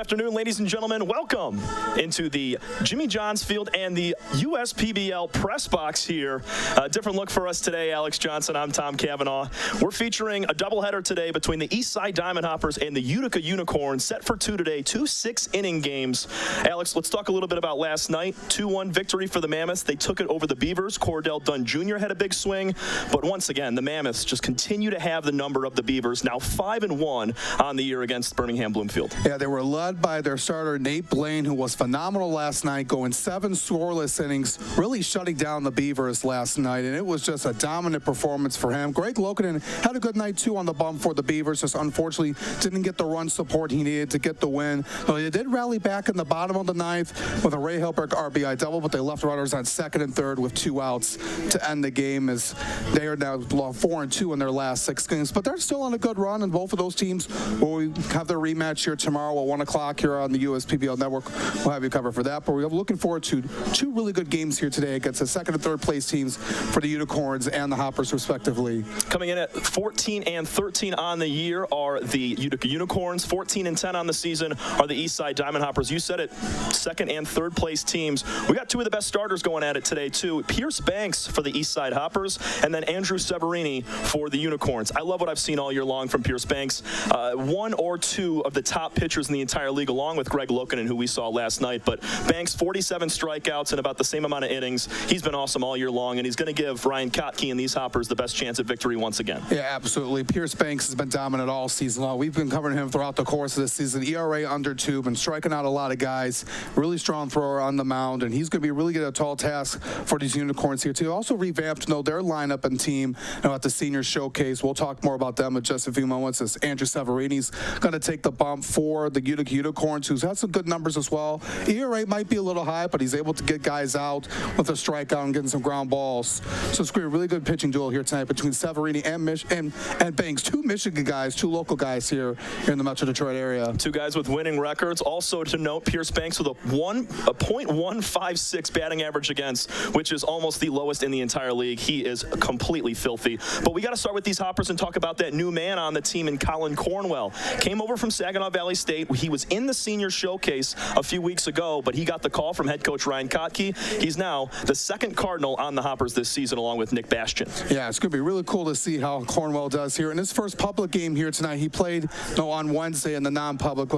afternoon, ladies and gentlemen. Welcome into the Jimmy Johns Field and the USPBL press box here. A different look for us today, Alex Johnson. I'm Tom Cavanaugh. We're featuring a doubleheader today between the Eastside Diamond Hoppers and the Utica Unicorns, set for two today, two 6-inning games. Alex, let's talk a little bit about last night. 2-1 victory for the Mammoths. They took it over the Beavers. Cordell Dunn Jr. had a big swing, but once again, the Mammoths just continue to have the number of the Beavers, now 5-1 on the year against Birmingham Bloomfield. Yeah, they were led by their starter, Nate Blaine, who was phenomenal last night, going 7 scoreless innings, really shutting down the Beavers last night, and it was just a dominant performance for him. Greg Lokinen had a good night, too, on the bump for the Beavers, just unfortunately didn't get the run support he needed to get the win. Though they did rally back in the bottom of the ninth with a Ray Hilberg RBI double, but they left runners on second and third with 2 outs to end the game, as they are now 4-2 in their last 6 games. But they're still on a good run, and both of those teams will have their rematch here tomorrow at 1 o'clock here on the USPBL Network. We'll have you covered for that. But we're looking forward to 2 really good games here today against the second and third place teams for the Unicorns and the Hoppers, respectively. Coming in at 14-13 on the year are the Utica Unicorns. 14-10 on the season are the Eastside Diamond Hoppers. You said it, second and third place teams. We got 2 of the best starters going at it today, too. Pierce Banks for the Eastside Hoppers, and then Andrew Severini for the Unicorns. I love what I've seen all year long from Pierce Banks. 1 or 2 of the top pitchers in the entire league, along with Greg Lokinen, who we saw last night. But Banks, 47 strikeouts and about the same amount of innings. He's been awesome all year long, and he's going to give Ryan Kotke and these Hoppers the best chance at victory once again. Yeah, absolutely. Pierce Banks has been dominant all season long. We've been covering him throughout the course of the season. ERA under 2, been striking out a lot of guys. Really strong thrower on the mound, and he's going to be really good at a tall task for these Unicorns here, too. Also revamped, their lineup and team at the senior showcase. We'll talk more about them in just a few moments, as Andrew Severini's going to take the bump for the Utica Unicorns, who's had some good numbers as well. ERA might be a little high, but he's able to get guys out with a strikeout and getting some ground balls. So it's going to be a really good pitching duel here tonight between Severini and Banks. 2 Michigan guys, 2 local guys here in the Metro Detroit area. 2 guys with winning records. Also to note, Pierce Banks with a .156 batting average against, which is almost the lowest in the entire league. He is completely filthy. But we got to start with these Hoppers and talk about that new man on the team in Colin Cornwell. Came over from Saginaw Valley State. He was in the senior showcase a few weeks ago, but he got the call from head coach Ryan Kotke. He's now the second Cardinal on the Hoppers this season, along with Nick Bastian. Yeah, it's going to be really cool to see how Cornwell does here. In his first public game here tonight, he played on Wednesday in the non-public.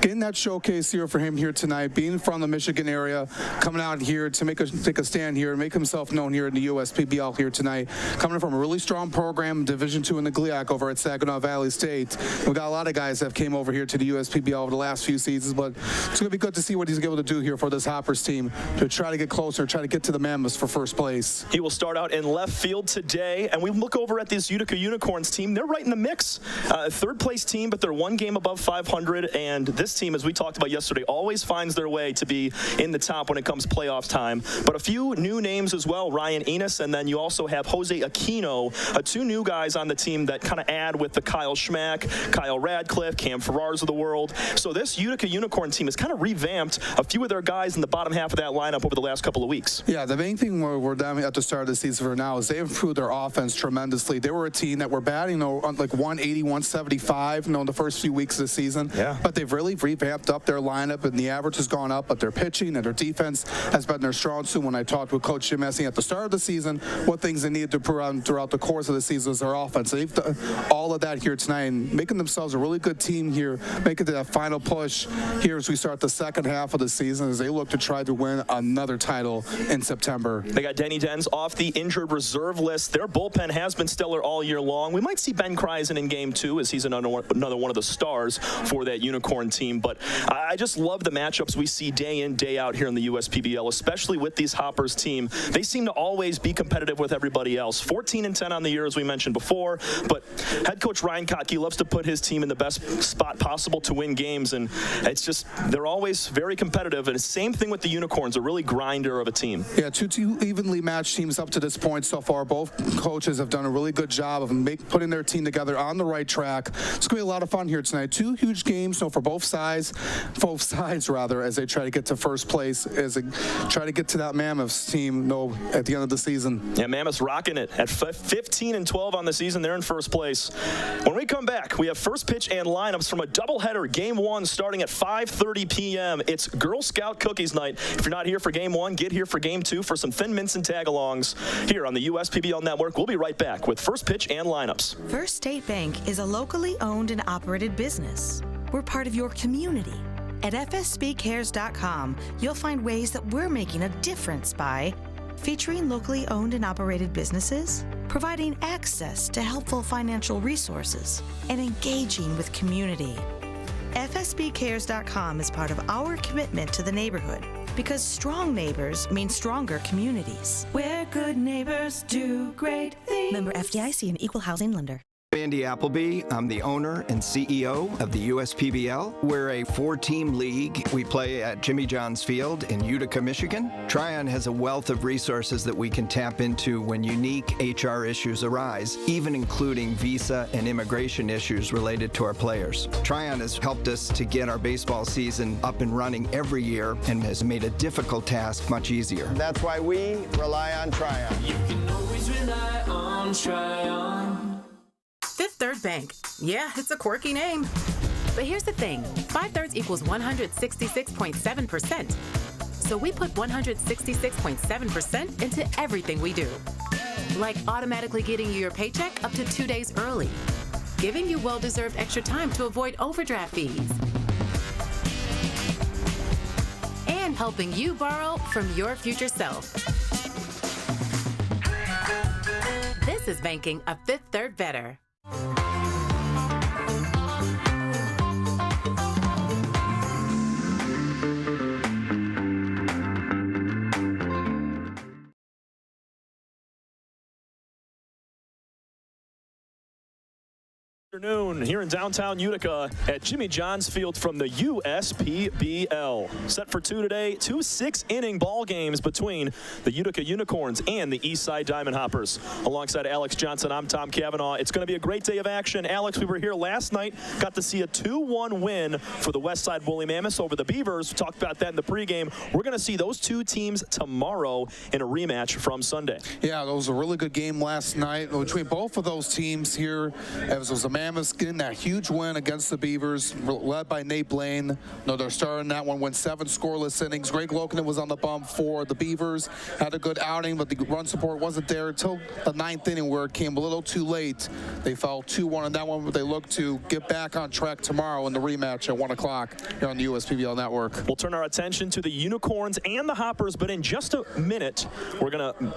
Getting that showcase here for him here tonight, being from the Michigan area, coming out here to take a stand here and make himself known here in the USPBL here tonight. Coming from a really strong program, Division II in the GLIAC over at Saginaw Valley State. We got a lot of guys that have came over here to the USPBL over the last few seasons, but it's going to be good to see what he's able to do here for this Hoppers team to try to get closer, try to get to the Mammoths for first place. He will start out in left field today, and we look over at this Utica Unicorns team. They're right in the mix. Third place team, but they're 1 game above 500, and this team, as we talked about yesterday, always finds their way to be in the top when it comes playoff time. But a few new names as well, Ryan Enos, and then you also have Jose Aquino, 2 new guys on the team that kind of add with the Kyle Schmack, Kyle Radcliffe, Cam Ferrars of the world. So this Utica Unicorn team has kind of revamped a few of their guys in the bottom half of that lineup over the last couple of weeks. Yeah, the main thing we're down at the start of the season for now is they improved their offense tremendously. They were a team that were batting like 180, 175 in the first few weeks of the season. Yeah. But they've really revamped up their lineup, and the average has gone up, but their pitching and their defense has been their strong suit. When I talked with Coach Jim Essing at the start of the season, what things they needed to improve on throughout the course of the season was their offense. They've done all of that here tonight and making themselves a really good team here, making that final push here as we start the second half of the season as they look to try to win another title in September. They got Denny Dens off the injured reserve list. Their bullpen has been stellar all year long. We might see Ben Kreisen in game 2 as he's another one of the stars for that Unicorn team. But I just love the matchups we see day in, day out here in the USPBL, especially with these Hoppers team. They seem to always be competitive with everybody else. 14-10 on the year, as we mentioned before. But head coach Ryan Kotke loves to put his team in the best spot possible to win games. And it's just, they're always very competitive. And the same thing with the Unicorns, a really grinder of a team. Yeah, two evenly matched teams up to this point so far. Both coaches have done a really good job of putting their team together on the right track. It's going to be a lot of fun here tonight. 2 huge games for both sides as they try to get to first place, as they try to get to that Mammoths team at the end of the season. Yeah, Mammoths rocking it at 15-12 on the season. They're in first place. When we come back, we have first pitch and lineups from a doubleheader. Game 1 starting at 5:30 p.m. It's Girl Scout Cookies Night. If you're not here for Game 1, get here for Game 2 for some Thin Mints and Tag-alongs here on the USPBL Network. We'll be right back with first pitch and lineups. First State Bank is a locally owned and operated business. We're part of your community. At fsbcares.com, you'll find ways that we're making a difference by featuring locally owned and operated businesses, providing access to helpful financial resources, and engaging with community. fsbcares.com is part of our commitment to the neighborhood because strong neighbors mean stronger communities. Where good neighbors do great things. Member FDIC, an equal housing lender. Andy Appleby. I'm the owner and CEO of the USPBL. We're a 4-team league. We play at Jimmy John's Field in Utica, Michigan. Tryon has a wealth of resources that we can tap into when unique HR issues arise, even including visa and immigration issues related to our players. Tryon has helped us to get our baseball season up and running every year and has made a difficult task much easier. That's why we rely on Tryon. You can always rely on Tryon. Fifth Third Bank. Yeah, it's a quirky name. But here's the thing. 5/3 equals 166.7%. So we put 166.7% into everything we do. Like automatically getting you your paycheck up to 2 days early. Giving you well-deserved extra time to avoid overdraft fees. And helping you borrow from your future self. This is banking a Fifth Third better. Afternoon here in downtown Utica at Jimmy John's Field from the USPBL. Set for 2 today, 2 6-inning ball games between the Utica Unicorns and the Eastside Diamond Hoppers. Alongside Alex Johnson, I'm Tom Cavanaugh. It's going to be a great day of action. Alex, we were here last night, got to see a 2-1 win for the Westside Woolly Mammoths over the Beavers. We talked about that in the pregame. We're going to see those two teams tomorrow in a rematch from Sunday. Yeah, that was a really good game last night between both of those teams here. It was a Mammoths getting that huge win against the Beavers, led by Nate Blaine. No, they're starting that one, went 7 scoreless innings. Greg Lokinen was on the bump for the Beavers. Had a good outing, but the run support wasn't there until the 9th inning where it came a little too late. They fell 2-1 in that one, but they look to get back on track tomorrow in the rematch at 1 o'clock here on the USPBL Network. We'll turn our attention to the Unicorns and the Hoppers, but in just a minute, we're going to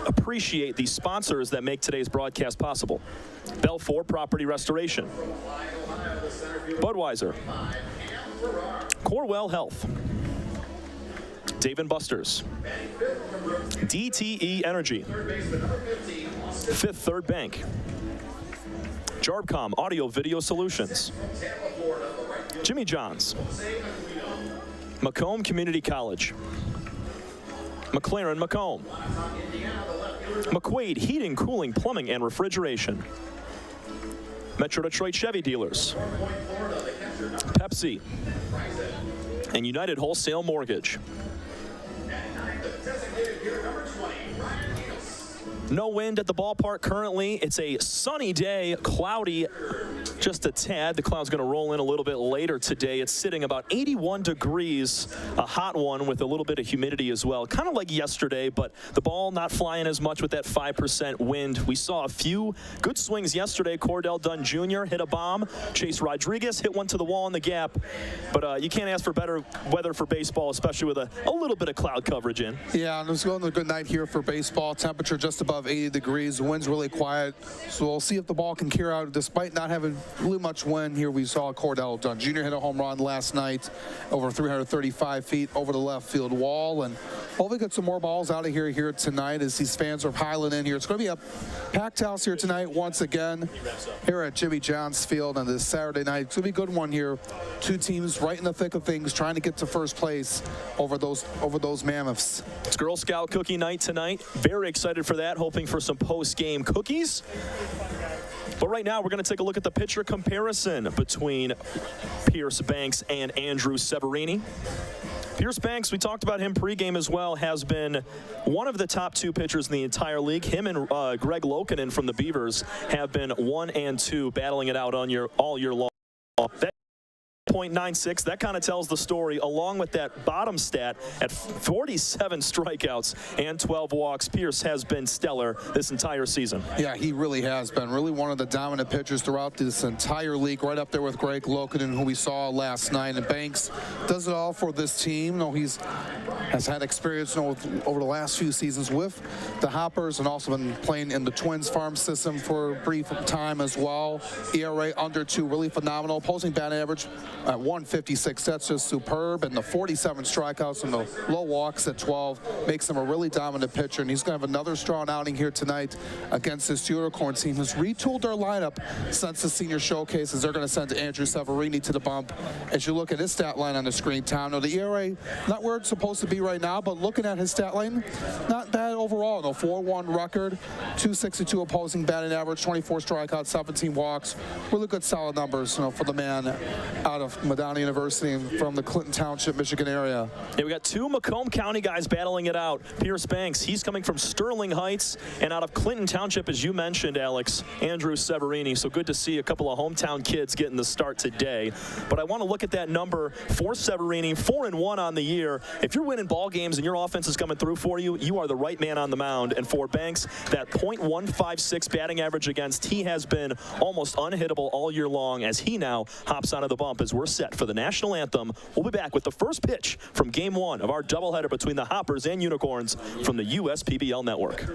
appreciate the sponsors that make today's broadcast possible. Belfour Property Restoration, Budweiser, Corewell Health, Dave & Buster's, DTE Energy, Fifth Third Bank, Jarbcom Audio Video Solutions, Jimmy John's, Macomb Community College, McLaren Macomb, McQuaid Heating, Cooling, Plumbing, and Refrigeration, Metro Detroit Chevy Dealers, Pepsi, and United Wholesale Mortgage. No wind at the ballpark currently. It's a sunny day, cloudy just a tad. The cloud's going to roll in a little bit later today. It's sitting about 81 degrees, a hot one with a little bit of humidity as well. Kind of like yesterday, but the ball not flying as much with that 5% wind. We saw a few good swings yesterday. Cordell Dunn Jr. hit a bomb. Chase Rodriguez hit one to the wall in the gap. But you can't ask for better weather for baseball, especially with a little bit of cloud coverage in. Yeah, and it's going to be a good night here for baseball. Temperature just above 80 degrees. The wind's really quiet. So we'll see if the ball can carry out despite not having really much wind here. We saw Cordell Dunn Jr. hit a home run last night over 335 feet over the left field wall. And hopefully get some more balls out of here tonight as these fans are piling in here. It's going to be a packed house here tonight once again here at Jimmy John's Field on this Saturday night. It's going to be a good one here. Two teams right in the thick of things trying to get to first place over those Mammoths. It's Girl Scout cookie night tonight. Very excited for that, hoping for some post-game cookies. But right now, we're going to take a look at the pitcher comparison between Pierce Banks and Andrew Severini. Pierce Banks, we talked about him pregame as well, has been one of the top two pitchers in the entire league. Him and Greg Lokinen from the Beavers have been 1 and 2, battling it out on all year long. That 1.96. That kind of tells the story, along with that bottom stat at 47 strikeouts and 12 walks. Pierce has been stellar this entire season. Yeah, he really has been. Really one of the dominant pitchers throughout this entire league, right up there with Greg Lokinen, who we saw last night. And Banks does it all for this team. Has had experience over the last few seasons with the Hoppers and also been playing in the Twins farm system for a brief time as well. ERA under 2, really phenomenal. Opposing batting average at 156. That's just superb. And the 47 strikeouts and the low walks at 12 makes him a really dominant pitcher. And he's going to have another strong outing here tonight against this Unicorn team who's retooled their lineup since the senior showcase, as they're going to send Andrew Severini to the bump. As you look at his stat line on the screen, Tom, now the ERA, not where it's supposed to be right now, but looking at his stat line, not bad overall. 4-1 record, 262 opposing batting average, 24 strikeouts, 17 walks. Really good, solid numbers, for the man out of Madonna University and from the Clinton Township, Michigan area. Yeah, we got 2 Macomb County guys battling it out. Pierce Banks, he's coming from Sterling Heights, and out of Clinton Township, as you mentioned, Alex, Andrew Severini. So good to see a couple of hometown kids getting the start today. But I want to look at that number for Severini, 4-1 on the year. If you're winning ball games and your offense is coming through for you, you are the right man on the mound. And for Banks, that .156 batting average against, he has been almost unhittable all year long as he now hops onto the bump as we're set for the national anthem. We'll be back with the first pitch from Game 1 of our doubleheader between the Hoppers and Unicorns from the USPBL network.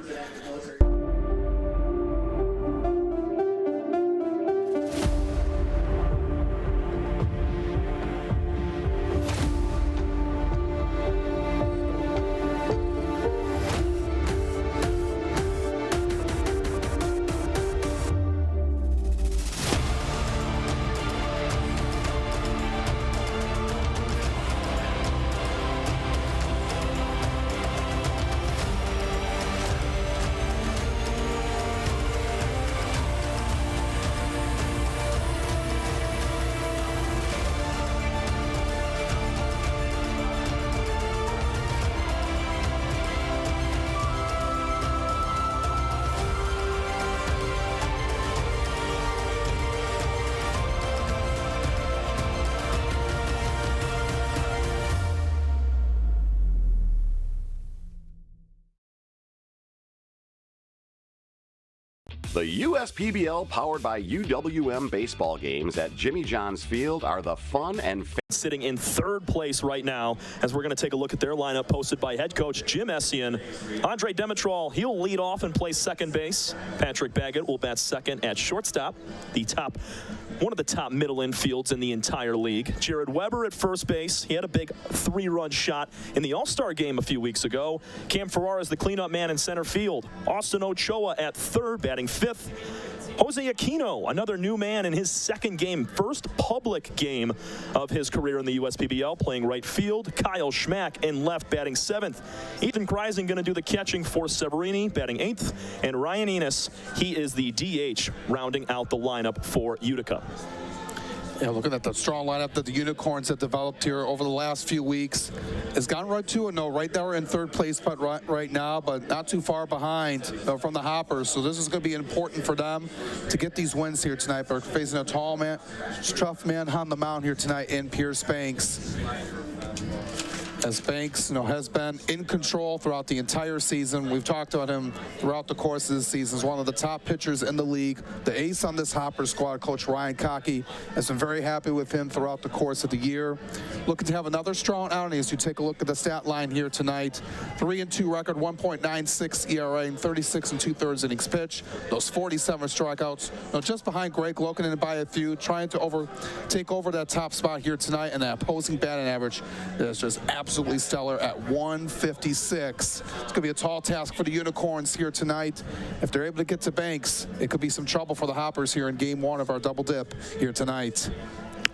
The USPBL powered by UWM baseball games at Jimmy John's Field are the fun and sitting in third place right now as we're going to take a look at their lineup posted by head coach Jim Essien. Andre Demetral, he'll lead off and play second base. Patrick Baggett will bat second at shortstop, one of the top middle infields in the entire league. Jared Weber at first base. He had a big 3-run shot in the All-Star game a few weeks ago. Cam Ferrara is the cleanup man in center field. Austin Ochoa at third, batting fifth. Jose Aquino, another new man in his second game, first public game of his career in the USPBL, playing right field. Kyle Schmack in left, batting seventh. Ethan Kreising going to do the catching for Severini, batting eighth. And Ryan Enos, he is the DH, rounding out the lineup for Utica. Yeah, looking at the strong lineup that the Unicorns have developed here over the last few weeks. It's gone right to it. Right there in third place but right now, but not too far behind from the Hoppers. So this is going to be important for them to get these wins here tonight. They're facing a tough man on the mound here tonight in Pierce Banks. As Banks, has been in control throughout the entire season. We've talked about him throughout the course of this season. He's one of the top pitchers in the league. The ace on this Hopper squad, Coach Ryan Cockey, has been very happy with him throughout the course of the year. Looking to have another strong outing as you take a look at the stat line here tonight. 3-2 record, 1.96 ERA, and 36 2/3 innings pitch. Those 47 strikeouts, just behind Greg Lokinen by a few, trying to take over that top spot here tonight, and that opposing batting average is just absolutely stellar at 156. It's going to be a tall task for the Unicorns here tonight. If they're able to get to Banks, it could be some trouble for the Hoppers here in Game 1 of our double dip here tonight.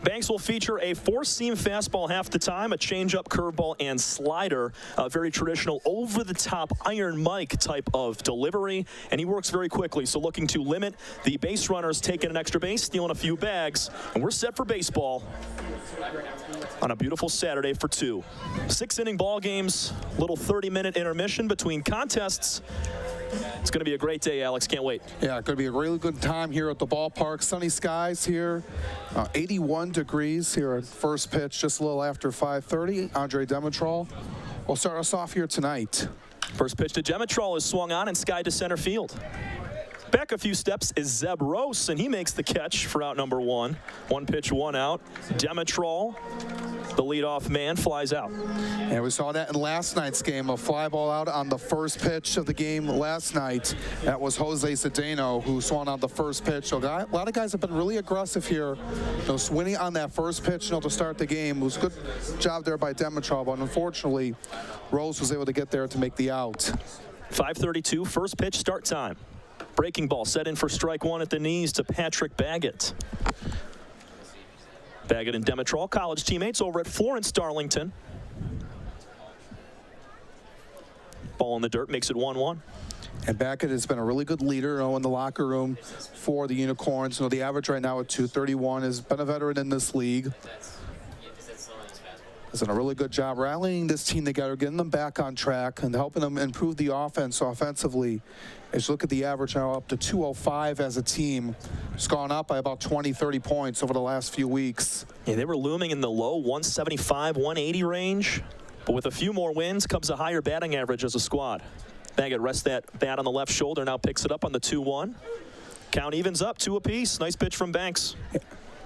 Banks will feature a four-seam fastball half the time, a changeup, curveball, and slider. A very traditional over-the-top Iron Mike type of delivery, and he works very quickly. So looking to limit the base runners taking an extra base, stealing a few bags, and we're set for baseball on a beautiful Saturday for 2. 6-inning ball games, little 30-minute intermission between contests. It's going to be a great day, Alex. Can't wait. Yeah, going to be a really good time here at the ballpark. Sunny skies here. 81 degrees here at first pitch, just a little after 5:30. Andre Demetrol will start us off here tonight. First pitch to Demetrol is swung on and skied to center field. Back a few steps is Zeb Rose, and he makes the catch for out number 1. 1 pitch, 1 out. Demetrol, the leadoff man, flies out. And we saw that in last night's game, a fly ball out on the first pitch of the game last night. That was Jose Cedeno who swung on the first pitch. So a lot of guys have been really aggressive here. Swinging on that first pitch to start the game. It was a good job there by Demetrol, but unfortunately, Rose was able to get there to make the out. 5:32, first pitch, start time. Breaking ball set in for strike 1 at the knees to Patrick Baggett. Baggett and Demetrol, college teammates over at Florence Darlington. Ball in the dirt, makes it 1-1. And Baggett has been a really good leader in the locker room for the Unicorns. The average right now at 231, has been a veteran in this league. Has done a really good job rallying this team together, getting them back on track and helping them improve the offense offensively. As you look at the average now, up to 205 as a team. It's gone up by about 20, 30 points over the last few weeks. Yeah, they were looming in the low 175, 180 range. But with a few more wins comes a higher batting average as a squad. Baggett rests that bat on the left shoulder, now picks it up on the 2-1. Count evens up, 2 apiece. Nice pitch from Banks.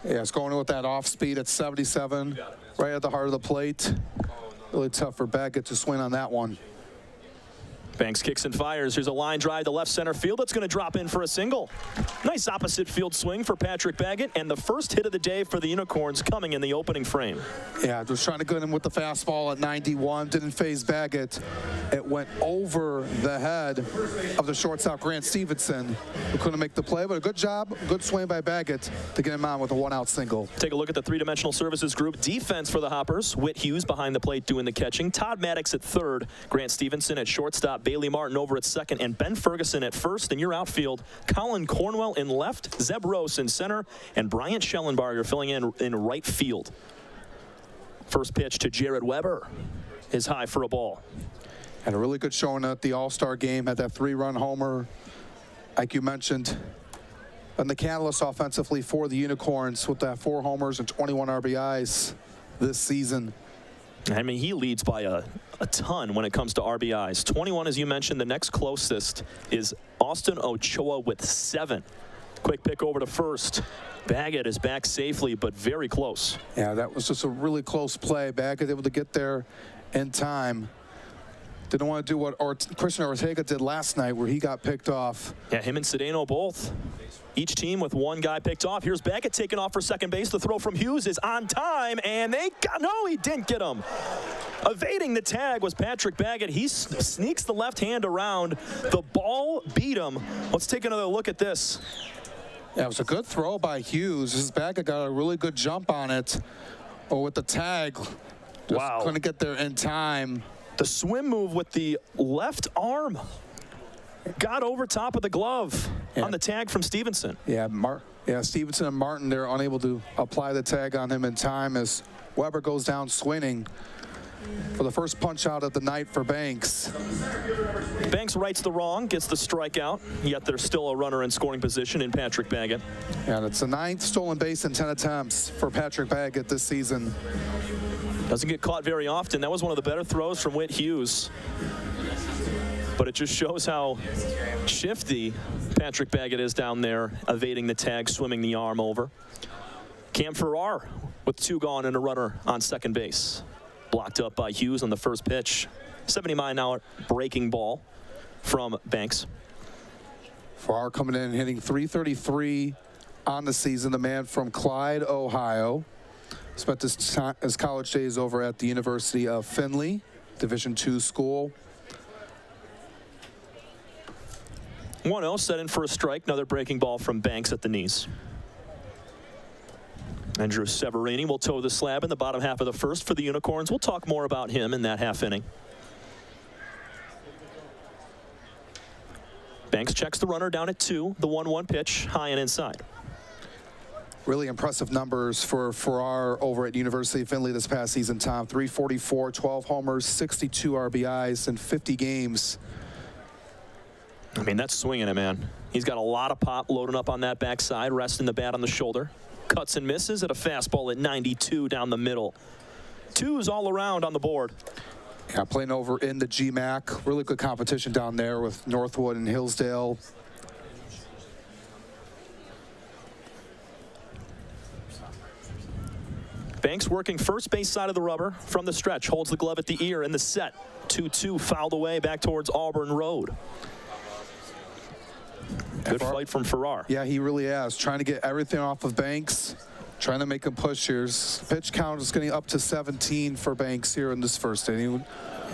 Yeah, it's going with that off speed at 77, right at the heart of the plate. Really tough for Baggett to swing on that one. Banks kicks and fires. Here's a line drive to left center field. That's going to drop in for a single. Nice opposite field swing for Patrick Baggett, and the first hit of the day for the Unicorns coming in the opening frame. Yeah, just trying to get him with the fastball at 91. Didn't phase Baggett. It went over the head of the shortstop, Grant Stevenson, who couldn't make the play, but a good job, good swing by Baggett to get him on with a 1-out single. Take a look at the three-dimensional services group. Defense for the Hoppers. Whit Hughes behind the plate doing the catching. Todd Maddox at third. Grant Stevenson at shortstop. Bailey Martin over at second, and Ben Ferguson at first. In your outfield, Colin Cornwell in left, Zeb Rose in center, and Bryant Schellenbarger filling in right field. First pitch to Jared Weber is high for a ball. Had a really good showing at the All-Star game. Had that 3-run homer, like you mentioned. And the catalyst offensively for the Unicorns with that 4 homers and 21 RBIs this season. I mean, he leads by a ton when it comes to RBIs. 21, as you mentioned. The next closest is Austin Ochoa with 7. Quick pick over to first. Baggett is back safely, but very close. Yeah, that was just a really close play. Baggett able to get there in time. Didn't want to do what Christian Ortega did last night, where he got picked off. Yeah, him and Cedeno both. Each team with 1 guy picked off. Here's Baggett taking off for second base. The throw from Hughes is on time, and no, he didn't get him. Evading the tag was Patrick Baggett. He sneaks the left hand around. The ball beat him. Let's take another look at this. Yeah, it was a good throw by Hughes. His Baggett got a really good jump on it. But with the tag, just couldn't get there in time. The swim move with the left arm got over top of the glove on the tag from Stevenson. Yeah, Stevenson and Martin, they're unable to apply the tag on him in time as Weber goes down swinging for the first punch out of the night for Banks. Banks rights the wrong, gets the strikeout, yet there's still a runner in scoring position in Patrick Baggett. Yeah, it's the 9th stolen base in 10 attempts for Patrick Baggett this season. Doesn't get caught very often. That was one of the better throws from Whit Hughes. But it just shows how shifty Patrick Baggett is down there, evading the tag, swimming the arm over. Cam Farrar with 2 gone and a runner on second base. Blocked up by Hughes on the first pitch. 70-mile-an-hour breaking ball from Banks. Farrar coming in hitting .333 on the season. The man from Clyde, Ohio. Spent his college days over at the University of Findlay, Division II school. 1-0 set in for a strike. Another breaking ball from Banks at the knees. Andrew Severini will toe the slab in the bottom half of the first for the Unicorns. We'll talk more about him in that half inning. Banks checks the runner down at 2. The 1-1 pitch, high and inside. Really impressive numbers for Farrar over at University of Findlay this past season, Tom. 344, 12 homers, 62 RBIs in 50 games. I mean, that's swinging it, man. He's got a lot of pop loading up on that backside, resting the bat on the shoulder. Cuts and misses at a fastball at 92 down the middle. 2s all around on the board. Yeah, playing over in the GMAC. Really good competition down there with Northwood and Hillsdale. Banks working first base side of the rubber from the stretch. Holds the glove at the ear in the set. 2-2 fouled away back towards Auburn Road. Good fight from Farrar. Yeah, he really has. Trying to get everything off of Banks. Trying to make him push here. Pitch count is getting up to 17 for Banks here in this first inning.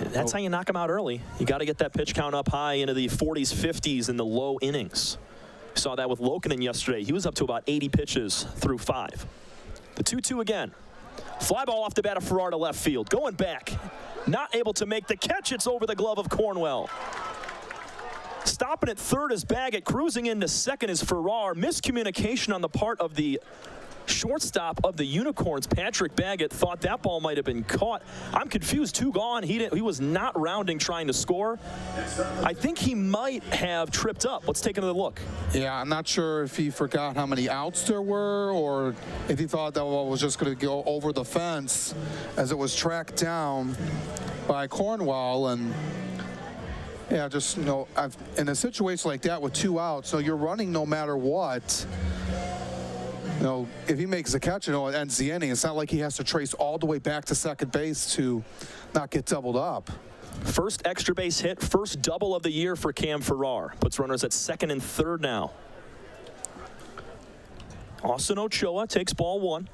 That's how you knock him out early. You got to get that pitch count up high into the 40s, 50s in the low innings. Saw that with Lokinen yesterday. He was up to about 80 pitches through 5. The 2-2 again. Fly ball off the bat of Farrar to left field. Going back. Not able to make the catch. It's over the glove of Cornwell. Stopping at third is Baggett. Cruising into second is Farrar. Miscommunication on the part of the shortstop of the Unicorns. Patrick Baggett thought that ball might have been caught. I'm confused. 2 gone. He was not rounding trying to score. I think he might have tripped up. Let's take another look. Yeah, I'm not sure if he forgot how many outs there were or if he thought that ball was just going to go over the fence as it was tracked down by Cornwell. And yeah, just, you know, in a situation like that with 2 outs, so you're running no matter what. You know, if he makes a catch, you know, it ends the inning. It's not like he has to trace all the way back to second base to not get doubled up. First extra base hit, first double of the year for Cam Farrar. Puts runners at second and third now. Austin Ochoa takes ball 1.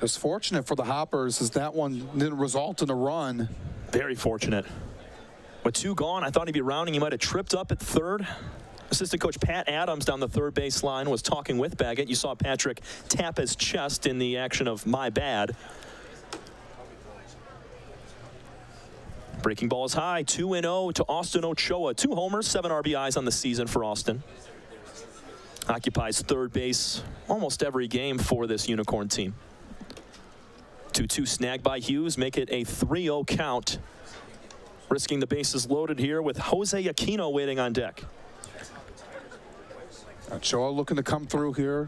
It's fortunate for the Hoppers as that one didn't result in a run. Very fortunate. With 2 gone, I thought he'd be rounding. He might have tripped up at third. Assistant coach Pat Adams down the third base line was talking with Baggett. You saw Patrick tap his chest in the action of my bad. Breaking ball is high. 2-0 to Austin Ochoa. 2 homers, 7 RBIs on the season for Austin. Occupies third base almost every game for this Unicorn team. 2-2 snag by Hughes. Make it a 3-0 count. Risking the bases loaded here with Jose Aquino waiting on deck. Ochoa looking to come through here.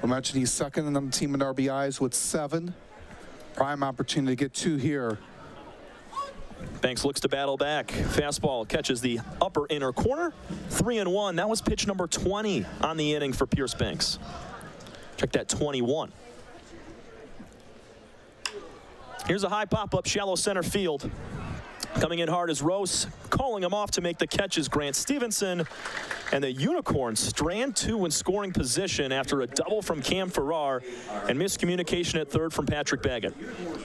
I mentioned he's second in the team in RBIs with 7. Prime opportunity to get 2 here. Banks looks to battle back. Fastball catches the upper inner corner. 3-1. That was pitch number 20 on the inning for Pierce Banks. Check that 21. Here's a high pop-up, shallow center field. Coming in hard is Rose. Calling him off to make the catches, Grant Stevenson. And the Unicorns strand 2 in scoring position after a double from Cam Farrar and miscommunication at third from Patrick Baggett.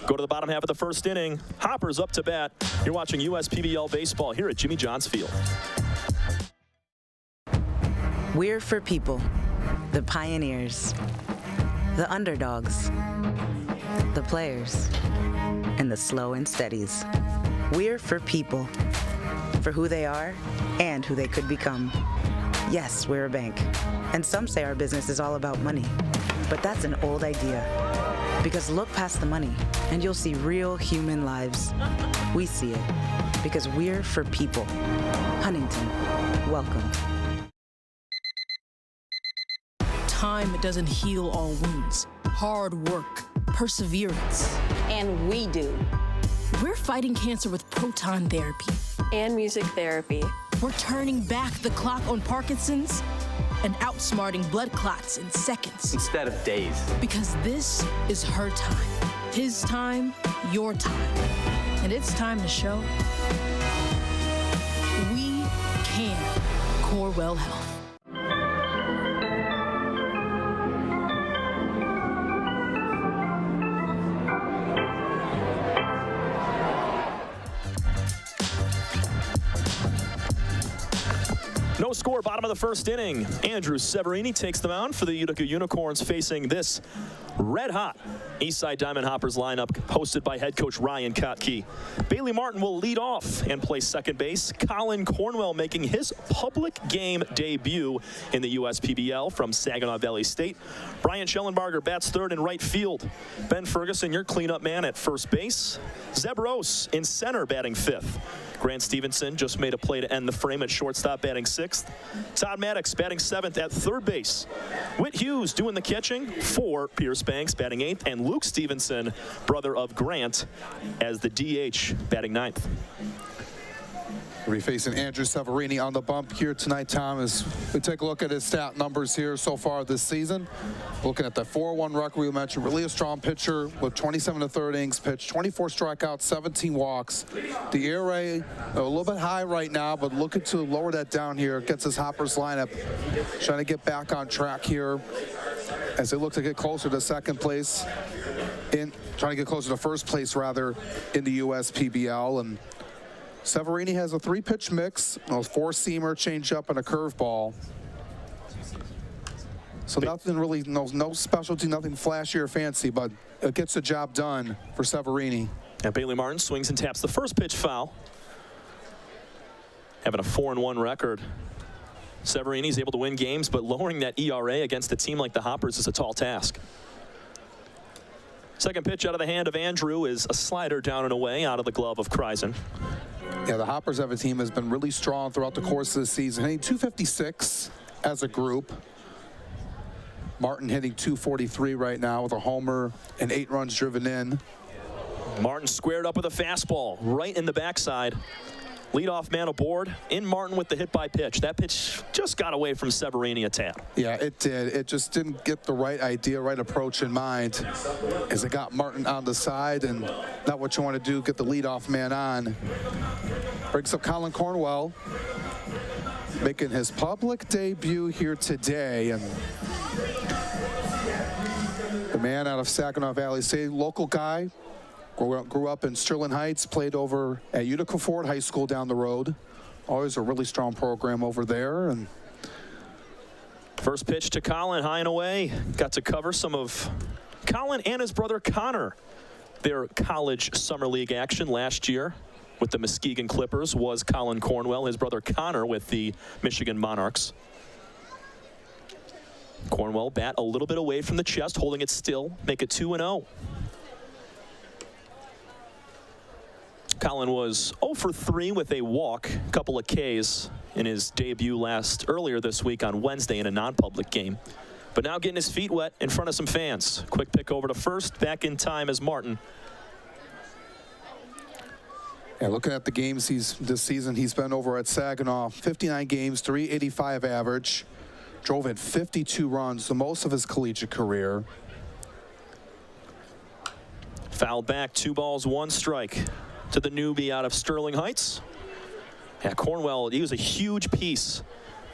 Go to the bottom half of the first inning. Hoppers up to bat. You're watching USPBL baseball here at Jimmy John's Field. We're for people, the pioneers, the underdogs, the players, and the slow and steadies. We're for people, for who they are and who they could become. Yes, we're a bank, and some say our business is all about money, but that's an old idea. Because look past the money, and you'll see real human lives. We see it, because we're for people. Huntington, welcome. Time doesn't heal all wounds. Hard work, perseverance. And we do. We're fighting cancer with proton therapy. And music therapy. We're turning back the clock on Parkinson's and outsmarting blood clots in seconds. Instead of days. Because this is her time. His time, your time. And it's time to show we can. Corewell Health. No score, bottom of the first inning. Andrew Severini takes the mound for the Utica Unicorns, facing this red-hot Eastside Diamond Hoppers lineup hosted by head coach Ryan Kotke. Bailey Martin will lead off and play second base. Colin Cornwell making his public game debut in the USPBL from Saginaw Valley State. Brian Schellenbarger bats third and right field. Ben Ferguson, your cleanup man at first base. Zeb Rose in center batting fifth. Grant Stevenson just made a play to end the frame at shortstop, batting 6th. Todd Maddox batting 7th at third base. Whit Hughes doing the catching for Pierce Banks, batting 8th. And Luke Stevenson, brother of Grant, as the DH, batting 9th. We'll be facing Andrew Severini on the bump here tonight, Tom, as we take a look at his stat numbers here so far this season. Looking at the 4-1 record we mentioned, really a strong pitcher with 27 1/3 innings pitched, 24 strikeouts, 17 walks. The ERA a little bit high right now, but looking to lower that down here. Gets his Hoppers lineup trying to get back on track here as they look to get closer to second place, trying to get closer to first place rather in the USPBL. And Severini has a 3-pitch mix, a 4-seamer, changeup, and a curveball. So nothing really, no specialty, nothing flashy or fancy, but it gets the job done for Severini. And Bailey Martin swings and taps the first pitch foul. Having a 4-1 record. Severini's able to win games, but lowering that ERA against a team like the Hoppers is a tall task. Second pitch out of the hand of Andrew is a slider down and away out of the glove of Kreisen. Yeah, the Hoppers have a team has been really strong throughout the course of the season, hitting 256 as a group. Martin hitting 243 right now with a homer and 8 runs driven in. Martin squared up with a fastball right in the backside. Leadoff man aboard. In Martin with the hit by pitch. That pitch just got away from Severini a tad. Yeah, it did. It just didn't get the right idea, right approach in mind as it got Martin on the side, and not what you want to do, get the leadoff man on. Brings up Colin Cornwell, making his public debut here today. And the man out of Saginaw Valley State, local guy. Grew up in Sterling Heights, played over at Utica Ford High School down the road. Always a really strong program over there. And first pitch to Colin, high and away. Got to cover some of Colin and his brother Connor. Their college summer league action last year with the Muskegon Clippers was Colin Cornwell, his brother Connor with the Michigan Monarchs. Cornwell bat a little bit away from the chest, holding it still, make it 2-0. Colin was 0 for 3 with a walk, a couple of Ks in his debut earlier this week on Wednesday in a non-public game. But now getting his feet wet in front of some fans. Quick pick over to first, back in time as Martin. Yeah, looking at the games this season, he's been over at Saginaw, 59 games, 385 average. Drove in 52 runs, the most of his collegiate career. Fouled back, 2 balls, 1 strike. To the newbie out of Sterling Heights. Yeah, Cornwell, he was a huge piece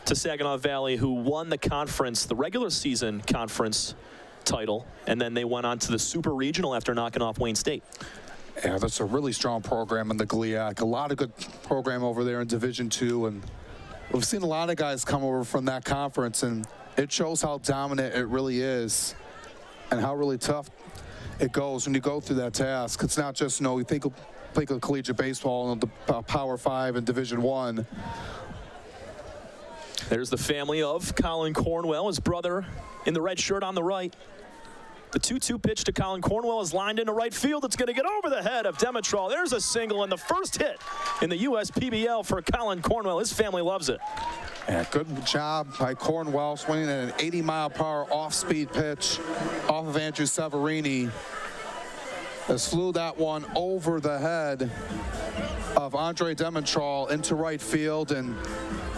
to Saginaw Valley, who won the conference, the regular season conference title, and then they went on to the Super Regional after knocking off Wayne State. Yeah, that's a really strong program in the GLIAC. A lot of good program over there in Division II, and we've seen a lot of guys come over from that conference, and it shows how dominant it really is and how really tough it goes when you go through that task. It's not just, you think of play collegiate baseball in the Power 5 and Division I. There's the family of Colin Cornwell, his brother in the red shirt on the right. The 2-2 pitch to Colin Cornwell is lined into right field. It's going to get over the head of Demetral. There's a single and the first hit in the USPBL for Colin Cornwell. His family loves it. Yeah, good job by Cornwell, swinging at an 80-mile-per-hour off-speed pitch off of Andrew Severini. Has flew that one over the head of Andre Demetral into right field, and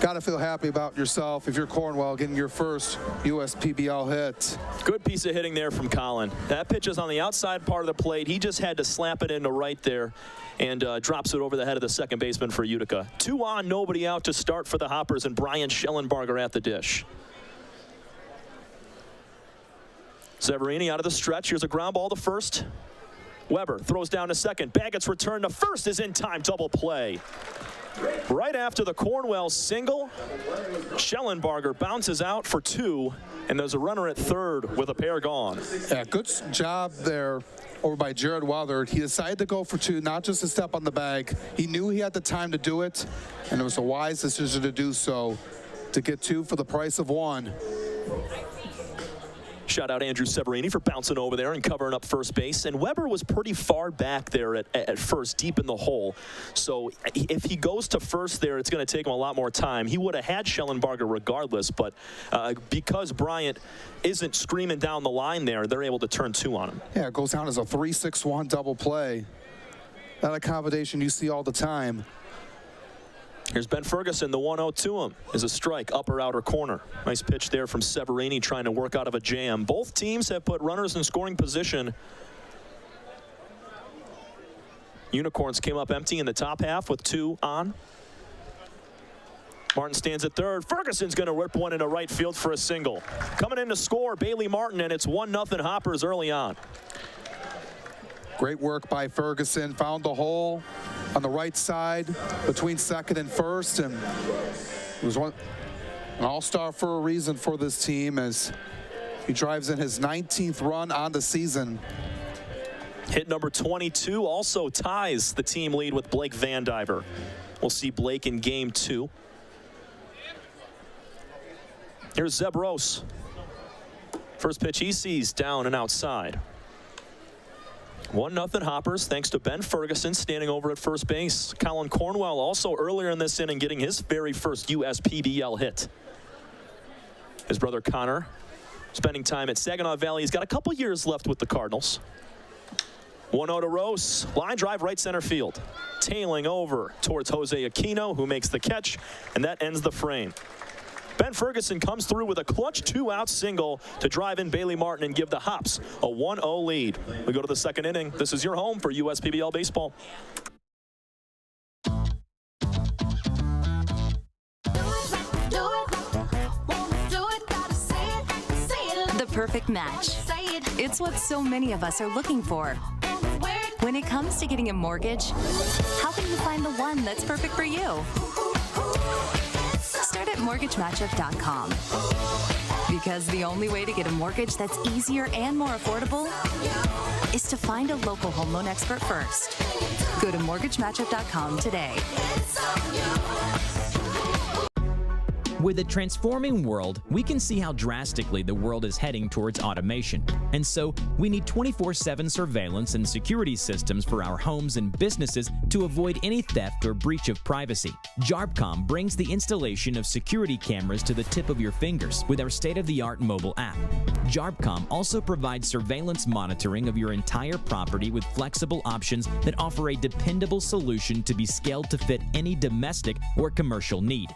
got to feel happy about yourself if you're Cornwell getting your first USPBL hit. Good piece of hitting there from Colin. That pitch is on the outside part of the plate. He just had to slap it into right there and drops it over the head of the second baseman for Utica. 2 on, nobody out to start for the Hoppers, and Brian Schellenbarger at the dish. Severini out of the stretch. Here's a ground ball to first. Weber throws down to second. Baggett's return to first is in time. Double play. Right after the Cornwell single, Schellenbarger bounces out for 2, and there's a runner at third with a pair gone. Yeah, good job there over by Jared Wothard. He decided to go for 2, not just a step on the bag. He knew he had the time to do it, and it was a wise decision to do so, to get 2 for the price of 1. Shout out Andrew Severini for bouncing over there and covering up first base. And Weber was pretty far back there at first, deep in the hole. So if he goes to first there, it's going to take him a lot more time. He would have had Schellenbarger regardless, but because Bryant isn't screaming down the line there, they're able to turn 2 on him. Yeah, it goes down as a 3-6-1 double play. That accommodation you see all the time. Here's Ben Ferguson, the 1-0 to him is a strike, upper outer corner. Nice pitch there from Severini trying to work out of a jam. Both teams have put runners in scoring position. Unicorns came up empty in the top half with 2 on. Martin stands at third. Ferguson's going to rip one into right field for a single. Coming in to score, Bailey Martin, and it's 1-0 Hoppers early on. Great work by Ferguson. Found the hole on the right side between second and first, and it was an all-star for a reason for this team as he drives in his 19th run on the season. Hit number 22 also ties the team lead with Blake Vandiver. We'll see Blake in game 2. Here's Zeb Rose. First pitch he sees down and outside. 1-0 Hoppers thanks to Ben Ferguson standing over at first base. Colin Cornwell also earlier in this inning getting his very first USPBL hit. His brother Connor spending time at Saginaw Valley. He's got a couple years left with the Cardinals. 1-0 to Rose. Line drive right center field. Tailing over towards Jose Aquino, who makes the catch, and that ends the frame. Ben Ferguson comes through with a clutch 2-out single to drive in Bailey Martin and give the Hops a 1-0 lead. We go to the second inning. This is your home for USPBL baseball. The perfect match. It's what so many of us are looking for. When it comes to getting a mortgage, how can you find the one that's perfect for you? Start at mortgagematchup.com. Because the only way to get a mortgage that's easier and more affordable is to find a local home loan expert first. Go to mortgagematchup.com today. With a transforming world, we can see how drastically the world is heading towards automation. And so, we need 24/7 surveillance and security systems for our homes and businesses to avoid any theft or breach of privacy. JARBCOM brings the installation of security cameras to the tip of your fingers with our state-of-the-art mobile app. JARBCOM also provides surveillance monitoring of your entire property with flexible options that offer a dependable solution to be scaled to fit any domestic or commercial need.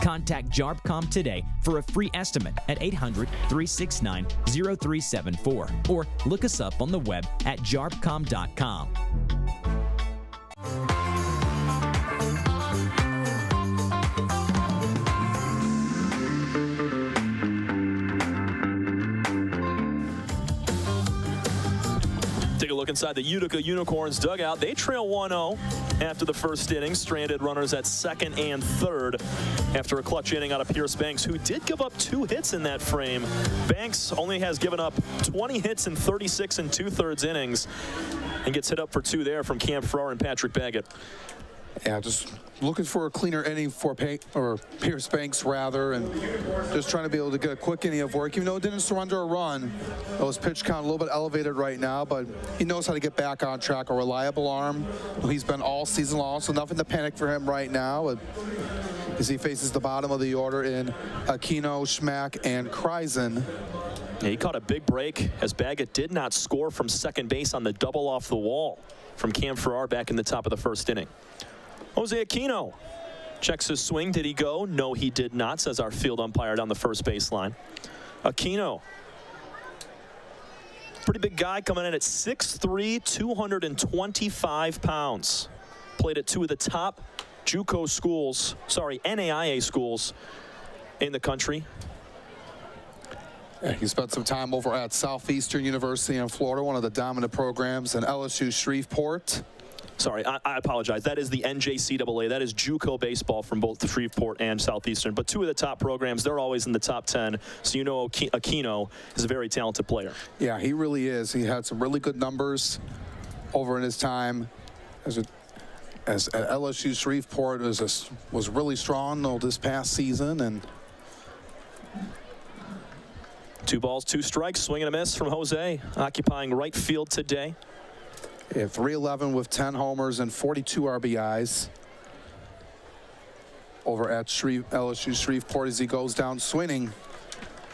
Contact JARBCOM today for a free estimate at 800-369-0374 or look us up on the web at jarbcom.com. Take a look inside the Utica Unicorns dugout. They trail 1-0 after the first inning. Stranded runners at second and third after a clutch inning out of Pierce Banks, who did give up 2 hits in that frame. Banks only has given up 20 hits in 36 and 2/3 innings and gets hit up for 2 there from Cam Farrar and Patrick Baggett. Yeah, just looking for a cleaner inning for Pierce Banks, rather, and just trying to be able to get a quick inning of work. Even though it didn't surrender a run, his pitch count a little bit elevated right now, but he knows how to get back on track. A reliable arm. He's been all season long, so nothing to panic for him right now as he faces the bottom of the order in Aquino, Schmack, and Kreisen. Yeah, he caught a big break as Baggett did not score from second base on the double off the wall from Cam Farrar back in the top of the first inning. Jose Aquino checks his swing. Did he go? No, he did not, says our field umpire down the first baseline. Aquino, pretty big guy, coming in at 6'3", 225 pounds. Played at 2 of the top JUCO schools, NAIA schools in the country. Yeah, he spent some time over at Southeastern University in Florida, one of the dominant programs, and LSU Shreveport. Sorry, I apologize. That is the NJCAA. That is JUCO baseball from both Shreveport and Southeastern. But 2 of the top programs, they're always in the top 10. So you know Aquino is a very talented player. Yeah, he really is. He had some really good numbers over in his time as at LSU Shreveport. Was really strong though this past season, and 2 balls, 2 strikes, swing and a miss from Jose, occupying right field today. Yeah, 311 with 10 homers and 42 RBIs. Over at LSU Shreveport as he goes down swinging.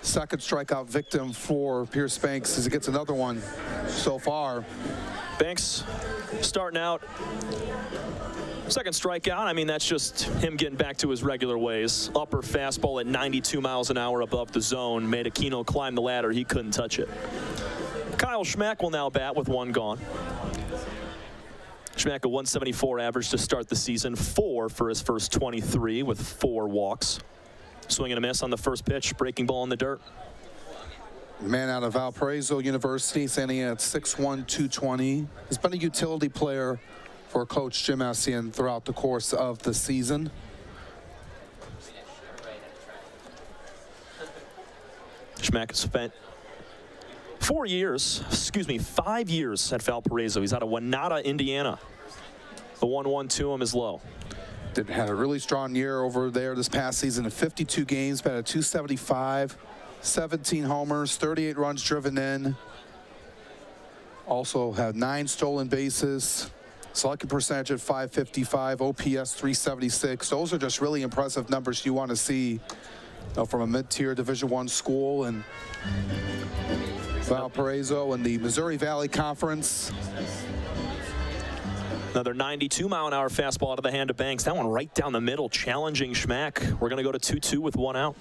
Second strikeout victim for Pierce Banks as he gets another one so far. Banks starting out. Second strikeout. I mean, that's just him getting back to his regular ways. Upper fastball at 92 miles an hour above the zone. Made Aquino climb the ladder. He couldn't touch it. Kyle Schmack will now bat with 1 gone. Schmack a 174 average to start the season, 4 for his first 23 with 4 walks. Swing and a miss on the first pitch, breaking ball in the dirt. Man out of Valparaiso University, standing at 6'1", 220. Has been a utility player for Coach Jim Essien throughout the course of the season. Schmack spent 5 years at Valparaiso. He's out of Winata, Indiana. The 1-1 to him is low. Had a really strong year over there this past season. In 52 games, batted .275, 17 homers, 38 runs driven in. Also had 9 stolen bases. Slugging percentage at .555, OPS .376. Those are just really impressive numbers you want to see, from a mid-tier Division I school and Valparaiso and the Missouri Valley Conference. Another 92-mile-an-hour fastball out of the hand of Banks. That one right down the middle, challenging Schmack. We're going to go to 2-2 with 1 out.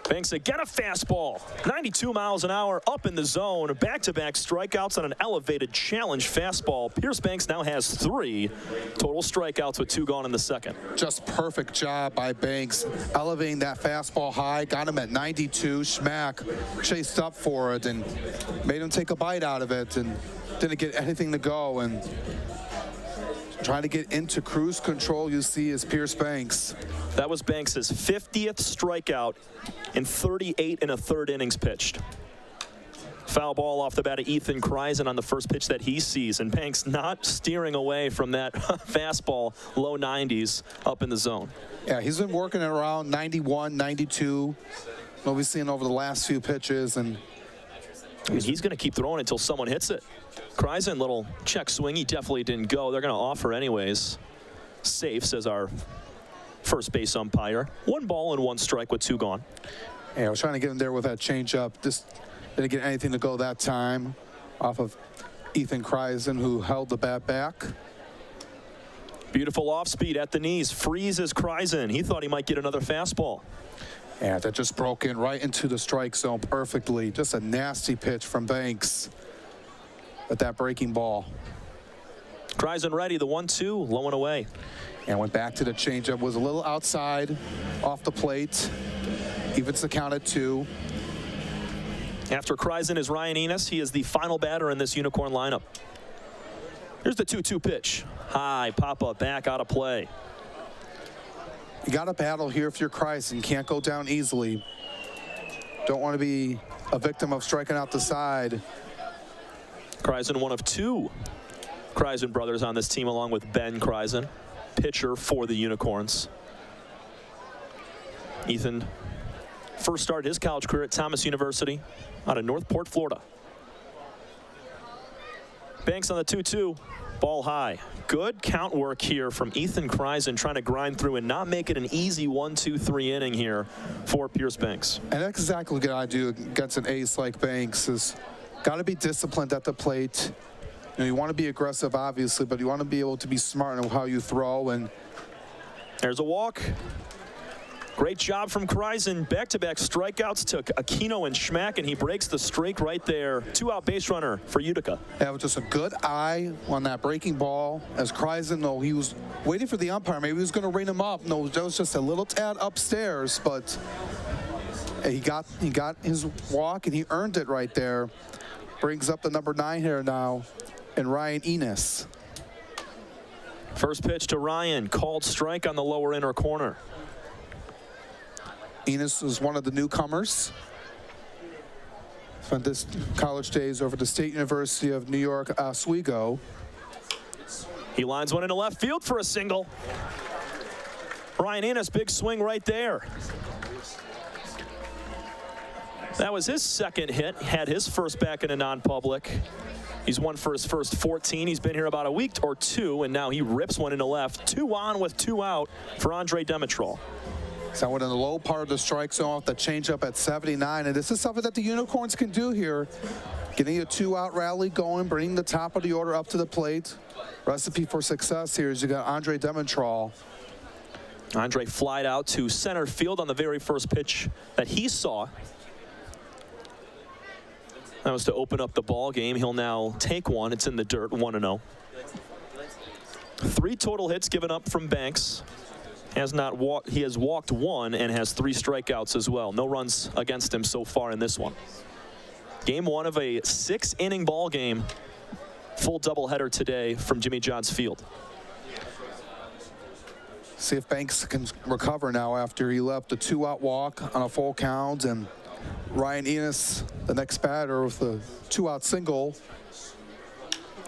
Banks again a fastball. 92 miles an hour up in the zone. Back-to-back strikeouts on an elevated challenge fastball. Pierce Banks now has 3 total strikeouts with 2 gone in the second. Just perfect job by Banks, elevating that fastball high. Got him at 92. Schmack chased up for it and made him take a bite out of it and didn't get anything to go. And trying to get into cruise control, you see, is Pierce Banks. That was Banks' 50th strikeout in 38 1/3 innings pitched. Foul ball off the bat of Ethan Kreisen on the first pitch that he sees, and Banks not steering away from that fastball, low 90s up in the zone. Yeah, he's been working at around 91, 92. What we've seen over the last few pitches, and he's going to keep throwing until someone hits it. Kreisen, little check swing. He definitely didn't go. They're going to offer anyways. Safe, says our first base umpire. 1 ball and 1 strike with 2 gone. Yeah, I was trying to get him there with that changeup. Just didn't get anything to go that time off of Ethan Kreisen, who held the bat back. Beautiful off speed at the knees. Freezes Kreisen. He thought he might get another fastball. Yeah, that just broke in right into the strike zone perfectly. Just a nasty pitch from Banks at that breaking ball. Kreisen ready, the 1-2, low and away. And went back to the changeup, was a little outside off the plate. Evens the count at 2. After Kreisen is Ryan Enos. He is the final batter in this Unicorn lineup. Here's the 2-2 pitch. High, pop-up, back out of play. You got to battle here if you're Kreisen. Can't go down easily. Don't want to be a victim of striking out the side. Kreisen, one of 2 Kreisen brothers on this team, along with Ben Kreisen, pitcher for the Unicorns. Ethan first started his college career at Thomas University out of Northport, Florida. Banks on the 2-2, ball high. Good count work here from Ethan Kreisen, trying to grind through and not make it an easy 1-2-3 inning here for Pierce Banks. And that's exactly what I do against an ace like Banks. Is got to be disciplined at the plate. You want to be aggressive, obviously, but you want to be able to be smart in how you throw. And there's a walk. Great job from Kreisen. Back-to-back strikeouts to Aquino and Schmack, and he breaks the streak right there. 2-out base runner for Utica. Yeah, it was just a good eye on that breaking ball. As Kreisen, though, he was waiting for the umpire. Maybe he was going to ring him up. No, that was just a little tad upstairs, but he got his walk, and he earned it right there. Brings up the number 9 here now, and Ryan Enos. First pitch to Ryan, called strike on the lower inner corner. Enos is one of the newcomers. Spent his college days over at the State University of New York, Oswego. He lines one into left field for a single. Ryan Enos, big swing right there. That was his second hit. Had his first back in a non-public. He's won for his first 14. He's been here about a week or two, and now he rips one into left. 2 on with 2 out for Andre Demetrol. So we're in the low part of the strike zone with the changeup at 79, and this is something that the Unicorns can do here. Getting a 2-out rally going, bringing the top of the order up to the plate. Recipe for success here is you got Andre Demetrol. Andre flied out to center field on the very first pitch that he saw. That was to open up the ball game. He'll now take one. It's in the dirt, 1-0. 3 total hits given up from Banks. He has walked 1 and has 3 strikeouts as well. No runs against him so far in this one. Game 1 of a 6-inning ball game. Full doubleheader today from Jimmy John's Field. See if Banks can recover now after he left a 2-out walk on a full count, and Ryan Enos, the next batter, with a 2-out single.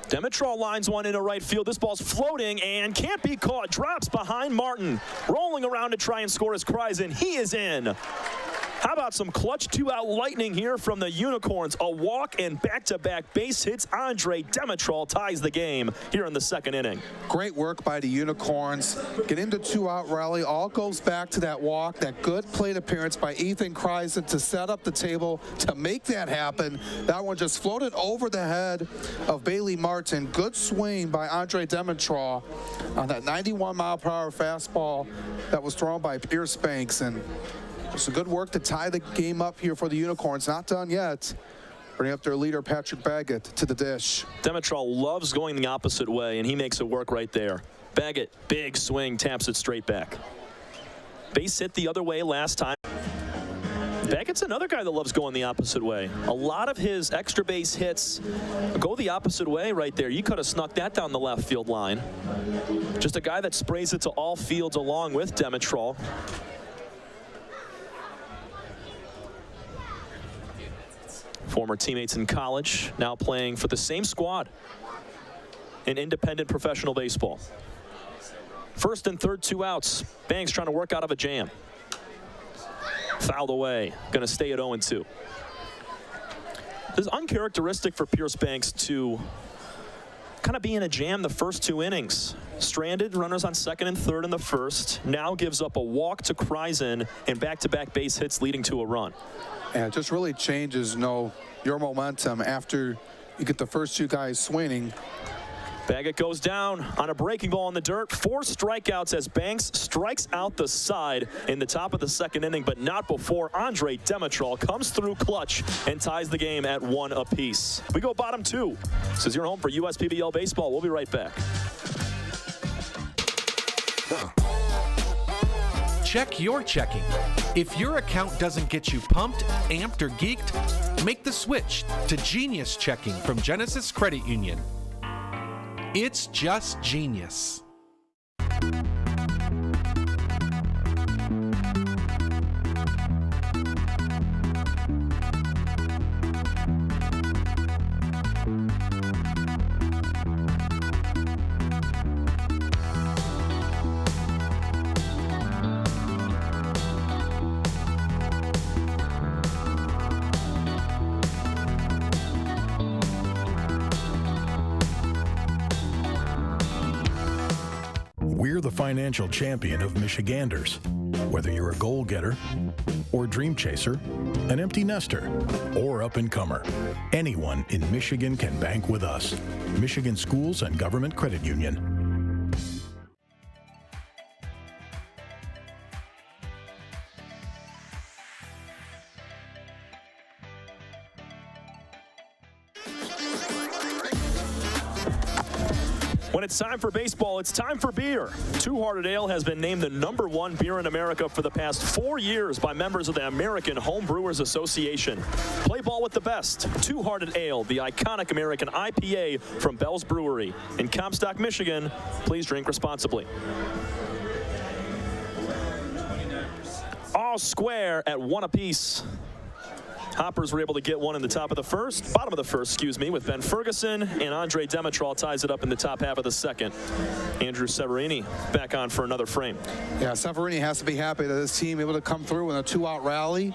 Demetrol lines one into right field. This ball's floating and can't be caught. Drops behind Martin. Rolling around to try and score his cries in. He is in. How about some clutch 2-out lightning here from the Unicorns? A walk and back-to-back base hits. Andre Demetrol ties the game here in the 2nd inning. Great work by the Unicorns. Get into 2-out rally. All goes back to that walk, that good plate appearance by Ethan Kreisen to set up the table to make that happen. That one just floated over the head of Bailey Martin. Good swing by Andre Demetrol on that 91-mile-per-hour fastball that was thrown by Pierce Banks. And some good work to tie the game up here for the Unicorns. Not done yet. Bring up their leader, Patrick Baggett, to the dish. Demetrol loves going the opposite way, and he makes it work right there. Baggett, big swing, taps it straight back. Base hit the other way last time. Baggett's another guy that loves going the opposite way. A lot of his extra base hits go the opposite way right there. You could have snuck that down the left field line. Just a guy that sprays it to all fields along with Demetrol. Former teammates in college, now playing for the same squad in independent professional baseball. 1st and 3rd, 2 outs. Banks trying to work out of a jam. Fouled away. Going to stay at 0-2. This is uncharacteristic for Pierce Banks to kind of be in a jam the first 2 innings. Stranded runners on 2nd and 3rd in the 1st. Now gives up a walk to Kreisen and back-to-back base hits leading to a run. And it just really changes, your momentum after you get the first 2 guys swinging. Baggett goes down on a breaking ball in the dirt. 4 strikeouts as Banks strikes out the side in the top of the 2nd inning, but not before Andre Demetrol comes through clutch and ties the game at 1 apiece. We go bottom 2. This is your home for USPBL baseball. We'll be right back. Check your checking. If your account doesn't get you pumped, amped, or geeked, make the switch to Genius Checking from Genesis Credit Union. It's just genius. We're the financial champion of Michiganders. Whether you're a goal-getter or dream chaser, an empty nester or up-and-comer, anyone in Michigan can bank with us. Michigan Schools and Government Credit Union. When it's time for baseball, it's time for beer. Two Hearted Ale has been named the #1 beer in America for the past 4 years by members of the American Home Brewers Association. Play ball with the best. Two Hearted Ale, the iconic American IPA from Bell's Brewery. In Comstock, Michigan, please drink responsibly. All square at 1 apiece. Hoppers were able to get one in the bottom of the first, with Ben Ferguson, and Andre Demetrol ties it up in the top half of the 2nd. Andrew Severini back on for another frame. Yeah, Severini has to be happy that his team able to come through in a 2-out rally.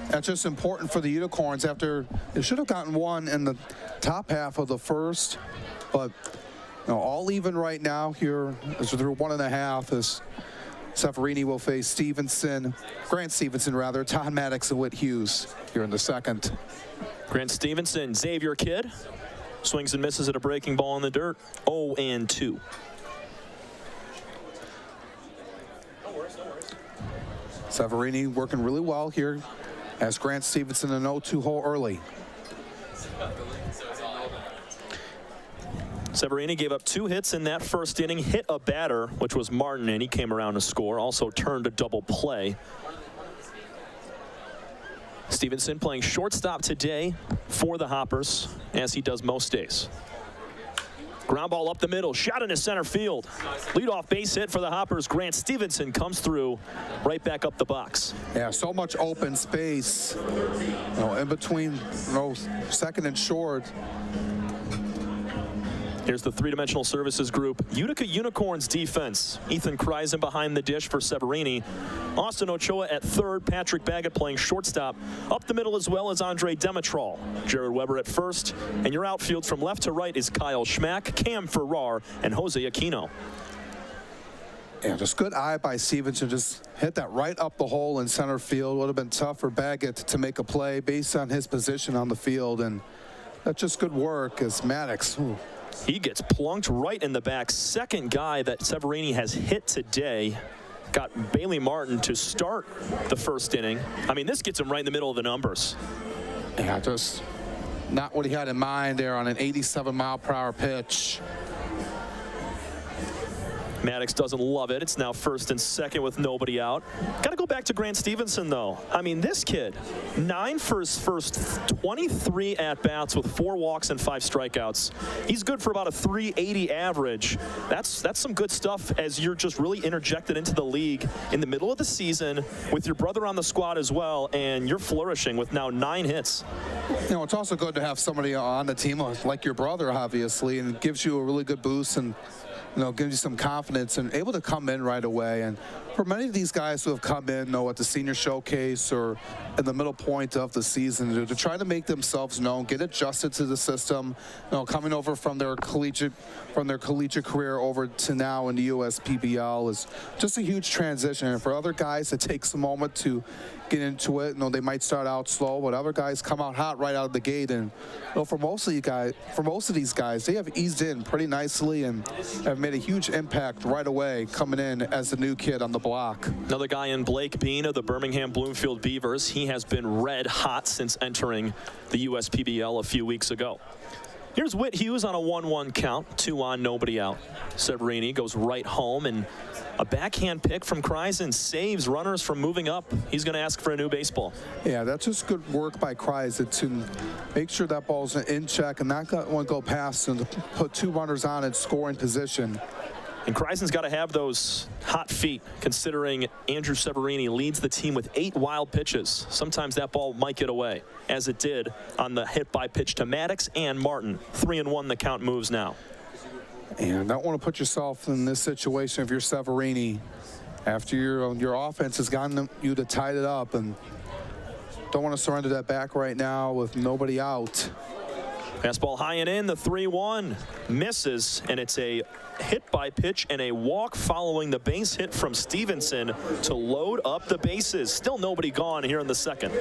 That's just important for the Unicorns after they should have gotten one in the top half of the first, but all even right now here as through 1.5 as Severini will face Grant Stevenson rather, Todd Maddox and Whit Hughes here in the second. Grant Stevenson, Xavier kid, swings and misses at a breaking ball in the dirt, 0-2. Severini working really well here as Grant Stevenson an 0-2 hole early. Severini gave up 2 hits in that first inning, hit a batter, which was Martin, and he came around to score, also turned a double play. Stevenson playing shortstop today for the Hoppers, as he does most days. Ground ball up the middle, shot into center field. Leadoff base hit for the Hoppers. Grant Stevenson comes through right back up the box. Yeah, so much open space, in between second and short. Here's the three-dimensional services group. Utica Unicorns defense. Ethan Kreisen behind the dish for Severini. Austin Ochoa at third. Patrick Baggett playing shortstop. Up the middle as well as Andre Demetral. Jared Weber at first. And your outfield from left to right is Kyle Schmack, Cam Farrar, and Jose Aquino. Yeah, just good eye by Stevenson. Just hit that right up the hole in center field. Would have been tough for Baggett to make a play based on his position on the field. And that's just good work as Maddox. He gets plunked right in the back. Second guy that Severini has hit today. Got Bailey Martin to start the first inning. I mean, this gets him right in the middle of the numbers. Yeah, just not what he had in mind there on an 87-mile-per-hour pitch. Maddox doesn't love it. It's now first and second with nobody out. Got to go back to Grant Stevenson, though. I mean, this kid, 9 for his first 23 at-bats with 4 walks and 5 strikeouts. He's good for about a 380 average. That's some good stuff as you're just really interjected into the league in the middle of the season with your brother on the squad as well, and you're flourishing with now 9 hits. It's also good to have somebody on the team like your brother, obviously, and it gives you a really good boost and gives you some confidence and able to come in right away. And for many of these guys who have come in, at the senior showcase or in the middle point of the season, to try to make themselves known, get adjusted to the system, coming over from their collegiate career over to now in the USPBL is just a huge transition. And for other guys, it takes a moment to get into it. They might start out slow, but other guys come out hot right out of the gate. And for most of these guys, they have eased in pretty nicely and have made a huge impact right away coming in as the new kid on the block. Another guy in Blake Bean of the Birmingham Bloomfield Beavers. He has been red hot since entering the USPBL a few weeks ago. Here's Whit Hughes on a 1-1 count, 2 on, nobody out. Severini goes right home, and a backhand pick from Kreisen saves runners from moving up. He's going to ask for a new baseball. Yeah, that's just good work by Kreisen to make sure that ball's in check and not let one go past and put 2 runners on in scoring position. And Kreisen's got to have those hot feet, considering Andrew Severini leads the team with 8 wild pitches. Sometimes that ball might get away, as it did on the hit by pitch to Maddox and Martin. 3-1 the count moves now. And don't want to put yourself in this situation if you're Severini after your offense has gotten you to tie it up, and don't want to surrender that back right now with nobody out. Fastball high and in, the 3-1 misses, and it's a hit by pitch and a walk following the base hit from Stevenson to load up the bases. Still nobody gone here in the second.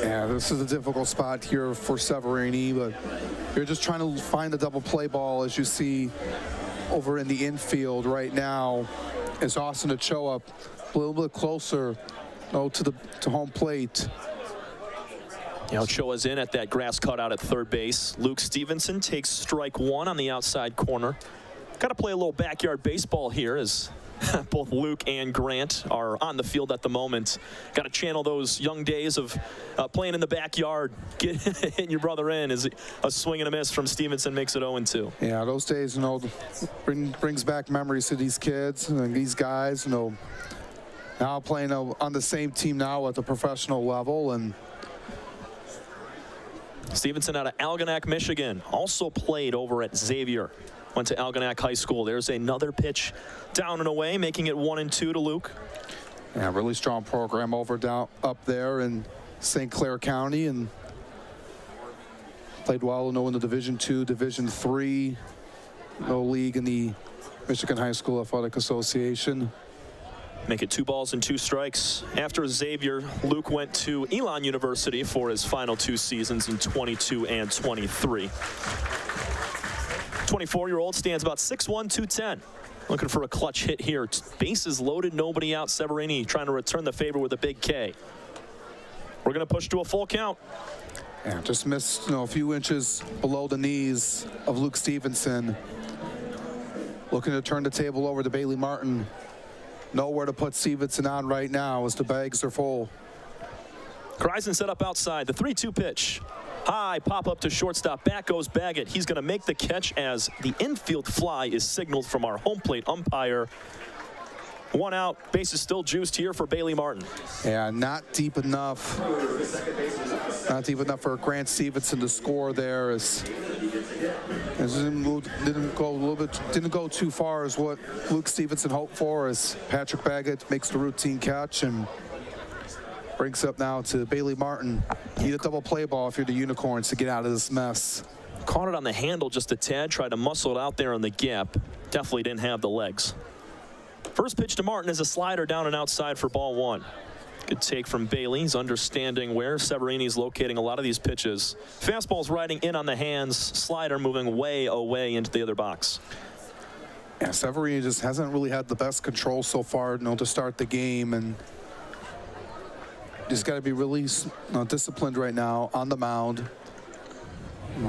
Yeah, this is a difficult spot here for Severini, but you're just trying to find the double play ball as you see over in the infield right now as Austin Ochoa a little bit closer to home plate. Ochoa's in at that grass cutout at third base. Luke Stevenson takes strike 1 on the outside corner. Got to play a little backyard baseball here as both Luke and Grant are on the field at the moment. Got to channel those young days of playing in the backyard. Hitting your brother in as a swing and a miss from Stevenson makes it 0-2. Yeah, those days, brings back memories to these kids and these guys, now playing on the same team now at the professional level. And Stevenson out of Algonac, Michigan, also played over at Xavier. Went to Algonac High School. There's another pitch down and away, making it 1-2 to Luke. Yeah, really strong program up there in St. Clair County, and played well in the Division II, Division III, league in the Michigan High School Athletic Association. Make it 2 balls and 2 strikes. After Xavier, Luke went to Elon University for his final 2 seasons in 22 and 23. 24-year-old stands about 6'1", 210. Looking for a clutch hit here. Bases loaded, nobody out. Severini trying to return the favor with a big K. We're going to push to a full count. Yeah, just missed a few inches below the knees of Luke Stevenson. Looking to turn the table over to Bailey Martin. Nowhere to put Stevenson on right now as the bags are full. Kreisen set up outside. The 3-2 pitch. High pop up to shortstop. Back goes Baggett. He's going to make the catch as the infield fly is signaled from our home plate umpire. 1 out. Base is still juiced here for Bailey Martin. Yeah, not deep enough. Not deep enough for Grant Stevenson to score there. As didn't go too far as what Luke Stevenson hoped for, as Patrick Baggett makes the routine catch and brings up now to Bailey Martin. Need a double play ball if you're the Unicorns to get out of this mess. Caught it on the handle just a tad, tried to muscle it out there in the gap. Definitely didn't have the legs. First pitch to Martin is a slider down and outside for ball 1. Good take from Bailey. He's understanding where Severini's locating a lot of these pitches. Fastball's riding in on the hands. Slider moving way away into the other box. Yeah, Severini just hasn't really had the best control so far, to start the game, and just got to be really disciplined right now on the mound.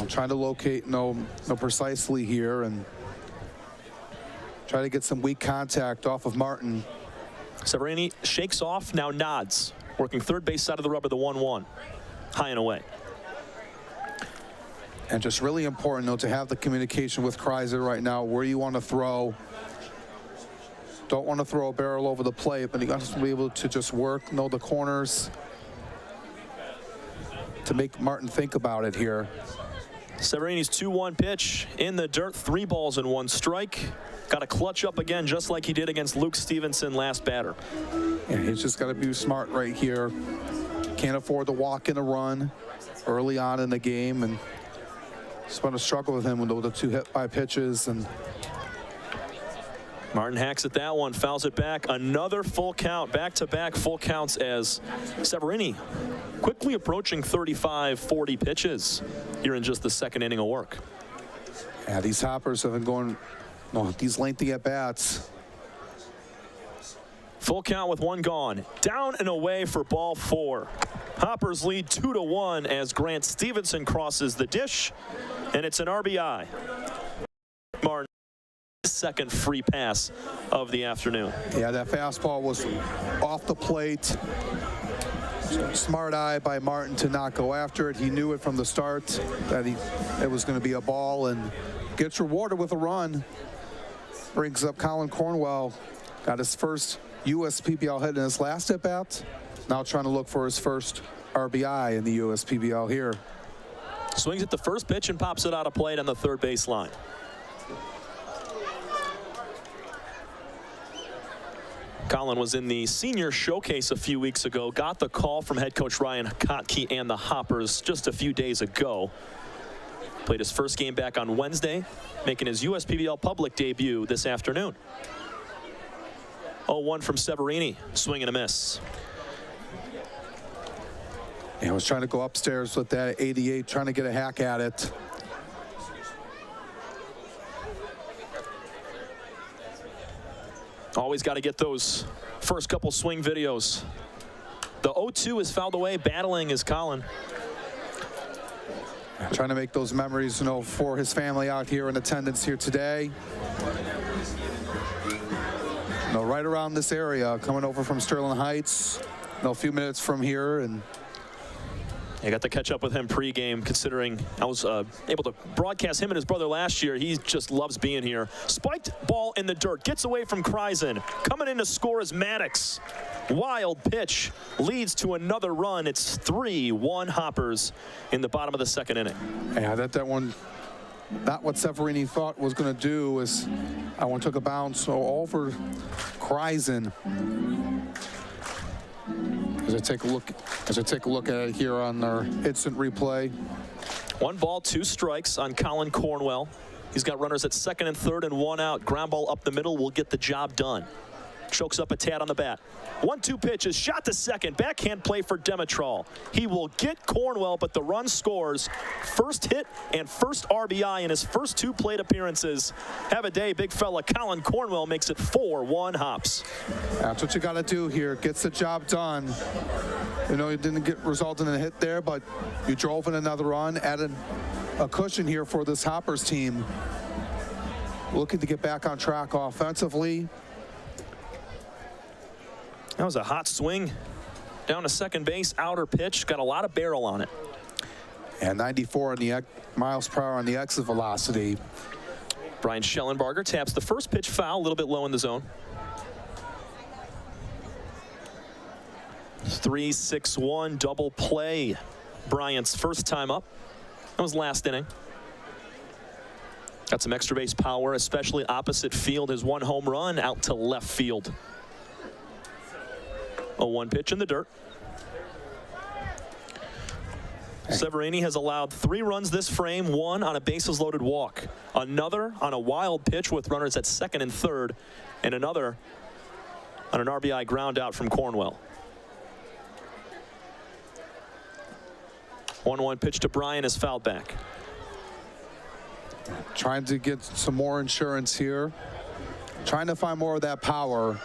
Trying to locate precisely here and try to get some weak contact off of Martin. Severini shakes off, now nods. Working third base side of the rubber, the 1-1. High and away. And just really important, to have the communication with Kreisen right now, where you want to throw. Don't want to throw a barrel over the plate, but you got to be able to just work, the corners to make Martin think about it here. Severini's 2-1 pitch in the dirt, 3 balls and 1 strike. Got to clutch up again, just like he did against Luke Stevenson last batter. Yeah, he's just got to be smart right here. Can't afford to walk in a run early on in the game, and just want to struggle with him with the 2 hit by pitches. And Martin hacks at that one, fouls it back. Another full count, back-to-back full counts as Severini quickly approaching 35-40 pitches here in just the 2nd inning of work. Yeah, these hoppers have been going these lengthy at-bats. Full count with 1 gone. Down and away for ball 4. Hoppers lead 2-1 as Grant Stevenson crosses the dish, and it's an RBI. Martin, 2nd free pass of the afternoon. Yeah, that fastball was off the plate. Smart eye by Martin to not go after it. He knew it from the start that it was going to be a ball, and gets rewarded with a run. Brings up Colin Cornwell. Got his first USPBL hit in his last at-bat. Now trying to look for his first RBI in the USPBL here. Swings at the first pitch and pops it out of plate on the 3rd base line. Colin was in the senior showcase a few weeks ago. Got the call from head coach Ryan Kotke and the Hoppers just a few days ago. Played his first game back on Wednesday, making his USPBL public debut this afternoon. 0-1 from Severini, swing and a miss. Yeah, I was trying to go upstairs with that 88, trying to get a hack at it. Always got to get those first couple swing videos. The 0-2 is fouled away. Battling is Colin. Trying to make those memories, for his family out here in attendance here today. Right around this area, coming over from Sterling Heights, a few minutes from here, and I got to catch up with him pregame, considering I was able to broadcast him and his brother last year. He just loves being here. Spiked ball in the dirt, gets away from Kreisen. Coming in to score is Maddox. Wild pitch leads to another run. It's 3-1 Hoppers in the bottom of the 2nd inning. Yeah, that one, not what Severini thought was going to do. That one took a bounce over Kreisen. As I take a look at it here on our instant replay. 1 ball, 2 strikes on Colin Cornwell. He's got runners at second and third and 1 out. Ground ball up the middle will get the job done. Chokes up a tad on the bat. 1-2 pitch is shot to second. Backhand play for Demetral. He will get Cornwell, but the run scores. First hit and first RBI in his first 2 plate appearances. Have a day, big fella. Colin Cornwell makes it 4-1 Hops. That's what you got to do here. Gets the job done. You know, you didn't result in a hit there, but you drove in another run, added a cushion here for this Hoppers team. Looking to get back on track offensively. That was a hot swing down to second base, outer pitch, got a lot of barrel on it. And 94 on the miles per hour on the exit velocity. Brian Schellenbarger taps the first pitch foul, a little bit low in the zone. 3-6-1 double play. Bryant's first time up. That was last inning. Got some extra base power, especially opposite field. His 1 home run out to left field. 0-1 pitch in the dirt. Severini has allowed 3 runs this frame, 1 on a bases loaded walk, another on a wild pitch with runners at second and third, and another on an RBI ground out from Cornwell. 1-1 pitch to Bryan is fouled back. Trying to get some more insurance here. Trying to find more of that power.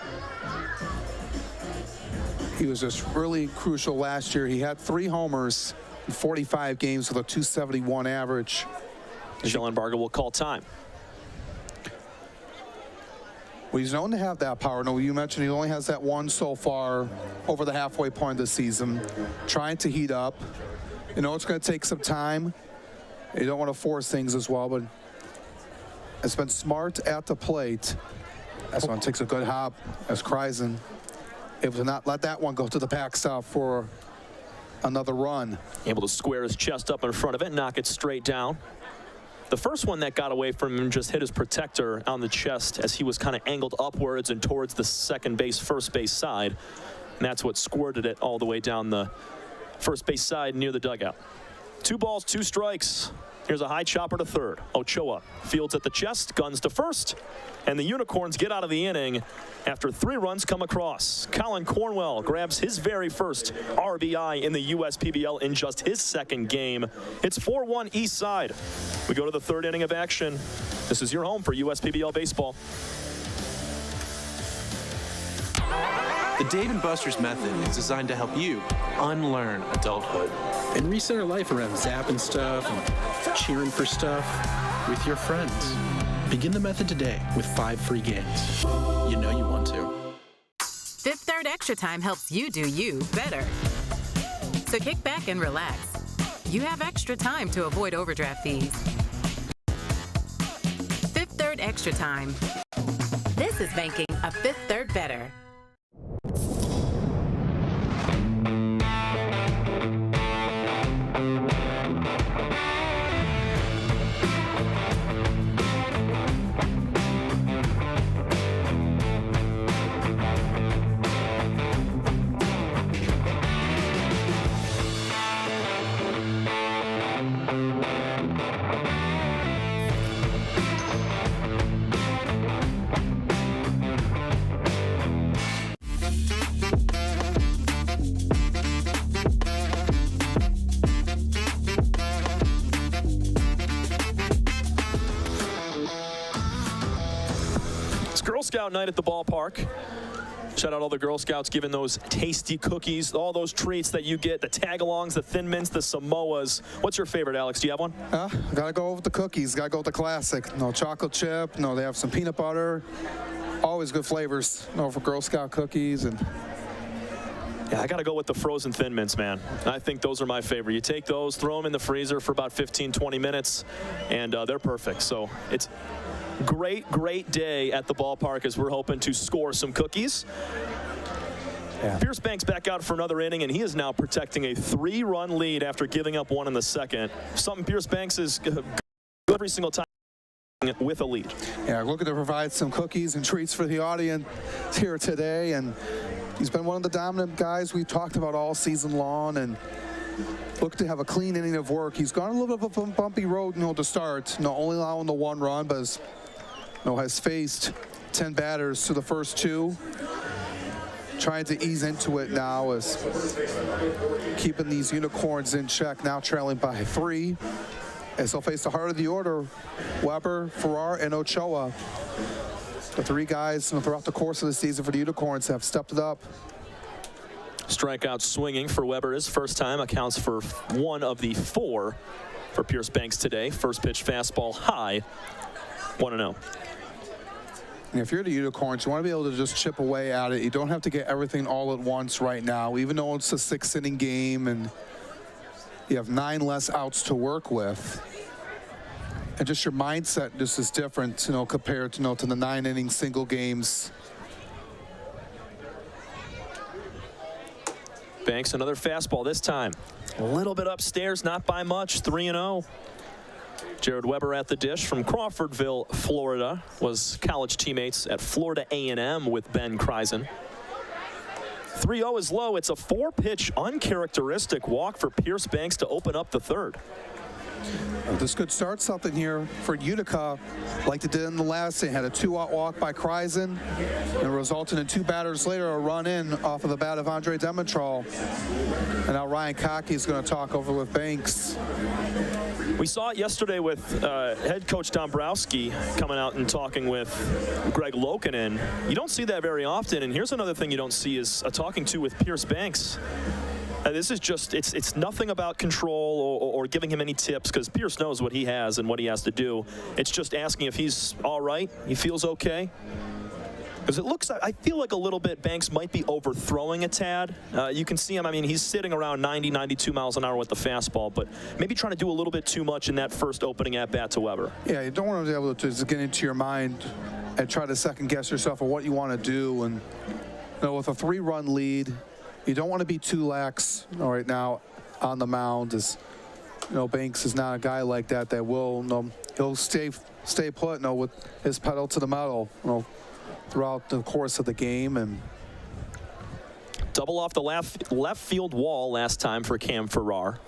He was just really crucial last year. He had 3 homers in 45 games with a 271 average. Schellenbarger will call time. Well, he's known to have that power. No, you mentioned he only has that 1 so far over the halfway point of the season. Trying to heat up. You know, it's going to take some time. You don't want to force things as well, but it's been smart at the plate. That's one takes a good hop as Kreisen able to not let that one go to the backstop for another run. Able to square his chest up in front of it, knock it straight down. The first one that got away from him just hit his protector on the chest as he was kind of angled upwards and towards the second base, first base side. And that's what squirted it all the way down the first base side near the dugout. 2 balls, 2 strikes. Here's a high chopper to third. Ochoa fields at the chest, guns to first, and the Unicorns get out of the inning after 3 runs come across. Colin Cornwell grabs his very first RBI in the USPBL in just his 2nd game. It's 4-1 Eastside. We go to the 3rd inning of action. This is your home for USPBL baseball. The Dave & Buster's method is designed to help you unlearn adulthood and reset our life around zapping stuff and cheering for stuff with your friends. Begin the method today with 5 free games. You know you want to. Fifth Third Extra Time helps you do you better. So kick back and relax. You have extra time to avoid overdraft fees. Fifth Third Extra Time. This is banking a Fifth Third better. Girl Scout night at the ballpark. Shout out all the Girl Scouts giving those tasty cookies, all those treats that you get, the tag-alongs, the Thin Mints, the Samoas. What's your favorite, Alex? Do you have one? Gotta go with the cookies. Gotta go with the classic. No chocolate chip. No, they have some peanut butter. Always good flavors. No, for Girl Scout cookies. And yeah, I got to go with the frozen Thin Mints, man. I think those are my favorite. You take those, throw them in the freezer for about 15, 20 minutes, and they're perfect. So it's great day at the ballpark as we're hoping to score some cookies. Yeah. Pierce Banks back out for another inning, and he is now protecting a 3-run lead after giving up 1 in the 2nd. Something Pierce Banks is good every single time with a lead. Yeah, looking to provide some cookies and treats for the audience here today, and He's been one of the dominant guys we've talked about all season long, and look to have a clean inning of work. He's gone a little bit of a bumpy road, to start. Only allowing the 1 run, but has faced 10 batters to the first 2. Trying to ease into it now, is keeping these Unicorns in check, now trailing by 3. As they'll face the heart of the order, Weber, Farrar, and Ochoa. The 3 guys throughout the course of the season for the Unicorns have stepped it up. Strikeout swinging for Weber his first time, accounts for 1 of the 4 for Pierce Banks today. First pitch fastball high, 1-0. And if you're the Unicorns, you want to be able to just chip away at it. You don't have to get everything all at once right now, even though it's a 6-inning game and you have 9 less outs to work with. And just your mindset just is different, compared to, to the 9-inning single games. Banks, another fastball this time. A little bit upstairs, not by much, 3-0. Jared Weber at the dish from Crawfordville, Florida. Was college teammates at Florida A&M with Ben Kreisen. 3-0 is low. It's a 4-pitch uncharacteristic walk for Pierce Banks to open up the 3rd. This could start something here for Utica, like they did in the last. They had a 2-out walk by Kreisen, and resulted in 2 batters later a run in off of the bat of Andre Demetral. And now Ryan Cockey is going to talk over with Banks. We saw it yesterday with head coach Dombrowski coming out and talking with Greg Lokinen. You don't see that very often, and here's another thing you don't see is a talking to with Pierce Banks. This is just, it's nothing about control or giving him any tips, because Pierce knows what he has and what he has to do. It's just asking if he's all right, he feels okay. Because it looks, I feel like a little bit Banks might be overthrowing a tad. You can see him, he's sitting around 90, 92 miles an hour with the fastball, but maybe trying to do a little bit too much in that first opening at bat to Weber. Yeah, you don't want to be able to just get into your mind and try to second guess yourself on what you want to do. And with a 3-run lead, you don't want to be too lax right now on the mound. As Banks is not a guy like that will he'll stay put with his pedal to the metal throughout the course of the game. And double off the left field wall last time for Cam Farrar.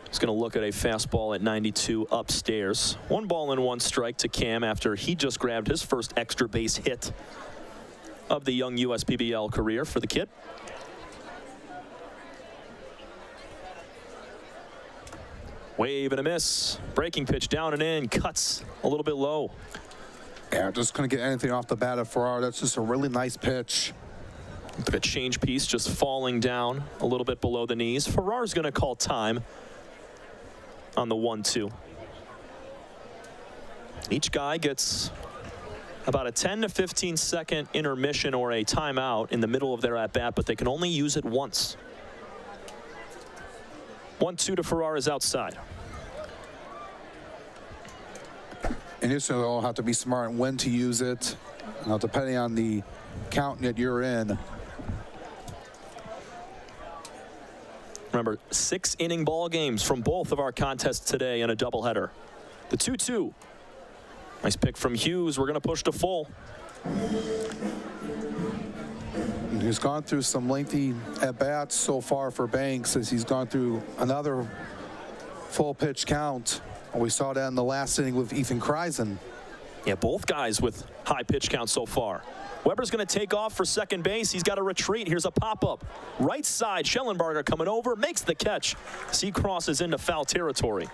He's going to look at a fastball at 92 upstairs. 1 ball and 1 strike to Cam after he just grabbed his first extra base hit of the young USPBL career for the kid. Wave and a miss. Breaking pitch down and in. Cuts a little bit low. Yeah, just couldn't get anything off the bat of Farrar. That's just a really nice pitch. Look at change piece just falling down a little bit below the knees. Farrar's going to call time on the 1-2. Each guy gets about a 10 to 15 second intermission or a timeout in the middle of their at bat, but they can only use it once. 1-2 to Farrar is outside. And you still have to be smart and when to use it, depending on the count that you're in. Remember, 6-inning ball games from both of our contests today in a doubleheader. The 2-2. Nice pick from Hughes. We're going to push to full. He's gone through some lengthy at-bats so far for Banks, as he's gone through another full pitch count. We saw that in the last inning with Ethan Kreisen. Yeah, both guys with high pitch count so far. Weber's going to take off for second base. He's got a retreat. Here's a pop-up. Right side, Schellenberger coming over, makes the catch. He crosses into foul territory.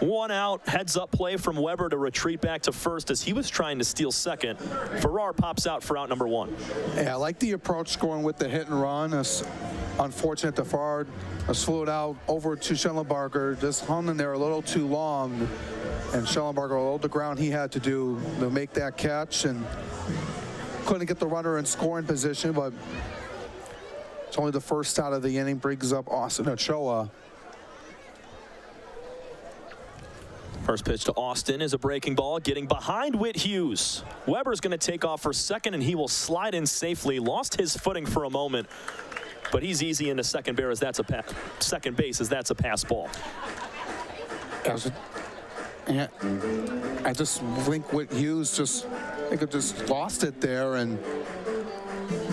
1 out, heads up play from Weber to retreat back to first as he was trying to steal second. Farrar pops out for out number 1. Yeah, I like the approach going with the hit and run. It's unfortunate that Farrar flew it out over to Schellenberger, just hung in there a little too long. And Schellenberger rolled the ground he had to do to make that catch, and couldn't get the runner in scoring position, but it's only the first out of the inning. Brings up Austin Ochoa. First pitch to Austin is a breaking ball, getting behind Whit Hughes. Weber's going to take off for second, and he will slide in safely. Lost his footing for a moment, but he's easy into second base as that's a pass ball. I just think Whit Hughes just lost it there, and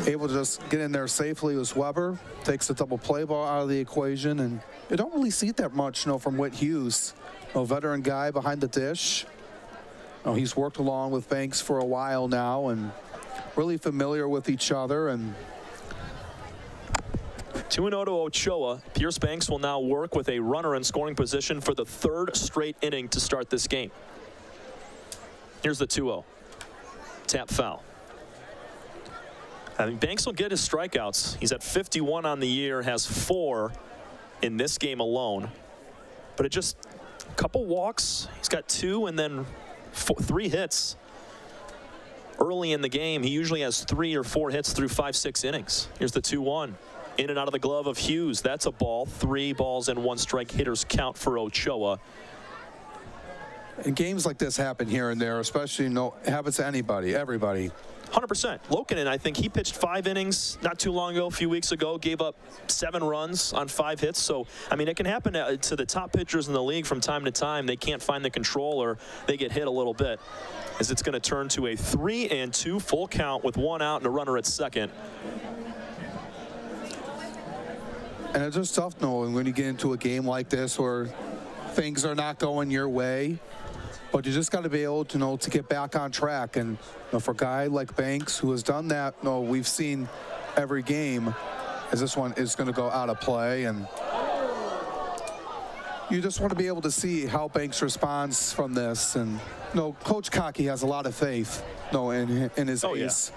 able to just get in there safely was Weber. Takes the double play ball out of the equation, and you don't really see it that much, from Whit Hughes, a veteran guy behind the dish. He's worked along with Banks for a while now and really familiar with each other. And 2-0 to Ochoa. Pierce Banks will now work with a runner in scoring position for the third straight inning to start this game. Here's the 2-0. Tap foul. I mean, Banks will get his strikeouts. He's at 51 on the year, has 4 in this game alone. But it just a couple walks. He's got 2 and then 3 hits. Early in the game, he usually has 3 or 4 hits through 5-6 innings. Here's the 2-1. In and out of the glove of Hughes. That's a ball. 3 balls and 1 strike. Hitters count for Ochoa. And games like this happen here and there, especially, it happens to anybody, everybody. 100%. Lokinen, I think he pitched 5 innings not too long ago, a few weeks ago, gave up 7 runs on 5 hits. So, I mean, it can happen to the top pitchers in the league from time to time. They can't find the control or they get hit a little bit, as it's going to turn to a 3-2 full count with 1 out and a runner at second. And it's just tough knowing when you get into a game like this where things are not going your way, but you just got to be able to to get back on track. And for a guy like Banks who has done that, we've seen every game, as this one is going to go out of play, and you just want to be able to see how Banks responds from this. And Coach Cocky has a lot of faith in his ace.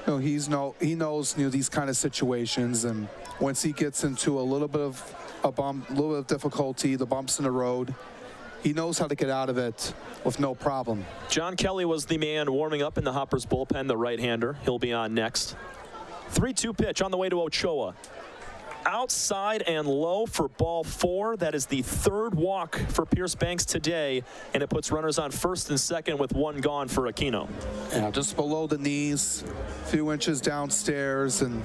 Yeah. He knows these kind of situations, and once he gets into a little bit of a bump, a little bit of difficulty, the bumps in the road, he knows how to get out of it with no problem. John Kelly was the man warming up in the Hoppers bullpen, the right-hander. He'll be on next. 3-2 pitch on the way to Ochoa. Outside and low for ball 4. That is the 3rd walk for Pierce Banks today, and it puts runners on first and second with 1 gone for Aquino. Yeah, just below the knees, a few inches downstairs, and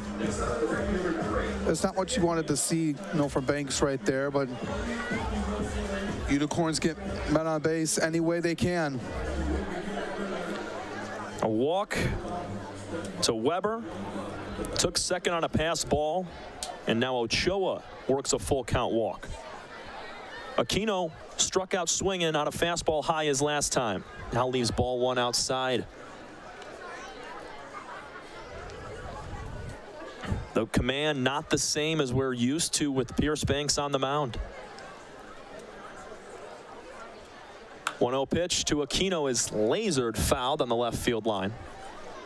it's not what you wanted to see, from Banks right there, but Unicorns get men on base any way they can. A walk to Weber. Took second on a pass ball. And now Ochoa works a full count walk. Aquino struck out swinging on a fastball high as last time. Now leaves ball 1 outside. The command not the same as we're used to with Pierce Banks on the mound. 1-0 pitch to Aquino is lasered, fouled on the left field line.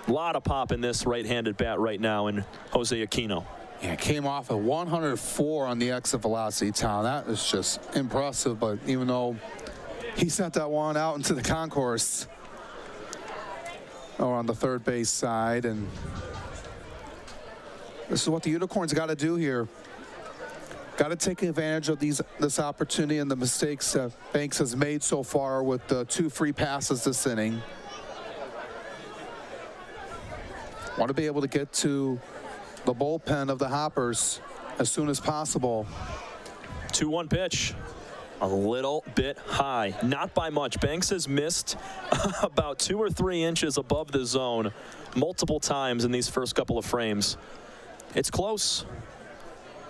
A lot of pop in this right-handed bat right now in Jose Aquino. Yeah, came off at 104 on the exit velocity, Tom. That is just impressive, but even though he sent that one out into the concourse on the third base side, and this is what the Unicorns got to do here. Got to take advantage of this opportunity and the mistakes that Banks has made so far with the 2 free passes this inning. Want to be able to get to the bullpen of the Hoppers as soon as possible. 2-1 pitch. A little bit high. Not by much. Banks has missed about 2 or 3 inches above the zone multiple times in these first couple of frames. It's close.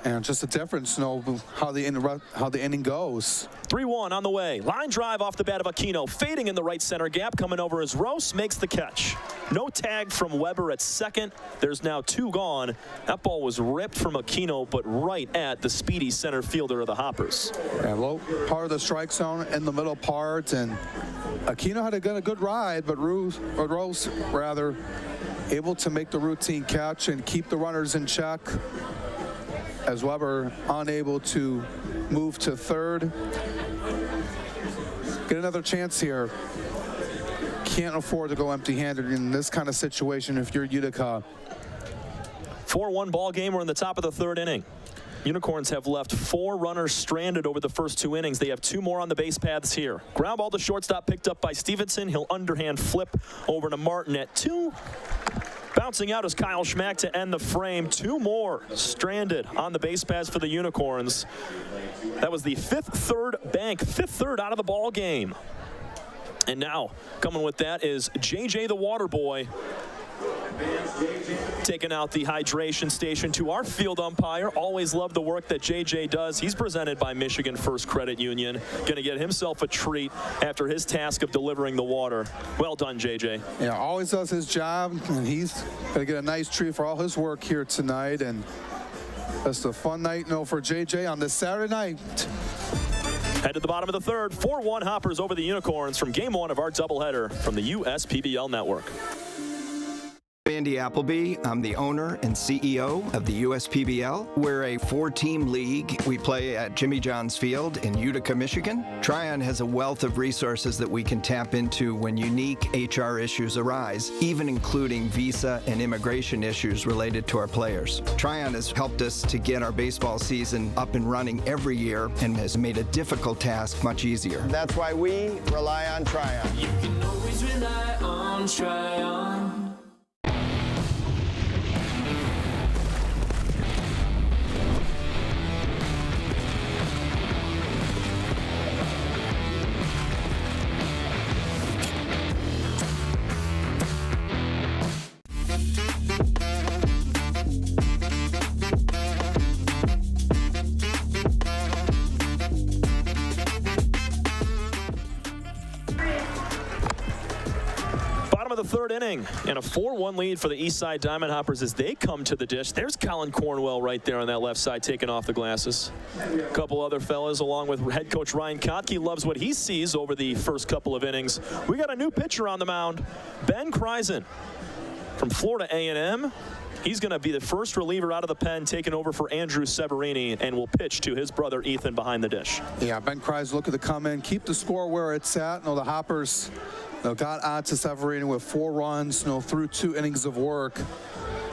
And just the difference, how the inning goes. 3-1 on the way. Line drive off the bat of Aquino. Fading in the right center gap. Coming over as Rose makes the catch. No tag from Weber at second. There's now 2 gone. That ball was ripped from Aquino, but right at the speedy center fielder of the Hoppers. Yeah, low part of the strike zone in the middle part. And Aquino had a good ride, but Rose able to make the routine catch and keep the runners in check, as Weber unable to move to third. Get another chance here. Can't afford to go empty-handed in this kind of situation if you're Utica. 4-1 ball game. We're in the top of the 3rd inning. Unicorns have left 4 runners stranded over the first 2 innings. They have 2 more on the base paths here. Ground ball to shortstop picked up by Stevenson. He'll underhand flip over to Martin at 2. Bouncing out is Kyle Schmack to end the frame. 2 more stranded on the base paths for the Unicorns. That was the 5th third out of the ball game. And now coming with that is JJ the Water Boy. Taking out the hydration station to our field umpire. Always love the work that JJ does. He's presented by Michigan First Credit Union. Going to get himself a treat after his task of delivering the water. Well done, JJ. Yeah, always does his job, and he's going to get a nice treat for all his work here tonight. And that's a fun night, for JJ on this Saturday night. Head to the bottom of the third. 4-1 Hoppers over the Unicorns from Game 1 of our doubleheader from the USPBL Network. Andy Appleby. I'm the owner and CEO of the USPBL. We're a 4-team league. We play at Jimmy John's Field in Utica, Michigan. Tryon has a wealth of resources that we can tap into when unique HR issues arise, even including visa and immigration issues related to our players. Tryon has helped us to get our baseball season up and running every year and has made a difficult task much easier. That's why we rely on Tryon. You can always rely on Tryon. The third inning and a 4-1 lead for the Eastside Diamond Hoppers as they come to the dish. There's Colin Cornwell right there on that left side taking off the glasses. A couple other fellas along with head coach Ryan Kotke loves what he sees over the first couple of innings. We got a new pitcher on the mound, Ben Kreisen from Florida A&M. He's going to be the first reliever out of the pen, taking over for Andrew Severini, and will pitch to his brother Ethan behind the dish. Yeah, Ben Kreisen looking to come in, keep the score where it's at. The Hoppers got on to Severini with 4 runs, through 2 innings of work.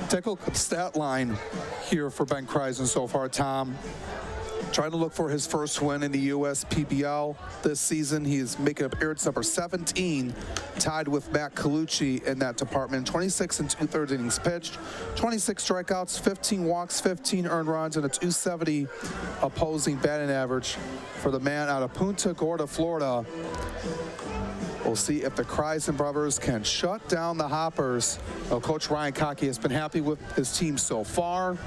Take a look at the stat line here for Ben Kreisen so far, Tom. Trying to look for his first win in the USPBL this season. He is making appearance number 17, tied with Matt Colucci in that department. 26 2/3 innings pitched, 26 strikeouts, 15 walks, 15 earned runs, and a 270 opposing batting average for the man out of Punta Gorda, Florida. We'll see if the Kreisen brothers can shut down the Hoppers. Coach Ryan Kotke has been happy with his team so far.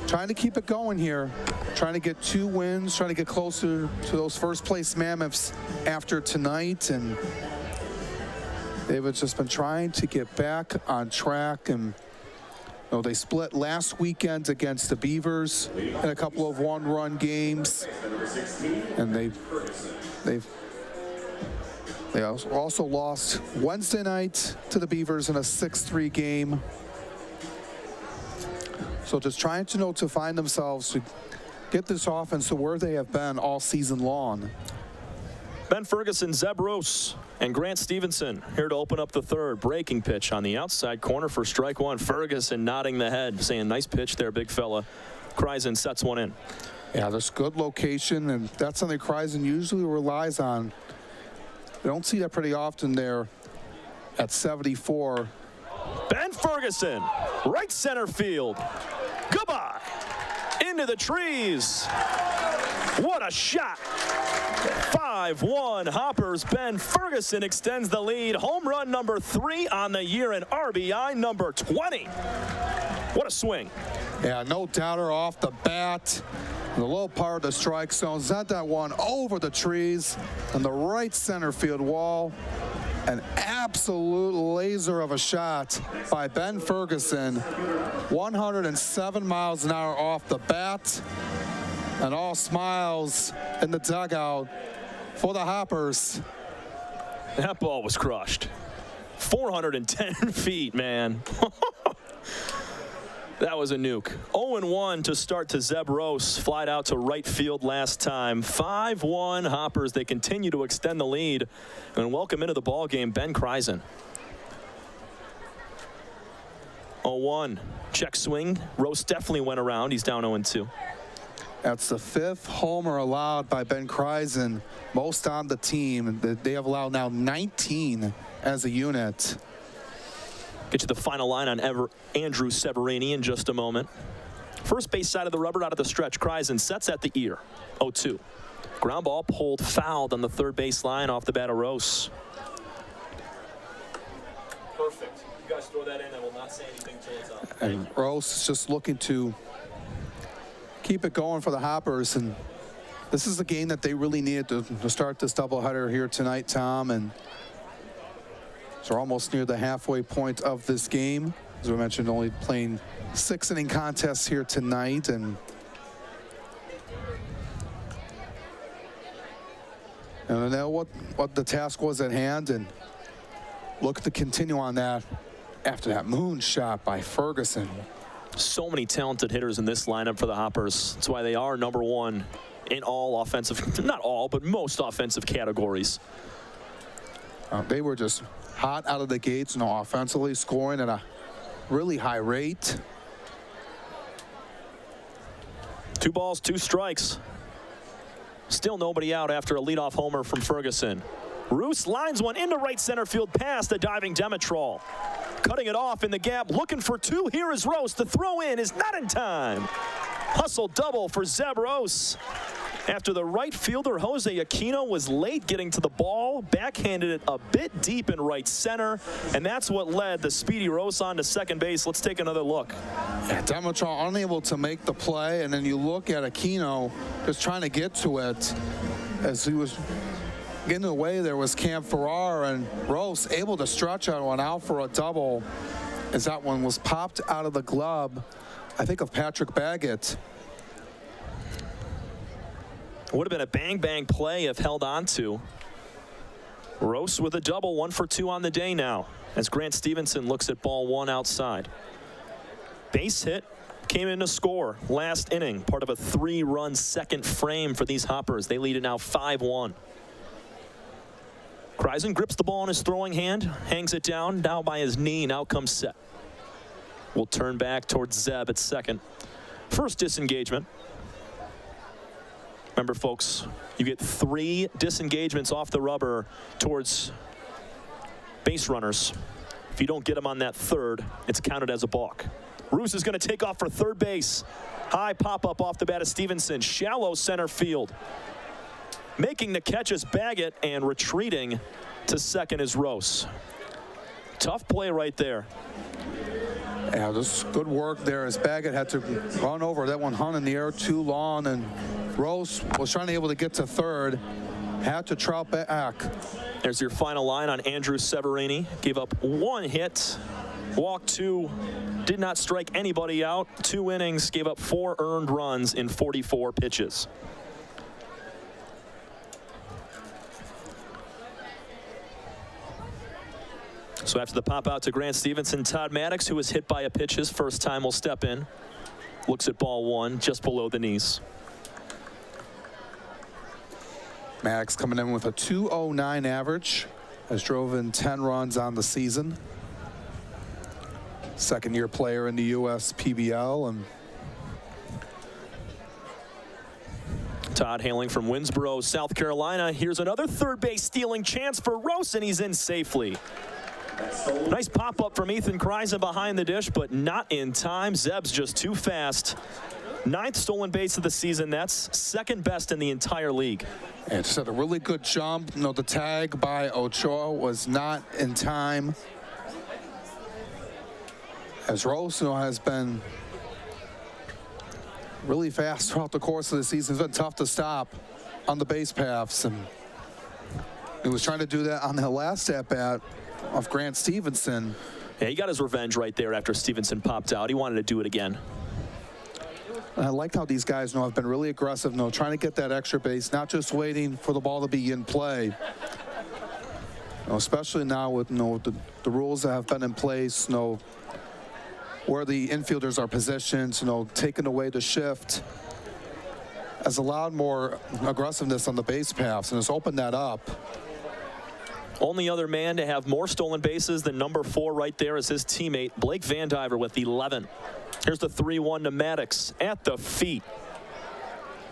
Trying to keep it going here. Trying to get 2 wins, trying to get closer to those first place Mammoths after tonight. And they've just been trying to get back on track. And they split last weekend against the Beavers in a couple of 1-run games. And they also lost Wednesday night to the Beavers in a 6-3 game. So just trying to find themselves to get this offense to where they have been all season long. Ben Ferguson, Zeb Rose, and Grant Stevenson here to open up the third. Breaking pitch on the outside corner for strike 1. Ferguson nodding the head, saying, nice pitch there, big fella. Kreisen sets one in. Yeah, there's good location, and that's something Kreisen usually relies on. You don't see that pretty often there at 74. Ben Ferguson, right center field. Goodbye. Into the trees. What a shot. 5-1 Hoppers. Ben Ferguson extends the lead. Home run number 3 on the year and RBI number 20. What a swing. Yeah, no doubter off the bat. The low part of the strike zone. Sent that one over the trees on the right center field wall. An absolute laser of a shot by Ben Ferguson. 107 miles an hour off the bat. And all smiles in the dugout for the Hoppers. That ball was crushed. 410 feet, man. That was a nuke. 0-1 to start to Zeb Rose. Flied out to right field last time. 5-1 Hoppers. They continue to extend the lead. And welcome into the ball game, Ben Kreisen. 0-1. Check swing. Rose definitely went around. He's down 0-2. That's the 5th homer allowed by Ben Kreisen. Most on the team. They have allowed now 19 as a unit. Get you the final line on Andrew Severini in just a moment. First base side of the rubber out of the stretch. Kreisen sets at the ear. 0-2. Ground ball pulled fouled on the third base line off the bat of Rose. Perfect. You guys throw that in, I will not say anything till it's up. And Rose is just looking to keep it going for the Hoppers, and this is a game that they really needed to start this doubleheader here tonight, Tom. And so we're almost near the halfway point of this game. As we mentioned, only playing 6-inning contests here tonight, and I know what the task was at hand, and look to continue on that after that moonshot by Ferguson. So many talented hitters in this lineup for the Hoppers. That's why they are #1 in all offensive, not all, but most offensive categories. They were just hot out of the gates, offensively, scoring at a really high rate. 2 balls, 2 strikes. Still nobody out after a leadoff homer from Ferguson. Roos lines one into right center field past the diving Demetrol. Cutting it off in the gap, looking for 2. Here is Rose. The throw in is not in time. Hustle double for Zeb Rose. After the right fielder, Jose Aquino, was late getting to the ball, backhanded it a bit deep in right center, and that's what led the speedy Rose on to second base. Let's take another look. Yeah, Demetrol unable to make the play, and then you look at Aquino just trying to get to it. As he was getting away, there was Cam Farrar, and Rose able to stretch out one out for a double, as that one was popped out of the glove, I think, of Patrick Baggett. Would have been a bang-bang play if held on to. Rose with a double, 1 for 2 on the day now, as Grant Stevenson looks at ball 1 outside. Base hit, came in to score last inning, part of a 3-run second frame for these Hoppers. They lead it now 5-1. Kreisen grips the ball in his throwing hand, hangs it down, now by his knee, now comes set. Will turn back towards Zeb at second. First disengagement. Remember, folks, you get 3 disengagements off the rubber towards base runners. If you don't get them on that third, it's counted as a balk. Roos is going to take off for third base. High pop-up off the bat of Stevenson. Shallow center field. Making the catch is Baggett, and retreating to second is Rose. Tough play right there. Yeah, this good work there as Baggett had to run over. That one hung in the air too long, and Rose was trying to be able to get to third. Had to trout back. There's your final line on Andrew Severini. Gave up 1 hit, walked 2, did not strike anybody out. 2 innings, gave up 4 earned runs in 44 pitches. So after the pop out to Grant Stevenson, Todd Maddox, who was hit by a pitch his first time, will step in. Looks at ball 1 just below the knees. Maddox coming in with a 2.09 average, has drove in 10 runs on the season. Second-year player in the U.S. PBL. And Todd hailing from Winsboro, South Carolina. Here's another third base stealing chance for Rose, and he's in safely. Nice pop-up from Ethan Kreisen behind the dish, but not in time. Zeb's just too fast. 9th stolen base of the season. That's second best in the entire league. And just had a really good jump. The tag by Ochoa was not in time. As Rose has been really fast throughout the course of the season. It's been tough to stop on the base paths, and he was trying to do that on the last at-bat of Grant Stevenson. Yeah, he got his revenge right there after Stevenson popped out. He wanted to do it again. And I like how these guys have been really aggressive, trying to get that extra base, not just waiting for the ball to be in play. Especially now with the rules that have been in place, where the infielders are positioned, taking away the shift, has allowed more aggressiveness on the base paths, and has opened that up. Only other man to have more stolen bases than number 4 right there is his teammate, Blake Vandiver, with 11. Here's the 3-1 to Maddox at the feet.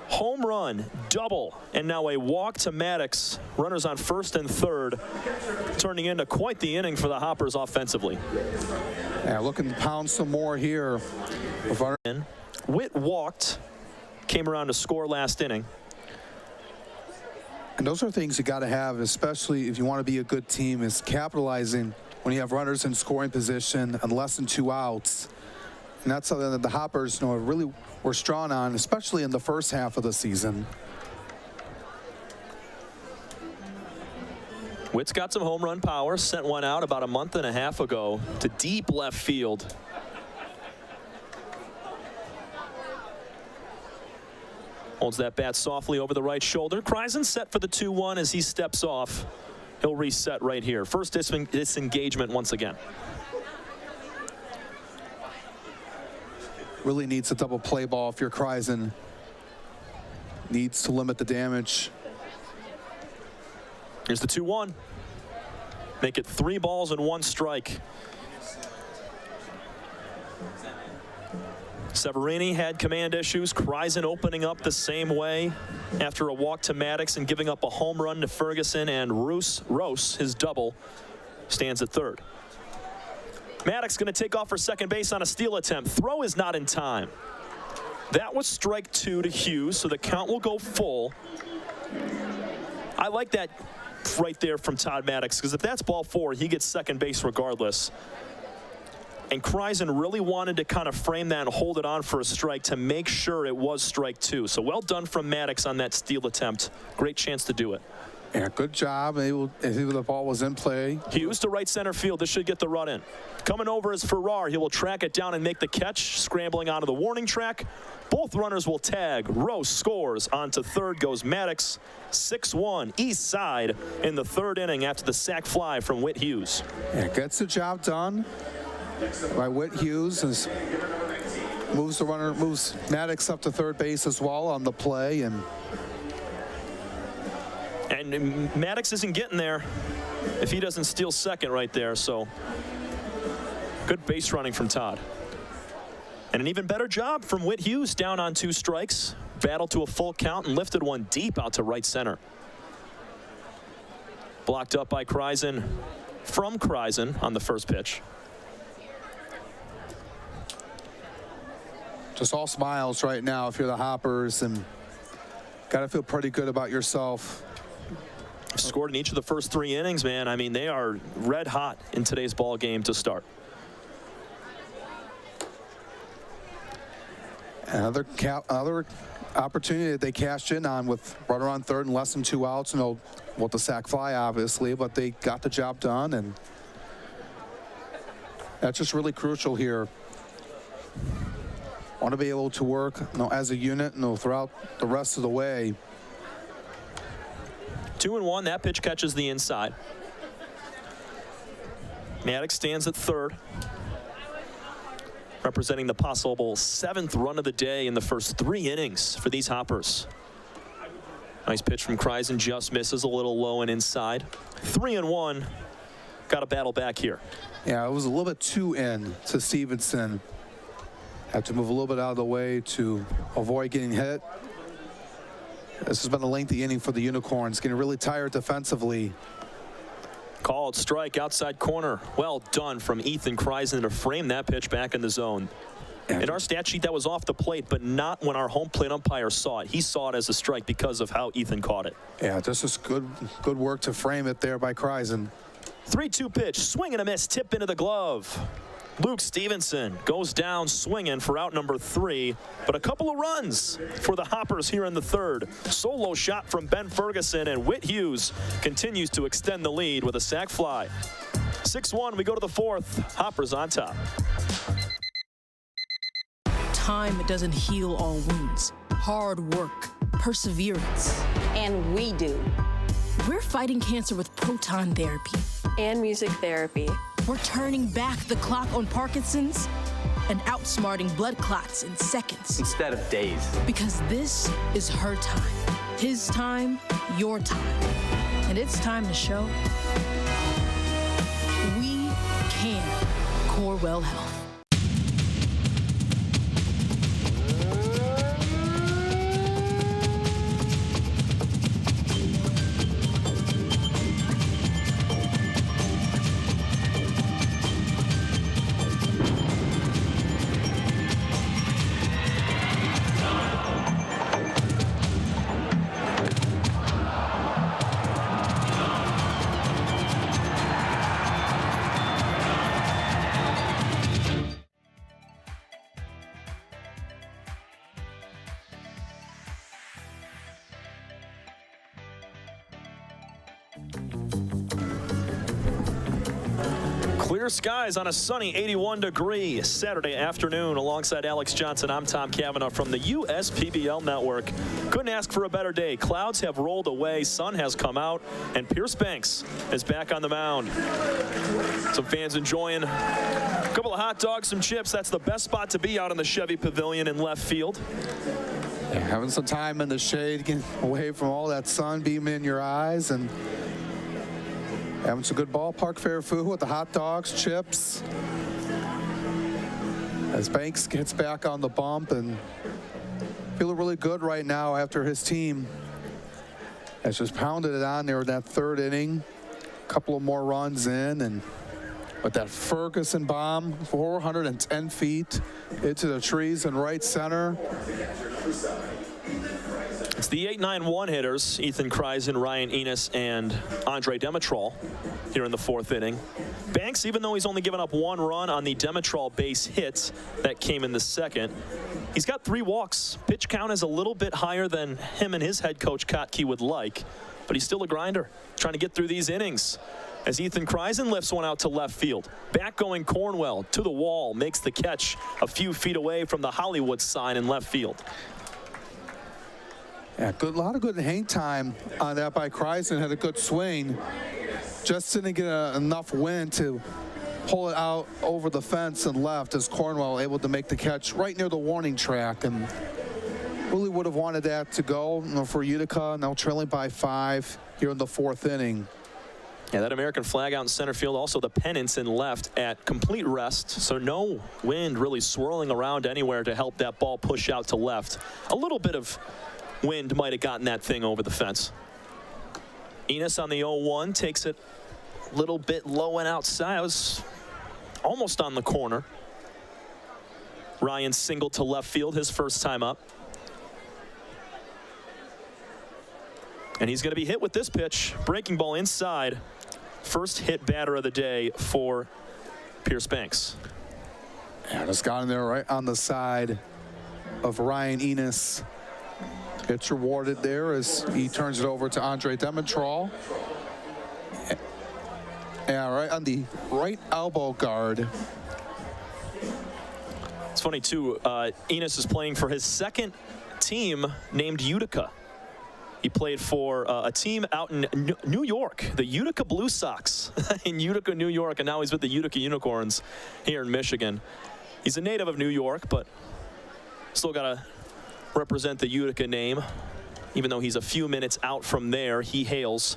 Home run, double, and now a walk to Maddox. Runners on first and third, turning into quite the inning for the Hoppers offensively. Yeah, looking to pound some more here. Witt walked, came around to score last inning. And those are things you got to have, especially if you want to be a good team, is capitalizing when you have runners in scoring position and less than 2 outs. And that's something that the Hoppers, really were strong on, especially in the first half of the season. Witt's got some home run power, sent one out about a month and a half ago to deep left field. Holds that bat softly over the right shoulder. Kreisen set for the 2-1 as he steps off. He'll reset right here. First disengagement once again. Really needs a double play ball if you're Kreisen. Needs to limit the damage. Here's the 2-1. Make it 3 balls and 1 strike. Severini had command issues. Kreisen opening up the same way after a walk to Maddox and giving up a home run to Ferguson, and Rose, his double, stands at third. Maddox going to take off for second base on a steal attempt. Throw is not in time. That was strike 2 to Hughes, so the count will go full. I like that right there from Todd Maddox, because if that's ball 4, he gets second base regardless. And Kreisen really wanted to kind of frame that and hold it on for a strike to make sure it was strike 2. So well done from Maddox on that steal attempt. Great chance to do it. Yeah, good job. If the ball was in play. Hughes to right center field. This should get the run in. Coming over is Farrar. He will track it down and make the catch. Scrambling onto the warning track. Both runners will tag. Rose scores. Onto third goes Maddox. 6-1 Eastside in the 3rd inning after the sac fly from Whit Hughes. Yeah, gets the job done by Whit Hughes. Moves Maddox up to third base as well on the play. And Maddox isn't getting there if he doesn't steal second right there. So good base running from Todd. And an even better job from Whit Hughes, down on 2 strikes. Battled to a full count and lifted one deep out to right center. Blocked up by Kreisen, from Kreisen on the first pitch. Just all smiles right now if you're the Hoppers, and got to feel pretty good about yourself. Scored in each of the first 3 innings, man. I mean, they are red hot in today's ball game to start. Another opportunity that they cashed in on with runner on third and less than 2 outs. With the sac fly, obviously, but they got the job done, and that's just really crucial here. Want to be able to work as a unit throughout the rest of the way. 2-1. That pitch catches the inside. Maddox stands at third, representing the possible 7th run of the day in the first 3 innings for these Hoppers. Nice pitch from Kreisen, just misses, a little low and inside. 3-1. Got to battle back here. Yeah, it was a little bit too in to Stevenson. Had to move a little bit out of the way to avoid getting hit. This has been a lengthy inning for the Unicorns, getting really tired defensively. Called strike outside corner. Well done from Ethan Kreisen to frame that pitch back in the zone. In our stat sheet, that was off the plate, but not when our home plate umpire saw it. He saw it as a strike because of how Ethan caught it. Yeah, this is good work to frame it there by Kreisen. 3-2 pitch, swing and a miss, tip into the glove. Luke Stevenson goes down swinging for out number 3, but a couple of runs for the Hoppers here in the 3rd. Solo shot from Ben Ferguson, and Whit Hughes continues to extend the lead with a sac fly. 6-1, we go to the 4th. Hoppers on top. Time doesn't heal all wounds. Hard work, perseverance. And we do. We're fighting cancer with proton therapy. And music therapy. We're turning back the clock on Parkinson's and outsmarting blood clots in seconds. Instead of days. Because this is her time. His time, your time. And it's time to show we can. Corewell Health. Clear skies on a sunny 81-degree Saturday afternoon. Alongside Alex Johnson, I'm Tom Cavanaugh from the USPBL Network. Couldn't ask for a better day. Clouds have rolled away, sun has come out, and Pierce Banks is back on the mound. Some fans enjoying a couple of hot dogs, some chips. That's the best spot to be out in the Chevy Pavilion in left field. Yeah, having some time in the shade, getting away from all that sun beaming in your eyes, and having some good ballpark fare food with the hot dogs, chips. As Banks gets back on the bump and feeling really good right now after his team has just pounded it on there in that third inning. A couple of more runs in, and with that Ferguson bomb, 410 feet into the trees in right center. It's the 8-9-1 hitters, Ethan Kreisen, Ryan Enos, and Andre Demetrol here in the fourth inning. Banks, even though he's only given up one run on the Demetrol base hit that came in the second, he's got 3 walks. Pitch count is a little bit higher than him and his head coach Kotke would like, but he's still a grinder, trying to get through these innings. As Ethan Kreisen lifts one out to left field. Back going Cornwell to the wall, makes the catch a few feet away from the Hollywood sign in left field. Yeah, a lot of good hang time on that by Kreisen. Had a good swing. Just didn't get enough wind to pull it out over the fence and left, as Cornwell able to make the catch right near the warning track. And really would have wanted that to go for Utica. Now trailing by 5 here in the fourth inning. Yeah, that American flag out in center field. Also the pennants in left at complete rest. So no wind really swirling around anywhere to help that ball push out to left. A little bit of wind might have gotten that thing over the fence. Enos on the 0-1 takes it a little bit low and outside. It was almost on the corner. Ryan singled to left field his first time up. And he's going to be hit with this pitch. Breaking ball inside. First hit batter of the day for Pierce Banks. Yeah, just got in there right on the side of Ryan Enos. Gets rewarded there as he turns it over to Andre Demetrol. Yeah, right on the right elbow guard. It's funny, too. Enos is playing for his second team named Utica. He played for a team out in New York, the Utica Blue Sox in Utica, New York, and now he's with the Utica Unicorns here in Michigan. He's a native of New York, but still got to represent the Utica name. Even though he's a few minutes out from there, he hails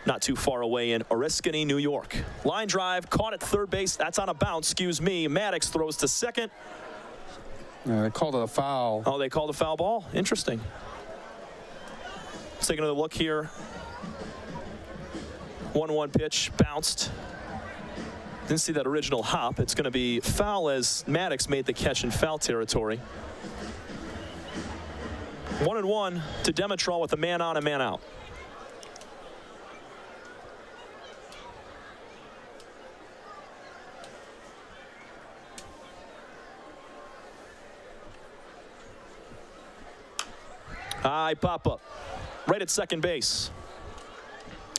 not too far away in Oriskany, New York. Line drive, caught at third base. That's on a bounce, excuse me. Maddox throws to second. They called it a foul. Oh, they called a foul ball? Interesting. Let's take another look here. 1-1 pitch, bounced. Didn't see that original hop. It's going to be foul as Maddox made the catch in foul territory. 1-1 to Demetrol with a man on, a man out. High pop-up. Right at second base.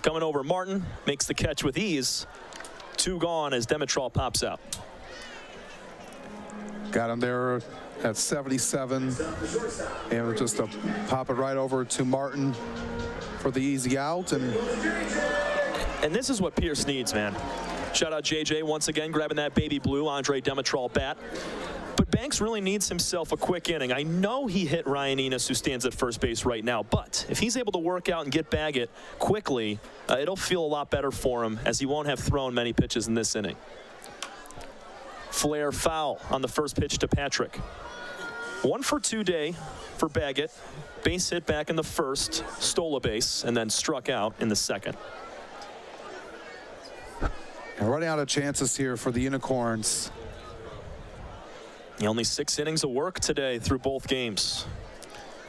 Coming over, Martin makes the catch with ease. 2 gone as Demetrol pops out. Got him there at 77. And just to pop it right over to Martin for the easy out. And this is what Pierce needs, man. Shout out JJ once again grabbing that baby blue Andre Demetrol bat. But Banks really needs himself a quick inning. I know he hit Ryan Enos, who stands at first base right now, but if he's able to work out and get Baggett quickly, it'll feel a lot better for him, as he won't have thrown many pitches in this inning. Flare foul on the first pitch to Patrick. 1 for 2 day for Baggett. Base hit back in the first, stole a base, and then struck out in the second. And running out of chances here for the Unicorns. Only 6 innings of work today through both games.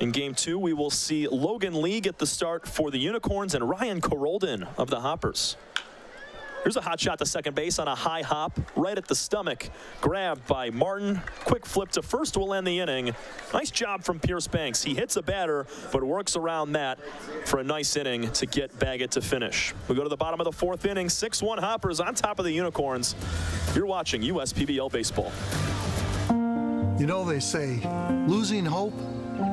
In game 2, we will see Logan Lee get the start for the Unicorns and Ryan Carolden of the Hoppers. Here's a hot shot to second base on a high hop, right at the stomach. Grabbed by Martin. Quick flip to first will end the inning. Nice job from Pierce Banks. He hits a batter, but works around that for a nice inning to get Baggett to finish. We go to the bottom of the fourth inning. 6-1 Hoppers on top of the Unicorns. You're watching USPBL Baseball. You know, they say, losing hope,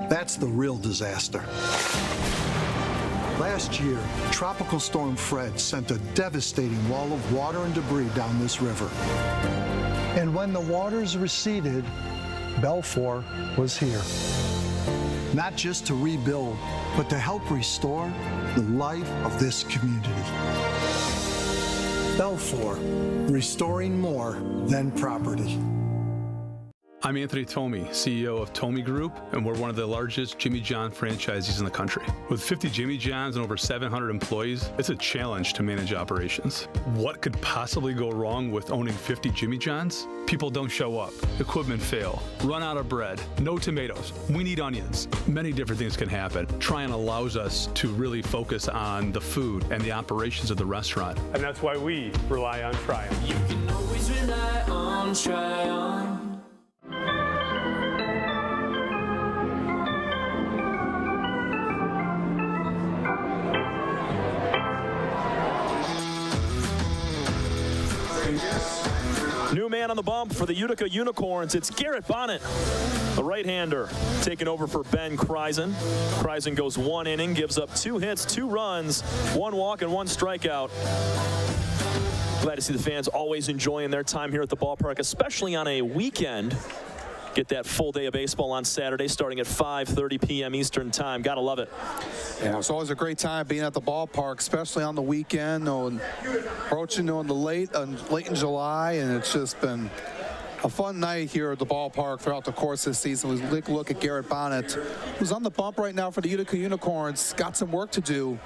that's the real disaster. Last year, Tropical Storm Fred sent a devastating wall of water and debris down this river. And when the waters receded, Belfour was here. Not just to rebuild, but to help restore the life of this community. Belfour, restoring more than property. I'm Anthony Tomey, CEO of Tomey Group, and we're one of the largest Jimmy John franchisees in the country. With 50 Jimmy Johns and over 700 employees, it's a challenge to manage operations. What could possibly go wrong with owning 50 Jimmy Johns? People don't show up, equipment fail, run out of bread, no tomatoes, we need onions. Many different things can happen. Tryon allows us to really focus on the food and the operations of the restaurant. And that's why we rely on Tryon. You can always rely on Tryon. New man on the bump for the Utica Unicorns. It's Garrett Bonnet, the right-hander, taking over for Ben Kreisen. Kreisen goes 1 inning, gives up 2 hits, 2 runs, 1 walk, and 1 strikeout. Glad to see the fans always enjoying their time here at the ballpark, especially on a weekend. Get that full day of baseball on Saturday, starting at 5:30 p.m. Eastern time. Gotta love it. Yeah, it's always a great time being at the ballpark, especially on the weekend, approaching the late in July, and it's just been a fun night here at the ballpark throughout the course of the season. We take a look at Garrett Bonnet, who's on the bump right now for the Utica Unicorns. Got some work to do.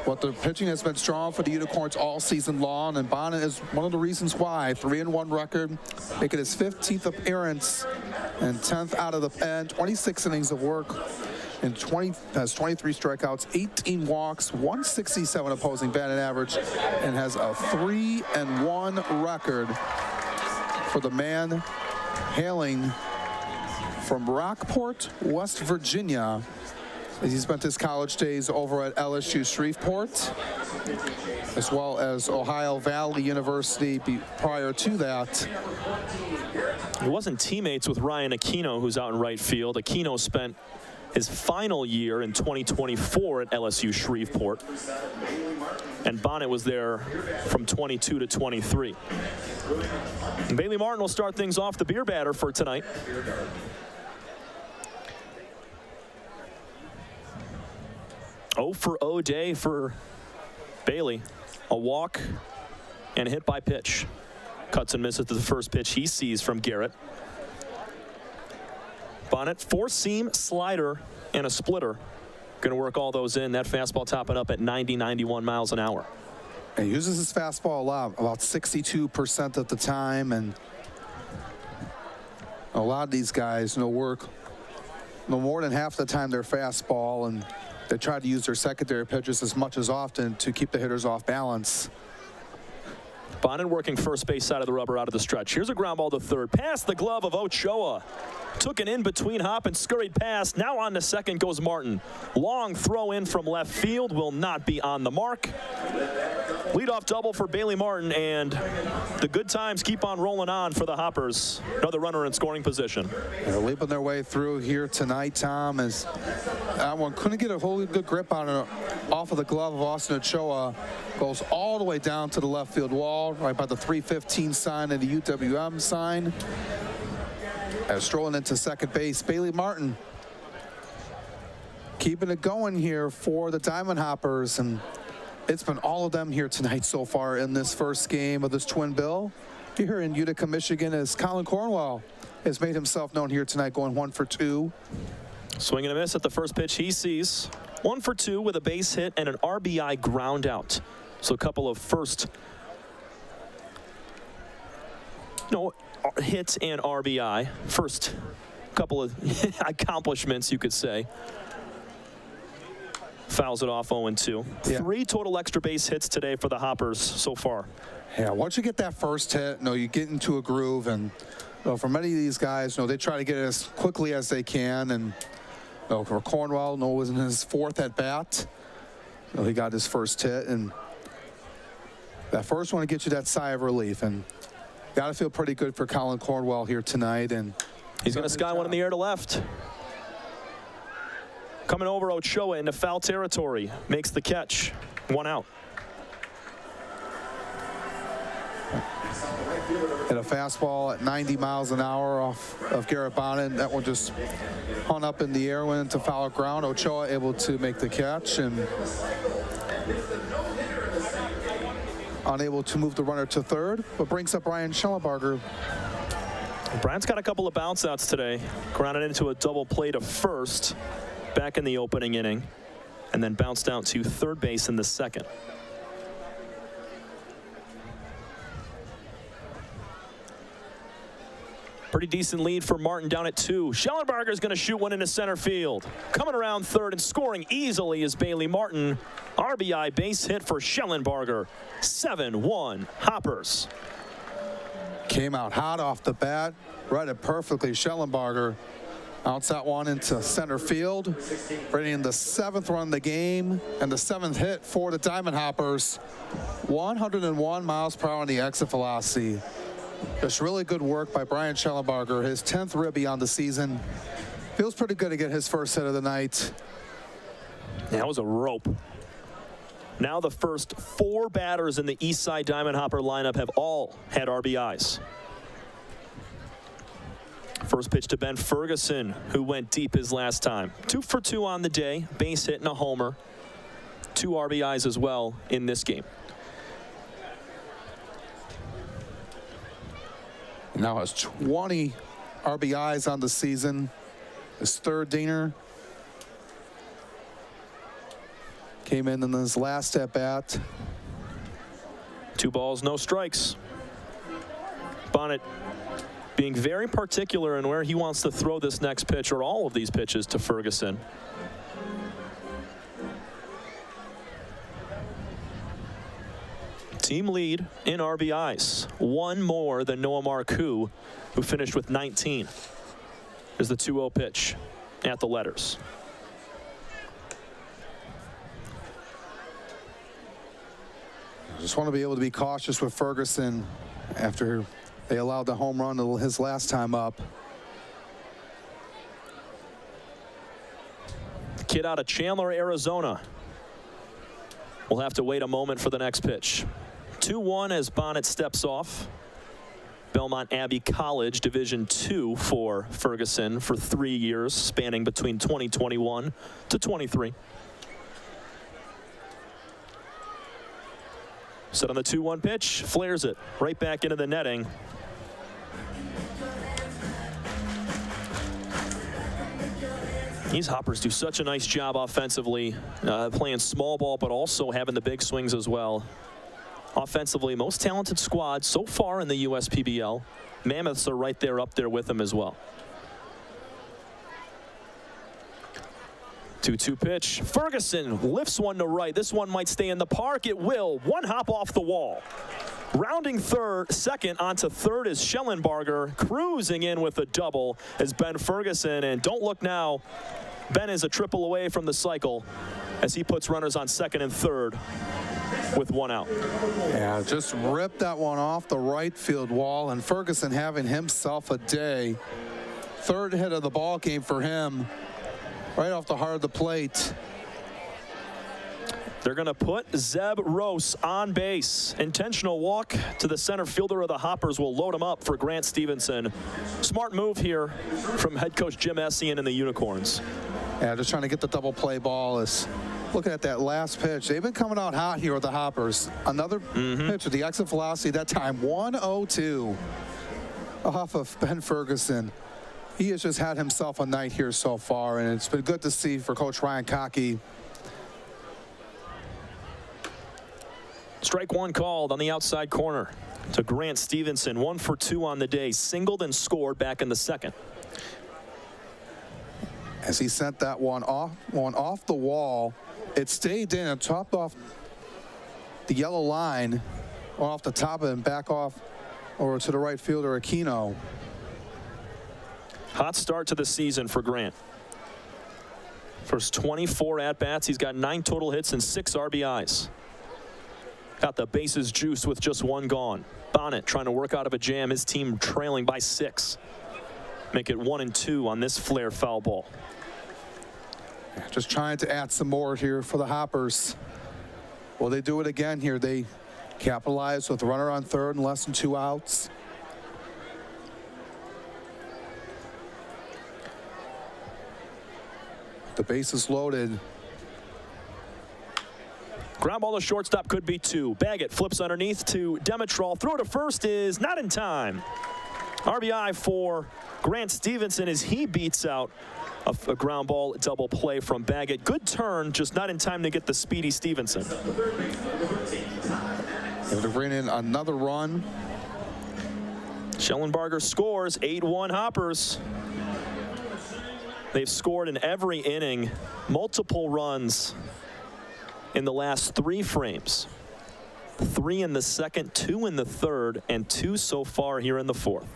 But the pitching has been strong for the Unicorns all season long, and Bonnet is one of the reasons why. 3-1 record, making his 15th appearance and 10th out of the pen. 26 innings of work, and has 23 strikeouts, 18 walks, 167 opposing batting average, and has a 3-1 record for the man hailing from Rockport, West Virginia. He spent his college days over at LSU Shreveport, as well as Ohio Valley University prior to that. He wasn't teammates with Ryan Aquino, who's out in right field. Aquino spent his final year in 2024 at LSU Shreveport, and Bonnet was there from 22 to 23. And Bailey Martin will start things off, the beer batter for tonight. Oh for 0 day for Bailey. A walk and a hit by pitch. Cuts and misses to the first pitch he sees from Garrett. Bonnet, 4-seam, slider, and a splitter. Going to work all those in. That fastball topping up at 90, 91 miles an hour. And he uses his fastball a lot, about 62% of the time. And a lot of these guys work no more than half the time their fastball, and they try to use their secondary pitches as much as often to keep the hitters off balance. Bonnet working first base side of the rubber out of the stretch. Here's a ground ball to third. Past the glove of Ochoa. Took an in-between hop and scurried past. Now on to second goes Martin. Long throw in from left field will not be on the mark. Leadoff double for Bailey Martin, and the good times keep on rolling on for the Hoppers. Another runner in scoring position. They're leaping their way through here tonight, Tom, as that one couldn't get a wholly good grip on it off of the glove of Austin Ochoa. Goes all the way down to the left field wall, right by the 315 sign and the UWM sign. As strolling into second base, Bailey Martin keeping it going here for the Diamond Hoppers, and it's been all of them here tonight so far in this first game of this twin bill here in Utica, Michigan, as Colin Cornwell has made himself known here tonight, going 1 for 2. Swing and a miss at the first pitch he sees. 1 for 2 with a base hit and an RBI ground out. So a couple of hits and RBI. First couple of accomplishments, you could say, fouls it off 0-2. Yeah. 3 total extra base hits today for the Hoppers so far. Yeah, once you get that first hit, you get into a groove, and for many of these guys, they try to get it as quickly as they can. And for Cornwell, was in his 4th at bat. He got his first hit, and that first one to get you that sigh of relief, and got to feel pretty good for Colin Cornwell here tonight. And he's going to sky one in the air to left. Coming over, Ochoa into foul territory, makes the catch. 1 out. And a fastball at 90 miles an hour off of Garrett Bonnet. That one just hung up in the air, went into foul ground. Ochoa able to make the catch and unable to move the runner to third, but brings up Brian Schellenbarger. Brian's got a couple of bounce outs today. Grounded into a double play to first back in the opening inning, and then bounced out to third base in the second. Pretty decent lead for Martin down at 2. Schellenbarger's going to shoot one into center field. Coming around third and scoring easily is Bailey Martin. RBI base hit for Schellenbarger. 7-1 Hoppers. Came out hot off the bat, read it perfectly. Schellenbarger outs that one into center field, bringing the 7th run of the game and the 7th hit for the Diamond Hoppers. 101 miles per hour on the exit velocity. Just really good work by Brian Schellenbarger. His 10th ribby on the season. Feels pretty good to get his first hit of the night. Yeah, that was a rope. Now the first 4 batters in the Eastside Diamond Hopper lineup have all had RBIs. First pitch to Ben Ferguson, who went deep his last time. 2 for 2 on the day, base hit and a homer. 2 RBIs as well in this game. Now has 20 RBIs on the season. His 3rd dinger. Came in his last at bat. 2 balls, no strikes. Bonnet being very particular in where he wants to throw this next pitch, or all of these pitches, to Ferguson. Team lead in RBIs. 1 more than Noah Marcoux, who finished with 19. Is the 2-0 pitch at the letters. Just want to be able to be cautious with Ferguson after they allowed the home run his last time up. Kid out of Chandler, Arizona. We'll have to wait a moment for the next pitch. 2-1 as Bonnet steps off. Belmont Abbey College Division II for Ferguson for 3 years, spanning between 2021 to 23. Set on the 2-1 pitch, flares it right back into the netting. These Hoppers do such a nice job offensively, playing small ball, but also having the big swings as well. Offensively, most talented squad so far in the USPBL. Mammoths are right there up there with them as well. 2-2 pitch. Ferguson lifts one to right. This one might stay in the park. It will. 1 hop off the wall. Rounding second onto third is Schellenbarger, cruising in with a double as Ben Ferguson. And don't look now, Ben is a triple away from the cycle as he puts runners on second and third with 1 out. Yeah, just ripped that one off the right field wall, and Ferguson having himself a day. 3rd hit of the ball game for him, right off the heart of the plate. They're going to put Zeb Rose on base. Intentional walk to the center fielder of the Hoppers will load him up for Grant Stevenson. Smart move here from head coach Jim Essien and the Unicorns. Yeah, just trying to get the double play ball. Is looking at that last pitch. They've been coming out hot here with the Hoppers. Another pitch with the exit velocity, that time 102 off of Ben Ferguson. He has just had himself a night here so far, and it's been good to see for Coach Ryan Cockey. Strike 1 called on the outside corner to Grant Stevenson. 1 for 2 on the day. Singled and scored back in the second. As he sent that one off the wall, It stayed in and topped off the yellow line, off the top of it and back off over to the right fielder, Aquino. Hot start to the season for Grant. First 24 at-bats, he's got 9 total hits and 6 RBIs. Got the bases juiced with just 1 gone. Bonnet trying to work out of a jam, his team trailing by 6. Make it 1-2 on this flare foul ball. Just trying to add some more here for the Hoppers. Well, they do it again here. They capitalize with a runner on third and less than 2 outs. The bases loaded. Ground ball to shortstop, could be 2. Baggett flips underneath to Demetrol. Throw to first is not in time. RBI for Grant Stevenson as he beats out a ground ball double play from Baggett. Good turn, just not in time to get the speedy Stevenson. Able to bring in another run. Schellenbarger scores. 8-1 Hoppers. They've scored in every inning, multiple runs in the last 3 frames. 3 in the second, 2 in the third, and 2 so far here in the fourth.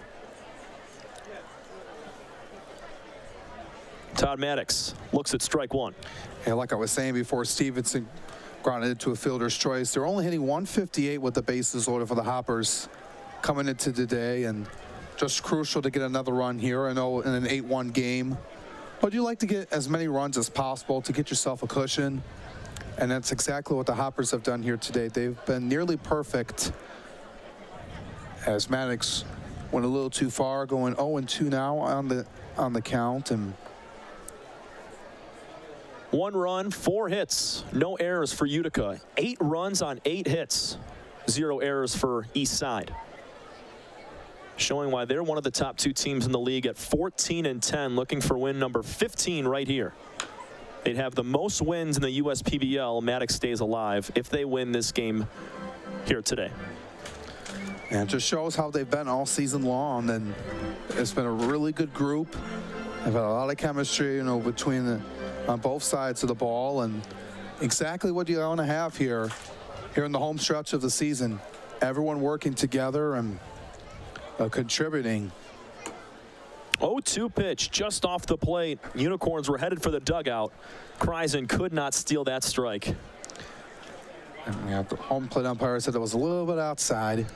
Todd Maddox looks at strike 1. And like I was saying before, Stevenson grounded into a fielder's choice. They're only hitting 158 with the bases loaded for the Hoppers coming into today, and just crucial to get another run here. I know in an 8-1 game, but you like to get as many runs as possible to get yourself a cushion, and that's exactly what the Hoppers have done here today. They've been nearly perfect, as Maddox went a little too far, going 0-2 now on the count. And 1 run, 4 hits, no errors for Utica. 8 runs on 8 hits, 0 errors for Eastside. Showing why they're one of the top 2 teams in the league at 14-10, looking for win number 15 right here. They'd have the most wins in the USPBL. Maddox stays alive if they win this game here today. And it just shows how they've been all season long, and it's been a really good group. They've had a lot of chemistry, you know, between on both sides of the ball, and exactly what you want to have here in the home stretch of the season. Everyone working together and contributing. 0-2 pitch just off the plate. Unicorns were headed for the dugout. Kreisen could not steal that strike. And the home plate umpire said it was a little bit outside.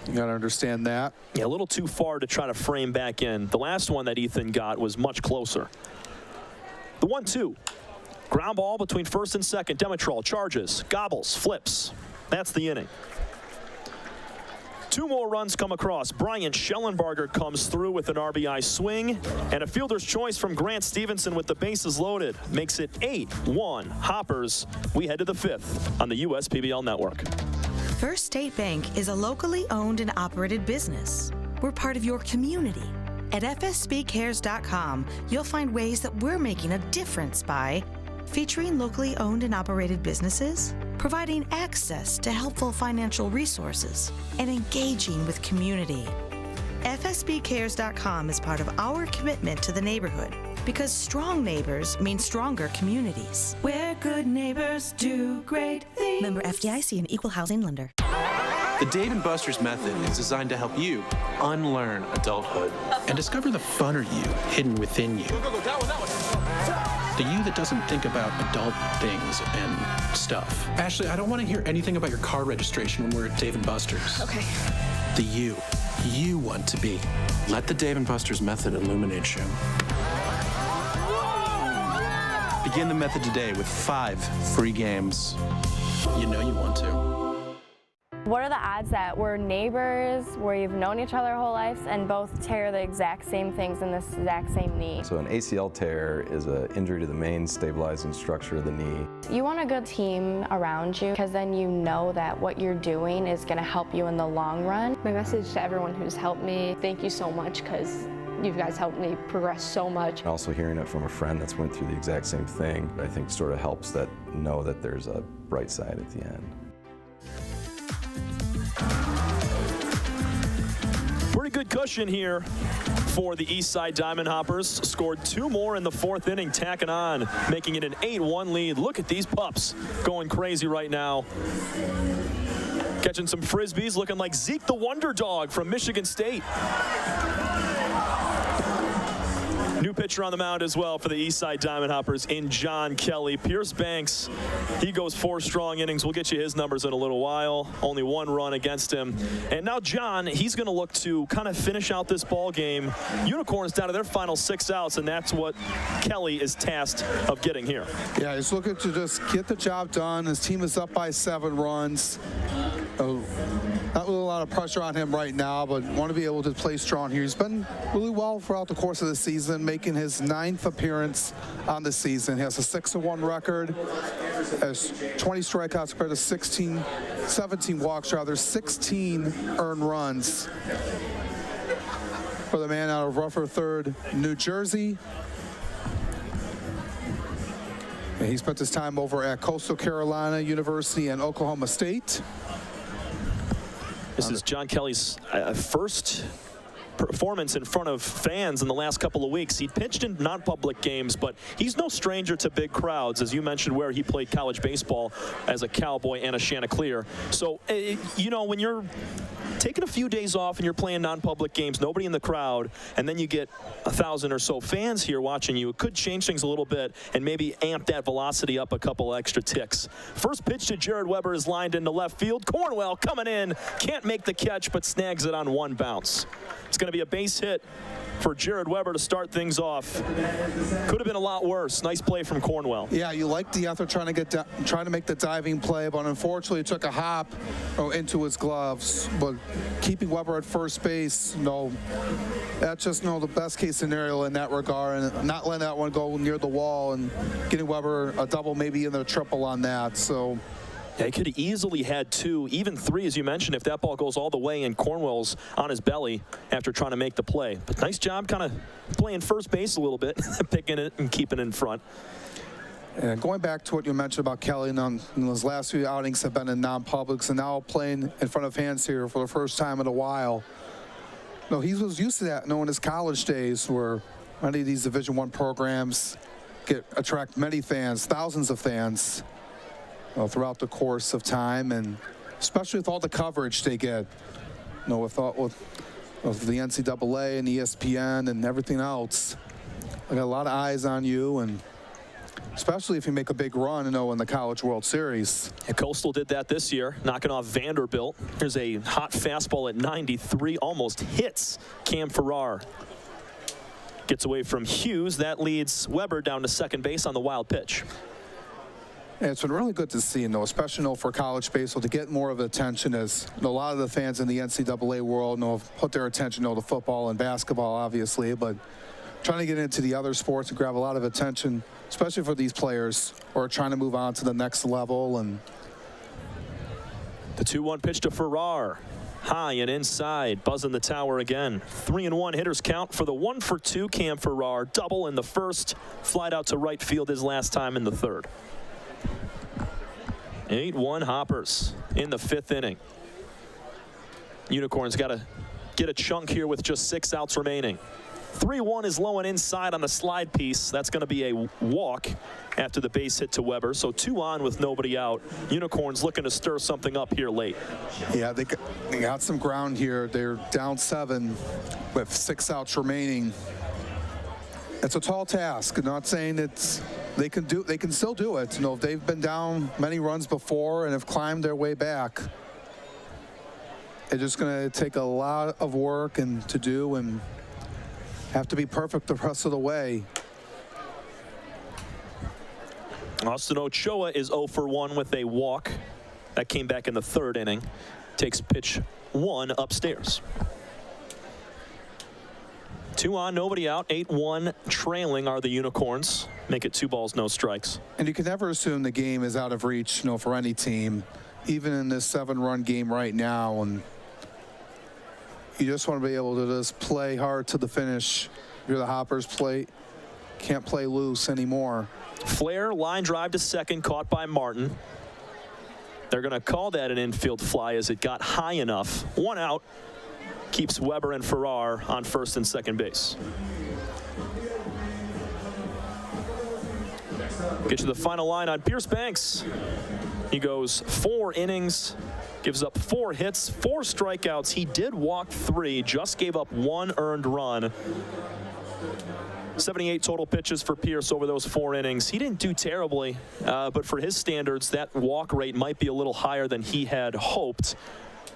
You got to understand that. Yeah, a little too far to try to frame back in. The last one that Ethan got was much closer. The 1-2. Ground ball between first and second. Demetrol charges, gobbles, flips. That's the inning. 2 more runs come across. Brian Schellenbarger comes through with an RBI swing, and a fielder's choice from Grant Stevenson with the bases loaded makes it 8-1 Hoppers. We head to the 5th on the USPBL network. First State Bank is a locally owned and operated business. We're part of your community. At fsbcares.com, you'll find ways that we're making a difference by featuring locally owned and operated businesses, providing access to helpful financial resources, and engaging with community. FSBcares.com is part of our commitment to the neighborhood, because strong neighbors mean stronger communities. Where good neighbors do great things. Member FDIC, an equal housing lender. The Dave & Buster's method is designed to help you unlearn adulthood and discover the funner you hidden within you. The you that doesn't think about adult things and stuff. Ashley, I don't want to hear anything about your car registration when we're at Dave & Buster's. Okay. The you want to be. Let the Dave & Buster's method illuminate you. Begin the method today with 5 free games. You know you want to. What are the odds that we're neighbors, where you've known each other our whole lives, and both tear the exact same things in this exact same knee? So an ACL tear is an injury to the main stabilizing structure of the knee. You want a good team around you, because then you know that what you're doing is going to help you in the long run. My message to everyone who's helped me, thank you so much, because you guys helped me progress so much. Also hearing it from a friend that's went through the exact same thing, I think sort of helps that know that there's a bright side at the end. Pretty good cushion here for the Eastside Diamond Hoppers. Scored 2 more in the 4th inning, tacking on, making it an 8-1 lead. Look at these pups going crazy right now. Catching some frisbees, looking like Zeke the Wonder Dog from Michigan State. New pitcher on the mound as well for the Eastside Diamond Hoppers in John Kelly. Pierce Banks, he goes 4 strong innings. We'll get you his numbers in a little while. Only 1 run against him. And now John, he's going to look to kind of finish out this ball game. Unicorns down to their final 6 outs, and that's what Kelly is tasked of getting here. Yeah, he's looking to just get the job done. His team is up by 7 runs. Not really a lot of pressure on him right now, but want to be able to play strong here. He's been really well throughout the course of the season, making his 9th appearance on the season. He has a 6-1 record, has 20 strikeouts compared to 17 walks, rather 16 earned runs for the man out of Rutherford, New Jersey. And he spent his time over at Coastal Carolina University and Oklahoma State. This is John Kelly's first performance in front of fans in the last couple of weeks. He pitched in non-public games, but he's no stranger to big crowds, as you mentioned, where he played college baseball as a Cowboy and a Chanticleer. So, you know, when you're taking a few days off and you're playing non-public games, nobody in the crowd, and then you get 1,000 or so fans here watching you, it could change things a little bit and maybe amp that velocity up a couple extra ticks. First pitch to Jared Weber is lined into left field. Cornwell coming in, can't make the catch, but snags it on 1 bounce. It's going to be a base hit for Jared Weber to start things off. Could have been a lot worse. Nice play from Cornwell. Yeah, you like the effort trying to make the diving play, but unfortunately took a hop into his gloves. But keeping Weber at first base, that's just the best case scenario in that regard, and not letting that one go near the wall and getting Weber a double, maybe in the triple on that. So. Yeah, he could have easily had 2, even 3, as you mentioned, if that ball goes all the way and Cornwell's on his belly after trying to make the play. But nice job kind of playing first base a little bit, picking it and keeping it in front. And going back to what you mentioned about Kelly, his last few outings have been in non-publics and now playing in front of fans here for the first time in a while. He was used to that, in his college days, where many of these Division I programs attract many fans, thousands of fans. Throughout the course of time, and especially with all the coverage they get, with the NCAA and ESPN and everything else. I got a lot of eyes on you, and especially if you make a big run, in the College World Series. And Coastal did that this year, knocking off Vanderbilt. Here's a hot fastball at 93, almost hits Cam Farrar. Gets away from Hughes. That leads Weber down to second base on the wild pitch. Yeah, it's been really good to see, especially for college baseball to get more of attention, as a lot of the fans in the NCAA world have put their attention to football and basketball, obviously, but trying to get into the other sports and grab a lot of attention, especially for these players who are trying to move on to the next level. And the 2-1 pitch to Farrar. High and inside, buzzing the tower again. 3-1 hitters count for the 1-for-2 Cam Farrar. Double in the first, flied out to right field his last time in the third. 8-1 Hoppers in the 5th inning. Unicorns got to get a chunk here with just 6 outs remaining. 3-1 is low and inside on the slide piece. That's going to be a walk after the base hit to Weber. So 2 on with nobody out. Unicorns looking to stir something up here late. Yeah, they got some ground here. They're down 7 with 6 outs remaining. It's a tall task. I'm not saying they can still do it. If they've been down many runs before and have climbed their way back, it's just going to take a lot of work and to do, and have to be perfect the rest of the way. Austin Ochoa is 0-for-1 with a walk. That came back in the 3rd inning. Takes pitch 1 upstairs. 2 on, nobody out. 8-1 trailing are the Unicorns. Make it 2 balls, no strikes. And you can never assume the game is out of reach, for any team, even in this 7-run game right now. And you just want to be able to just play hard to the finish. You're the Hoppers, can't play loose anymore. Flair, line drive to second, caught by Martin. They're going to call that an infield fly as it got high enough. 1 out. keeps Weber and Farrar on first and second base. Get you the final line on Pierce Banks. He goes 4 innings, gives up 4 hits, 4 strikeouts. He did walk 3, just gave up 1 earned run. 78 total pitches for Pierce over those 4 innings. He didn't do terribly, but for his standards, that walk rate might be a little higher than he had hoped.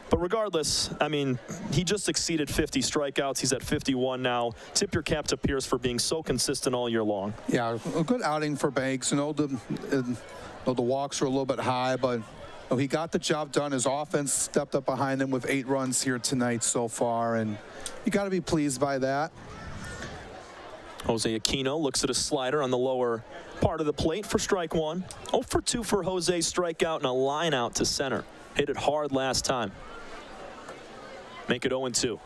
But regardless, I mean, he just exceeded 50 strikeouts. He's at 51 now. Tip your cap to Pierce for being so consistent all year long. Yeah, a good outing for Banks. The walks were a little bit high, but he got the job done. His offense stepped up behind him with 8 runs here tonight so far, and you got to be pleased by that. Jose Aquino looks at a slider on the lower part of the plate for strike 1. 0 for 2 for Jose's strikeout and a line out to center. Hit it hard last time. Make it 0-2.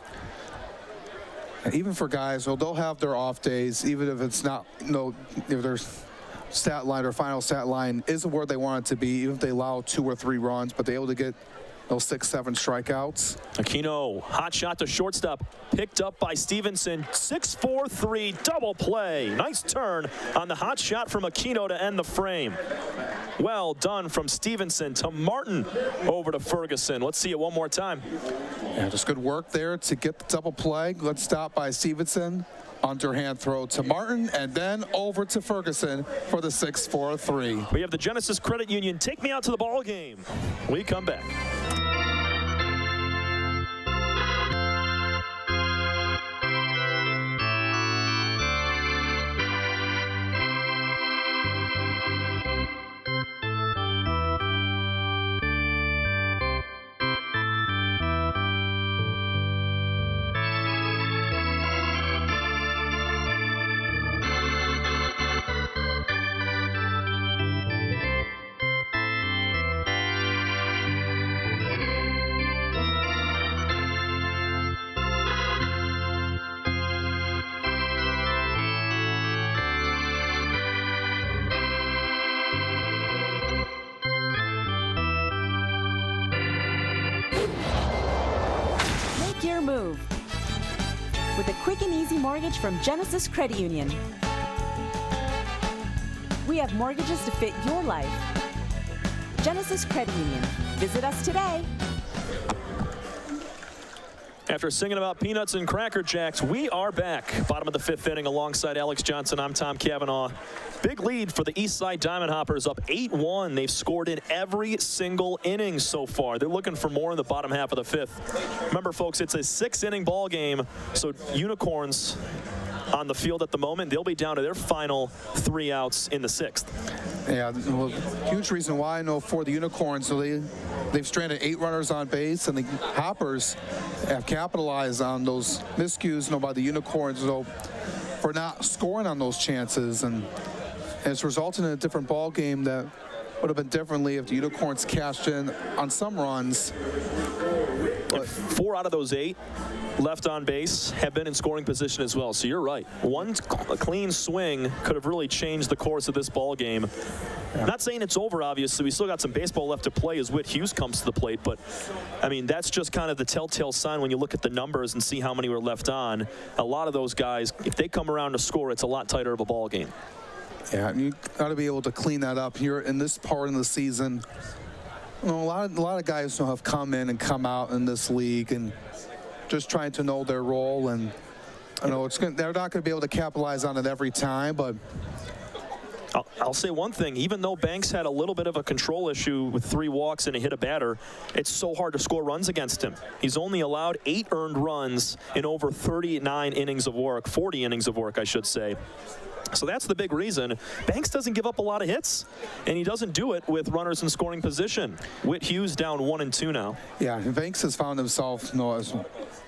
And even for guys, they'll have their off days, even if it's not, if their stat line or final stat line isn't where they want it to be, even if they allow 2 or 3 runs, but they're able to get those 6-7 strikeouts. Aquino, hot shot to shortstop, picked up by Stevenson. 6-4-3 double play. Nice turn on the hot shot from Aquino to end the frame. Well done from Stevenson to Martin over to Ferguson. Let's see it one more time. Yeah, just good work there to get the double play. Good stop by Stevenson. Underhand throw to Martin, and then over to Ferguson for the 6-4-3. We have the Genesis Credit Union Take Me Out to the Ball Game. We come back. Your move with a quick and easy mortgage from Genesis Credit Union. We have mortgages to fit your life. Genesis Credit Union. Visit us today. After singing about peanuts and Cracker Jacks, we are back. Bottom of the 5th inning alongside Alex Johnson. I'm Tom Cavanaugh. Big lead for the Eastside Diamond Hoppers, up 8-1. They've scored in every single inning so far. They're looking for more in the bottom half of the 5th. Remember, folks, it's a 6-inning ball game, so Unicorns on the field at the moment. They'll be down to their final 3 outs in the 6th. Yeah, well, huge reason why I know for the Unicorns, so they've stranded 8 runners on base, and the Hoppers have capitalized on those miscues by the Unicorns for not scoring on those chances, and it's resulted in a different ball game that would have been differently if the Unicorns cashed in on some runs. But 4 out of those 8 left on base have been in scoring position as well. So you're right. One clean swing could have really changed the course of this ball game. I'm not saying it's over, obviously. We still got some baseball left to play as Whit Hughes comes to the plate. But, I mean, that's just kind of the telltale sign when you look at the numbers and see how many were left on. A lot of those guys, if they come around to score, it's a lot tighter of a ball game. Yeah, and you got to be able to clean that up here in this part of the season. A lot of guys have come in and come out in this league and just trying to know their role, and they're not going to be able to capitalize on it every time, but I'll say one thing. Even though Banks had a little bit of a control issue with 3 walks and a hit a batter, it's so hard to score runs against him. He's only allowed 8 earned runs in over 39 innings of work, 40 innings of work, I should say. So that's the big reason. Banks doesn't give up a lot of hits, and he doesn't do it with runners in scoring position. Whit Hughes down 1-2 now. Yeah, Banks has found himself, has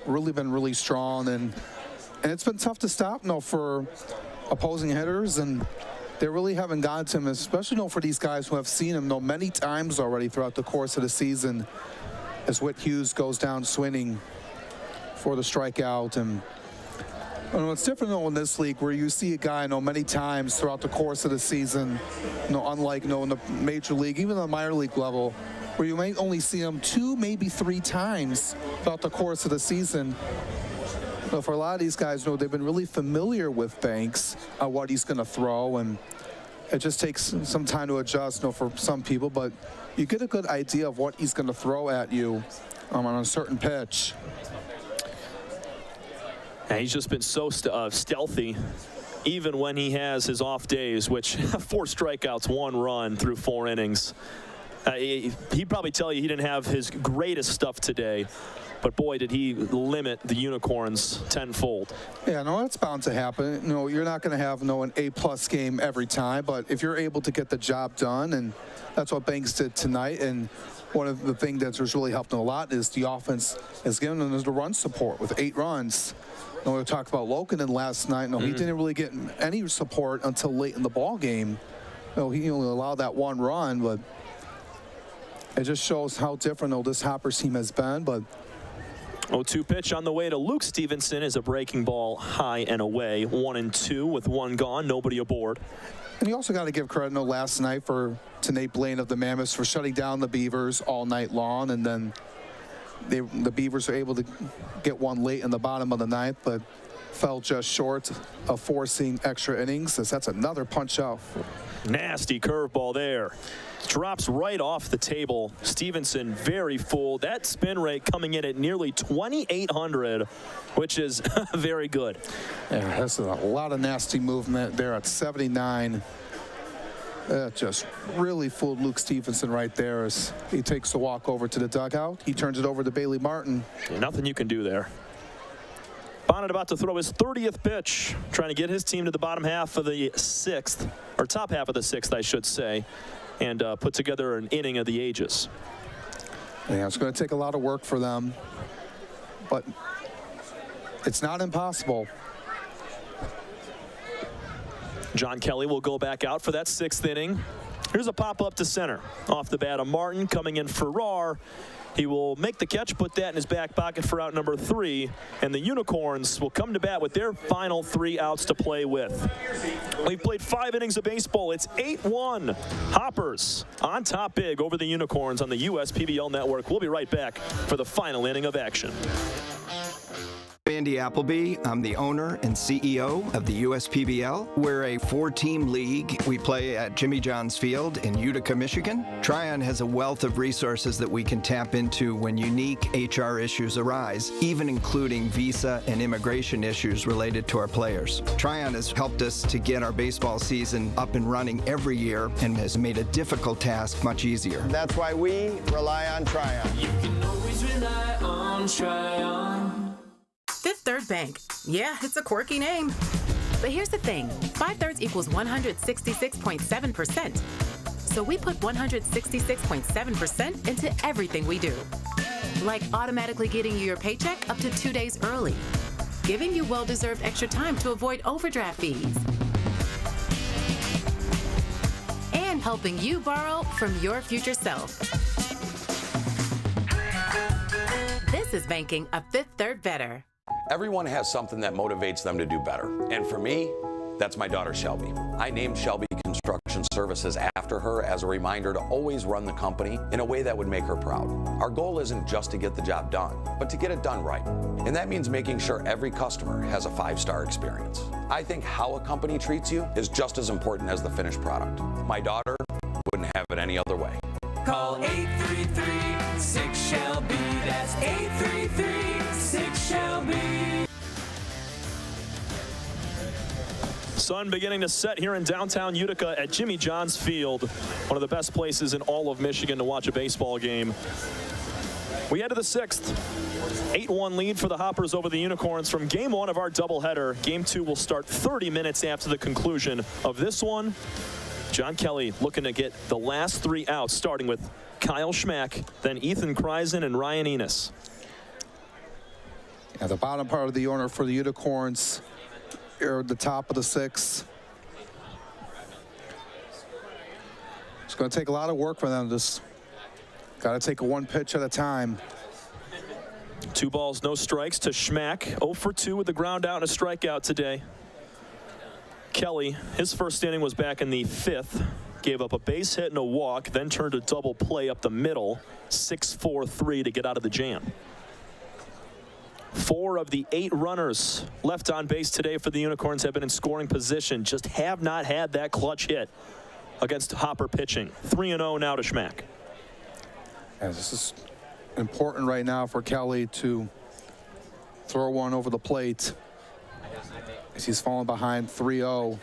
really been really strong, and it's been tough to stop, for opposing hitters, and they really haven't gotten to him, especially for these guys who have seen him many times already throughout the course of the season, as Whit Hughes goes down swinging for the strikeout. And it's different in this league where you see a guy many times throughout the course of the season, unlike in the major league, even on the minor league level, where you may only see him 2, maybe 3 times throughout the course of the season. But for a lot of these guys, they've been really familiar with Banks, what he's going to throw, and it just takes some time to adjust, for some people, but you get a good idea of what he's going to throw at you on a certain pitch. And he's just been so stealthy, even when he has his off days, which 4 strikeouts, 1 run through 4 innings. He'd probably tell you he didn't have his greatest stuff today, but boy, did he limit the Unicorns tenfold. Yeah, no, it's bound to happen. You're not going to have an A+ game every time, but if you're able to get the job done, and that's what Banks did tonight, and one of the things that's really helped him a lot is the offense has given him the run support with 8 runs. We talked about Lokinen last night. He didn't really get any support until late in the ball game. He only allowed that 1 run, but it just shows how different this Hoppers team has been. But 0-2 pitch on the way to Luke Stevenson is a breaking ball high and away. 1-2 with 1 gone, nobody aboard. And you also got to give credit last night to Nate Blaine of the Mammoths for shutting down the Beavers all night long, and then the Beavers are able to get 1 late in the bottom of the 9th, but fell just short of forcing extra innings, as that's another punch out. Nasty curveball there. Drops right off the table. Stevenson very full. That spin rate coming in at nearly 2,800, which is very good. Yeah, that's a lot of nasty movement there at 79. Just really fooled Luke Stevenson right there as he takes the walk over to the dugout. He turns it over to Bailey Martin. Nothing you can do there. Bonnet about to throw his 30th pitch, trying to get his team to the bottom half of the 6th, or top half of the 6th, I should say, and put together an inning of the ages. Yeah, it's going to take a lot of work for them, but it's not impossible. John Kelly will go back out for that 6th inning. Here's a pop-up to center. Off the bat of Martin, coming in Farrar. He will make the catch, put that in his back pocket for out number 3, and the Unicorns will come to bat with their final 3 outs to play with. We've played 5 innings of baseball. It's 8-1. Hoppers on top big over the Unicorns on the USPBL network. We'll be right back for the final inning of action. Andy Appleby. I'm the owner and CEO of the USPBL. We're a 4-team league. We play at Jimmy John's Field in Utica, Michigan. Tryon has a wealth of resources that we can tap into when unique HR issues arise, even including visa and immigration issues related to our players. Tryon has helped us to get our baseball season up and running every year and has made a difficult task much easier. That's why we rely on Tryon. You can always rely on Tryon. Fifth Third Bank. Yeah, it's a quirky name. But here's the thing. 5/3 equals 166.7%. So we put 166.7% into everything we do. Like automatically getting you your paycheck up to 2 days early. Giving you well-deserved extra time to avoid overdraft fees. And helping you borrow from your future self. This is banking a Fifth Third better. Everyone has something that motivates them to do better. And for me, that's my daughter, Shelby. I named Shelby Construction Services after her as a reminder to always run the company in a way that would make her proud. Our goal isn't just to get the job done, but to get it done right. And that means making sure every customer has a 5-star experience. I think how a company treats you is just as important as the finished product. My daughter wouldn't have it any other way. Call 833-6-SHELBY. That's 833-6-SHELBY. Sun beginning to set here in downtown Utica at Jimmy John's Field, one of the best places in all of Michigan to watch a baseball game. We head to the 6th. 8-1 lead for the Hoppers over the Unicorns from Game 1 of our doubleheader. Game 2 will start 30 minutes after the conclusion of this one. John Kelly looking to get the last 3 outs, starting with Kyle Schmack, then Ethan Kreisen and Ryan Enos. At the bottom part of the order for the Unicorns, here at the top of the 6th. It's going to take a lot of work for them. Just got to take it 1 pitch at a time. 2 balls, no strikes to Schmack. 0 for 2 with the ground out and a strikeout today. Kelly, his first inning was back in the 5th. gave up a base hit and a walk, then turned a double play up the middle, 6-4-3 to get out of the jam. 4 of the 8 runners left on base today for the Unicorns have been in scoring position, just have not had that clutch hit against Hopper pitching. 3-0 now to Schmack. And this is important right now for Kelly to throw one over the plate as he's falling behind 3-0.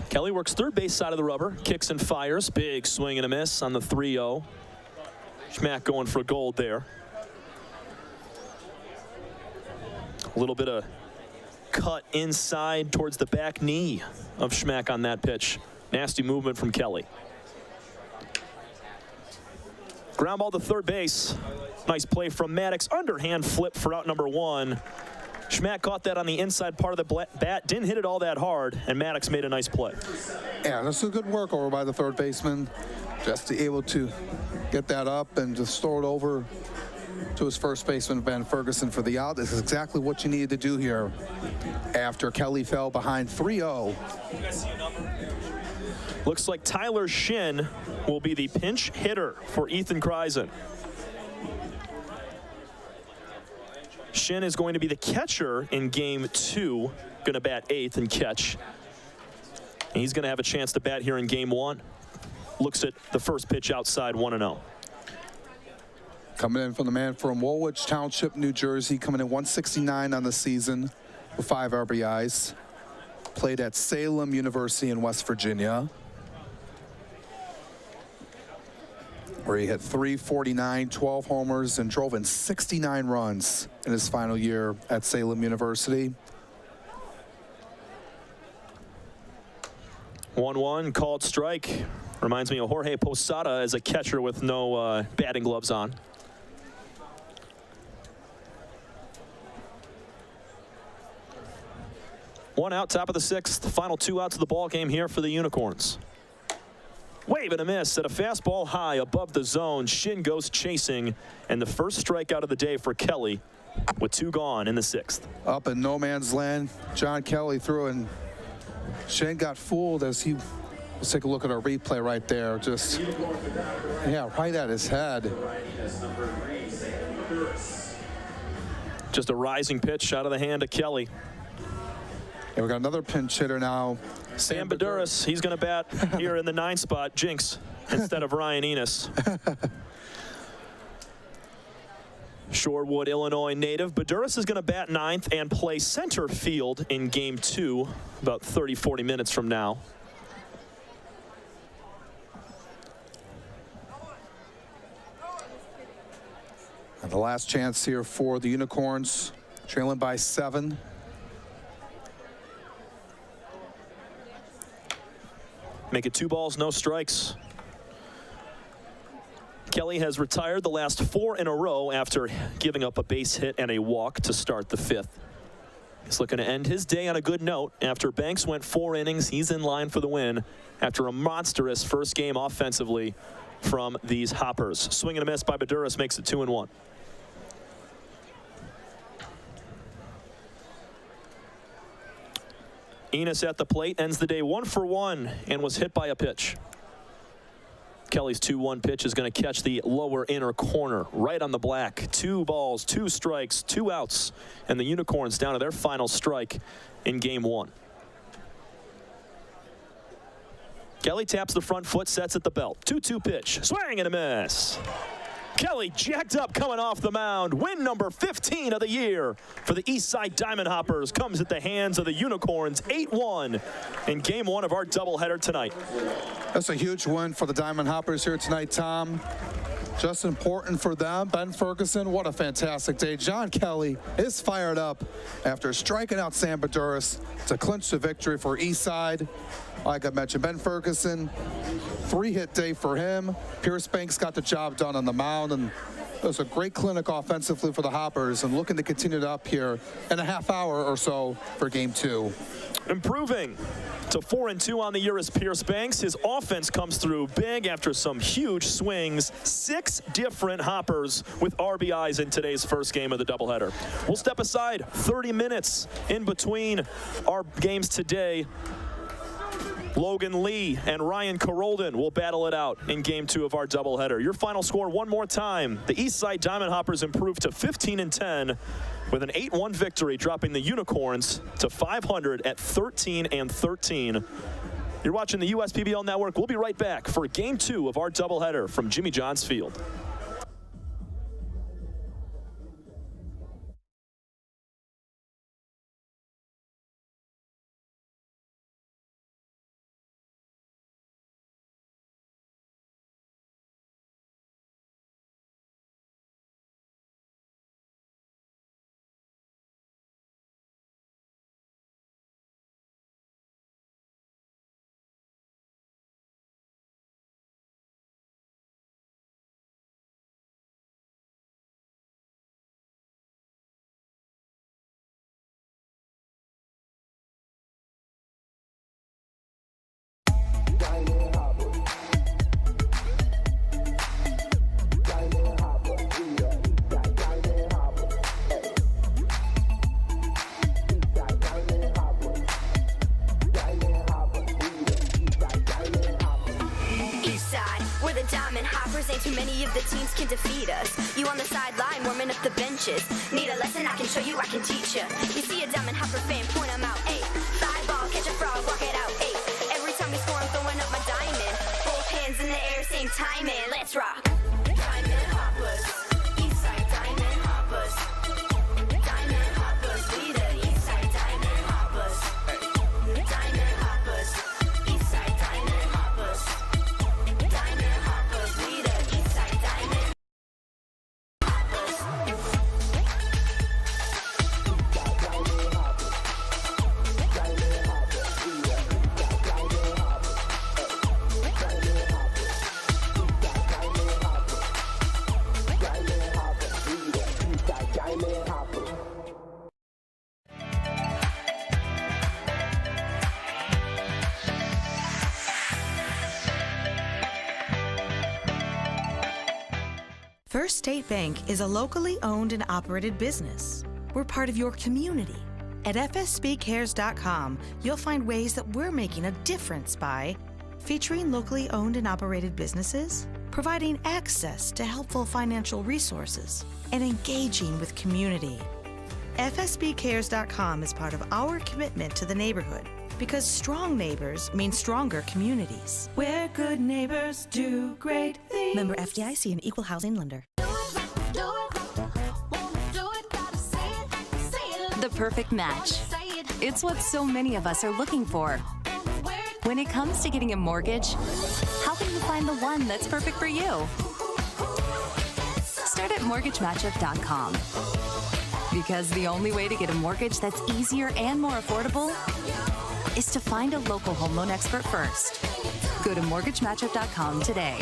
Kelly works third base side of the rubber, kicks and fires. Big swing and a miss on the 3-0. Schmack going for gold there. A little bit of cut inside towards the back knee of Schmack on that pitch. Nasty movement from Kelly. Ground ball to third base. Nice play from Maddox. Underhand flip for out number 1. Schmack caught that on the inside part of the bat. Didn't hit it all that hard, and Maddox made a nice play. Yeah, this is good work over by the third baseman. Just to able to get that up and just throw it over to his first baseman, Ben Ferguson, for the out. This is exactly what you needed to do here after Kelly fell behind 3-0. Looks like Tyler Shin will be the pinch hitter for Ethan Kreisen. Shin is going to be the catcher in game 2, going to bat 8th and catch. And he's going to have a chance to bat here in game 1. Looks at the first pitch outside, 1-0. Coming in from the man from Woolwich Township, New Jersey, coming in 169 on the season with 5 RBIs. Played at Salem University in West Virginia, where he hit .349, 12 homers, and drove in 69 runs in his final year at Salem University. 1-1, called strike. Reminds me of Jorge Posada as a catcher with no batting gloves on. One out, top of the 6th. Final 2 outs of the ball game here for the Unicorns. Wave and a miss at a fastball high above the zone. Shin goes chasing, and the first strikeout of the day for Kelly with 2 gone in the 6th. Up in no man's land, John Kelly threw, and Shin got fooled as he. Let's take a look at our replay right there. Just, yeah, right at his head. Just a rising pitch out of the hand of Kelly. And we got another pinch hitter now. Sam Baduras, he's going to bat here in the 9 spot, Jinx, instead of Ryan Enos. Shorewood, Illinois native. Baduras is going to bat 9th and play center field in game 2, about 30-40 minutes from now. And the last chance here for the Unicorns, trailing by 7. Make it 2 balls, no strikes. Kelly has retired the last 4 in a row after giving up a base hit and a walk to start the 5th. He's looking to end his day on a good note. After Banks went 4 innings, he's in line for the win after a monstrous first game offensively from these Hoppers. Swing and a miss by Baduras makes it 2-1. Enos at the plate, ends the day 1 for 1 and was hit by a pitch. Kelly's 2-1 pitch is going to catch the lower inner corner, right on the black. 2 balls, 2 strikes, 2 outs, and the Unicorns down to their final strike in game 1. Kelly taps the front foot, sets at the belt. 2-2 pitch, swing and a miss. Kelly jacked up coming off the mound. Win number 15 of the year for the Eastside Diamond Hoppers comes at the hands of the Unicorns, 8-1 in game 1 of our doubleheader tonight. That's a huge win for the Diamond Hoppers here tonight, Tom. Just important for them. Ben Ferguson, what a fantastic day. John Kelly is fired up after striking out Sam Baduras to clinch the victory for Eastside. Like I mentioned, Ben Ferguson, 3-hit day for him. Pierce Banks got the job done on the mound, and it was a great clinic offensively for the Hoppers, and looking to continue it up here in a half hour or so for game 2. Improving to 4-2 on the year is Pierce Banks. His offense comes through big after some huge swings. 6 different Hoppers with RBIs in today's first game of the doubleheader. We'll step aside 30 minutes in between our games today. Logan Lee and Ryan Carolden will battle it out in Game 2 of our doubleheader. Your final score one more time. The Eastside Diamond Hoppers improved to 15-10 with an 8-1 victory, dropping the Unicorns to 500 at 13-13. You're watching the USPBL Network. We'll be right back for Game 2 of our doubleheader from Jimmy John's Field. Diamond Hoppers, ain't too many of the teams can defeat us. You on the sideline, warming up the benches. Need a lesson, I can show you, I can teach ya. You see a Diamond Hopper fan, point 'em out, ayy. Fly ball, catch a frog, walk it out, ayy. Every time we score, I'm throwing up my diamond. Both hands in the air, same timing, let's rock. Diamond Hoppers, Eastside Diamond Hoppers. Diamond Hoppers, we the Eastside Diamond Hoppers. Diamond Hoppers, Eastside Diamond Hoppers. Diamond Hoppers, we the Eastside Diamond Hoppers. First State Bank is a locally owned and operated business. We're part of your community. At fsbcares.com, you'll find ways that we're making a difference by featuring locally owned and operated businesses, providing access to helpful financial resources, and engaging with community. fsbcares.com is part of our commitment to the neighborhood because strong neighbors mean stronger communities. Where good neighbors do great things. Member FDIC, an equal housing lender. The perfect match. It's what so many of us are looking for. When it comes to getting a mortgage, how can you find the one that's perfect for you? Start at mortgagematchup.com. Because the only way to get a mortgage that's easier and more affordable is to find a local home loan expert first. Go to mortgagematchup.com today.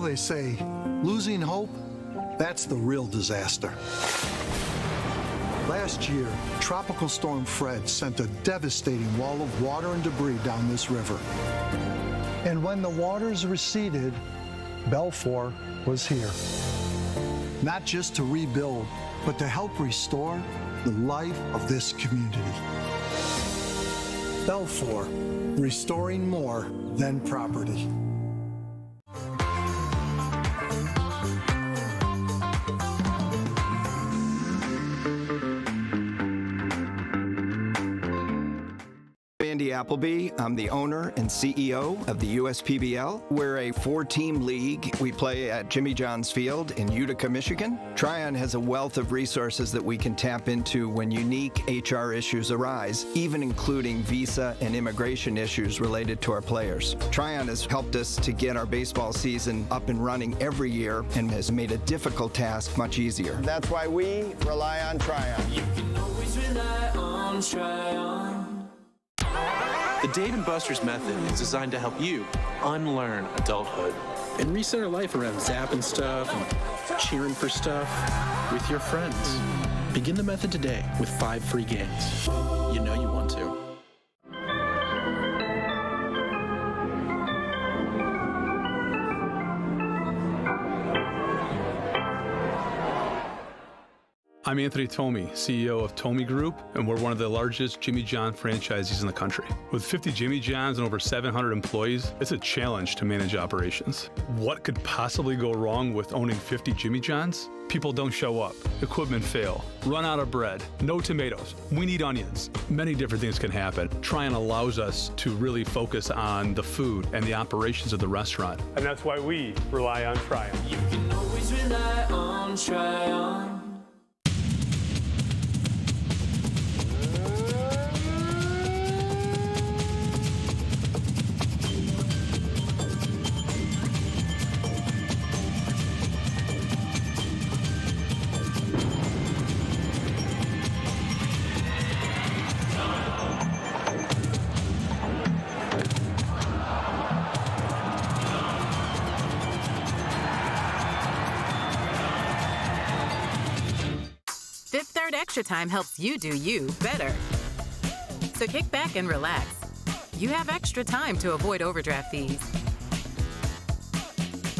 know, they say, losing hope, that's the real disaster. Last year, Tropical Storm Fred sent a devastating wall of water and debris down this river. And when the waters receded, Belfour was here. Not just to rebuild, but to help restore the life of this community. Belfour, restoring more than property. Andy Appleby. I'm the owner and CEO of the USPBL. We're a 4-team league. We play at Jimmy John's Field in Utica, Michigan. Tryon has a wealth of resources that we can tap into when unique HR issues arise, even including visa and immigration issues related to our players. Tryon has helped us to get our baseball season up and running every year and has made a difficult task much easier. That's why we rely on Tryon. You can always rely on Tryon. The Dave & Buster's method is designed to help you unlearn adulthood and reset our life around zapping stuff and cheering for stuff with your friends. Begin the method today with 5 free games. You know you want to. I'm Anthony Tomey, CEO of Tomey Group, and we're one of the largest Jimmy John franchisees in the country. With 50 Jimmy Johns and over 700 employees, it's a challenge to manage operations. What could possibly go wrong with owning 50 Jimmy Johns? People don't show up, equipment fail, run out of bread, no tomatoes, we need onions. Many different things can happen. Tryon allows us to really focus on the food and the operations of the restaurant. And that's why we rely on Tryon. You can always rely on Tryon. Extra Time helps you do you better. So kick back and relax. You have extra time to avoid overdraft fees.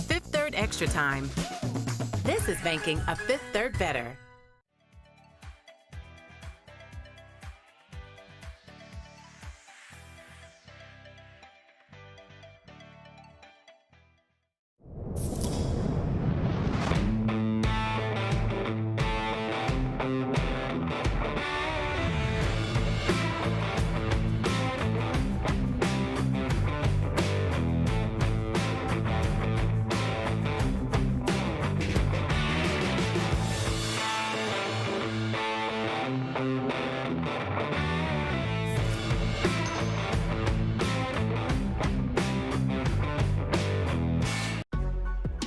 Fifth Third Extra Time. This is banking a Fifth Third better.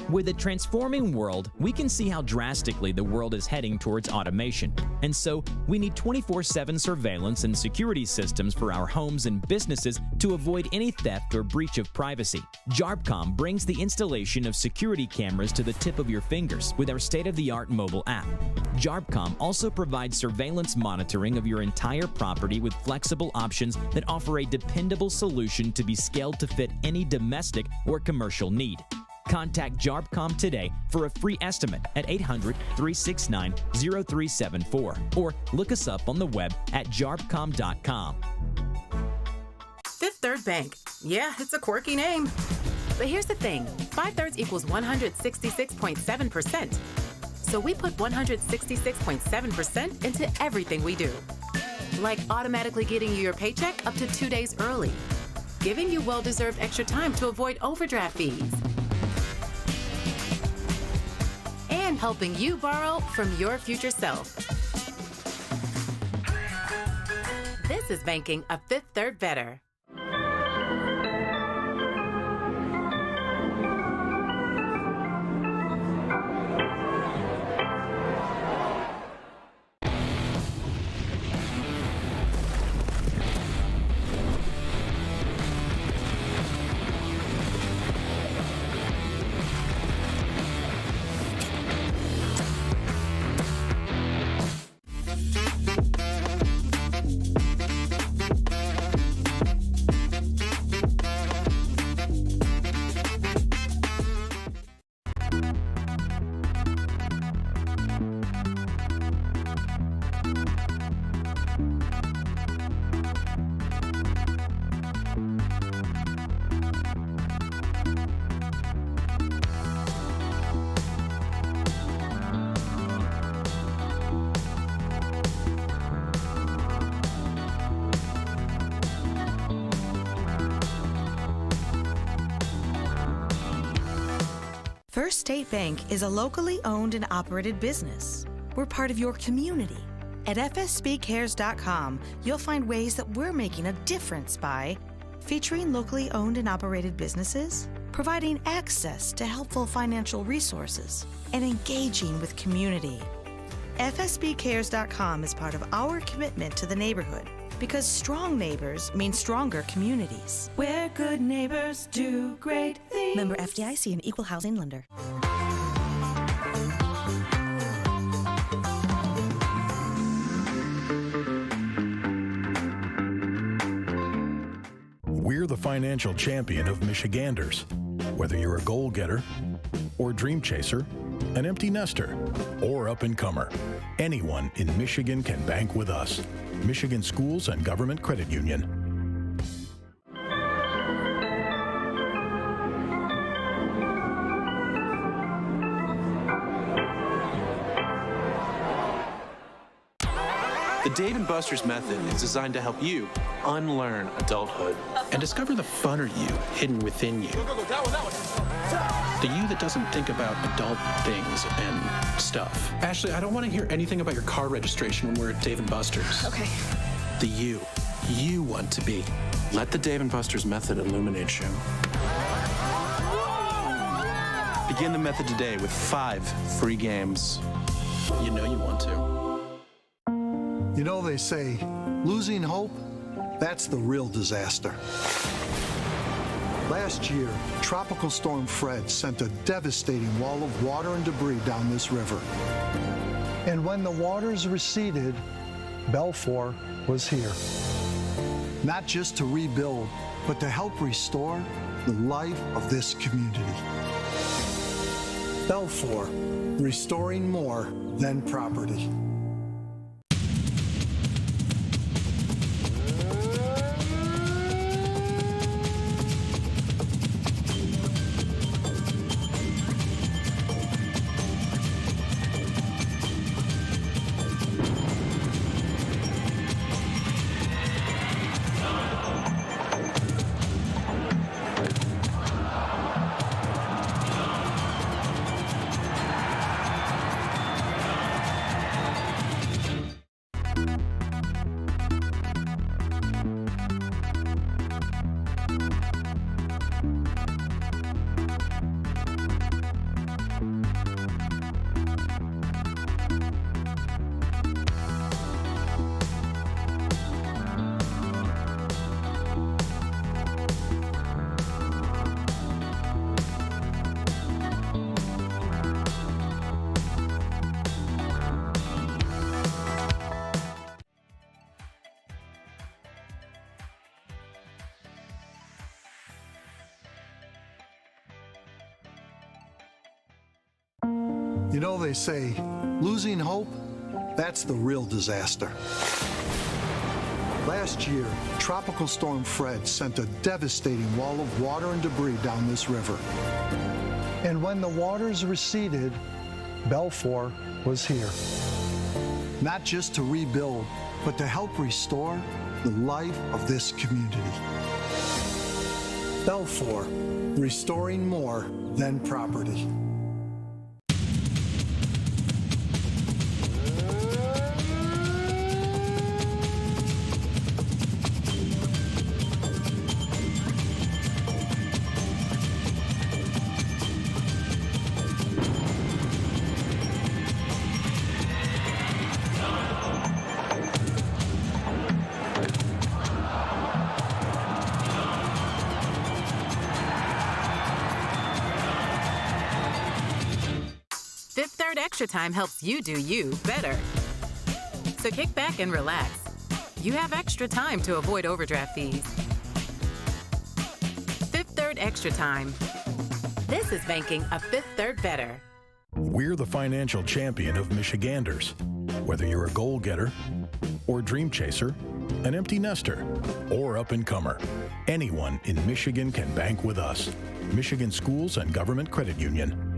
With a transforming world, we can see how drastically the world is heading towards automation. And so, we need 24/7 surveillance and security systems for our homes and businesses to avoid any theft or breach of privacy. JARPCOM brings the installation of security cameras to the tip of your fingers with our state-of-the-art mobile app. JARPCOM also provides surveillance monitoring of your entire property with flexible options that offer a dependable solution to be scaled to fit any domestic or commercial need. Contact JARPCOM today for a free estimate at 800-369-0374 or look us up on the web at jarpcom.com. Fifth Third Bank. Yeah, it's a quirky name. But here's the thing. 5/3 equals 166.7%. So we put 166.7% into everything we do. Like automatically getting you your paycheck up to 2 days early. Giving you well-deserved extra time to avoid overdraft fees. And helping you borrow from your future self. This is banking a Fifth Third better. First State Bank is a locally owned and operated business. We're part of your community. At fsbcares.com, you'll find ways that we're making a difference by featuring locally owned and operated businesses, providing access to helpful financial resources, and engaging with community. fsbcares.com is part of our commitment to the neighborhood because strong neighbors mean stronger communities. Where good neighbors do great things. Member FDIC, an equal housing lender. We're the financial champion of Michiganders. Whether you're a goal-getter or dream chaser, an empty nester, or up-and-comer, anyone in Michigan can bank with us. Michigan Schools and Government Credit Union. The Dave & Buster's method is designed to help you unlearn adulthood and discover the funner you hidden within you. The you that doesn't think about adult things and stuff. Ashley, I don't want to hear anything about your car registration when we're at Dave & Buster's. Okay. The you want to be. Let the Dave & Buster's method illuminate you. Begin the method today with 5 free games. You know you want to. You know, they say, losing hope, that's the real disaster. Last year, Tropical Storm Fred sent a devastating wall of water and debris down this river. And when the waters receded, Belfour was here. Not just to rebuild, but to help restore the life of this community. Belfour, restoring more than property. You know, they say, losing hope, that's the real disaster. Last year, Tropical Storm Fred sent a devastating wall of water and debris down this river. And when the waters receded, Belfour was here. Not just to rebuild, but to help restore the life of this community. Belfour, restoring more than property. Extra Time helps you do you better. So kick back and relax. You have extra time to avoid overdraft fees. Fifth Third Extra Time. This is banking a Fifth Third better. We're the financial champion of Michiganders. Whether you're a goal-getter or dream chaser, an empty nester, or up-and-comer, anyone in Michigan can bank with us. Michigan Schools and Government Credit Union.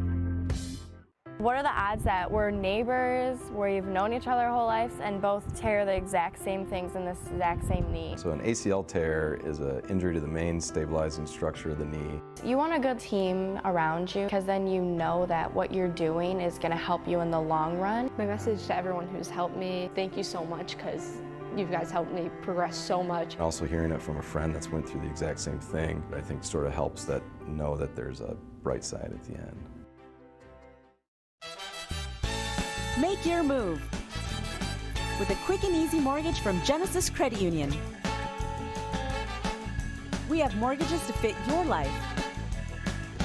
What are the odds that we're neighbors, where you've known each other our whole lives, and both tear the exact same things in this exact same knee? So an ACL tear is an injury to the main stabilizing structure of the knee. You want a good team around you, because then you know that what you're doing is going to help you in the long run. My message to everyone who's helped me, thank you so much, because you guys helped me progress so much. Also hearing it from a friend that's went through the exact same thing, I think sort of helps that know that there's a bright side at the end. Make your move with a quick and easy mortgage from Genesis Credit Union. We have mortgages to fit your life.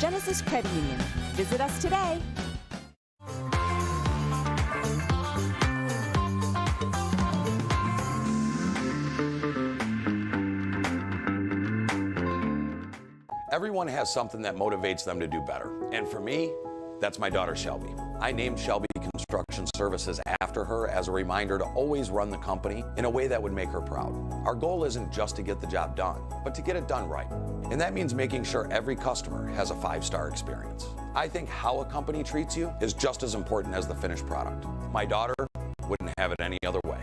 Genesis Credit Union. Visit us today. Everyone has something that motivates them to do better. And for me, that's my daughter Shelby. I named Shelby Construction Services after her as a reminder to always run the company in a way that would make her proud. Our goal isn't just to get the job done, but to get it done right. And that means making sure every customer has a 5-star experience. I think how a company treats you is just as important as the finished product. My daughter wouldn't have it any other way.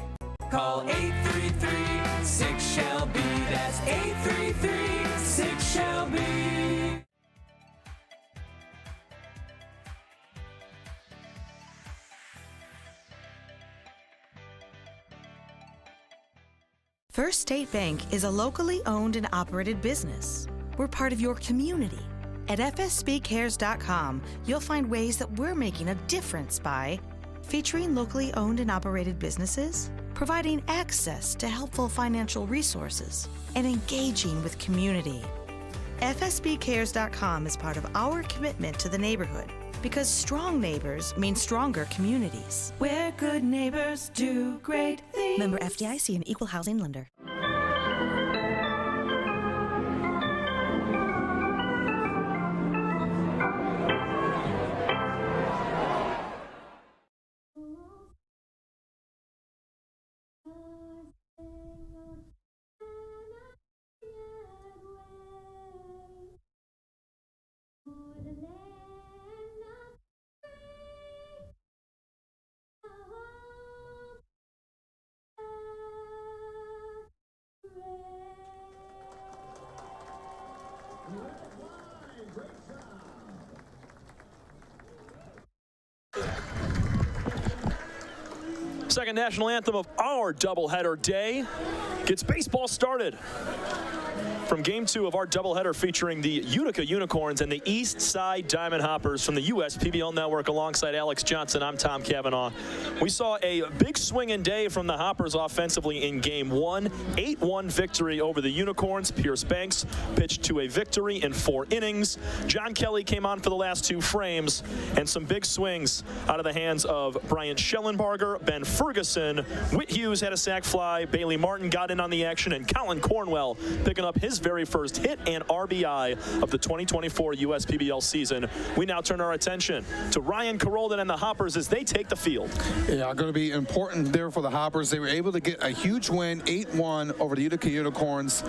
Call 833-6-SHELBY. That's 833-6-SHELBY. First State Bank is a locally owned and operated business. We're part of your community. At fsbcares.com, you'll find ways that we're making a difference by featuring locally owned and operated businesses, providing access to helpful financial resources, and engaging with community. fsbcares.com is part of our commitment to the neighborhood, because strong neighbors mean stronger communities. Where good neighbors do great things. Member FDIC and Equal Housing Lender. Second national anthem of our doubleheader day gets baseball started. From Game 2 of our doubleheader featuring the Utica Unicorns and the Eastside Diamond Hoppers from the USPBL Network alongside Alex Johnson, I'm Tom Cavanaugh. We saw a big swinging day from the Hoppers offensively in Game 1. 8-1 victory over the Unicorns. Pierce Banks pitched to a victory in 4 innings. John Kelly came on for the last 2 frames, and some big swings out of the hands of Bryant Schellenbarger, Ben Ferguson. Whit Hughes had a sac fly. Bailey Martin got in on the action, and Colin Cornwell picking up his very first hit and RBI of the 2024 USPBL season. We now turn our attention to Ryan Carolden and the Hoppers as they take the field. Yeah, going to be important there for the Hoppers. They were able to get a huge win, 8-1 over the Utica Unicorns.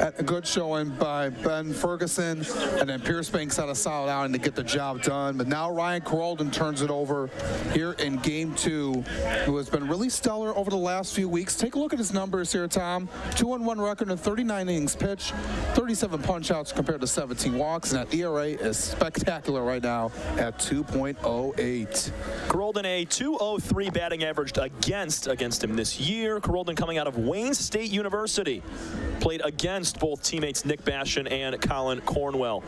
A good showing by Ben Ferguson, and then Pierce Banks had a solid outing to get the job done. But now Ryan Carolden turns it over here in Game 2, who has been really stellar over the last few weeks. Take a look at his numbers here, Tom. 2-1 record in 39 innings pitched, 37 punch-outs compared to 17 walks, and that ERA is spectacular right now at 2.08. Carolden, a 2.03 batting average against him this year. Carolden coming out of Wayne State University. Played against both teammates Nick Bashan and Colin Cornwell.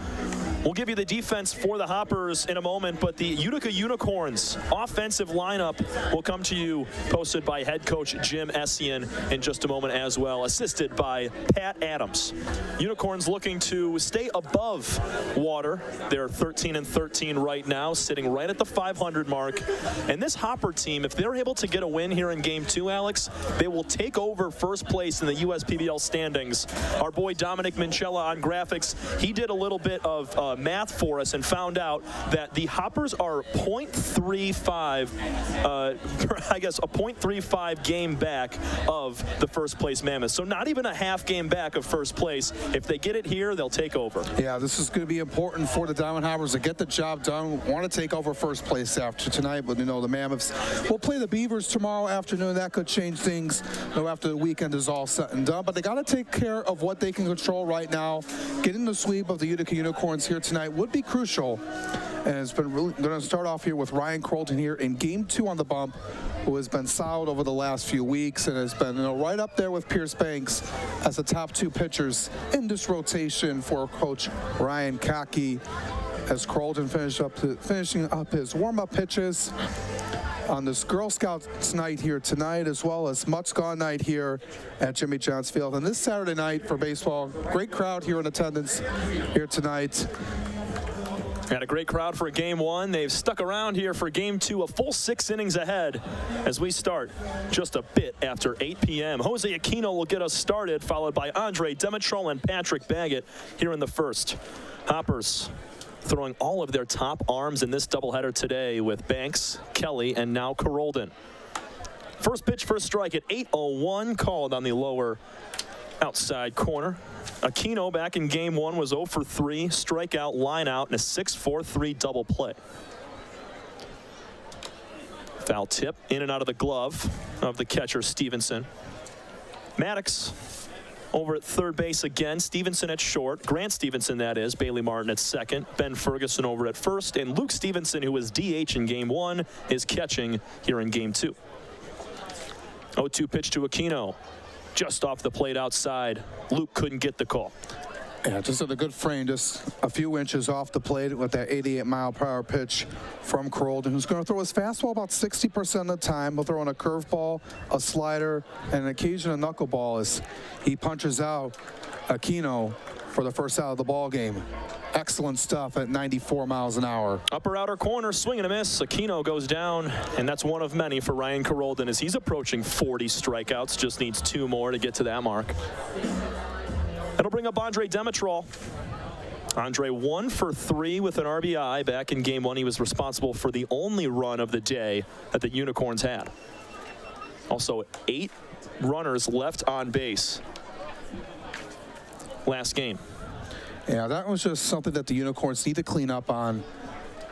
We'll give you the defense for the Hoppers in a moment, but the Utica Unicorns offensive lineup will come to you, posted by head coach Jim Essian in just a moment as well, assisted by Pat Adams. Unicorns looking to stay above water. They're 13-13 right now, sitting right at the 500 mark. And this Hopper team, if they're able to get a win here in Game 2, Alex, they will take over first place in the USPBL standings. Our boy Dominic Minchella on graphics, he did a little bit of math for us and found out that the Hoppers are 0.35, I guess a 0.35 game back of the first place Mammoths. So not even a half game back of first place. If they get it here, they'll take over. Yeah, this is going to be important for the Diamond Hoppers to get the job done. Want to take over first place after tonight, but you know the Mammoths will play the Beavers tomorrow afternoon. That could change things, you know, after the weekend is all set and done. But they got to take care of what they can control right now. Getting the sweep of the Utica Unicorns here tonight would be crucial. And it's been really going to start off here with Ryan Carrollton here in Game 2 on the bump, who has been solid over the last few weeks and has been, you know, right up there with Pierce Banks as the top 2 pitchers in this rotation for Coach Ryan Kaki, as Carrollton finishing up his warm-up pitches on this Girl Scouts night here tonight, as well as Mutts Gone night here at Jimmy John's Field. And this Saturday night for baseball, great crowd here in attendance here tonight. Had a great crowd for Game 1. They've stuck around here for Game 2, a full 6 innings ahead as we start just a bit after 8 p.m. Jose Aquino will get us started, followed by Andre Demetrol and Patrick Baggett here in the first. Hoppers throwing all of their top arms in this doubleheader today with Banks, Kelly, and now Carrollton. First pitch for a strike at 8:01, called on the lower outside corner. Aquino back in Game 1 was 0 for 3, strikeout, line out, and a 6-4-3 double play. Foul tip in and out of the glove of the catcher, Stevenson. Maddox over at third base again. Stevenson at short. Grant Stevenson, that is. Bailey Martin at second. Ben Ferguson over at first. And Luke Stevenson, who was DH in Game 1, is catching here in Game 2. 0-2 pitch to Aquino. Just off the plate outside. Luke couldn't get the call. Yeah, just at a good frame, just a few inches off the plate with that 88-mile-per-hour pitch from Carrollton, who's going to throw his fastball about 60% of the time. He'll throw in a curveball, a slider, and an occasional knuckleball as he punches out Aquino for the first out of the ball game. Excellent stuff at 94 miles an hour. Upper outer corner, swing and a miss. Aquino goes down, and that's one of many for Ryan Carrollton as he's approaching 40 strikeouts. Just needs 2 more to get to that mark. That'll bring up Andre Demetrol. Andre 1 for 3 with an RBI. Back in Game 1, he was responsible for the only run of the day that the Unicorns had. Also, 8 runners left on base last game. Yeah, that was just something that the Unicorns need to clean up on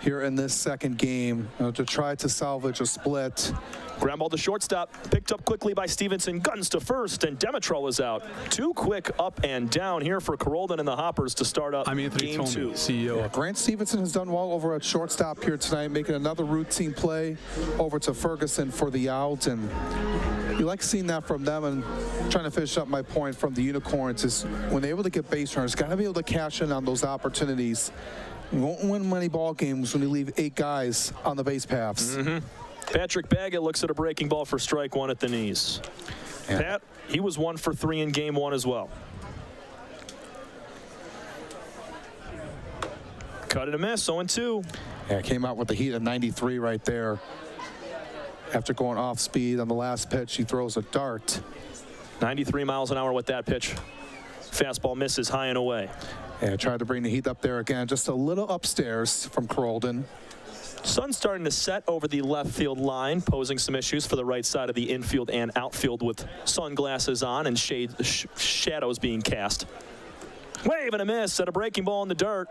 here in this second game, you know, to try to salvage a split. Ground ball to shortstop, picked up quickly by Stevenson, guns to first, and Demetrol is out. Too quick up and down here for Carrollton and the Hoppers to start up Game 2. CEO. Yeah, Grant Stevenson has done well over at shortstop here tonight, making another routine play over to Ferguson for the out. And you like seeing that from them. And trying to finish up my point from the Unicorns is when they're able to get base runners, got to be able to cash in on those opportunities. You won't win many ball games when you leave 8 guys on the base paths. Patrick Baggett looks at a breaking ball for strike 1 at the knees. Yeah. Pat, he was 1 for 3 in Game 1 as well. Cut and a miss, 0-2. Yeah, came out with the heat of 93 right there. After going off speed on the last pitch, he throws a dart. 93 miles an hour with that pitch. Fastball misses high and away. Yeah, tried to bring the heat up there again, just a little upstairs from Carrollton. Sun's starting to set over the left field line, posing some issues for the right side of the infield and outfield with sunglasses on and shadows being cast. Wave and a miss at a breaking ball in the dirt.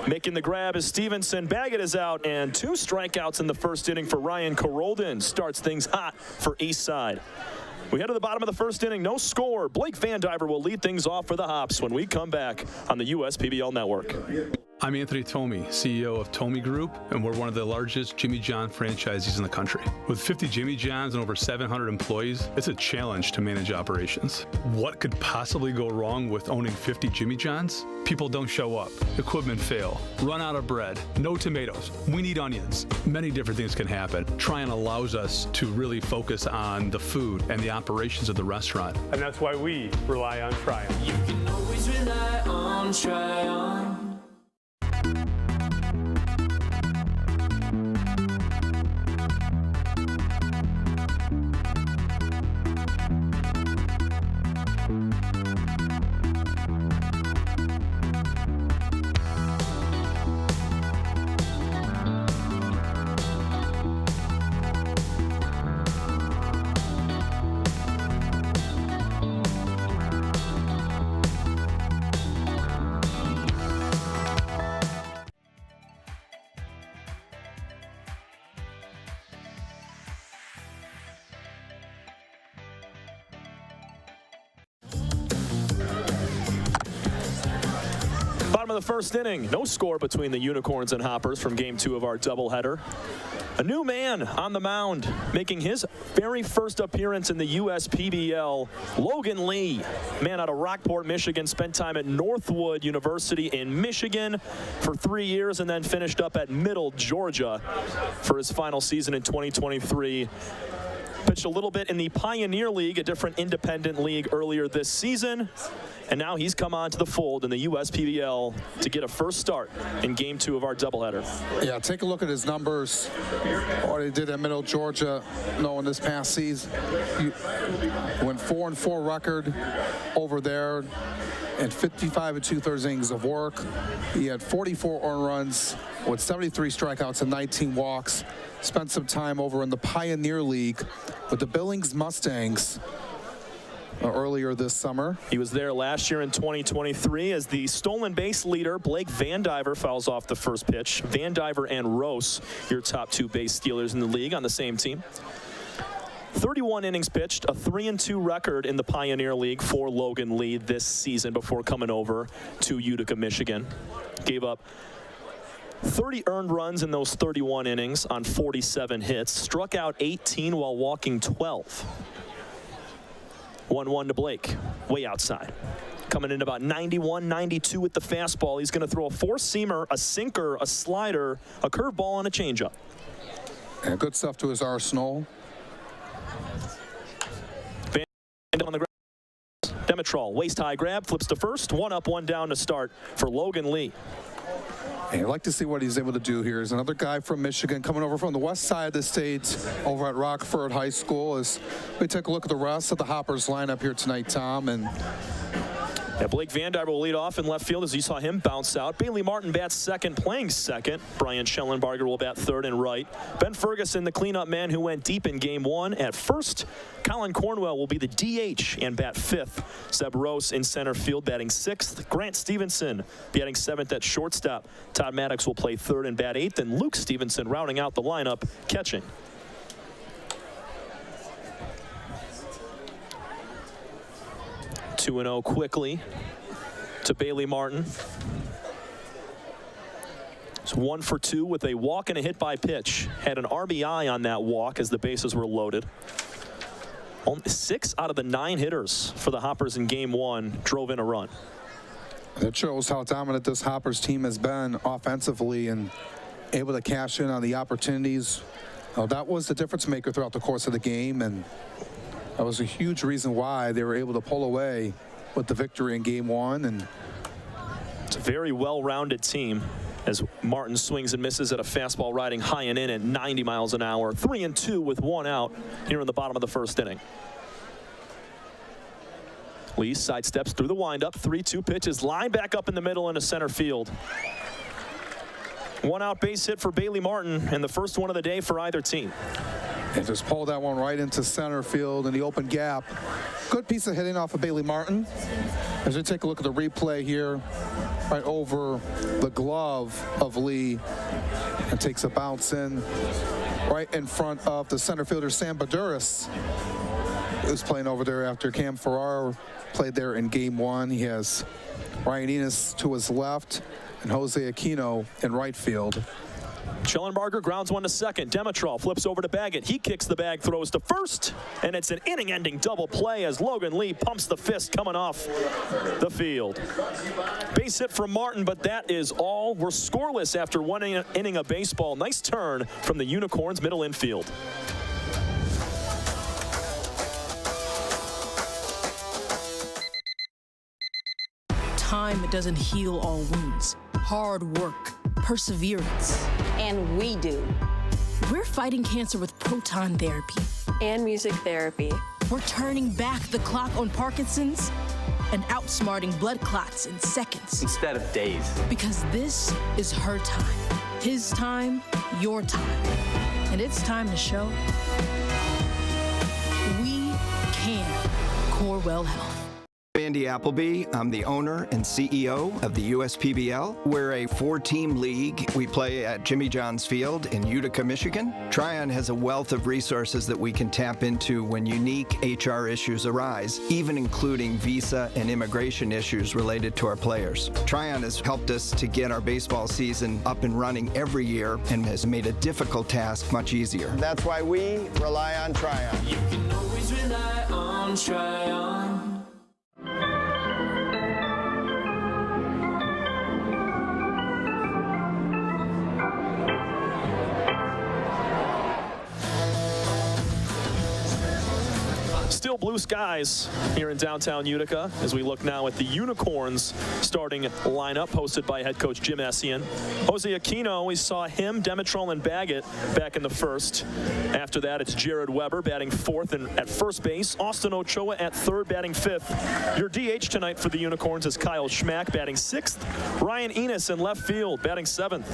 Making the grab is Stevenson. Baggett is out, and 2 strikeouts in the first inning for Ryan Carrollton. Starts things hot for Eastside. We head to the bottom of the first inning, no score. Blake Van Diver will lead things off for the Hops when we come back on the USPBL Network. I'm Anthony Tomey, CEO of Tomey Group, and we're one of the largest Jimmy John franchisees in the country. With 50 Jimmy Johns and over 700 employees, it's a challenge to manage operations. What could possibly go wrong with owning 50 Jimmy Johns? People don't show up, equipment fail, run out of bread, no tomatoes, we need onions. Many different things can happen. Tryon allows us to really focus on the food and the operations of the restaurant. And that's why we rely on Tryon. You can always rely on Tryon. Bottom of the first inning, no score between the Unicorns and Hoppers from Game 2 of our doubleheader. A new man on the mound, making his very first appearance in the USPBL. Logan Lee, man out of Rockport, Michigan, spent time at Northwood University in Michigan for 3 years and then finished up at Middle, Georgia for his final season in 2023. Pitched a little bit in the Pioneer League, a different independent league earlier this season. And now he's come on to the fold in the USPBL to get a first start in Game 2 of our doubleheader. Yeah, take a look at his numbers. What he did at Middle Georgia, in this past season. He went 4-4 record over there and 55 2/3 innings of work. He had 44 earned runs with 73 strikeouts and 19 walks. Spent some time over in the Pioneer League with the Billings Mustangs earlier this summer. He was there last year in 2023 as the stolen base leader. Blake Vandiver fouls off the first pitch. Vandiver and Rose, your top 2 base stealers in the league, on the same team. 31 innings pitched, a 3-2 record in the Pioneer League for Logan Lee this season before coming over to Utica, Michigan. Gave up 30 earned runs in those 31 innings on 47 hits. Struck out 18 while walking 12. 1-1 to Blake, way outside. Coming in about 91, 92 with the fastball. He's going to throw a four-seamer, a sinker, a slider, a curveball, and a changeup. And good stuff to his arsenal. On the ground. Demetrol, waist-high grab, flips to first. 1 up, 1 down to start for Logan Lee. And I'd like to see what he's able to do here. Is another guy from Michigan coming over from the west side of the state over at Rockford High School. As we take a look at the rest of the Hoppers lineup here tonight, Tom. And Blake Vandiver will lead off in left field as you saw him bounce out. Bailey Martin bats second, playing second. Brian Schellenbarger will bat third and right. Ben Ferguson, the cleanup man who went deep in Game 1 at first. Colin Cornwell will be the DH and bat fifth. Seb Rose in center field batting sixth. Grant Stevenson batting seventh at shortstop. Todd Maddox will play third and bat eighth. And Luke Stevenson rounding out the lineup, catching. Two 2-0 quickly to Bailey Martin. It's 1 for 2 with a walk and a hit by pitch. Had an RBI on that walk as the bases were loaded. Only 6 out of the 9 hitters for the Hoppers in Game 1 drove in a run. That shows how dominant this Hoppers team has been offensively and able to cash in on the opportunities. That was the difference maker throughout the course of the game, and that was a huge reason why they were able to pull away with the victory in Game 1. And it's a very well-rounded team as Martin swings and misses at a fastball riding high and in at 90 miles an hour. 3-2 with 1 out here in the bottom of the first inning. Lee sidesteps through the windup. 3-2 pitches, line back up in the middle into center field. 1 out base hit for Bailey Martin, and the first one of the day for either team. And just pulled that one right into center field in the open gap. Good piece of hitting off of Bailey Martin. As we take a look at the replay here, right over the glove of Lee, and takes a bounce in right in front of the center fielder Sam Baduras, who's playing over there after Cam Farrar played there in Game 1. He has Ryan Enos to his left and Jose Aquino in right field. Schellenbarger grounds one to second. Demetrol flips over to Baggett. He kicks the bag, throws to first, and it's an inning-ending double play as Logan Lee pumps the fist coming off the field. Base hit from Martin, but that is all. We're scoreless after one inning of baseball. Nice turn from the Unicorns middle infield. Time doesn't heal all wounds. Hard work, perseverance. And we do. We're fighting cancer with proton therapy. And music therapy. We're turning back the clock on Parkinson's and outsmarting blood clots in seconds. Instead of days. Because this is her time. His time, your time. And it's time to show we can. Corewell Health. Andy Appleby. I'm the owner and CEO of the USPBL. We're a 4-team league. We play at Jimmy John's Field in Utica, Michigan. Tryon has a wealth of resources that we can tap into when unique HR issues arise, even including visa and immigration issues related to our players. Tryon has helped us to get our baseball season up and running every year and has made a difficult task much easier. That's why we rely on Tryon. You can always rely on Tryon. Still blue skies here in downtown Utica as we look now at the Unicorns starting lineup hosted by head coach Jim Essien. Jose Aquino, we saw him, Demetrol, and Baggett back in the first. After that, it's Jared Weber batting fourth and at first base. Austin Ochoa at third, batting fifth. Your DH tonight for the Unicorns is Kyle Schmack batting sixth. Ryan Enos in left field batting seventh.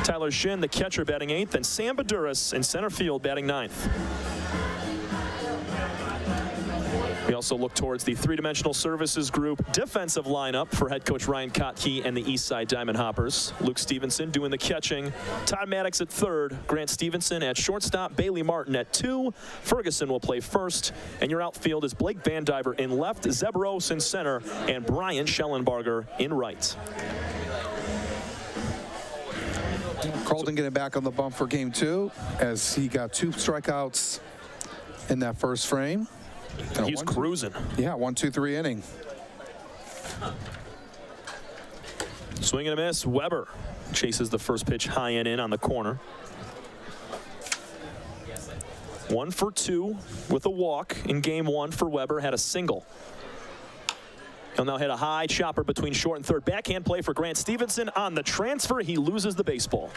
Tyler Shin, the catcher, batting eighth. And Sam Baduras in center field batting ninth. We also look towards the three-dimensional services group defensive lineup for head coach Ryan Kottke and the Eastside Diamond Hoppers. Luke Stevenson doing the catching. Todd Maddox at third. Grant Stevenson at shortstop. Bailey Martin at two. Ferguson will play first. And your outfield is Blake Van Diver in left, Zeb Rose in center, and Brian Schellenbarger in right. Carlton getting back on the bump for game two as he got 2 strikeouts in that first frame. He's cruising. Yeah, 1-2-3 inning. Swing and a miss. Weber chases the first pitch high and in on the corner. 1 for 2 with a walk in game one for Weber. Had a single. He'll now hit a high chopper between short and third. Backhand play for Grant Stevenson on the transfer. He loses the baseball.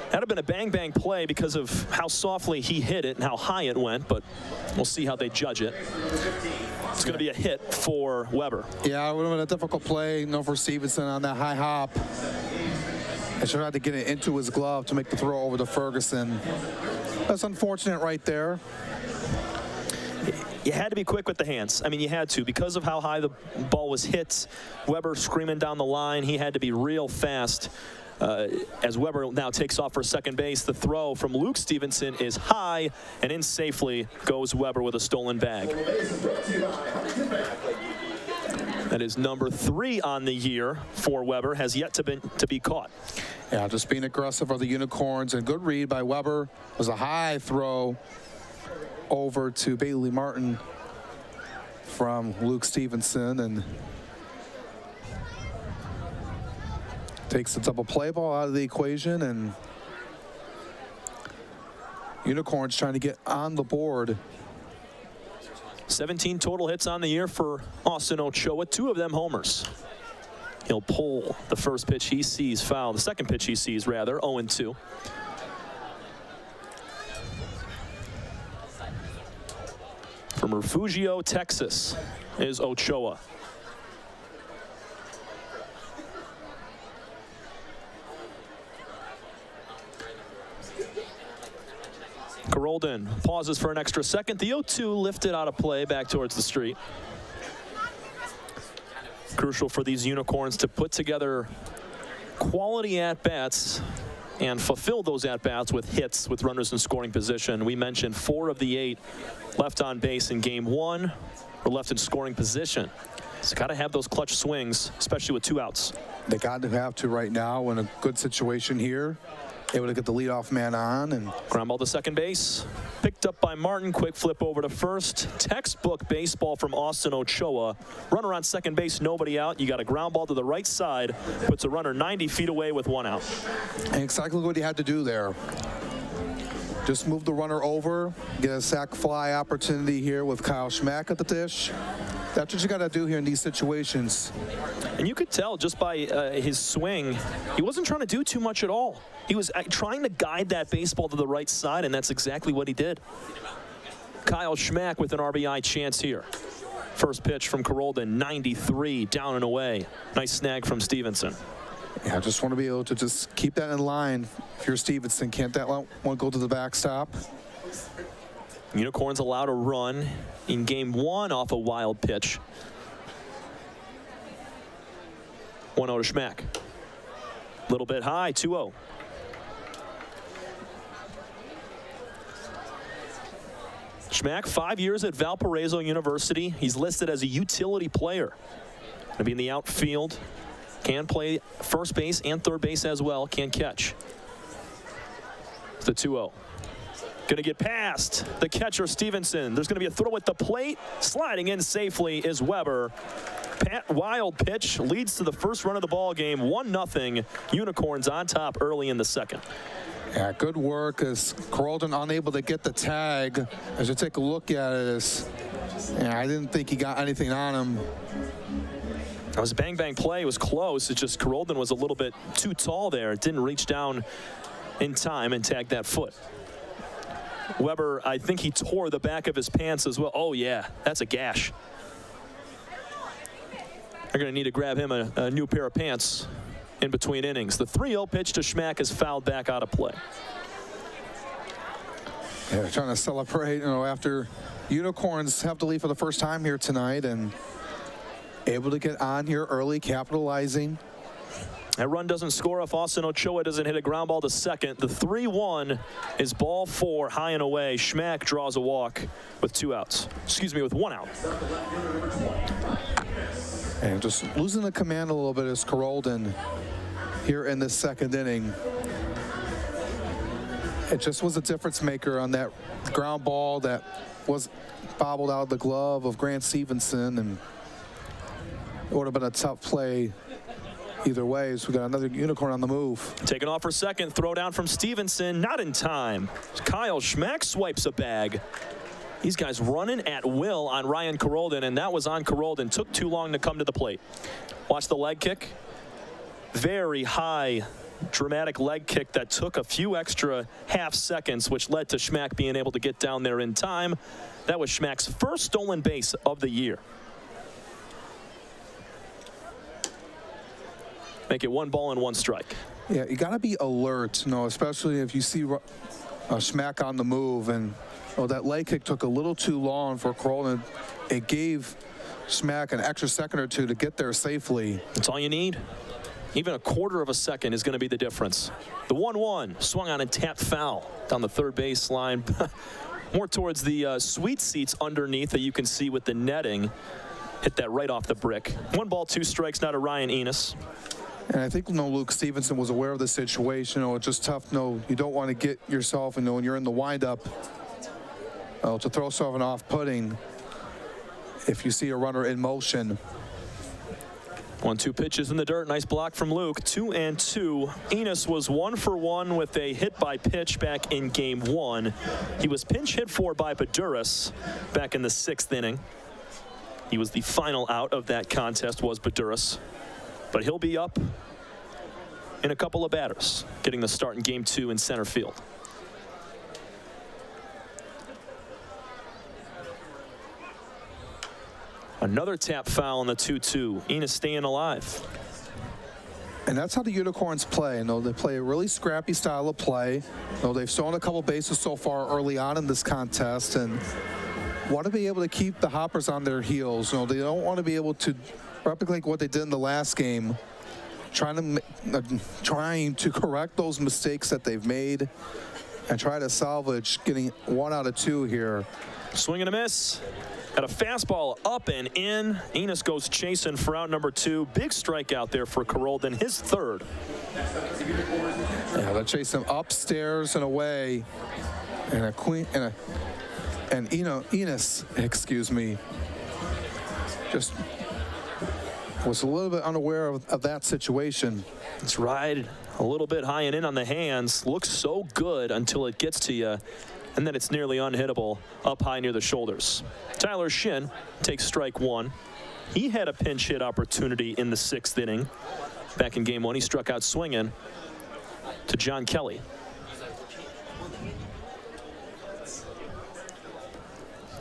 That'd have been a bang-bang play because of how softly he hit it and how high it went, but we'll see how they judge it. It's going to be a hit for Weber. Yeah, it would have been a difficult play. No for Stevenson on that high hop. I should have had to get it into his glove to make the throw over to Ferguson. That's unfortunate right there. You had to be quick with the hands. I mean, you had to. Because of how high the ball was hit, Weber screaming down the line, he had to be real fast. As Weber now takes off for second base, the throw from Luke Stevenson is high, and in safely goes Weber with a stolen bag. That is number 3 on the year for Weber, has yet to be caught. Yeah, just being aggressive for the Unicorns, and good read by Weber. It was a high throw over to Bailey Martin from Luke Stevenson, and takes the double play ball out of the equation, and Unicorns trying to get on the board. 17 total hits on the year for Austin Ochoa, 2 of them homers. He'll pull the first pitch he sees foul, the second pitch he sees rather, 0-2. From Refugio, Texas is Ochoa. Carolden pauses for an extra second. The 0-2 lifted out of play back towards the street. Crucial for these Unicorns to put together quality at-bats and fulfill those at-bats with hits with runners in scoring position. We mentioned 4 of the 8 left on base in game 1 were left in scoring position. So got to have those clutch swings, especially with 2 outs. They got to have to right now in a good situation here. Able to get the leadoff man on, and ground ball to second base, picked up by Martin. Quick flip over to first. Textbook baseball from Austin Ochoa. Runner on second base, nobody out. You got a ground ball to the right side, puts a runner 90 feet away with 1 out. And exactly what he had to do there. Just move the runner over, get a sac fly opportunity here with Kyle Schmack at the dish. That's what you got to do here in these situations. And you could tell just by his swing, he wasn't trying to do too much at all. He was trying to guide that baseball to the right side, and that's exactly what he did. Kyle Schmack with an RBI chance here. First pitch from Carolden, 93, down and away. Nice snag from Stevenson. Yeah, I just want to be able to just keep that in line. If you're Stevenson, can't that one go to the backstop? Unicorns allowed a run in game 1 off a wild pitch. 1-0 to Schmack. A little bit high, 2-0. Schmack, 5 years at Valparaiso University. He's listed as a utility player. Going to be in the outfield. Can play first base and third base as well. Can catch. It's the 2-0. Going to get past the catcher, Stevenson. There's going to be a throw at the plate. Sliding in safely is Weber. Wild pitch leads to the first run of the ball game. 1-0. Unicorns on top early in the second. Yeah, good work as Carolden unable to get the tag. As you take a look at it, I didn't think he got anything on him. That was a bang-bang play. It was close. It's just Carolden was a little bit too tall there. It didn't reach down in time and tag that foot. Weber, I think he tore the back of his pants as well. Oh, yeah, that's a gash. They're going to need to grab him a new pair of pants in between innings. The 3-0 pitch to Schmack is fouled back out of play. Yeah, trying to celebrate, after Unicorns have to leave for the first time here tonight and able to get on here early, capitalizing. That run doesn't score if Austin Ochoa doesn't hit a ground ball to second. The 3-1 is ball 4, high and away. Schmack draws a walk with 2 outs. Excuse me, with 1 out. And just losing the command a little bit is Carolden here in this second inning. It just was a difference maker on that ground ball that was bobbled out of the glove of Grant Stevenson, and it would have been a tough play either way. So we got another Unicorn on the move. Taking off for second, throw down from Stevenson, not in time. Kyle Schmack swipes a bag. These guys running at will on Ryan Carolden, and that was on Carolden. Took too long to come to the plate. Watch the leg kick. Very high, dramatic leg kick that took a few extra half seconds, which led to Schmack being able to get down there in time. That was Schmack's first stolen base of the year. Make it 1 ball and 1 strike. Yeah, you got to be alert, especially if you see Schmack on the move. And that leg kick took a little too long for Carolden. It gave Schmack an extra second or two to get there safely. That's all you need. Even a quarter of a second is going to be the difference. The 1-1 swung on and tapped foul down the third base line. More towards the sweet seats underneath that you can see with the netting. Hit that right off the brick. 1 ball, 2 strikes now to Ryan Enos. And I think Luke Stevenson was aware of the situation. It's just tough. You don't want to get yourself, when you're in the windup, to throw someone off-putting if you see a runner in motion. 1-2 pitches in the dirt. Nice block from Luke. 2-2. Enos was 1 for 1 with a hit by pitch back in game 1. He was pinch hit for by Baduras back in the 6th inning. He was the final out of that contest, was Baduras. But he'll be up in a couple of batters, getting the start in game 2 in center field. Another tap foul in the 2-2. Enos staying alive. And that's how the Unicorns play. They play a really scrappy style of play. They've stolen a couple bases so far early on in this contest and want to be able to keep the Hoppers on their heels. They don't want to be able to replicate what they did in the last game, trying to correct those mistakes that they've made and try to salvage getting 1 out of 2 here. Swing and a miss. Got a fastball up and in. Enos goes chasing for out number 2. Big strikeout there for Carolden, his 3rd. Yeah, they chase him upstairs and away, and Enos, just was a little bit unaware of that situation. It's right a little bit high and in on the hands. Looks so good until it gets to you, and then it's nearly unhittable up high near the shoulders. Tyler Shin takes strike 1. He had a pinch hit opportunity in the 6th inning. Back in game 1, he struck out swinging to John Kelly.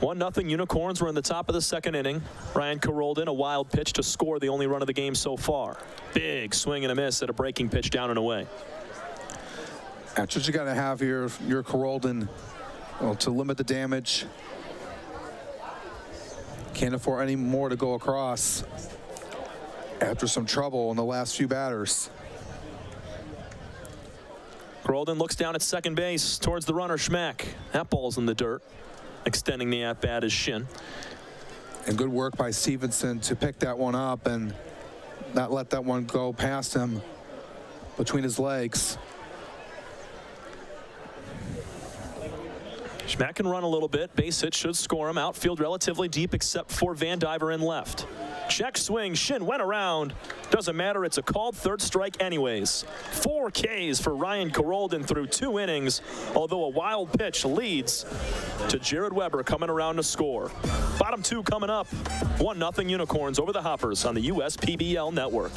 1-0 Unicorns. We're in the top of the 2nd inning. Ryan Carolden, a wild pitch to score the only run of the game so far. Big swing and a miss at a breaking pitch down and away. That's what you got to have here if you're Carolden. Well, to limit the damage. Can't afford any more to go across after some trouble in the last few batters. Grolden looks down at second base towards the runner, Schmack. That ball's in the dirt. Extending the at-bat is Shin. And good work by Stevenson to pick that one up and not let that one go past him between his legs. Schmack can run a little bit. Base hit should score him. Outfield relatively deep except for Van Diver in left. Check swing. Shin went around. Doesn't matter. It's a called third strike anyways. 4 Ks for Ryan Grolden through 2 innings, although a wild pitch leads to Jared Weber coming around to score. Bottom 2 coming up. 1-0 Unicorns over the Hoppers on the USPBL network.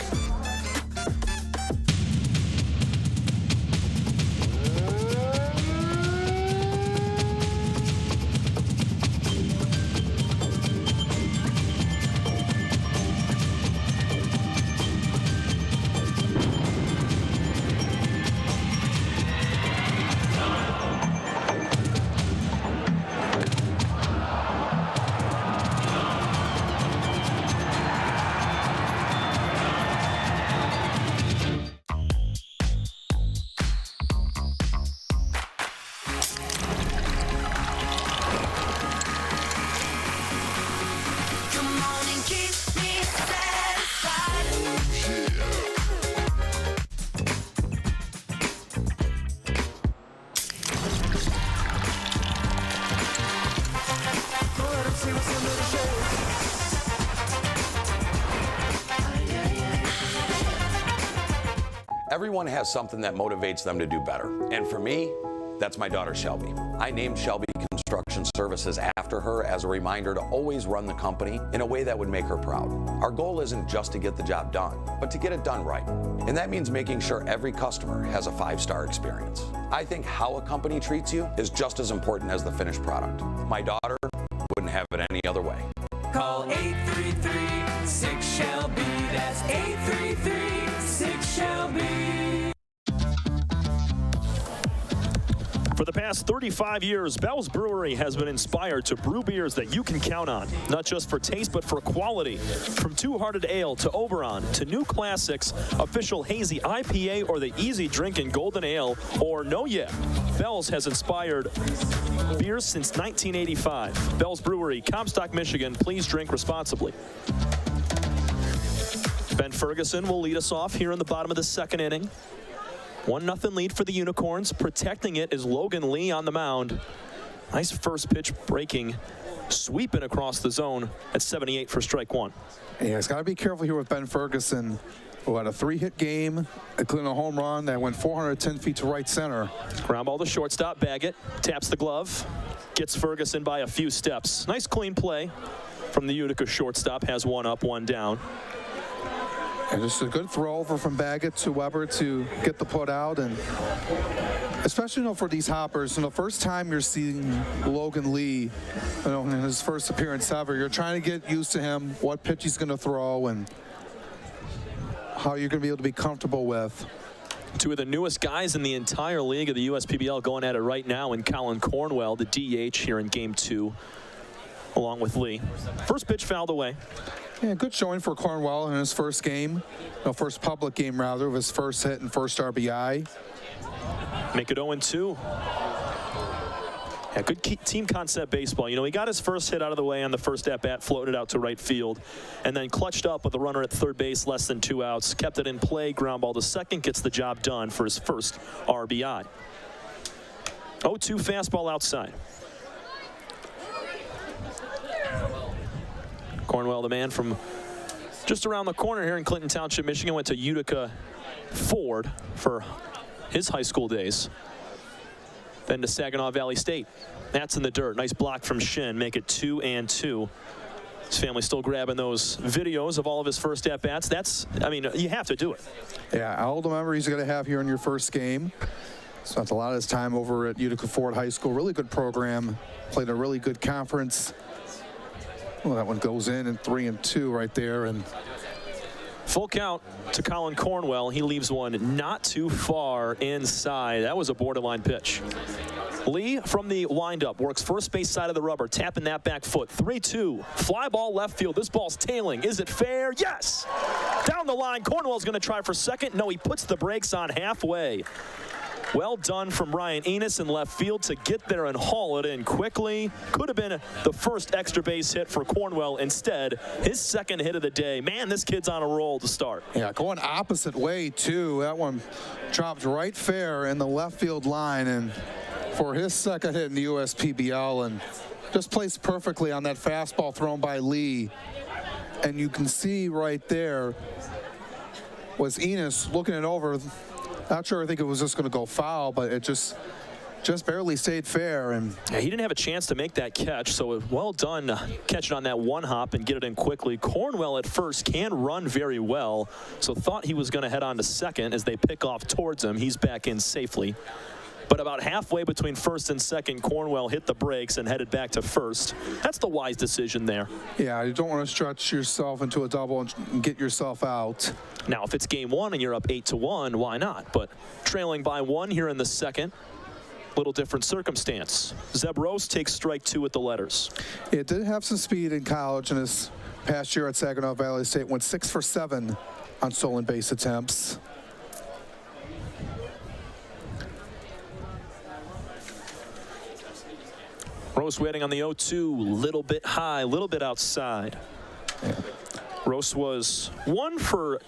Everyone has something that motivates them to do better. And for me, that's my daughter Shelby. I named Shelby Construction Services after her as a reminder to always run the company in a way that would make her proud. Our goal isn't just to get the job done, but to get it done right. And that means making sure every customer has a 5-star experience. I think how a company treats you is just as important as the finished product. My daughter wouldn't have it any other way. Call 833-6-SHELBY. That's 833-6-SHELBY. For the past 35 years, Bell's Brewery has been inspired to brew beers that you can count on, not just for taste, but for quality. From Two-Hearted Ale to Oberon to new classics, official hazy IPA or the easy drinking Golden Ale or No Yeah. Bell's has inspired beers since 1985. Bell's Brewery, Comstock, Michigan. Please drink responsibly. Ben Ferguson will lead us off here in the bottom of the second inning. 1-0 lead for the Unicorns. Protecting it is Logan Lee on the mound. Nice first pitch breaking, sweeping across the zone at 78 for strike 1. Yeah, it's got to be careful here with Ben Ferguson, who had a 3-hit game, including a home run that went 410 feet to right center. Ground ball to shortstop. Baggett taps the glove, gets Ferguson by a few steps. Nice clean play from the Utica shortstop. Has 1 up, 1 down. And just a good throw over from Baggett to Weber to get the put out. And especially, for these Hoppers, first time you're seeing Logan Lee, in his first appearance ever, you're trying to get used to him, what pitch he's going to throw, and how you're going to be able to be comfortable with. 2 of the newest guys in the entire league of the USPBL going at it right now in Colin Cornwell, the DH here in Game 2, along with Lee. First pitch fouled away. Yeah, good showing for Cornwell in his first game, first public game rather, of his first hit and first RBI. Make it 0-2. Yeah, good team concept baseball. He got his first hit out of the way on the first at-bat, floated out to right field, and then clutched up with a runner at third base, less than 2 outs, kept it in play, ground ball to second, gets the job done for his first RBI. 0-2 fastball outside. Cornwell, the man from just around the corner here in Clinton Township, Michigan, went to Utica Ford for his high school days. Then to Saginaw Valley State. That's in the dirt. Nice block from Shin. Make it 2-2. His family's still grabbing those videos of all of his first at-bats. You have to do it. Yeah, all the memories you're going to have here in your first game. Spent a lot of his time over at Utica Ford High School. Really good program. Played a really good conference. Well, that one goes in 3-2 right there. And full count to Colin Cornwell. He leaves one not too far inside. That was a borderline pitch. Lee from the windup works first base side of the rubber, tapping that back foot. 3-2. Fly ball left field. This ball's tailing. Is it fair? Yes! Down the line. Cornwell's going to try for second. No, he puts the brakes on halfway. Well done from Ryan Enos in left field to get there and haul it in quickly. Could have been the first extra base hit for Cornwell. Instead, his second hit of the day. Man, this kid's on a roll to start. Yeah, going opposite way, too. That one dropped right fair in the left field line, and for his second hit in the USPBL, and just placed perfectly on that fastball thrown by Lee. And you can see right there was Enos looking it over. Not sure, I think it was just going to go foul, but it just barely stayed fair. And yeah, he didn't have a chance to make that catch, so well done catching on that one hop and get it in quickly. Cornwell at first can run very well, so thought he was going to head on to second as they pick off towards him. He's back in safely. But about halfway between first and second, Cornwell hit the brakes and headed back to first. That's the wise decision there. Yeah, you don't want to stretch yourself into a double and get yourself out. Now, if it's game one and you're up 8-1, why not? But trailing by 1 here in the second, little different circumstance. Zeb Rose takes strike 2 with the letters. It did have some speed in college, and his past year at Saginaw Valley State went 6 for 7 on stolen base attempts. Rose waiting on the 0-2, little bit high, a little bit outside. Yeah. Rose was 1 for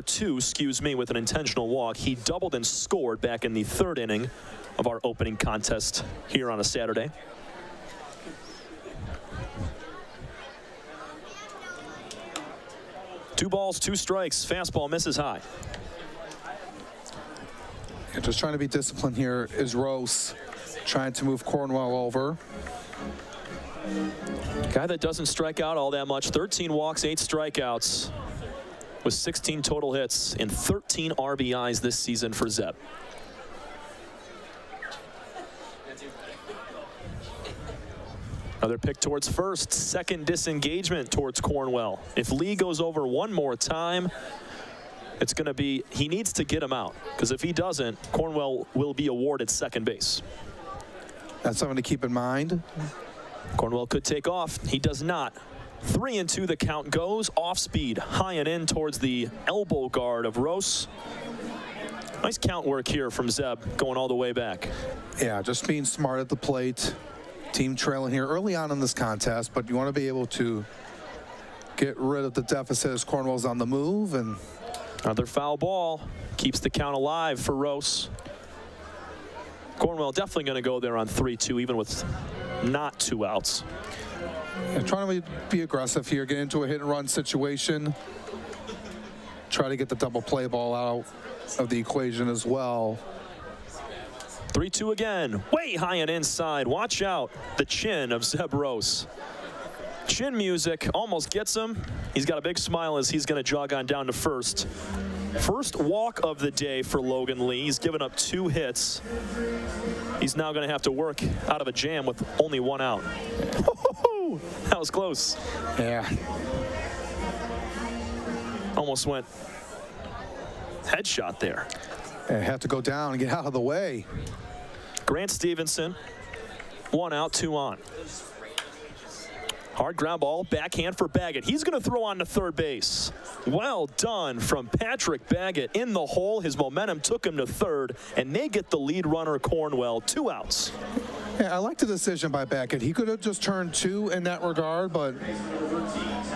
2, excuse me, with an intentional walk. He doubled and scored back in the 3rd inning of our opening contest here on a Saturday. Two balls, 2 strikes. Fastball misses high. Yeah, just trying to be disciplined here is Rose. Trying to move Cornwell over. Guy that doesn't strike out all that much. 13 walks, 8 strikeouts with 16 total hits and 13 RBIs this season for Zeb. Another pick towards first. Second disengagement towards Cornwell. If Lee goes over one more time, it's going to be, he needs to get him out, because if he doesn't, Cornwell will be awarded second base. That's something to keep in mind. Cornwell could take off. He does not. 3-2 the count goes. Off speed, high and in towards the elbow guard of Rose. Nice count work here from Zeb, going all the way back. Yeah, just being smart at the plate. Team trailing here early on in this contest, but you want to be able to get rid of the deficit as Cornwell's on the move. And another foul ball keeps the count alive for Rose. Cornwell definitely going to go there on 3-2, even with not 2 outs. And trying to be aggressive here, get into a hit and run situation. Try to get the double play ball out of the equation as well. 3-2 again, way high and inside. Watch out, the chin of Zeb Rose. Chin music almost gets him. He's got a big smile as he's going to jog on down to first. First walk of the day for Logan Lee. He's given up 2 hits. He's now going to have to work out of a jam with only 1 out. That was close. Yeah. Almost went headshot there. And have to go down and get out of the way. Grant Stevenson, 1 out, 2 on. Hard ground ball, backhand for Baggett. He's going to throw on to third base. Well done from Patrick Baggett in the hole. His momentum took him to third, and they get the lead runner, Cornwell, 2 outs. Yeah, I like the decision by Baggett. He could have just turned 2 in that regard, but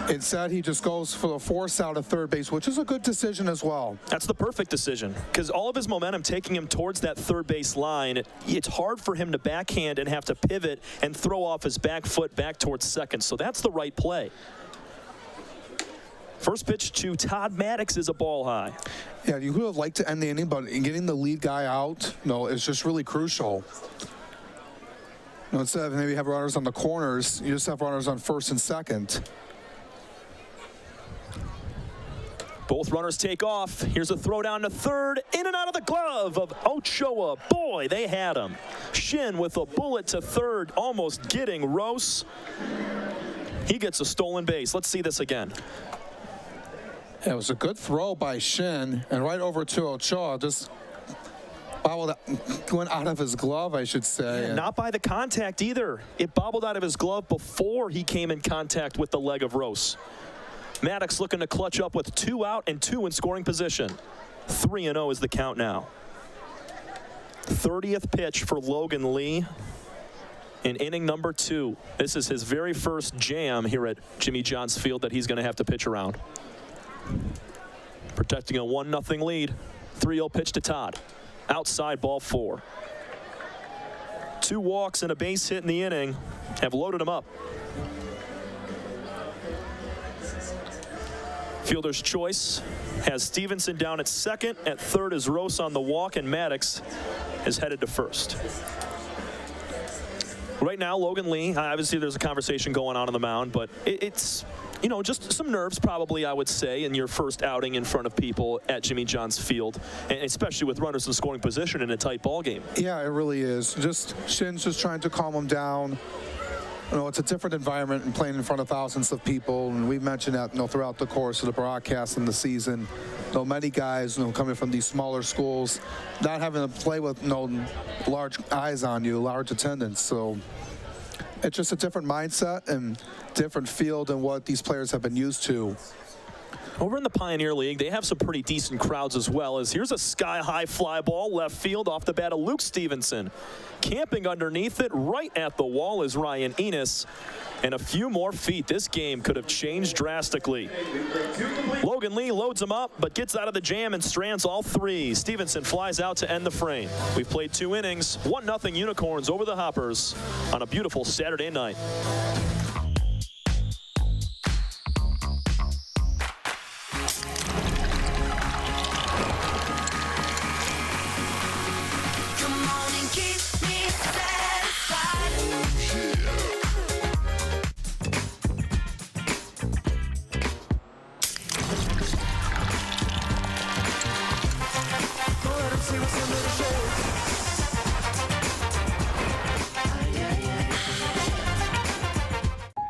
instead he just goes for the force out of third base, which is a good decision as well. That's the perfect decision, because all of his momentum taking him towards that third base line, it's hard for him to backhand and have to pivot and throw off his back foot back towards second. So that's the right play. First pitch to Todd Maddox is a ball high. Yeah, you would have liked to end the inning, but in getting the lead guy out, is just really crucial. Instead of maybe have runners on the corners, you just have runners on first and second. Both runners take off. Here's a throw down to third. In and out of the glove of Ochoa. Boy, they had him. Shin with a bullet to third, almost getting Rose. He gets a stolen base. Let's see this again. It was a good throw by Shin, and right over to Ochoa. Just Bobbled, went out of his glove, I should say. Yeah, not by the contact either. It bobbled out of his glove before he came in contact with the leg of Rose. Maddox looking to clutch up with 2 out and 2 in scoring position. 3-0 is the count now. 30th pitch for Logan Lee in inning number 2. This is his very first jam here at Jimmy John's Field that he's going to have to pitch around. Protecting a 1-0 lead. 3-0 pitch to Todd. Outside, ball 4. 2 walks and a base hit in the inning have loaded him up. Fielder's choice has Stevenson down at second. At third is Rose on the walk, and Maddox is headed to first. Right now, Logan Lee, obviously there's a conversation going on the mound, but it's, you know, just some nerves probably, I would say, in your first outing in front of people at Jimmy John's Field, and especially with runners in scoring position in a tight ball game. Yeah, it really is. Shin's just trying to calm him down. You know, it's a different environment and playing in front of thousands of people, and we've mentioned that, you know, throughout the course of the broadcast and the season. You know, many guys, you know, coming from these smaller schools, not having to play with, you know, large eyes on you, large attendance. So it's just a different mindset and different field than what these players have been used to. Over in the Pioneer League, they have some pretty decent crowds as well. As here's a sky-high fly ball left field off the bat of Luke Stevenson. Camping underneath it, right at the wall, is Ryan Enos. And a few more feet, this game could have changed drastically. Logan Lee loads him up, but gets out of the jam and strands all 3. Stevenson flies out to end the frame. We've played 2 innings, 1-0 Unicorns over the Hoppers on a beautiful Saturday night.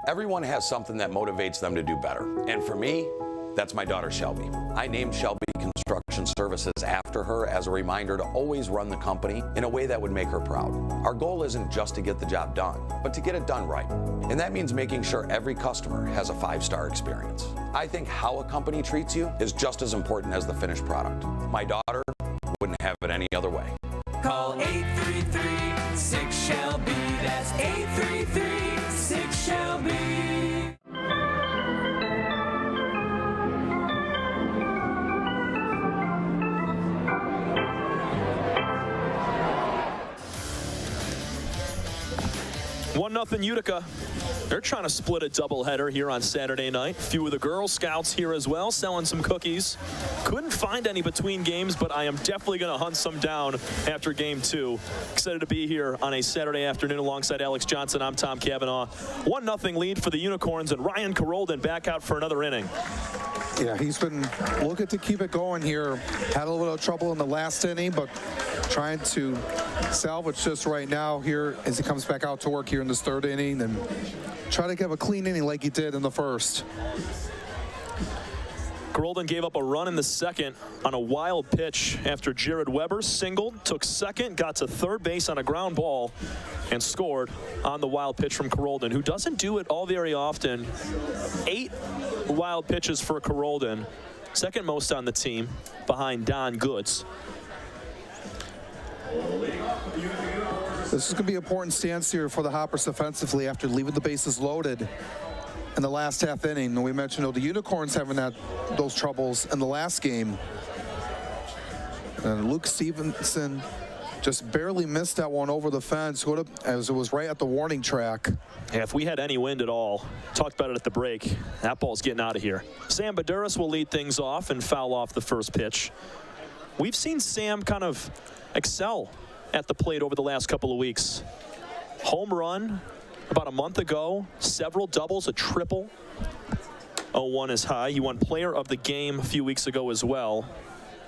Everyone has something that motivates them to do better. And for me, that's my daughter Shelby. I named Shelby Construction Services after her as a reminder to always run the company in a way that would make her proud. Our goal isn't just to get the job done, but to get it done right. And that means making sure every customer has a 5-star experience. I think how a company treats you is just as important as the finished product. My daughter wouldn't have it any other way. Call 833-6-SHELBY. That's 833-6-SHELBY. One 1-0 Utica. They're trying to split a doubleheader here on Saturday night. A few of the Girl Scouts here as well, selling some cookies. Couldn't find any between games, but I am definitely going to hunt some down after game 2. Excited to be here on a Saturday afternoon alongside Alex Johnson. I'm Tom Cavanaugh. 1-0 lead for the Unicorns, and Ryan Carolden back out for another inning. Yeah, he's been looking to keep it going here. Had a little bit of trouble in the last inning, but trying to salvage just right now here as he comes back out to work here in this 3rd inning and try to give a clean inning like he did in the 1st. Carolden gave up a run in the 2nd on a wild pitch after Jared Weber singled, took 2nd, got to 3rd base on a ground ball, and scored on the wild pitch from Carolden, who doesn't do it all very often. 8 wild pitches for Carolden, 2nd most on the team, behind Don Goods. This is going to be an important stance here for the Hoppers offensively after leaving the bases loaded in the last half inning. And we mentioned, the Unicorns having those troubles in the last game. And Luke Stevenson just barely missed that one over the fence as it was right at the warning track. Yeah, if we had any wind at all, talked about it at the break, that ball's getting out of here. Sam Baduras will lead things off and foul off the first pitch. We've seen Sam kind of excel at the plate over the last couple of weeks. Home run about a month ago, several doubles, a triple. 0-1 is high. He won player of the game a few weeks ago as well.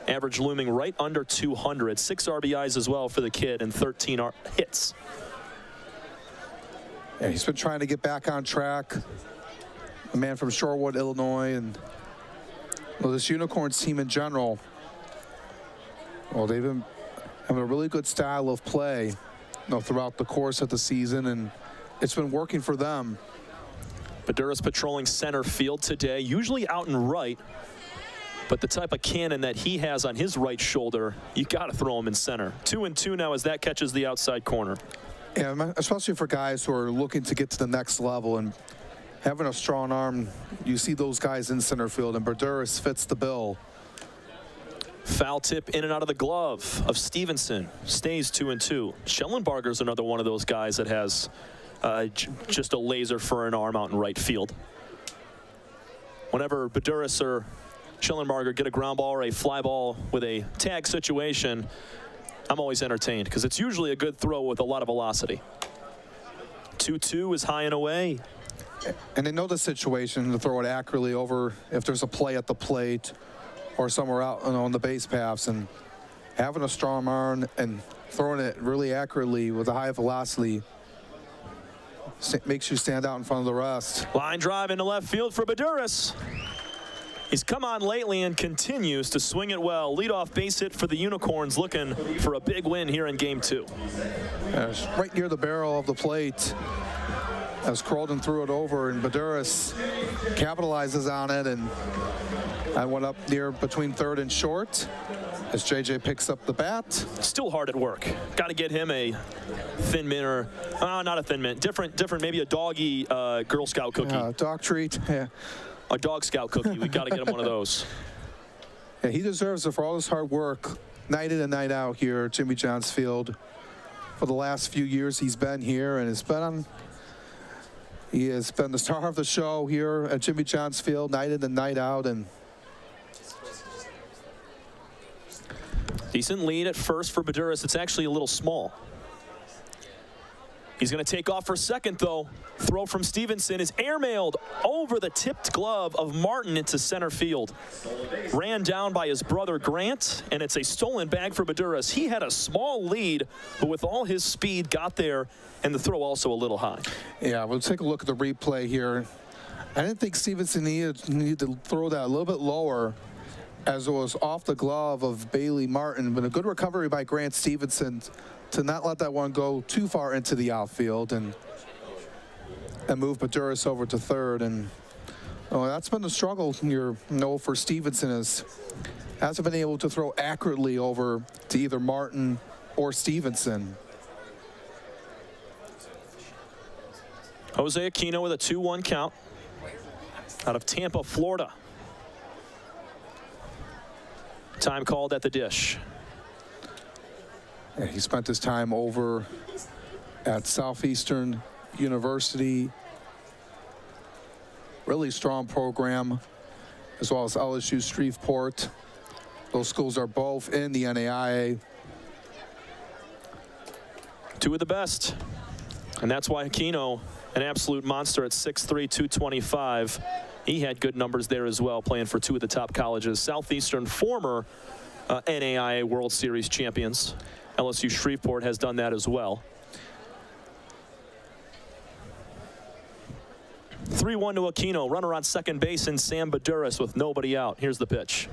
Average looming right under 200. 6 RBIs as well for the kid and 13 hits. Yeah, he's been trying to get back on track. A man from Shorewood, Illinois, and this Unicorns team in general, well, they've been having a really good style of play, throughout the course of the season, and it's been working for them. Baduras patrolling center field today, usually out and right, but the type of cannon that he has on his right shoulder, you got to throw him in center. 2-2 now as that catches the outside corner. Yeah, especially for guys who are looking to get to the next level and having a strong arm. You see those guys in center field, and Baduras fits the bill. Foul tip in and out of the glove of Stevenson. Stays 2-2. Schellenbarger's another one of those guys that has just a laser for an arm out in right field. Whenever Baduras or Schellenbarger get a ground ball or a fly ball with a tag situation, I'm always entertained because it's usually a good throw with a lot of velocity. 2-2 is high and away. And they know the situation to throw it accurately over if there's a play at the plate or somewhere out on the base paths, and having a strong arm and throwing it really accurately with a high velocity makes you stand out in front of the rest. Line drive into left field for Baduras. He's come on lately and continues to swing it well. Leadoff base hit for the Unicorns, looking for a big win here in Game 2. Right near the barrel of the plate as Crowden threw it over, and Baduras capitalizes on it, and I went up near between third and short as JJ picks up the bat. Still hard at work. Got to get him a Thin Mint, or not a Thin Mint, different, maybe a doggy Girl Scout cookie. Dog treat. Yeah. A Dog Scout cookie. We got to get him one of those. Yeah, he deserves it for all his hard work, night in and night out here at Jimmy John's Field. For the last few years he's been here, and he has been the star of the show here at Jimmy John's Field, night in and night out. And decent lead at first for Baduras. It's actually a little small. He's going to take off for second, though. Throw from Stevenson is airmailed over the tipped glove of Martin into center field. Ran down by his brother Grant, and it's a stolen bag for Baduras. He had a small lead, but with all his speed, got there, and the throw also a little high. Yeah, we'll take a look at the replay here. I didn't think Stevenson needed to throw that a little bit lower, as it was off the glove of Bailey Martin, but a good recovery by Grant Stevenson to not let that one go too far into the outfield and move Baduras over to third. And that's been the struggle here, for Stevenson, hasn't been able to throw accurately over to either Martin or Stevenson. Jose Aquino with a 2-1 count out of Tampa, Florida. Time called at the dish. Yeah, he spent his time over at Southeastern University. Really strong program, as well as LSU Shreveport. Those schools are both in the NAIA. Two of the best. And that's why Aquino, an absolute monster at 6'3", 225. He had good numbers there as well, playing for two of the top colleges. Southeastern, former NAIA World Series champions. LSU Shreveport has done that as well. 3-1 to Aquino. Runner on second base in Sam Baduras with nobody out. Here's the pitch.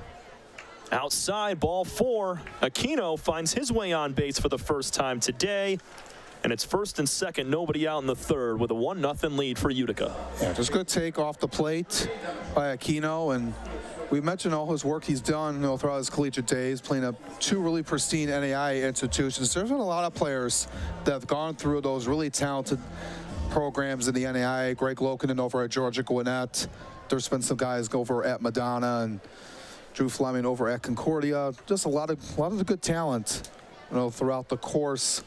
Outside, ball 4. Aquino finds his way on base for the first time today. And it's first and second, nobody out in the third with a 1-0 lead for Utica. Yeah, just good take off the plate by Aquino, and we mentioned all his work he's done throughout his collegiate days, playing at two really pristine NAIA institutions. There's been a lot of players that have gone through those really talented programs in the NAIA. Greg Lokinen over at Georgia Gwinnett. There's been some guys over at Madonna, and Drew Fleming over at Concordia. Just a lot of the good talent, throughout the course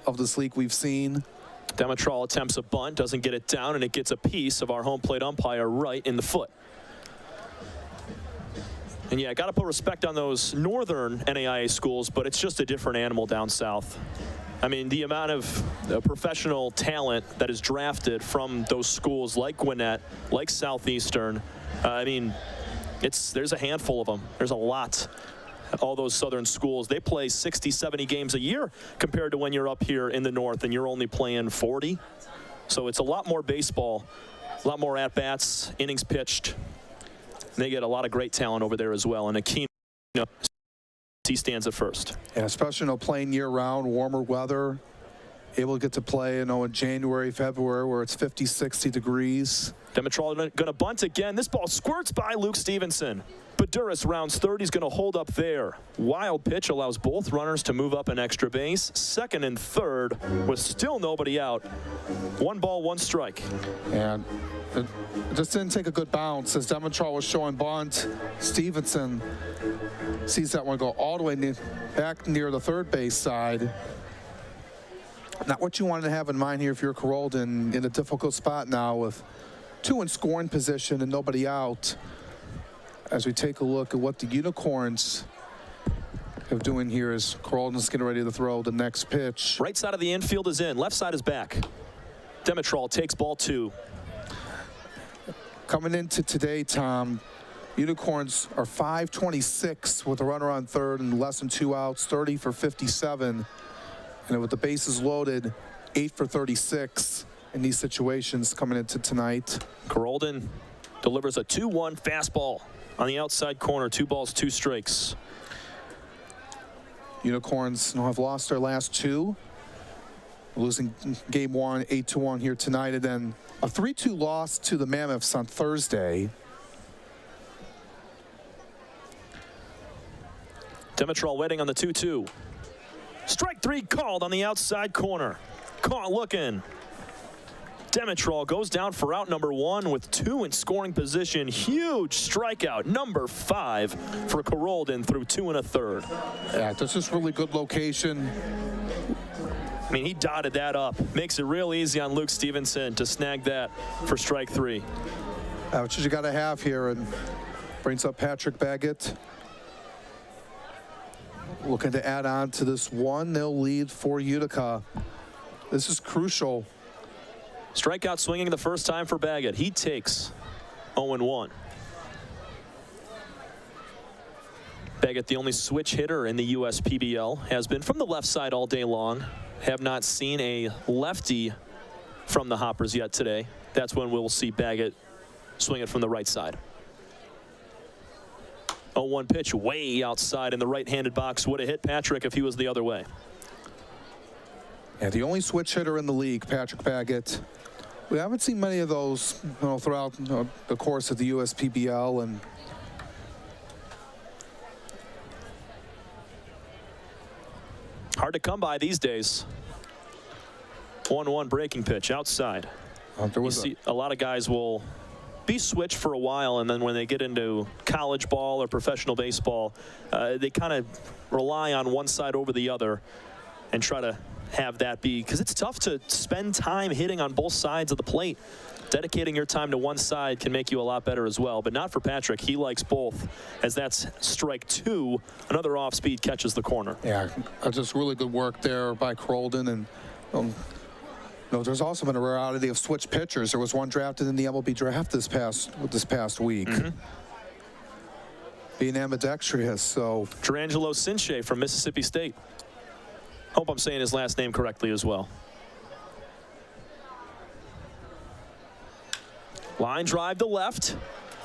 of this league we've seen. Demetral attempts a bunt, doesn't get it down, and it gets a piece of our home plate umpire right in the foot. And yeah, got to put respect on those northern NAIA schools, but it's just a different animal down south. I mean, the amount of professional talent that is drafted from those schools like Gwinnett, like Southeastern, I mean, there's a handful of them. There's a lot. All those southern schools, they play 60, 70 games a year compared to when you're up here in the north and you're only playing 40. So it's a lot more baseball, a lot more at-bats, innings pitched. They get a lot of great talent over there as well. And Aquino he stands at first. Yeah, especially playing year-round, warmer weather, able to get to play in January, February, where it's 50, 60 degrees. Demetral going to bunt again. This ball squirts by Luke Stevenson. Baduras rounds third. He's going to hold up there. Wild pitch allows both runners to move up an extra base. Second and third with still nobody out. 1 ball, 1 strike. And it just didn't take a good bounce. As Demetral was showing bunt, Stevenson sees that one go all the way back near the third base side. Not what you wanted to have in mind here if you're Carolden in a difficult spot now with 2 in scoring position and nobody out. As we take a look at what the Unicorns are doing here as Carolden's getting ready to throw the next pitch. Right side of the infield is in. Left side is back. Demetral takes ball 2. Coming into today, Tom, Unicorns are 526 with a runner on third and less than 2 outs, 30 for 57. And with the bases loaded, 8 for 36 in these situations coming into tonight. Carolden delivers a 2-1 fastball on the outside corner. 2 balls, 2 strikes. Unicorns have lost their last 2. Losing game 1, 8-1 here tonight, and then a 3-2 loss to the Mammoths on Thursday. Demetral waiting on the 2-2. Strike 3 called on the outside corner. Caught looking. Demetral goes down for out number 1 with 2 in scoring position. Huge strikeout, number 5 for Carolden through 2 1/3. Yeah, this is really good location. I mean, he dotted that up. Makes it real easy on Luke Stevenson to snag that for strike 3. Which you got to have here, and brings up Patrick Baggett. Looking to add on to this 1-0 lead for Utica. This is crucial. Strikeout swinging the first time for Baggett. He takes 0-1. Baggett, the only switch hitter in the USPBL, has been from the left side all day long. Have not seen a lefty from the Hoppers yet today. That's when we'll see Baggett swing it from the right side. 0-1 pitch way outside in the right-handed box. Would have hit Patrick if he was the other way. And the only switch hitter in the league, Patrick Baggett. We haven't seen many of those throughout the course of the USPBL. And hard to come by these days. 1-1 breaking pitch outside. You see a lot of guys will be switched for a while, and then when they get into college ball or professional baseball, they kind of rely on one side over the other and try to have that be, because it's tough to spend time hitting on both sides of the plate. Dedicating your time to one side can make you a lot better as well, but not for Patrick. He likes both, as that's strike 2. Another off-speed catches the corner. Yeah, just really good work there by Carolden. And there's also been a rarity of switch pitchers. There was one drafted in the MLB draft this past week. Being ambidextrous, so. Gerangelo Sinche from Mississippi State. Hope I'm saying his last name correctly as well. Line drive to left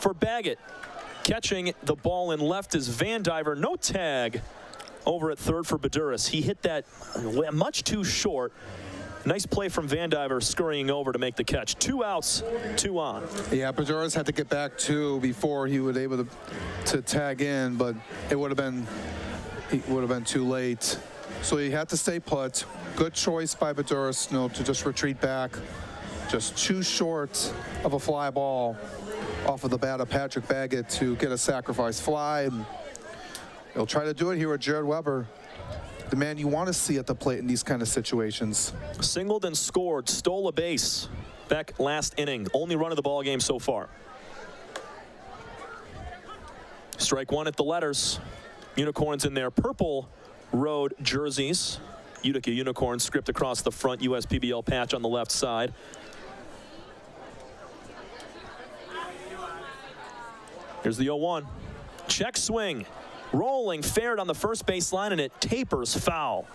for Baggett. Catching the ball in left is Van Diver. No tag over at third for Baduras. He hit that much too short. Nice play from Van Diver scurrying over to make the catch. 2 outs, 2 on. Yeah, Baduras had to get back 2 before he would able to tag in, but it would have been too late. So he had to stay put. Good choice by Baduras, to just retreat back. Just too short of a fly ball off of the bat of Patrick Baggett to get a sacrifice fly. And he'll try to do it here with Jared Weber, the man you want to see at the plate in these kind of situations. Singled and scored, stole a base back last inning. Only run of the ball game so far. Strike 1 at the letters. Unicorns in their purple road jerseys. Utica Unicorns script across the front, USPBL patch on the left side. Here's the 0-1. Check swing. Rolling, fared on the first base line, and it tapers foul.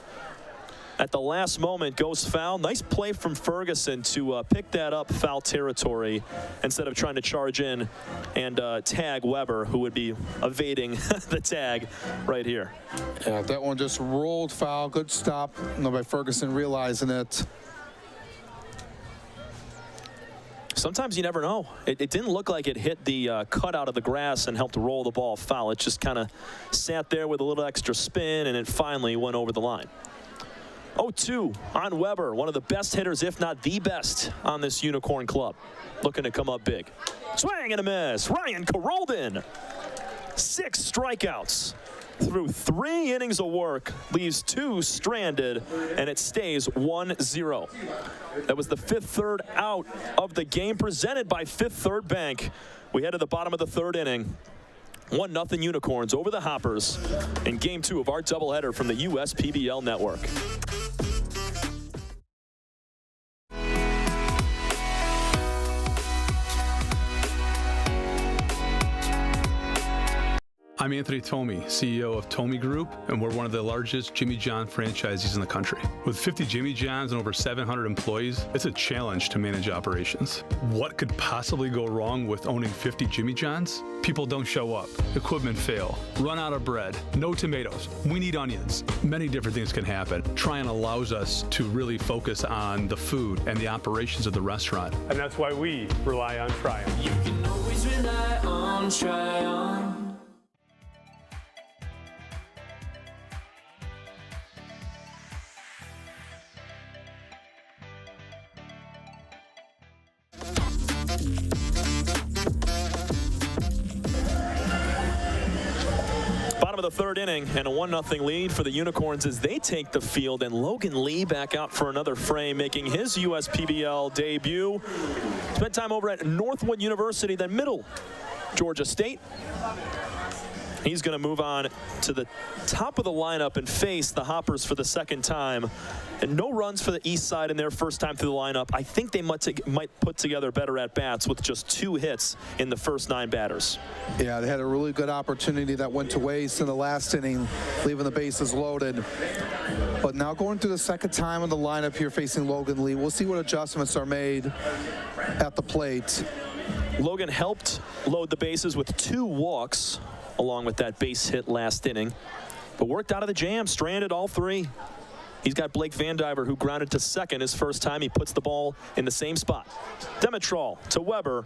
at the last moment goes foul. Nice play from Ferguson to pick that up foul territory instead of trying to charge in and tag Weber, who would be evading the tag right here. Yeah, that one just rolled foul. Good stop by Ferguson, realizing it. Sometimes you never know. It didn't look like it hit the cutout of the grass and helped roll the ball foul. It just kind of sat there with a little extra spin, and it finally went over the line. 0-2 on Weber, one of the best hitters, if not the best, on this Unicorn club. Looking to come up big. Swing and a miss. Ryan Carolden. 6 strikeouts through 3 innings of work, leaves 2 stranded, and it stays 1-0. That was the 5th third out of the game, presented by Fifth Third Bank. We head to the bottom of the 3rd inning. 1-0 Unicorns over the Hoppers in Game 2 of our doubleheader from the USPBL Network. I'm Anthony Tomey, CEO of Tomey Group, and we're one of the largest Jimmy John franchisees in the country. With 50 Jimmy Johns and over 700 employees, it's a challenge to manage operations. What could possibly go wrong with owning 50 Jimmy Johns? People don't show up, equipment fail, run out of bread, no tomatoes, we need onions. Many different things can happen. Tryon allows us to really focus on the food and the operations of the restaurant. And that's why we rely on Tryon. You can always rely on Tryon. Bottom of the 3rd inning, and a 1-0 lead for the Unicorns as they take the field, and Logan Lee back out for another frame, making his USPBL debut. Spent time over at Northwood University, then Middle Georgia State. He's going to move on to the top of the lineup and face the Hoppers for the 2nd time. And no runs for the Eastside in their first time through the lineup. I think they might put together better at-bats with just 2 hits in the first 9 batters. Yeah, they had a really good opportunity that went to waste in the last inning, leaving the bases loaded. But now going through the 2nd time in the lineup here facing Logan Lee, we'll see what adjustments are made at the plate. Logan helped load the bases with 2 walks, along with that base hit last inning, but worked out of the jam, stranded all 3. He's got Blake Vandiver, who grounded to 2nd his first time. He puts the ball in the same spot. Dimitrol to Weber.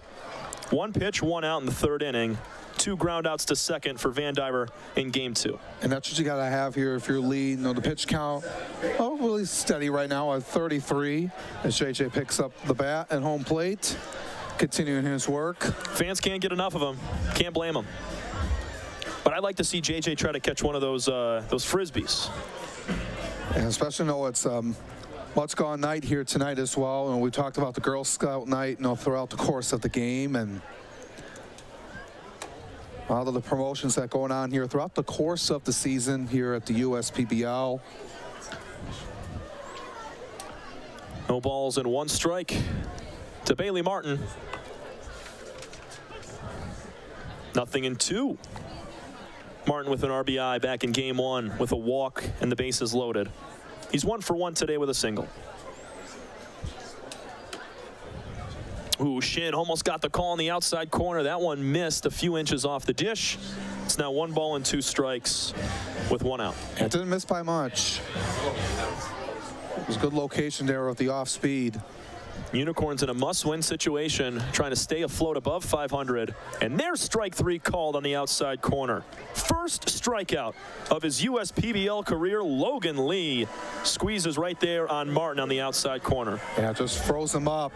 1 pitch, 1 out in the 3rd inning. 2 ground outs to 2nd for Vandiver in Game 2. And that's what you got to have here if you're lead. You know, the pitch count, really steady right now at 33 as JJ picks up the bat at home plate, continuing his work. Fans can't get enough of him. Can't blame them. But I'd like to see JJ try to catch one of those Frisbees. And especially know it's Let's Go night here tonight as well. And we talked about the Girl Scout night, throughout the course of the game, and a lot of the promotions that are going on here throughout the course of the season here at the USPBL. No balls and 1 strike to Bailey Martin. 0-2. Martin with an RBI back in Game 1 with a walk and the bases loaded. He's 1 for 1 today with a single. Ooh, Shin almost got the call in the outside corner. That one missed a few inches off the dish. It's now 1 ball and 2 strikes with 1 out. It didn't miss by much. It was a good location there with the off speed. Unicorns in a must-win situation, trying to stay afloat above 500, and there's strike 3 called on the outside corner. First strikeout of his USPBL career. Logan Lee squeezes right there on Martin on the outside corner. Yeah, just froze him up.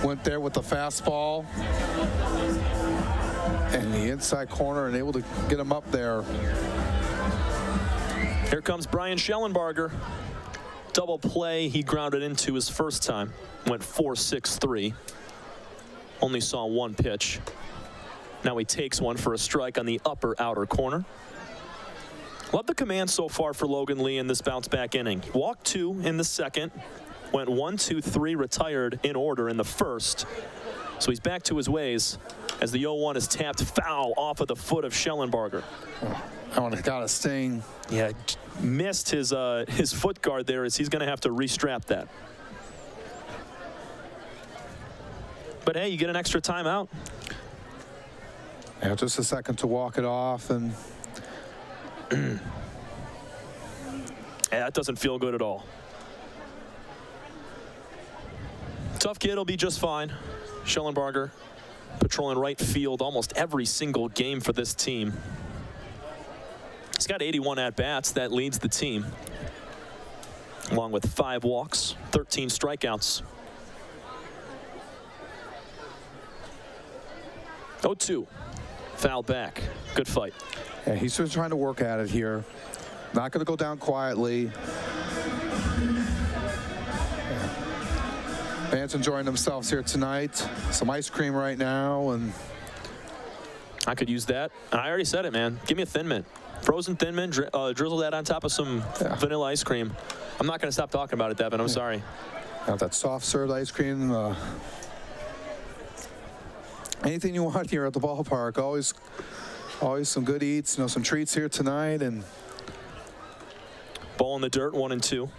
Went there with the fastball and the inside corner, and able to get him up there. Here comes Brian Schellenbarger. Double play he grounded into his first time. Went 4-6-3. Only saw 1 pitch. Now he takes one for a strike on the upper outer corner. Love the command so far for Logan Lee in this bounce back inning. Walked 2 in the 2nd. Went 1, 2, 3, retired in order in the 1st. So he's back to his ways as the 0-1 is tapped foul off of the foot of Schellenbarger. I want to got a sting. Yeah, missed his foot guard there as he's going to have to restrap that. But hey, you get an extra timeout. Yeah, just a second to walk it off, and yeah, that doesn't feel good at all. Tough kid will be just fine. Schellenbarger patrolling right field almost every single game for this team. He's got 81 at-bats. That leads the team, along with 5 walks, 13 strikeouts. 0-2. Foul back. Good fight. Yeah, he's just trying to work at it here. Not going to go down quietly. Fans enjoying themselves here tonight. Some ice cream right now, and I could use that. I already said it, man. Give me a Thin Mint. Frozen Thin Mint, drizzle that on top of some vanilla ice cream. I'm not going to stop talking about it, Devin. I'm sorry. Now that soft served ice cream. Anything you want here at the ballpark. Always some good eats. Some treats here tonight. And ball in the dirt, 1-2.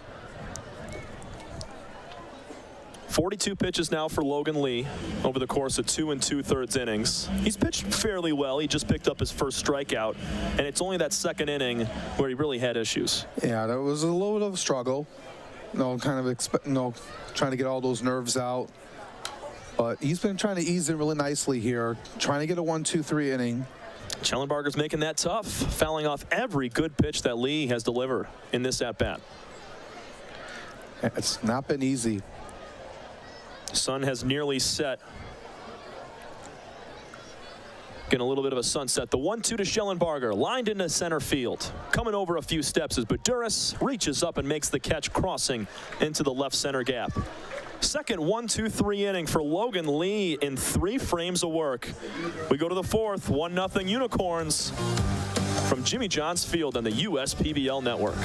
42 pitches now for Logan Lee over the course of 2 2/3 innings. He's pitched fairly well. He just picked up his first strikeout, and it's only that second inning where he really had issues. Yeah, that was a little bit of a struggle. Trying to get all those nerves out. But he's been trying to ease in really nicely here, trying to get a 1-2-3 inning. Schellenbarger's making that tough, fouling off every good pitch that Lee has delivered in this at-bat. It's not been easy. Sun has nearly set. Getting a little bit of a sunset. The 1-2 to Schellenbarger, lined into center field. Coming over a few steps as Baduras reaches up and makes the catch, crossing into the left center gap. Second 1-2-3 inning for Logan Lee in 3 frames of work. We go to the 4th, 1-0 Unicorns from Jimmy John's Field on the USPBL network.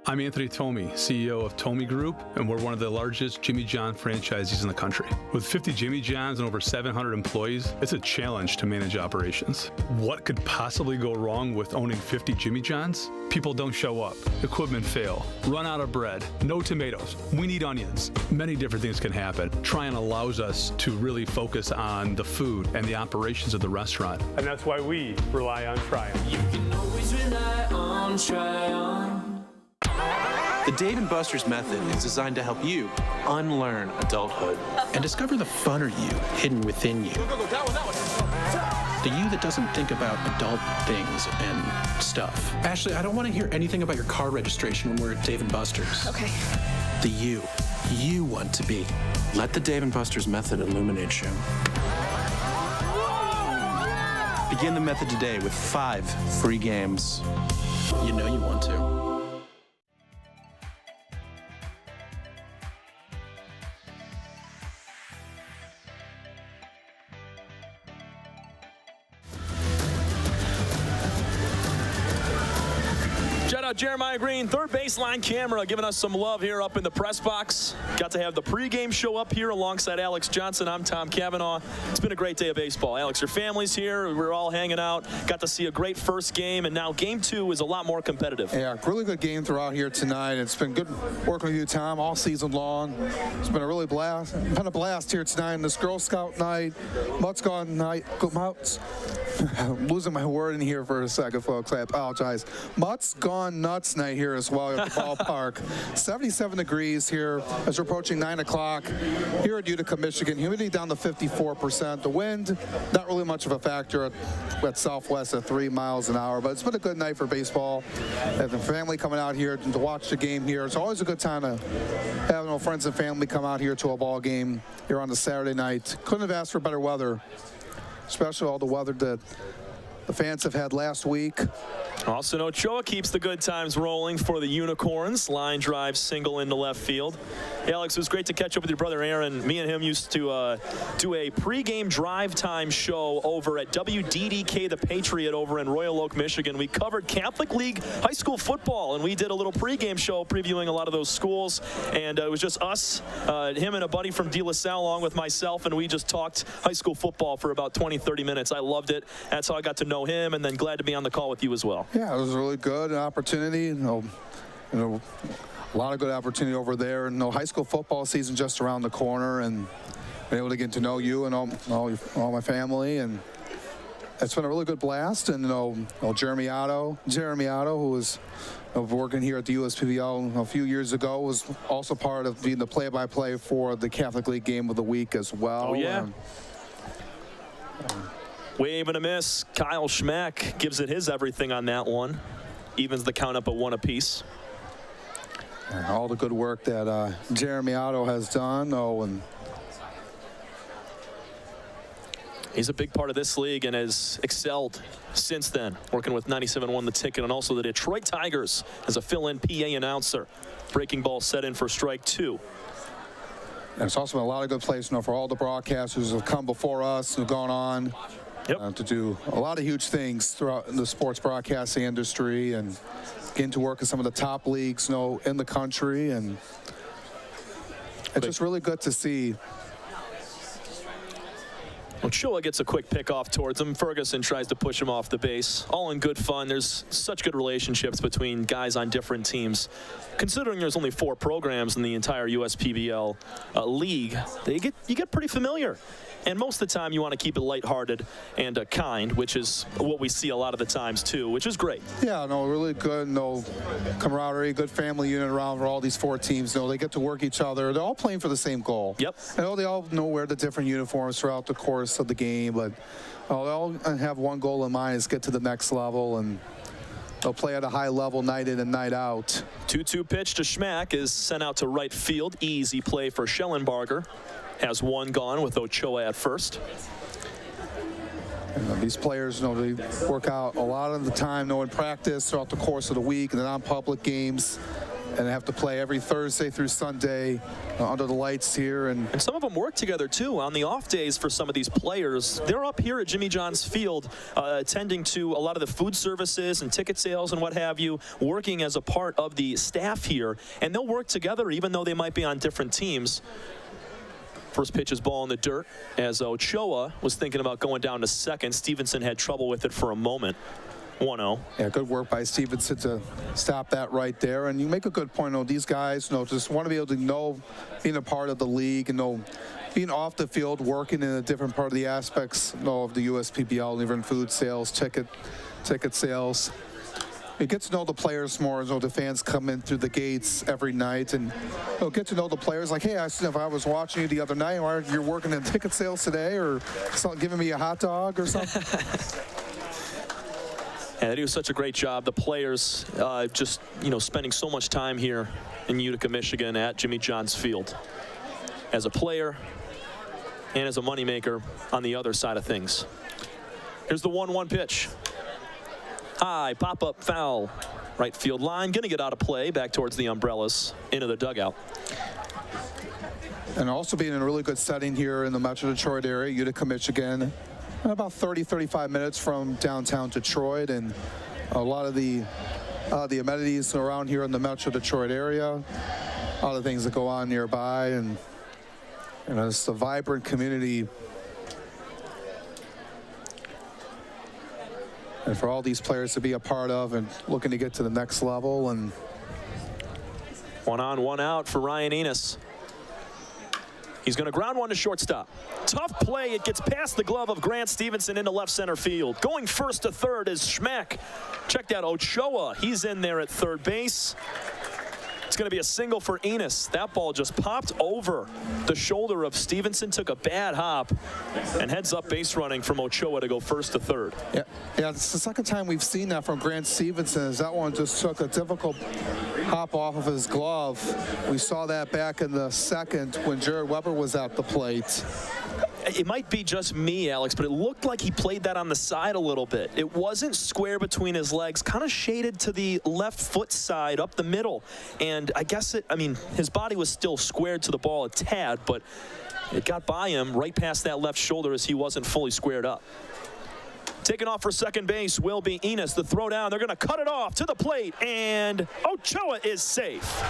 I'm Anthony Tomey, CEO of Tomey Group, and we're one of the largest Jimmy John franchisees in the country. With 50 Jimmy Johns and over 700 employees, it's a challenge to manage operations. What could possibly go wrong with owning 50 Jimmy Johns? People don't show up, equipment fail, run out of bread, no tomatoes, we need onions. Many different things can happen. Tryon allows us to really focus on the food and the operations of the restaurant. And that's why we rely on Tryon. You can always rely on Tryon. The Dave & Buster's method is designed to help you unlearn adulthood and discover the funner you hidden within you. The you that doesn't think about adult things and stuff. Ashley, I don't want to hear anything about your car registration when we're at Dave & Buster's. Okay. The you want to be. Let the Dave & Buster's method illuminate you. Begin the method today with 5 free games. You know you want to. Shout out Jeremiah Green, third baseline camera, giving us some love here up in the press box. Got to have the pregame show up here alongside Alex Johnson. I'm Tom Cavanaugh. It's been a great day of baseball. Alex, your family's here. We're all hanging out. Got to see a great first game, and now game 2 is a lot more competitive. Yeah, really good game throughout here tonight. It's been good working with you, Tom, all season long. It's been a really blast. Been a blast here tonight. And this Girl Scout night, Mutts Gone night. Mutts. I'm losing my word in here for a second, folks. I apologize. Mutts Gone Nuts night here as well at the ballpark. 77 degrees here as we're approaching 9 o'clock here at Utica, Michigan. Humidity down to 54%. The wind, not really much of a factor at Southwest at 3 miles an hour, but it's been a good night for baseball. And the family coming out here to watch the game here. It's always a good time to have friends and family come out here to a ball game here on a Saturday night. Couldn't have asked for better weather, especially all the weather that the fans have had last week. Austin Ochoa keeps the good times rolling for the Unicorns. Line drive single into left field. Hey, Alex, it was great to catch up with your brother Aaron. Me and him used to do a pregame drive time show over at WDDK The Patriot over in Royal Oak, Michigan. We covered Catholic League high school football, and we did a little pregame show previewing a lot of those schools. And it was just us, him and a buddy from De La Salle along with myself, and we just talked high school football for about 20, 30 minutes. I loved it. That's how I got to know him, and then glad to be on the call with you as well. Yeah, it was a really good opportunity. You know, a lot of good opportunity over there. High school football season just around the corner, and been able to get to know you and all my family, and it's been a really good blast. And Jeremy Otto, who was working here at the USPBL a few years ago, was also part of being the play-by-play for the Catholic League Game of the Week as well. Oh yeah. Wave and a miss. Kyle Schmack gives it his everything on that one. Evens the count up at 1 apiece. And all the good work that Jeremy Otto has done. And he's a big part of this league and has excelled since then, working with 97.1 The Ticket and also the Detroit Tigers as a fill-in PA announcer. Breaking ball set in for strike 2. And it's also been a lot of good plays for all the broadcasters who have come before us, who've gone on to do a lot of huge things throughout the sports broadcasting industry and getting to work in some of the top leagues in the country. And it's just really good to see. Ochoa gets a quick pick off towards him. Ferguson tries to push him off the base. All in good fun. There's such good relationships between guys on different teams. Considering there's only 4 programs in the entire USPBL league, you get pretty familiar. And most of the time you want to keep it lighthearted and kind, which is what we see a lot of the times too, which is great. Yeah, really good, camaraderie, good family unit around for all these 4 teams. They get to work each other. They're all playing for the same goal. Yep. They all wear the different uniforms throughout the course of the game, but they all have one goal in mind: is get to the next level, and they'll play at a high level night in and night out. 2-2 pitch to Schmack is sent out to right field. Easy play for Schellenbarger. Has one gone with Ochoa at first. These players, they work out a lot of the time, in practice throughout the course of the week and the non-public games, and they have to play every Thursday through Sunday under the lights here. And some of them work together too on the off days. For some of these players, they're up here at Jimmy John's Field attending to a lot of the food services and ticket sales and what have you, working as a part of the staff here, and they'll work together even though they might be on different teams. First pitch is ball in the dirt as Ochoa was thinking about going down to second. Stevenson had trouble with it for a moment. 1-0. Yeah, good work by Stevenson to stop that right there. And you make a good point. These guys, just want to be able to being a part of the league and being off the field, working in a different part of the aspects of the USPBL, even food sales, ticket sales. You get to know the players more. The fans come in through the gates every night, and get to know the players. Like, hey, if I was watching you the other night, why you're working in ticket sales today, or giving me a hot dog or something? Yeah, they do such a great job. The players just spending so much time here in Utica, Michigan at Jimmy John's Field as a player and as a moneymaker on the other side of things. Here's the 1-1 pitch. High pop-up foul. Right field line. Going to get out of play back towards the umbrellas into the dugout. And also being in a really good setting here in the Metro Detroit area, Utica, Michigan. About 30-35 minutes from downtown Detroit, and a lot of the amenities around here in the Metro Detroit area. A lot of things that go on nearby, and it's a vibrant community. And for all these players to be a part of and looking to get to the next level. And 1 on, 1 out for Ryan Enos. He's going to ground one to shortstop. Tough play. It gets past the glove of Grant Stevenson into left center field. Going first to third is Schmack. Check that Ochoa. He's in there at third base. It's going to be a single for Enos. That ball just popped over the shoulder of Stevenson, took a bad hop, and heads up base running from Ochoa to go first to third. Yeah, it's the second time we've seen that from Grant Stevenson, as that one just took a difficult hop off of his glove. We saw that back in the second when Jared Weber was at the plate. it might be just me, Alex, but it looked like he played that on the side a little bit. It wasn't square between his legs, kind of shaded to the left foot side up the middle. And I guess his body was still squared to the ball a tad, but it got by him right past that left shoulder as he wasn't fully squared up. Taking off for second base will be Enos. The throw down, they're going to cut it off to the plate, and Ochoa is safe.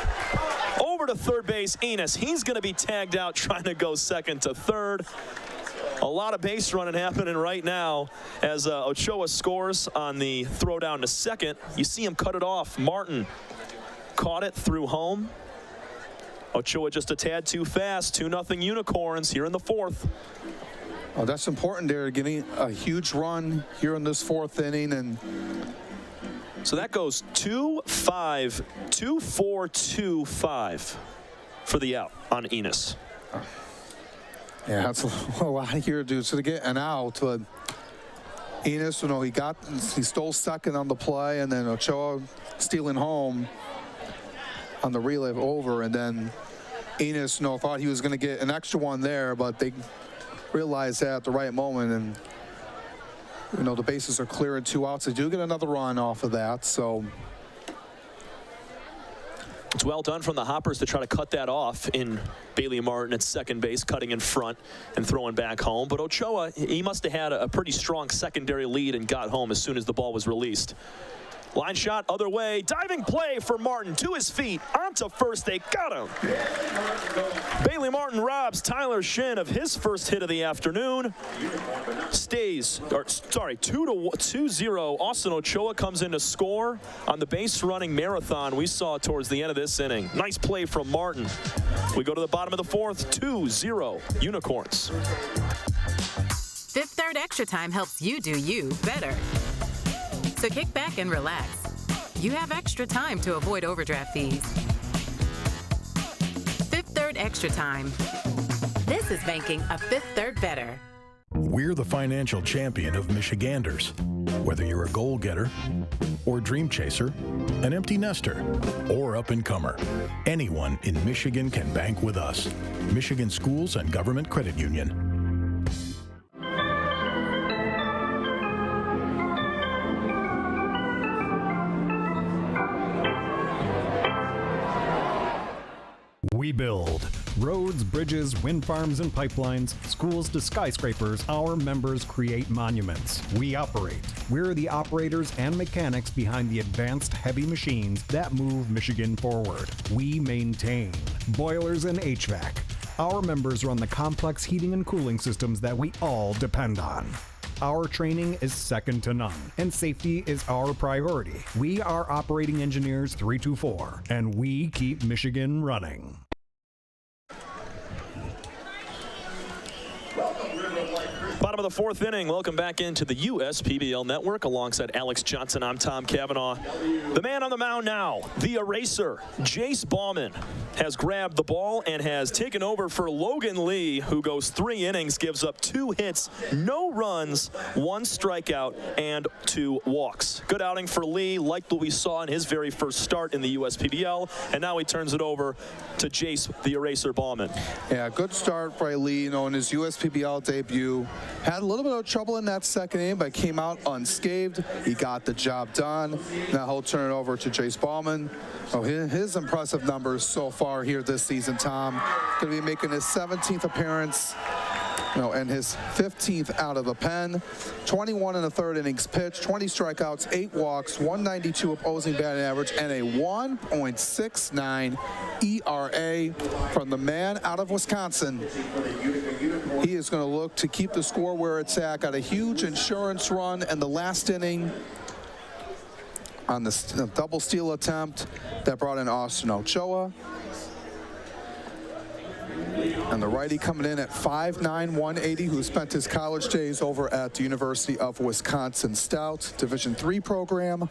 Over to third base, Enos. He's going to be tagged out trying to go second to third. A lot of base running happening right now as Ochoa scores on the throw down to second. You see him cut it off. Martin caught it through home. Ochoa just a tad too fast. 2-0 Unicorns here in the fourth. Oh, that's important there, getting a huge run here in this fourth inning. And so that goes 2-5, 2-4, 2-5 for the out on Enos. Yeah, that's a lot here to do. So to get an out, but Enos, he stole second on the play, and then Ochoa stealing home on the relay over, and then Enos, thought he was going to get an extra one there, but they realized that at the right moment, and the bases are clear and 2 outs. They do get another run off of that, so it's well done from the Hoppers to try to cut that off in Bailey Martin at second base, cutting in front and throwing back home. But Ochoa, he must have had a pretty strong secondary lead and got home as soon as the ball was released. Line shot other way, diving play for Martin to his feet, onto first, they got him. Bailey Martin robs Tyler Shin of his first hit of the afternoon. 2-0. Austin Ochoa comes in to score on the base running marathon we saw towards the end of this inning. Nice play from Martin. We go to the bottom of the fourth, 2-0 Unicorns. Fifth Third Extra Time helps you do you better. So kick back and relax. You have extra time to avoid overdraft fees. Fifth Third Extra Time. This is banking a Fifth Third better. We're the financial champion of Michiganders. Whether you're a goal-getter or dream chaser, an empty nester, or up-and-comer, anyone in Michigan can bank with us. Michigan Schools and Government Credit Union. We build roads, bridges, wind farms, and pipelines, schools to skyscrapers. Our members create monuments. We operate. We're the operators and mechanics behind the advanced heavy machines that move Michigan forward. We maintain boilers and HVAC. Our members run the complex heating and cooling systems that we all depend on. Our training is second to none, and safety is our priority. We are Operating Engineers 324, and we keep Michigan running. Bottom of the fourth inning. Welcome back into the USPBL Network. Alongside Alex Johnson, I'm Tom Cavanaugh. The man on the mound now, the eraser, Jace Bauman, has grabbed the ball and has taken over for Logan Lee, who goes 3 innings, gives up 2 hits, no runs, 1 strikeout, and 2 walks. Good outing for Lee, like what we saw in his very first start in the USPBL, and now he turns it over to Jace, the eraser Bauman. Yeah, good start by Lee, in his USPBL debut. Had a little bit of trouble in that second inning, but came out unscathed. He got the job done. Now he'll turn it over to Jace Bauman. His impressive numbers so far here this season, Tom. Going to be making his 17th appearance, and his 15th out of the pen. 21 1/3 innings pitched, 20 strikeouts, 8 walks, 192 opposing batting average, and a 1.69 ERA from the man out of Wisconsin. He is going to look to keep the score where it's at. Got a huge insurance run in the last inning on the double steal attempt that brought in Austin Ochoa. And the righty coming in at 5'9", 180, who spent his college days over at the University of Wisconsin Stout, Division III program.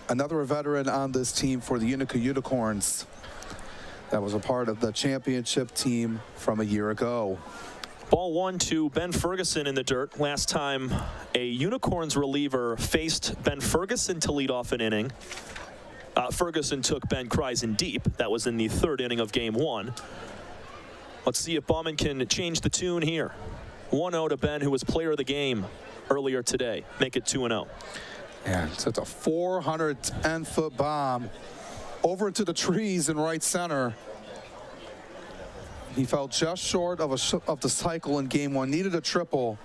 Another veteran on this team for the Utica Unicorns that was a part of the championship team from a year ago. Ball 1 to Ben Ferguson in the dirt. Last time a Unicorns reliever faced Ben Ferguson to lead off an inning, Ferguson took Ben Kreisen deep. That was in the 3rd inning of game 1. Let's see if Bauman can change the tune here. 1-0 to Ben, who was player of the game earlier today. Make it 2-0. Yeah, so it's a 410-foot bomb over to the trees in right center. He fell just short of the cycle in game one. Needed a triple.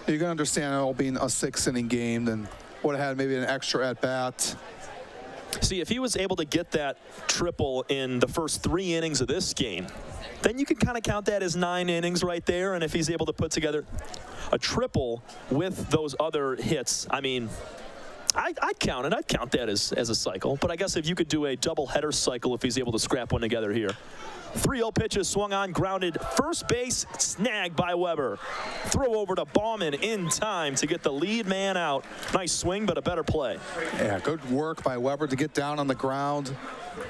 You can understand it all being a 6-inning game, then would have had maybe an extra at bat. See, if he was able to get that triple in the first 3 innings of this game, then you can kind of count that as 9 innings right there. And if he's able to put together a triple with those other hits, I mean, I'd count it. I'd count that as a cycle. But I guess if you could do a double-header cycle if he's able to scrap one together here. 3-0 pitches swung on, grounded, first base, snagged by Weber. Throw over to Bauman in time to get the lead man out. Nice swing, but a better play. Yeah, good work by Weber to get down on the ground.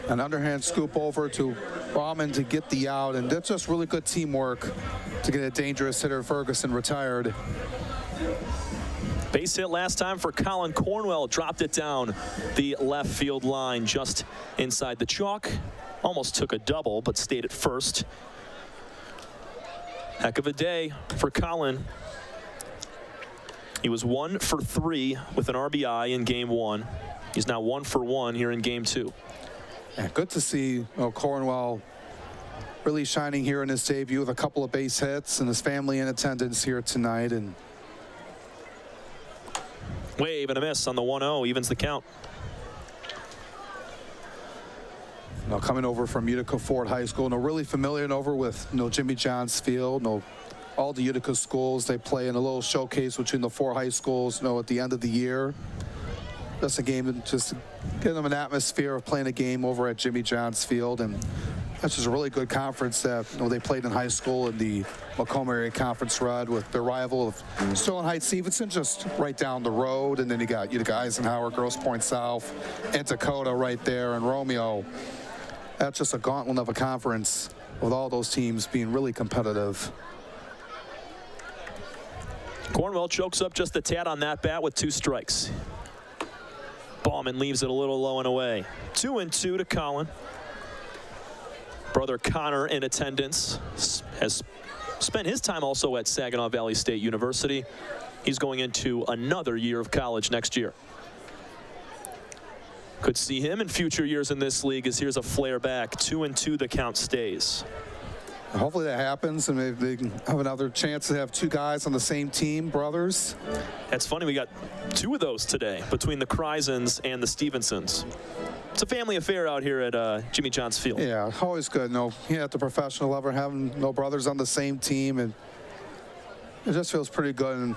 An underhand scoop over to Bauman to get the out, and that's just really good teamwork to get a dangerous hitter. Ferguson retired. Base hit last time for Colin Cornwell. Dropped it down the left field line just inside the chalk. Almost took a double, but stayed at first. Heck of a day for Colin. He was 1 for 3 with an RBI in game 1. He's now 1 for 1 here in game 2. Yeah, good to see Cornwell really shining here in his debut with a couple of base hits and his family in attendance here tonight. And wave and a miss on the 1-0, evens the count. Coming over from Utica Ford High School, really familiar and over with Jimmy John's Field, all the Utica schools. They play in a little showcase between the 4 high schools, at the end of the year. Just a game, just give them an atmosphere of playing a game over at Jimmy John's Field, and that's just a really good conference that they played in high school in the Macomb area conference run with their rival of Sterling Heights Stevenson just right down the road, and then you got Utica Eisenhower, Grosse Pointe South, and Dakota right there, and Romeo. That's just a gauntlet of a conference with all those teams being really competitive. Cornwell chokes up just a tad on that bat with 2 strikes. Bauman leaves it a little low and away. 2-2 to Colin. Brother Connor in attendance, has spent his time also at Saginaw Valley State University. He's going into another year of college next year. Could see him in future years in this league, as here's a flare back. 2-2, the count stays. Hopefully that happens, and maybe they can have another chance to have 2 guys on the same team, brothers. That's funny, we got 2 of those today between the Kreisens and the Stevensons. It's a family affair out here at Jimmy John's Field. Yeah, always good. At the professional level, having no brothers on the same team, and it just feels pretty good, and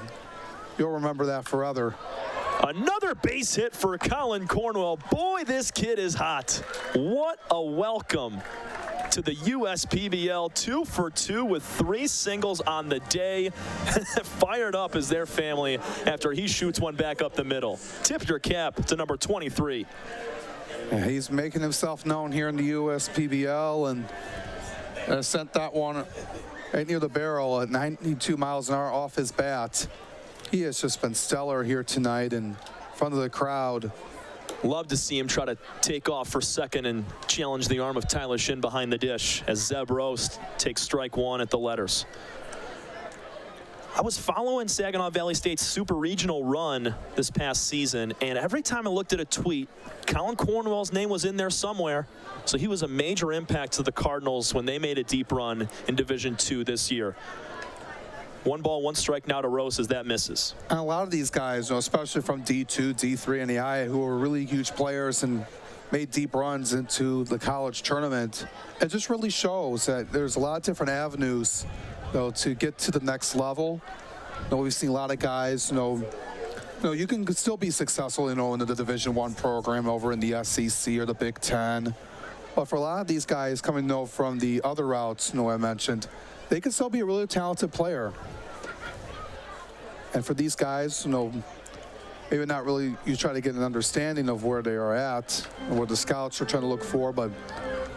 you'll remember that forever. Another base hit for Colin Cornwell. Boy, this kid is hot. What a welcome to the USPBL. 2 for 2 with 3 singles on the day. Fired up is their family after he shoots one back up the middle. Tip your cap to number 23. Yeah, he's making himself known here in the USPBL, and sent that one right near the barrel at 92 miles an hour off his bat. He has just been stellar here tonight in front of the crowd. Love to see him try to take off for second and challenge the arm of Tyler Shin behind the dish as Zeb Roast takes strike 1 at the letters. I was following Saginaw Valley State's super regional run this past season, and every time I looked at a tweet, Colin Cornwell's name was in there somewhere. So he was a major impact to the Cardinals when they made a deep run in Division II this year. 1 ball, 1 strike now to Rose as that misses. And a lot of these guys, especially from D2, D3, and the IA, who are really huge players and made deep runs into the college tournament, it just really shows that there's a lot of different avenues, to get to the next level. We've seen a lot of guys, you can still be successful, in the Division I program over in the SEC or the Big Ten. But for a lot of these guys coming, from the other routes, I mentioned, they can still be a really talented player. And for these guys, maybe not really, you try to get an understanding of where they are at and what the scouts are trying to look for, but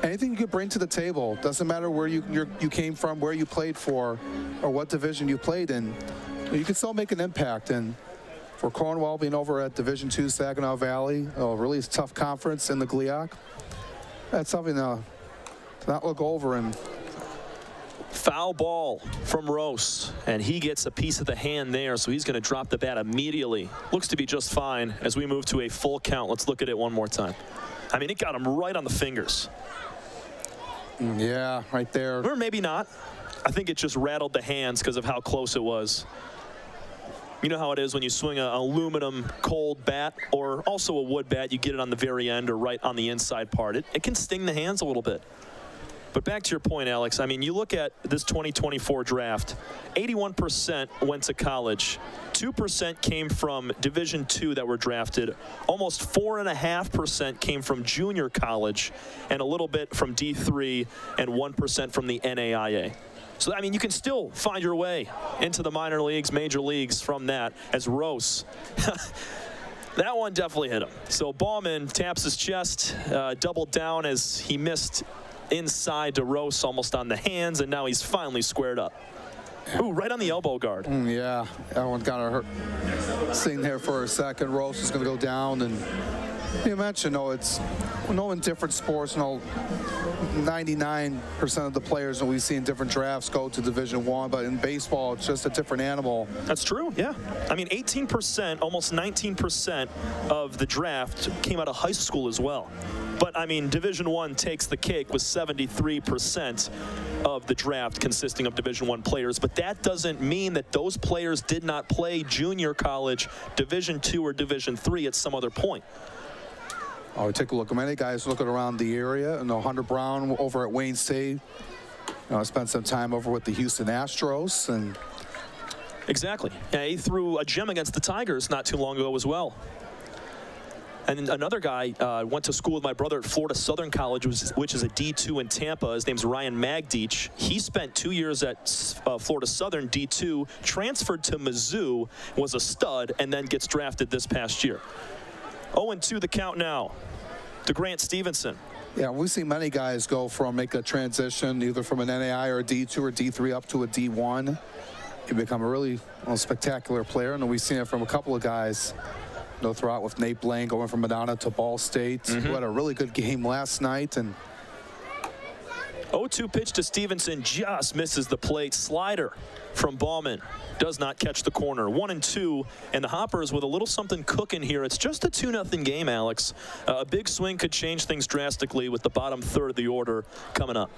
anything you could bring to the table, doesn't matter where you came from, where you played for, or what division you played in, you can still make an impact. And for Cornwell being over at Division II Saginaw Valley, a really tough conference in the GLIAC, that's something to not look over and Foul ball from Rose, and he gets a piece of the hand there, so he's going to drop the bat immediately. Looks to be just fine as we move to a full count. Let's look at it one more time. I mean, it got him right on the fingers. Yeah, right there. Or maybe not. I think it just rattled the hands because of how close it was. You know how it is when you swing an aluminum cold bat or also a wood bat, you get it on the very end or right on the inside part. It can sting the hands a little bit. But back to your point, Alex, I mean, you look at this 2024 draft, 81% went to college. 2% came from Division II that were drafted. Almost 4.5% came from junior college, and a little bit from D3, and 1% from the NAIA. So, I mean, you can still find your way into the minor leagues, major leagues from that, as Rose. That one definitely hit him. So Bauman taps his chest, doubled down as he missed inside to Rose, almost on the hands, and now he's finally squared up. Ooh, right on the elbow guard. Yeah, that one kind of hurt. Sitting there for a second, Rose is going to go down, and you mentioned, it's in different sports, 99% of the players that we see in different drafts go to Division I, but in baseball, it's just a different animal. That's true, yeah. I mean, 18%, almost 19% of the draft came out of high school as well. But, I mean, Division I takes the cake with 73% of the draft consisting of Division I players. But that doesn't mean that those players did not play junior college, Division II, or Division III at some other point. Oh, take a look. Many guys looking around the area. Hunter Brown over at Wayne State. Spent some time over with the Houston Astros. And exactly. Yeah, he threw a gem against the Tigers not too long ago as well. And another guy went to school with my brother at Florida Southern College, which is a D2 in Tampa. His name's Ryan Magdich. He spent 2 years at Florida Southern D2, transferred to Mizzou, was a stud, and then gets drafted this past year. 0-2 the count now to Grant Stevenson. Yeah, we've seen many guys go from make a transition either from an NAI or a D2 or D3 up to a D1. You become a really spectacular player, and we've seen it from a couple of guys. Throughout with Nate Blaine going from Madonna to Ball State, who had a really good game last night. And 0-2 pitch to Stevenson, just misses the plate. Slider from Bauman does not catch the corner. 1-2, and the Hoppers with a little something cooking here. It's just a 2-0 game, Alex. A big swing could change things drastically with the bottom third of the order coming up.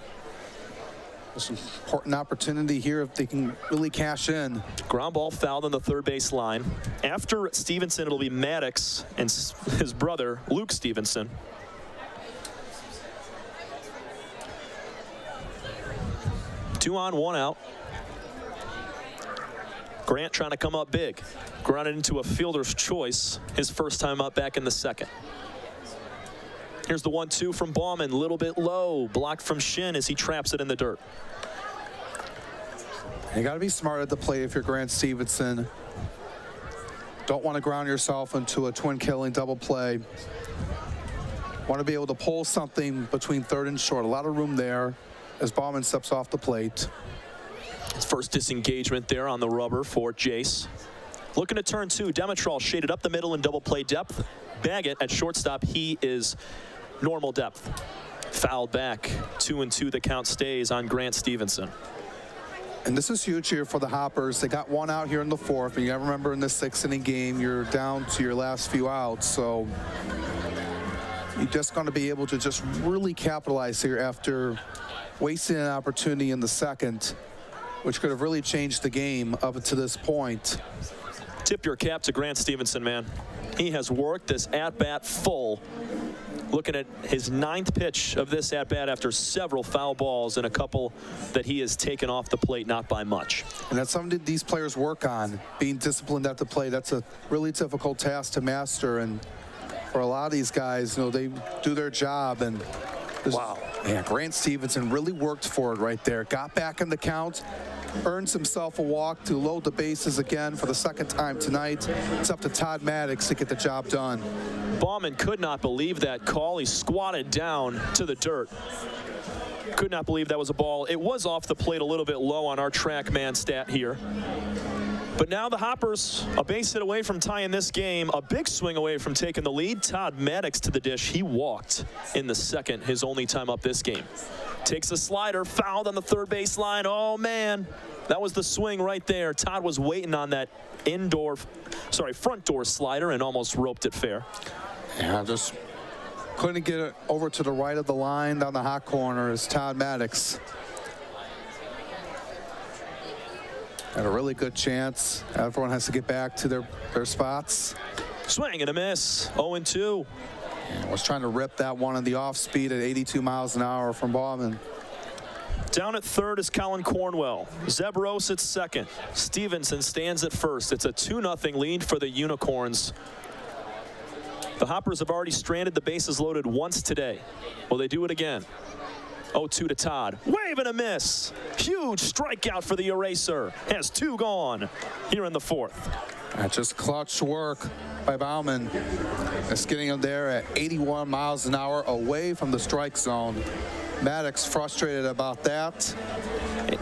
It's an important opportunity here if they can really cash in. Ground ball fouled on the third base line. After Stevenson, it'll be Maddox and his brother, Luke Stevenson. Two on, one out. Grant trying to come up big. Grounded into a fielder's choice, his first time up back in the second. Here's the 1-2 from Bauman, a little bit low, blocked from Shin as he traps it in the dirt. You got to be smart at the plate if you're Grant Stevenson. Don't want to ground yourself into a twin killing double play. Want to be able to pull something between third and short. A lot of room there as Bauman steps off the plate. His first disengagement there on the rubber for Jace. Looking to turn two, Demetral shaded up the middle in double play depth. Baggett at shortstop, he is normal depth. Fouled back, 2-2, the count stays on Grant Stevenson. And this is huge here for the Hoppers. They got one out here in the fourth, and you gotta remember in this 6th-inning game, you're down to your last few outs, so you're just gonna be able to just really capitalize here after wasting an opportunity in the second, which could have really changed the game up to this point. Tip your cap to Grant Stevenson, man. He has worked this at-bat full. Looking at his 9th pitch of this at-bat after several foul balls and a couple that he has taken off the plate, not by much. And that's something that these players work on, being disciplined at the plate. That's a really difficult task to master. And for a lot of these guys, they do their job. And wow. Yeah, Grant Stevenson really worked for it right there. Got back in the count. Earns himself a walk to load the bases again for the second time tonight. It's up to Todd Maddox to get the job done. Bauman could not believe that call. He squatted down to the dirt. Could not believe that was a ball. It was off the plate a little bit low on our TrackMan stat here. But now the Hoppers, a base hit away from tying this game, a big swing away from taking the lead. Todd Maddox to the dish. He walked in the second, his only time up this game. Takes a slider, fouled on the third base line. Oh, man. That was the swing right there. Todd was waiting on that front door slider and almost roped it fair. Yeah, just couldn't get it over to the right of the line down the hot corner is Todd Maddox. Had a really good chance. Everyone has to get back to their spots. Swing and a miss. 0-2. Was trying to rip that one on the off speed at 82 miles an hour from Bauman. Down at third is Colin Cornwell. Zeb Rose at second. Stevenson stands at first. It's a 2-0 lead for the Unicorns. The Hoppers have already stranded the bases loaded once today. Will they do it again? 0-2 to Todd. Wave and a miss. Huge strikeout for the eraser. Has 2 gone here in the fourth. Just clutch work by Bauman. It's getting him there at 81 miles an hour away from the strike zone. Maddox frustrated about that.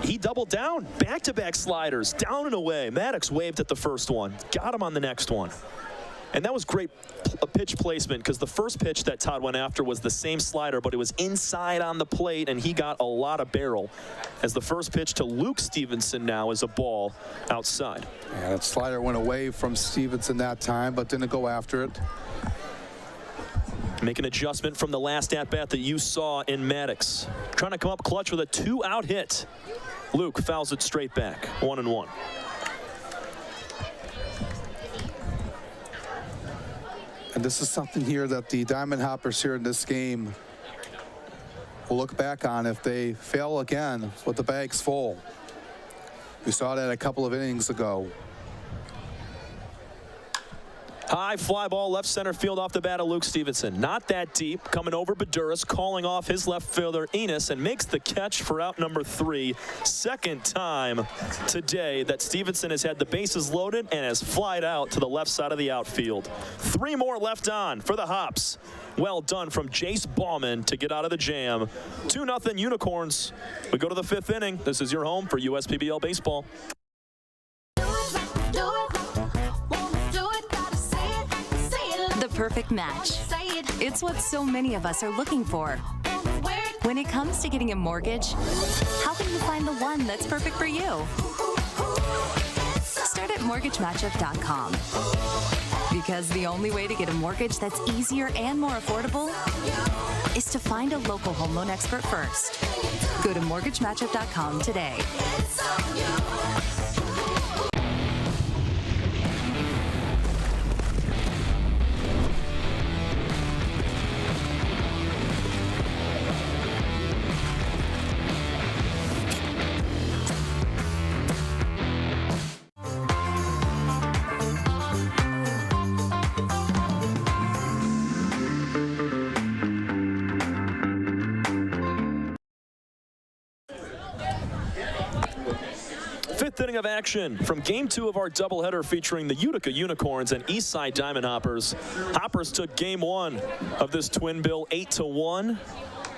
He doubled down. Back-to-back sliders. Down and away. Maddox waved at the first one. Got him on the next one. And that was great pitch placement because the first pitch that Todd went after was the same slider, but it was inside on the plate, and he got a lot of barrel. As the first pitch to Luke Stevenson now is a ball outside. Yeah, that slider went away from Stevenson that time, but didn't go after it. Make an adjustment from the last at-bat that you saw in Maddox. Trying to come up clutch with a 2-out hit. Luke fouls it straight back. 1-1. And this is something here that the Diamond Hoppers here in this game will look back on if they fail again with the bags full. We saw that a couple of innings ago. High fly ball left center field off the bat of Luke Stevenson. Not that deep. Coming over Baduras, calling off his left fielder Enos, and makes the catch for out number 3. Second time today that Stevenson has had the bases loaded and has flied out to the left side of the outfield. 3 more left on for the Hops. Well done from Jace Bauman to get out of the jam. 2-0 Unicorns. We go to the 5th inning. This is your home for USPBL baseball. The perfect match. It's what so many of us are looking for. When it comes to getting a mortgage, how can you find the one that's perfect for you? Start at mortgagematchup.com. Because the only way to get a mortgage that's easier and more affordable is to find a local home loan expert first. Go to mortgagematchup.com today. Inning of action from Game 2 of our doubleheader featuring the Utica Unicorns and Eastside Diamond Hoppers. Hoppers took Game 1 of this twin bill 8-1.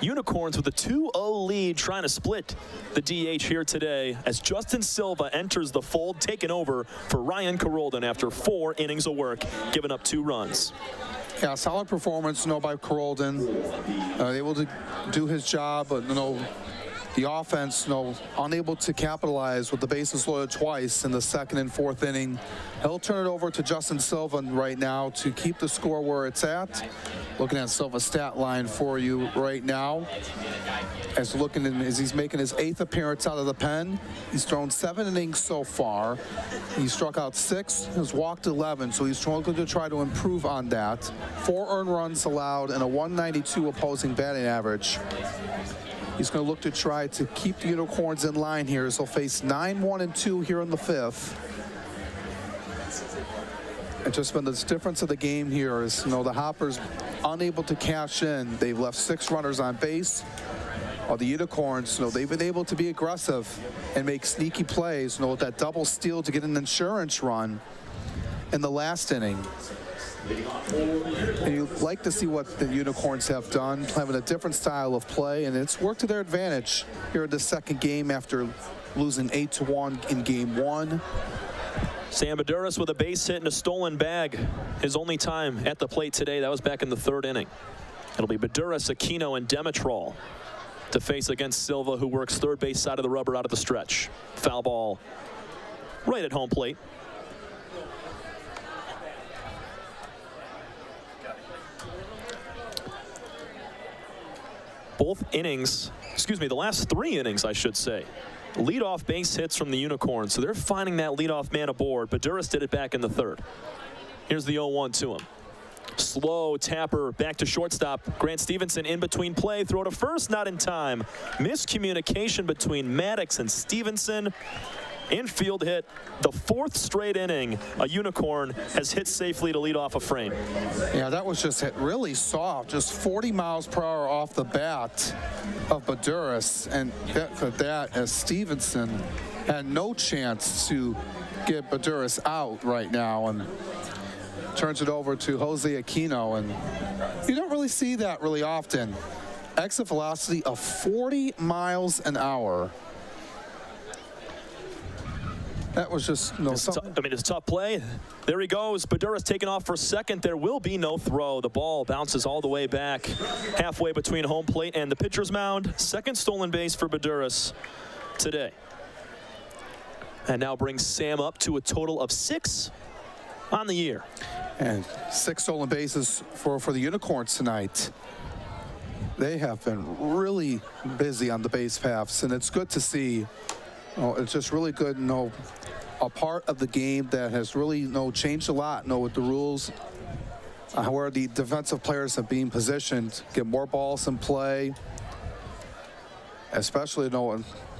Unicorns with a 2-0 lead, trying to split the DH here today as Justin Silva enters the fold, taking over for Ryan Carolden after 4 innings of work, giving up 2 runs. Yeah, solid performance, by Carolden. Able to do his job, but the offense, unable to capitalize with the bases loaded twice in the 2nd and 4th inning. He'll turn it over to Justin Silva right now to keep the score where it's at. Looking at Silva's stat line for you right now. As he's making his 8th appearance out of the pen. He's thrown 7 innings so far. He struck out 6, has walked 11, so he's trying to try to improve on that. 4 earned runs allowed and a 192 opposing batting average. He's going to look to try to keep the Unicorns in line here as he'll face 9-1-2 here in the 5th. It's just been the difference of the game here is, the Hoppers unable to cash in. They've left 6 runners on base. While the Unicorns, they've been able to be aggressive and make sneaky plays, with that double steal to get an insurance run in the last inning. And you'd like to see what the Unicorns have done, having a different style of play, and it's worked to their advantage here in the 2nd game after losing 8-1 in Game 1. Sam Baduras with a base hit and a stolen bag. His only time at the plate today. That was back in the 3rd inning. It'll be Baduras, Aquino, and Demetrol to face against Silva, who works third base side of the rubber out of the stretch. Foul ball right at home plate. Both innings, the last 3 innings, I should say. Leadoff base hits from the Unicorns, so they're finding that leadoff man aboard. Baduras did it back in the 3rd. Here's the 0-1 to him. Slow tapper back to shortstop. Grant Stevenson in between play. Throw to first, not in time. Miscommunication between Maddox and Stevenson. Infield hit. The 4th straight inning a Unicorn has hit safely to lead off a frame. Yeah, that was just hit really soft. Just 40 miles per hour off the bat of Baduras. And that as Stevenson had no chance to get Baduras out right now. And turns it over to Jose Aquino, and you don't really see that really often. Exit velocity of 40 miles an hour. That was just it's a tough play. There he goes. Baduras taking off for second. There will be no throw. The ball bounces all the way back, halfway between home plate and the pitcher's mound. Second stolen base for Baduras today. And now brings Sam up to a total of 6 on the year. And 6 stolen bases for the Unicorns tonight. They have been really busy on the base paths, and it's good to see. It's just really good, a part of the game that has really changed a lot, with the rules, where the defensive players have been positioned, get more balls in play, especially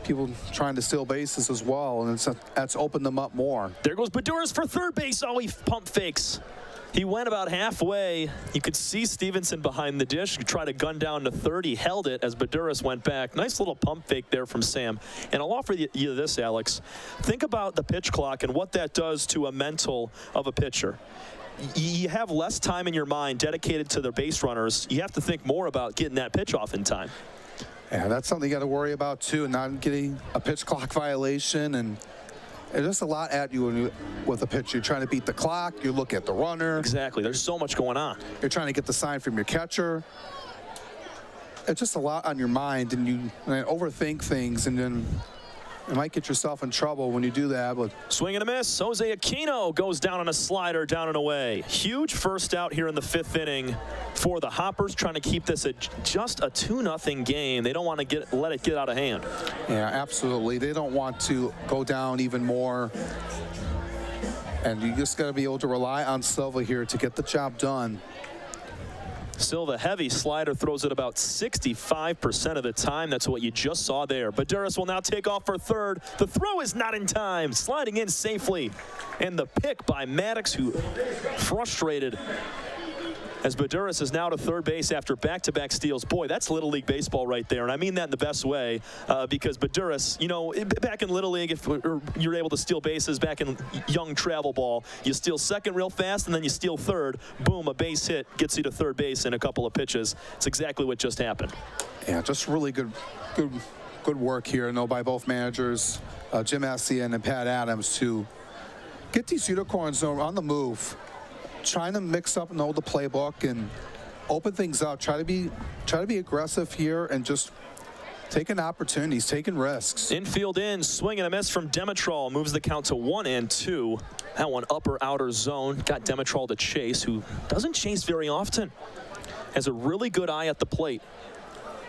people trying to steal bases as well, and that's opened them up more. There goes Baduras for third base. Oh, he pump fakes. He went about halfway. You could see Stevenson behind the dish. He tried to gun down to third. He held it as Baduras went back. Nice little pump fake there from Sam. And I'll offer you this, Alex. Think about the pitch clock and what that does to a mental of a pitcher. You have less time in your mind dedicated to the base runners. You have to think more about getting that pitch off in time. Yeah, that's something you got to worry about too, not getting a pitch clock violation. And there's just a lot at you with a pitch. You're trying to beat the clock. You look at the runner. Exactly. There's so much going on. You're trying to get the sign from your catcher. It's just a lot on your mind, and you overthink things, and then you might get yourself in trouble when you do that. But swing and a miss. Jose Aquino goes down on a slider, down and away. Huge first out here in the 5th inning for the Hoppers, trying to keep this at just a 2-0 game. They don't want to let it get out of hand. Yeah, absolutely. They don't want to go down even more. And you just got to be able to rely on Silva here to get the job done. Silva, heavy slider, throws it about 65% of the time. That's what you just saw there. Baduras will now take off for third. The throw is not in time. Sliding in safely. And the pick by Maddox, who frustrated as Baduras is now to third base after back-to-back steals. Boy, that's Little League baseball right there, and I mean that in the best way, because Baduras, back in Little League, if you're able to steal bases back in young travel ball, you steal second real fast, and then you steal third. Boom, a base hit gets you to third base in a couple of pitches. It's exactly what just happened. Yeah, just really good work here, by both managers, Jim Essien and Pat Adams, to get these Unicorns on the move. Trying to mix up the playbook and open things up. Try to be aggressive here and just taking opportunities, taking risks. Infield in, swing and a miss from Demetrol. Moves the count to 1-2. That one upper outer zone. Got Demetrol to chase, who doesn't chase very often. Has a really good eye at the plate.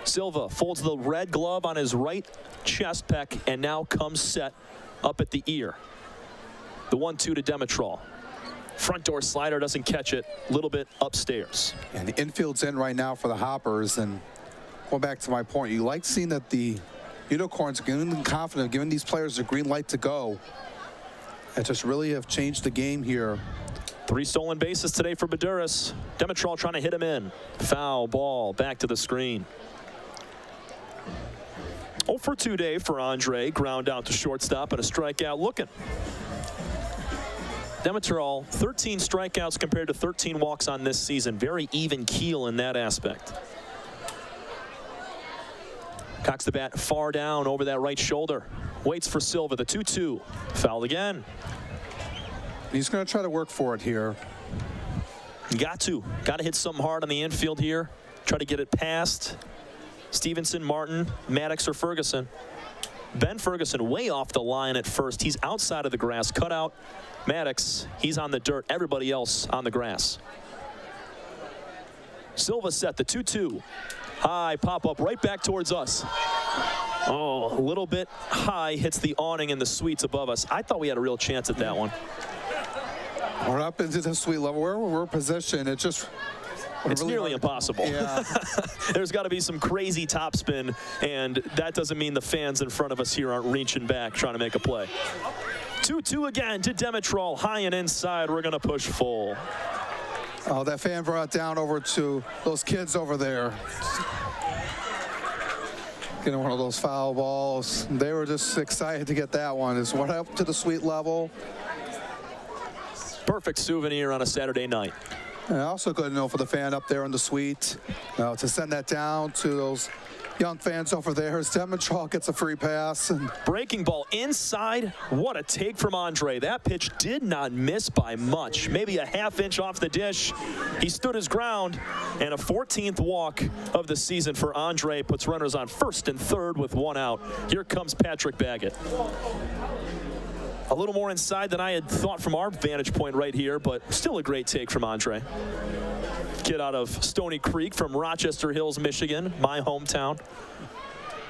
Silva folds the red glove on his right chest pec and now comes set up at the ear. The 1-2 to Demetrol. Front door slider, doesn't catch it. A little bit upstairs. And the infield's in right now for the Hoppers. And going back to my point, you like seeing that the Unicorns are getting confident, giving these players a green light to go. And just really have changed the game here. 3 stolen bases today for Baduras. Demetrol trying to hit him in. Foul ball back to the screen. 0 for 2 day for Andre. Ground out to shortstop and a strikeout looking. Demetrol, 13 strikeouts compared to 13 walks on this season. Very even keel in that aspect. Cocks the bat far down over that right shoulder. Waits for Silva, the 2-2. Fouled again. He's going to try to work for it here. Got to hit something hard on the infield here. Try to get it past Stevenson, Martin, Maddox, or Ferguson. Ben Ferguson way off the line at first. He's outside of the grass. Cut out Maddox. He's on the dirt. Everybody else on the grass. Silva set the 2-2. High pop up right back towards us. Oh, a little bit high, hits the awning in the suites above us. I thought we had a real chance at that one. We're up into the suite level. Where we're positioned, it's really nearly impossible. Yeah. There's got to be some crazy topspin, and that doesn't mean the fans in front of us here aren't reaching back trying to make a play. 2-2 again to Demetrol, high and inside. We're going to push full. Oh, that fan brought down over to those kids over there. Getting one of those foul balls. They were just excited to get that one. It's what up to the suite level. Perfect souvenir on a Saturday night. And also good to know for the fan up there in the suite to send that down to those young fans over there as Demetrol gets a free pass. And breaking ball inside. What a take from Andre. That pitch did not miss by much. Maybe a half-inch off the dish. He stood his ground, and a 14th walk of the season for Andre puts runners on first and third with one out. Here comes Patrick Baggett. A little more inside than I had thought from our vantage point right here, but still a great take from Andre. Kid out of Stony Creek from Rochester Hills, Michigan, my hometown.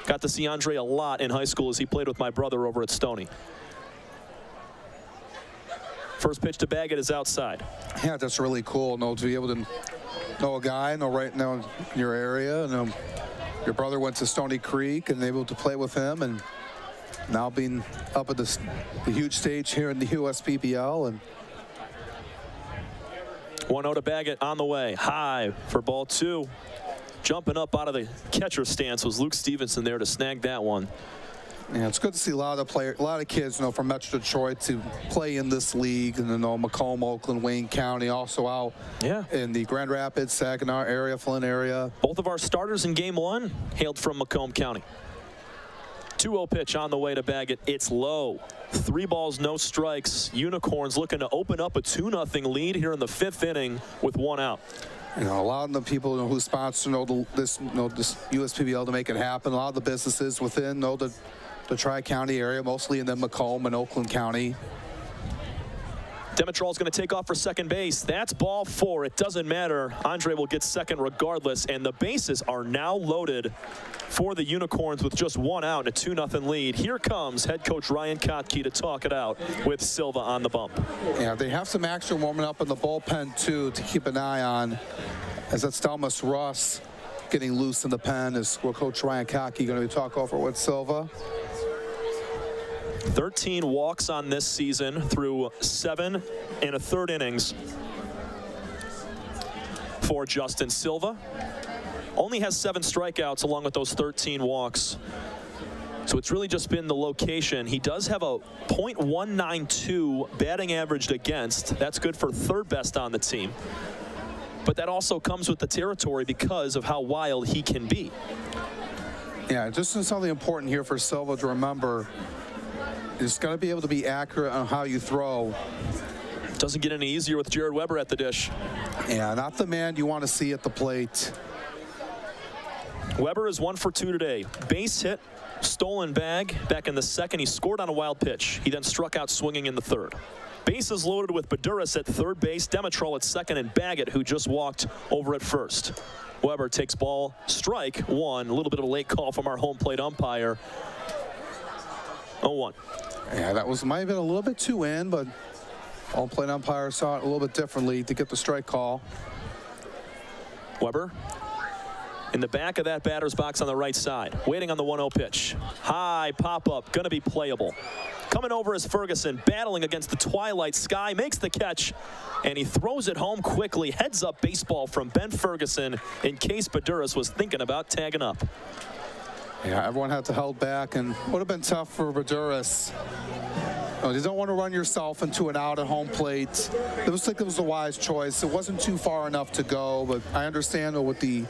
Got to see Andre a lot in high school as he played with my brother over at Stony. First pitch to Baggett is outside. Yeah, that's really cool. To be able to know a guy, right now in your area, and your brother went to Stony Creek and able to play with him, and now being up at the huge stage here in the USPBL. And 1-0 to Baggett on the way. High for ball two. Jumping up out of the catcher stance was Luke Stevenson there to snag that one. Yeah, it's good to see a lot of kids, from Metro Detroit to play in this league, and Macomb, Oakland, Wayne County, also out in the Grand Rapids, Saginaw area, Flint area. Both of our starters in Game 1 hailed from Macomb County. 2-0 pitch on the way to Baggett. It's low. 3 balls, no strikes. Unicorns looking to open up a 2-0 lead here in the 5th inning with 1 out. A lot of the people who sponsor this USPBL to make it happen. A lot of the businesses within the Tri-County area, mostly in the Macomb and Oakland County. Demetrol's going to take off for second base. That's ball 4. It doesn't matter. Andre will get second regardless, and the bases are now loaded for the Unicorns with just 1 out and a 2-0 lead. Here comes head coach Ryan Kotke to talk it out with Silva on the bump. Yeah, they have some action warming up in the bullpen too to keep an eye on, as that's Thomas Russ getting loose in the pen. Is Coach Ryan Kotke going to be talking over with Silva. 13 walks on this season through 7 1/3 innings for Justin Silva. Only has 7 strikeouts along with those 13 walks. So it's really just been the location. He does have a .192 batting average against. That's good for 3rd best on the team. But that also comes with the territory because of how wild he can be. Yeah, just something important here for Silva to remember. It's got to be able to be accurate on how you throw. Doesn't get any easier with Jared Weber at the dish. Yeah, not the man you want to see at the plate. Weber is 1 for 2 today. Base hit, stolen bag. Back in the 2nd, he scored on a wild pitch. He then struck out swinging in the 3rd. Bases loaded with Baduras at 3rd base, Demetrol at 2nd, and Baggett, who just walked, over at 1st. Weber takes ball, strike 1. A little bit of a late call from our home plate umpire. 0-1. Yeah, that might have been a little bit too in, but home plate umpire saw it a little bit differently to get the strike call. Weber in the back of that batter's box on the right side, waiting on the 1-0 pitch. High pop-up, going to be playable. Coming over is Ferguson, battling against the twilight sky, makes the catch, and he throws it home quickly. Heads up baseball from Ben Ferguson in case Baduras was thinking about tagging up. Yeah, everyone had to hold back, and would have been tough for Baduras. You don't want to run yourself into an out at home plate. It was like it was a wise choice. It wasn't too far enough to go, but I understand with the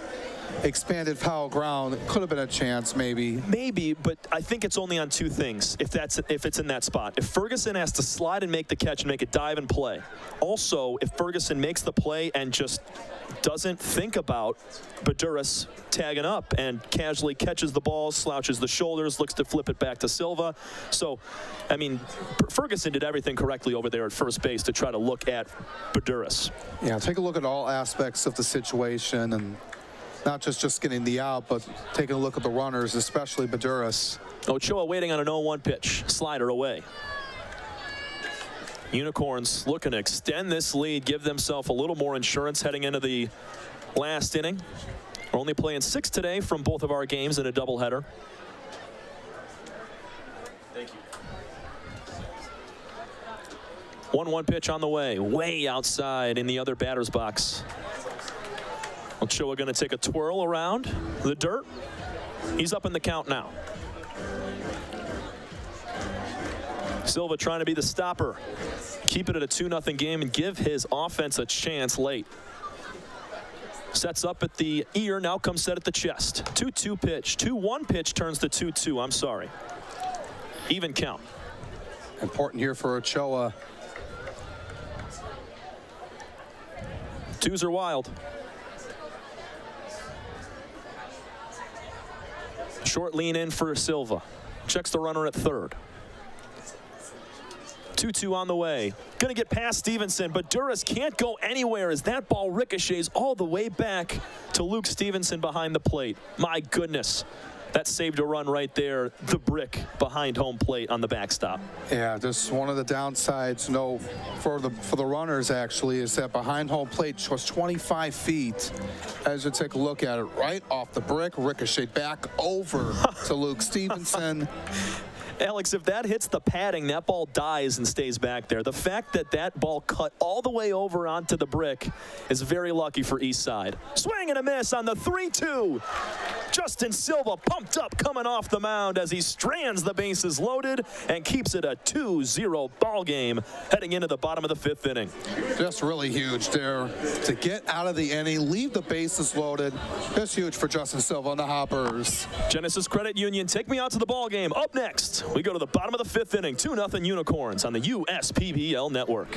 expanded foul ground, it could have been a chance maybe. Maybe, but I think it's only on two things if it's in that spot. If Ferguson has to slide and make the catch and make a dive and play. Also, if Ferguson makes the play and just doesn't think about Baduras tagging up and casually catches the ball, slouches the shoulders, looks to flip it back to Silva. So, I mean, Ferguson did everything correctly over there at first base to try to look at Baduras. Yeah, take a look at all aspects of the situation and not just getting the out, but taking a look at the runners, especially Baduras. Ochoa waiting on an 0-1 pitch. Slider away. Unicorns looking to extend this lead, give themselves a little more insurance heading into the last inning. We're only playing 6 today from both of our games in a doubleheader. Thank you. 1-1 pitch on the way outside in the other batter's box. Ochoa going to take a twirl around the dirt. He's up in the count now. Silva trying to be the stopper. Keep it at a 2-0 game and give his offense a chance late. Sets up at the ear, now comes set at the chest. 2-2 pitch. 2-1 pitch turns to 2-2. I'm sorry. Even count. Important here for Ochoa. Twos are wild. Short lean in for Silva. Checks the runner at third. 2-2 on the way. Going to get past Stevenson, but Duras can't go anywhere as that ball ricochets all the way back to Luke Stevenson behind the plate. My goodness. That saved a run right there. The brick behind home plate on the backstop. Yeah, just one of the downsides, for the runners actually, is that behind home plate was 25 feet. As you take a look at it, right off the brick, ricochet back over to Luke Stevenson. Alex, if that hits the padding, that ball dies and stays back there. The fact that that ball cut all the way over onto the brick is very lucky for Eastside. Swing and a miss on the 3-2. Justin Silva pumped up coming off the mound as he strands the bases loaded and keeps it a 2-0 ball game heading into the bottom of the 5th inning. Just really huge there to get out of the inning, leave the bases loaded. That's huge for Justin Silva and the Hoppers. Genesis Credit Union, take me out to the ball game. Up next, we go to the bottom of the 5th inning. 2-0 Unicorns on the USPBL network.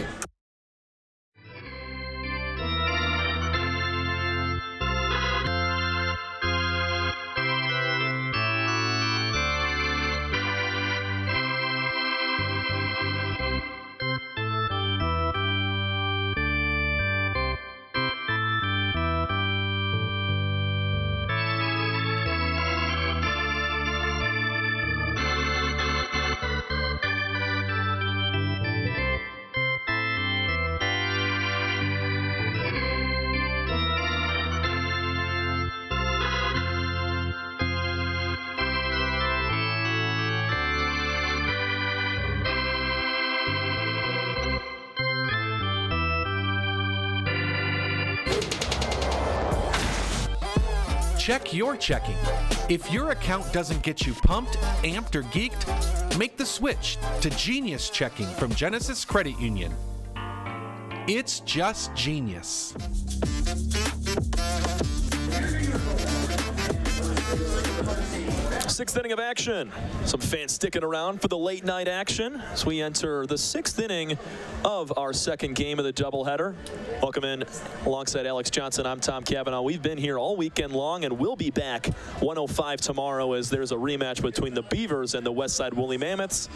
Check your checking. If your account doesn't get you pumped, amped, or geeked, make the switch to Genius Checking from Genesis Credit Union. It's just genius. Sixth inning of action. Some fans sticking around for the late night action as we enter the 6th inning of our second game of the doubleheader. Welcome in alongside Alex Johnson. I'm Tom Cavanaugh. We've been here all weekend long and we'll be back 1:05 tomorrow as there's a rematch between the Beavers and the Westside Woolly Mammoths.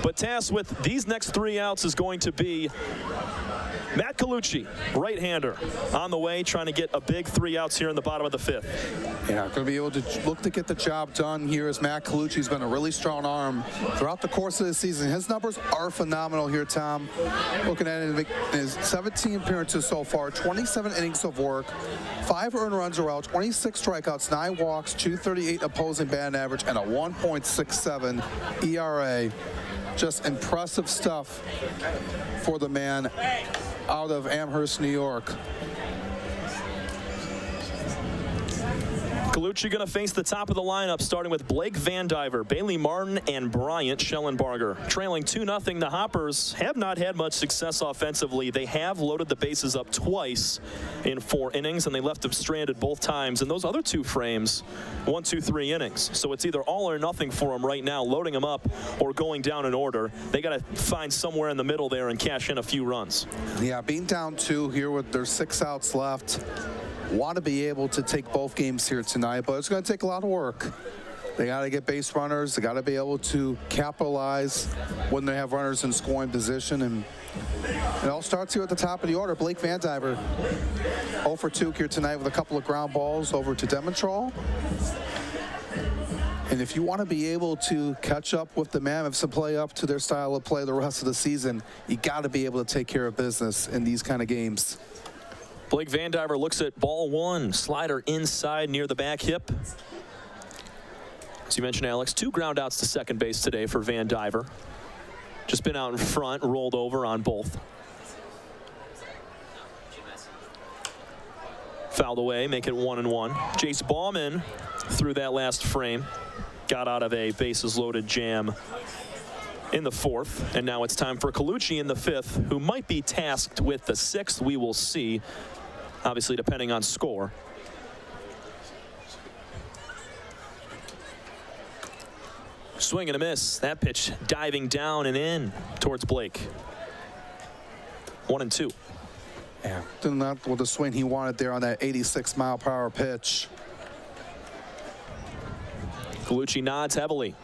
But tasked with these next 3 outs is going to be Matt Colucci, right-hander, on the way, trying to get a big 3 outs here in the bottom of the 5th. Yeah, going to be able to look to get the job done here as Matt Colucci's been a really strong arm throughout the course of the season. His numbers are phenomenal here, Tom. Looking at it, his 17 appearances so far, 27 innings of work, 5 earned runs around, 26 strikeouts, 9 walks, 238 opposing batting average, and a 1.67 ERA. Just impressive stuff for the man out of Amherst, New York. Colucci going to face the top of the lineup, starting with Blake Vandiver, Bailey Martin, and Bryant Schellenbarger. Trailing 2-0, the Hoppers have not had much success offensively. They have loaded the bases up twice in 4 innings, and they left them stranded both times. And those other 2 frames, 1, 2, 3 innings. So it's either all or nothing for them right now, loading them up or going down in order. They got to find somewhere in the middle there and cash in a few runs. Yeah, being down 2 here with their 6 outs left. Want to be able to take both games here tonight, but it's going to take a lot of work. They got to get base runners. They got to be able to capitalize when they have runners in scoring position. And it all starts here at the top of the order. Blake Vandiver, 0 for 2 here tonight with a couple of ground balls over to Demetral. And if you want to be able to catch up with the Mammoths and play up to their style of play the rest of the season, you got to be able to take care of business in these kind of games. Blake Vandiver looks at ball 1, slider inside near the back hip. As you mentioned, Alex, 2 ground outs to second base today for Vandiver. Just been out in front, rolled over on both. Fouled away, make it 1-1. Jace Bauman through that last frame. Got out of a bases loaded jam in the 4th, and now it's time for Colucci in the 5th, who might be tasked with the 6th. We will see, obviously depending on score. Swing and a miss. That pitch diving down and in towards Blake. 1-2. Yeah, did not with the swing he wanted there on that 86-mile-per-hour pitch. Colucci nods heavily.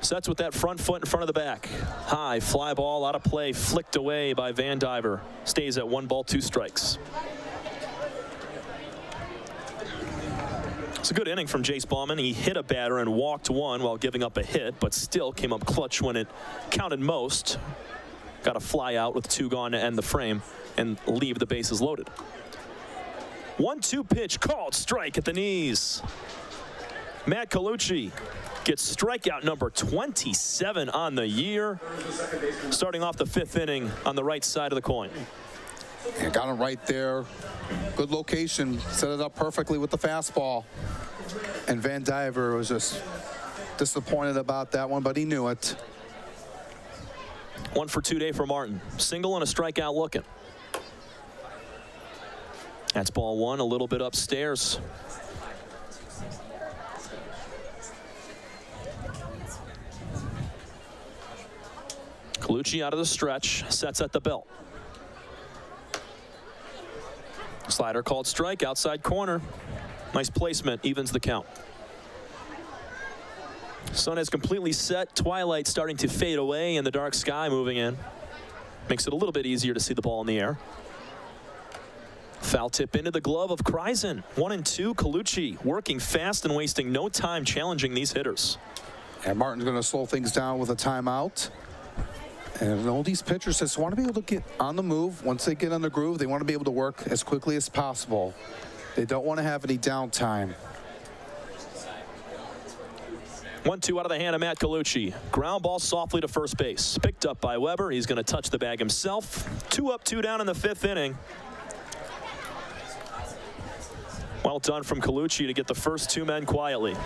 Sets with that front foot in front of the back. High fly ball out of play, flicked away by Vandiver. Stays at 1 ball, 2 strikes. It's a good inning from Jace Bauman. He hit a batter and walked 1 while giving up a hit, but still came up clutch when it counted most. Got a fly out with 2 gone to end the frame and leave the bases loaded. 1-2 pitch called strike at the knees. Matt Colucci gets strikeout number 27 on the year, starting off the 5th inning on the right side of the coin. Yeah, got him right there. Good location. Set it up perfectly with the fastball. And Vandiver was just disappointed about that one, but he knew it. 1 for 2 day for Martin. Single and a strikeout looking. That's ball 1, a little bit upstairs. Colucci out of the stretch, sets at the belt. Slider called strike, outside corner. Nice placement, evens the count. Sun has completely set, twilight starting to fade away, and the dark sky moving in. Makes it a little bit easier to see the ball in the air. Foul tip into the glove of Kreisen. 1-2, Colucci working fast and wasting no time challenging these hitters. And Martin's going to slow things down with a timeout. And all these pitchers just want to be able to get on the move. Once they get on the groove, they want to be able to work as quickly as possible. They don't want to have any downtime. 1-2 out of the hand of Matt Colucci. Ground ball softly to first base. Picked up by Weber. He's going to touch the bag himself. 2 up, 2 down in the 5th inning. Well done from Colucci to get the first 2 men quietly.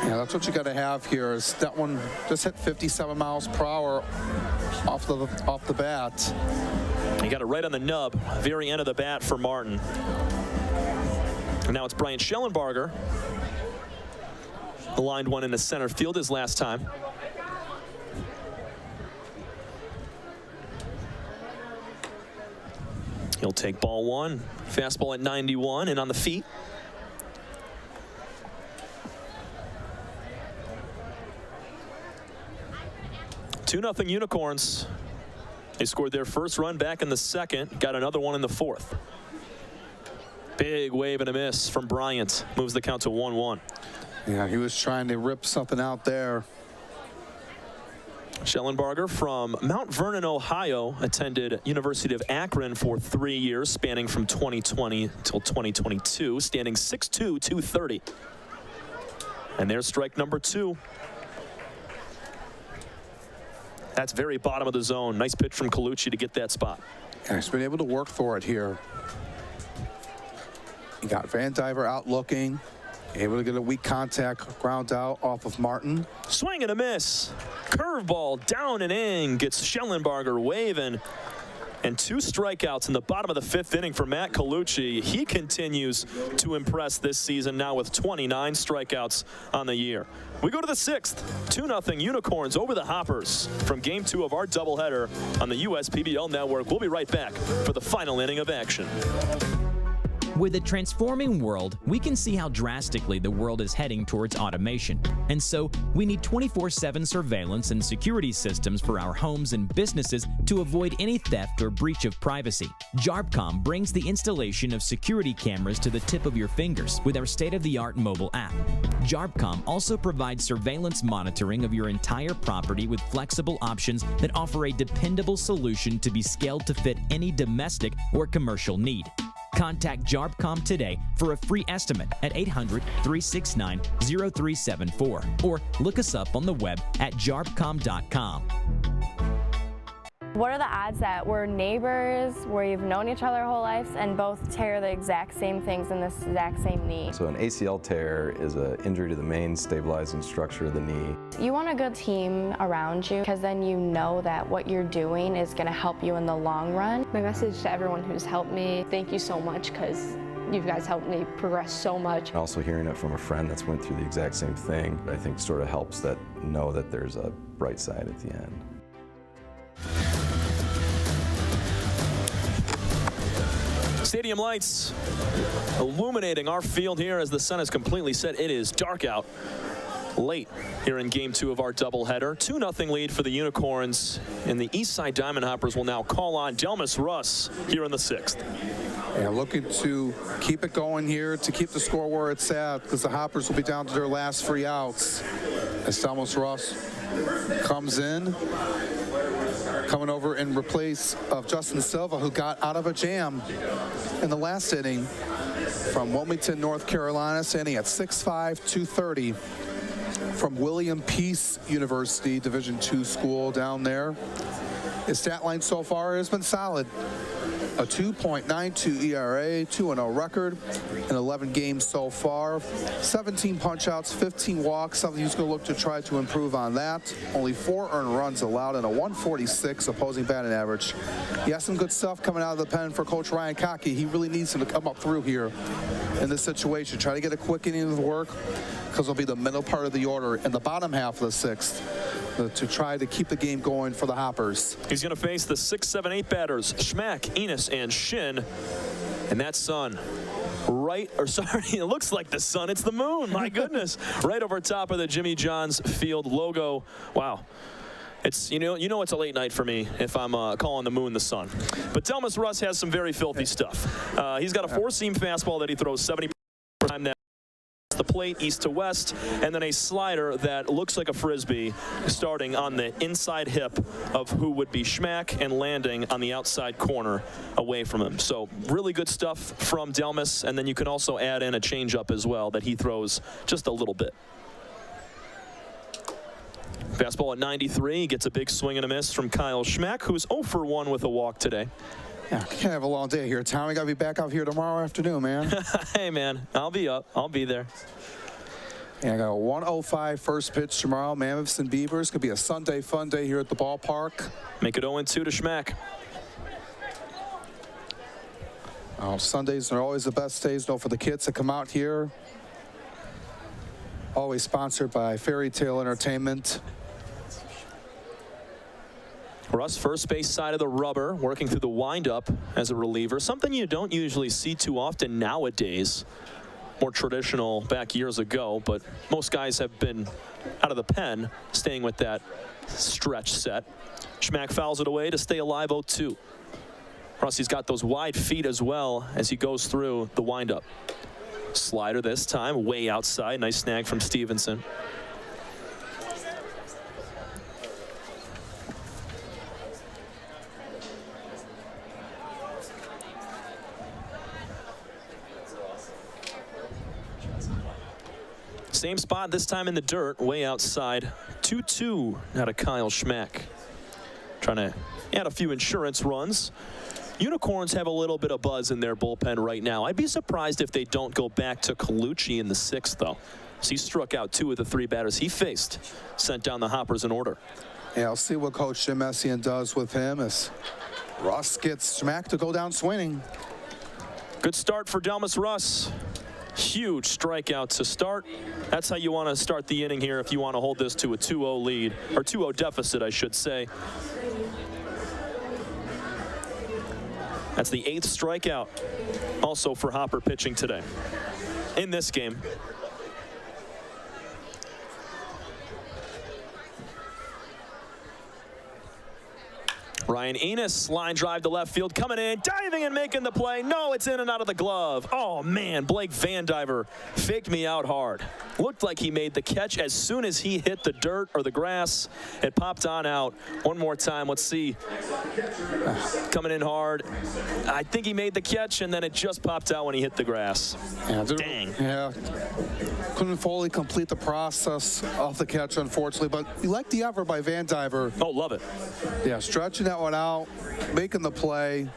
Yeah, that's what you got to have here. Is that one just hit 57 miles per hour off the bat. He got it right on the nub, very end of the bat for Martin. And now it's Bryant Schellenbarger. The lined one into center field his last time. He'll take ball 1. Fastball at 91 and on the feet. Two 2-0 Unicorns. They scored their first run back in the 2nd. Got another one in the 4th. Big wave and a miss from Bryant. Moves the count to 1-1. Yeah, he was trying to rip something out there. Schellenbarger from Mount Vernon, Ohio, attended University of Akron for 3 years, spanning from 2020 until 2022, standing 6'2", 230. And there's strike number 2. That's very bottom of the zone. Nice pitch from Colucci to get that spot. And he's been able to work for it here. You got Van Diver out looking, able to get a weak contact ground out off of Martin. Swing and a miss. Curveball down and in. Gets Schellenbarger waving. And 2 strikeouts in the bottom of the 5th inning for Matt Colucci. He continues to impress this season now with 29 strikeouts on the year. We go to the 6th. 2-0 Unicorns over the Hoppers from Game 2 of our doubleheader on the USPBL Network. We'll be right back for the final inning of action. With a transforming world, we can see how drastically the world is heading towards automation. And so, we need 24/7 surveillance and security systems for our homes and businesses to avoid any theft or breach of privacy. JARPCOM brings the installation of security cameras to the tip of your fingers with our state-of-the-art mobile app. JARPCOM also provides surveillance monitoring of your entire property with flexible options that offer a dependable solution to be scaled to fit any domestic or commercial need. Contact JARPCOM today for a free estimate at 800-369-0374 or look us up on the web at jarpcom.com. What are the odds that we're neighbors, where you've known each other our whole lives, and both tear the exact same things in this exact same knee? So an ACL tear is an injury to the main stabilizing structure of the knee. You want a good team around you, because then you know that what you're doing is going to help you in the long run. My message to everyone who's helped me, thank you so much, because you guys helped me progress so much. Also hearing it from a friend that's went through the exact same thing, I think sort of helps that know that there's a bright side at the end. Stadium lights illuminating our field here as the sun is completely set. It is dark out late here in Game 2 of our doubleheader. 2-0 lead for the Unicorns, and the Eastside Diamond Hoppers will now call on Delmas Russ here in the 6th. Yeah, looking to keep it going here, to keep the score where it's at, because the Hoppers will be down to their last 3 outs. As Delmas Russ comes in, coming over in replace of Justin Silva, who got out of a jam in the last inning from Wilmington, North Carolina, standing at 6'5", 230 from William Peace University, Division II school down there. His stat line so far has been solid. A 2.92 ERA, 2-0 record in 11 games so far. 17 punch-outs, 15 walks, something he's going to look to try to improve on that. Only 4 earned runs allowed and a 146 opposing batting average. He has some good stuff coming out of the pen for Coach Ryan Cockey. He really needs him to come up through here in this situation. Try to get a quick inning of work, because it'll be the middle part of the order in the bottom half of the 6th. To try to keep the game going for the Hoppers. He's going to face the 6, 7, 8 batters, Schmack, Enos, and Shin. And that sun, it looks like the sun. It's the moon, my goodness. Right over top of the Jimmy John's Field logo. Wow. It's, you know it's a late night for me if I'm calling the moon the sun. But Delmas Russ has some very filthy stuff. He's got a 4-seam fastball that he throws 70% of the time now. The plate east to west, and then a slider that looks like a frisbee starting on the inside hip of who would be Schmack and landing on the outside corner away from him. So really good stuff from Delmas, and then you can also add in a changeup as well that he throws just a little bit. Fastball at 93, gets a big swing and a miss from Kyle Schmack, who's 0 for 1 with a walk today. Yeah, we can't have a long day here, Tom. We got to be back out here tomorrow afternoon, man. Hey, man, I'll be up. I'll be there. Yeah, I got a 1:05 first pitch tomorrow. Mammoths and Beavers. Could be a Sunday fun day here at the ballpark. Make it 0-2 to Schmack. Oh, Sundays are always the best days, though, for the kids to come out here. Always sponsored by Fairy Tale Entertainment. Russ, first base side of the rubber, working through the windup as a reliever. Something you don't usually see too often nowadays. More traditional back years ago, but most guys have been out of the pen, staying with that stretch set. Schmack fouls it away to stay alive 0-2. Rusty's got those wide feet as well as he goes through the windup. Slider this time, way outside. Nice snag from Stevenson. Same spot, this time in the dirt, way outside. 2-2 out of Kyle Schmack. Trying to add a few insurance runs Unicorns have a little bit of buzz in their bullpen right now. I'd be surprised if they don't go back to Colucci in the 6th, though. So he struck out 2 of the 3 batters he faced, sent down the Hoppers in order. Yeah, I'll see what Coach Jim Messian does with him as Russ gets smacked to go down swinging. Good start for Delmas Russ. Huge strikeout to start. That's how you want to start the inning here if you want to hold this to a 2-0 lead, or 2-0 deficit, I should say. That's the 8th strikeout also for Hopper pitching today in this game. Ryan Enos, line drive to left field, coming in, diving and making the play. No, it's in and out of the glove. Oh, man, Blake Van Diver faked me out hard. Looked like he made the catch as soon as he hit the dirt or the grass. It popped on out. One more time, let's see. Coming in hard. I think he made the catch, and then it just popped out when he hit the grass. Yeah, Dang. Yeah, couldn't fully complete the process of the catch, unfortunately, but you like the effort by Van Diver. Oh, love it. Yeah, stretching that one out, making the play.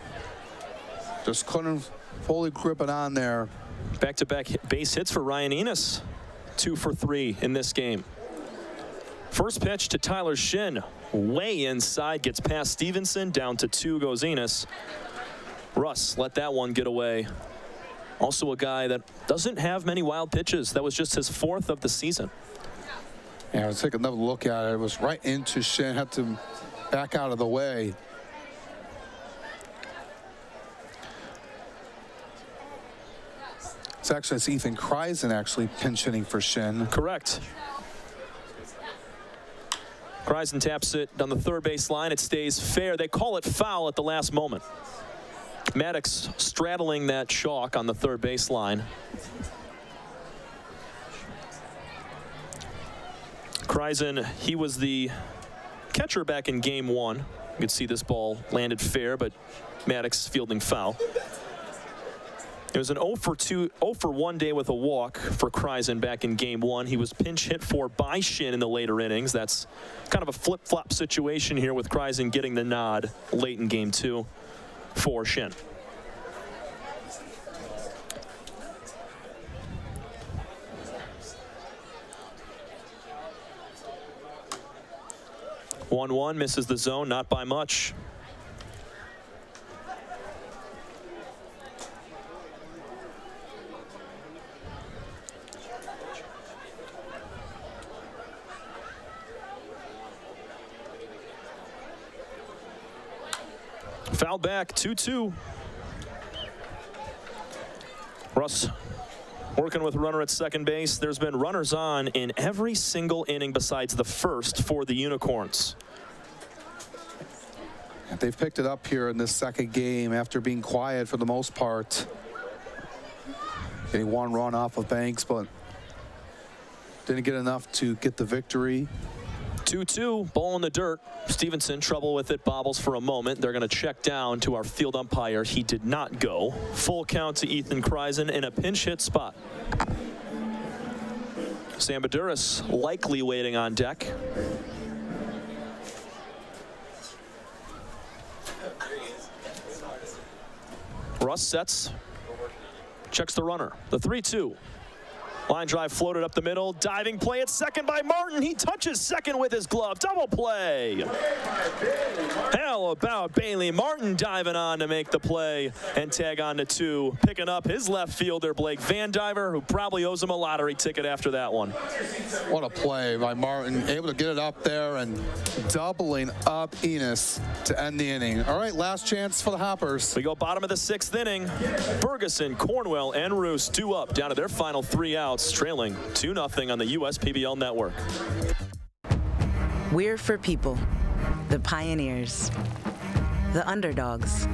Just couldn't fully grip it on there. Back-to-back base hits for Ryan Enos. 2 for 3 in this game. First pitch to Tyler Shin. Way inside, gets past Stevenson. Down to 2 goes Enos. Russ let that one get away. Also a guy that doesn't have many wild pitches. That was just his 4th of the season. Yeah, let's take another look at it. It was right into Shin. Had to back out of the way. It's Ethan Kreisen actually pinch hitting for Shin. Correct. Kreisen taps it down the 3rd base line. It stays fair. They call it foul at the last moment. Maddox straddling that chalk on the 3rd base line. Kreisen, he was the catcher back in game 1. You can see this ball landed fair, but Maddox fielding foul. It was an 0 for 1 day with a walk for Kreisen back in game 1. He was pinch hit for by Shin in the later innings. That's kind of a flip-flop situation here with Kreisen getting the nod late in game 2 for Shin. (1-1) misses the zone, not by much. Foul back, 2-2. Russ working with runner at second base. There's been runners on in every single inning besides the 1st for the Unicorns. They've picked it up here in this 2nd game after being quiet for the most part. Getting 1 run off of Banks, but didn't get enough to get the victory. 2-2, ball in the dirt. Stevenson, trouble with it, bobbles for a moment. They're going to check down to our field umpire. He did not go. Full count to Ethan Kreisen in a pinch hit spot. Sam Baduras likely waiting on deck. Russ sets, checks the runner. The 3-2. Line drive floated up the middle. Diving play at second by Martin. He touches second with his glove. Double play. How about Bailey Martin diving on to make the play and tag on to 2. Picking up his left fielder, Blake Van Diver, who probably owes him a lottery ticket after that one. What a play by Martin. Able to get it up there and doubling up Enos to end the inning. All right, last chance for the Hoppers. We go bottom of the 6th inning. Ferguson, Cornwell, and Roos due up down to their final 3 outs. Trailing 2-0 on the USPBL network. We're for people, the pioneers, the underdogs,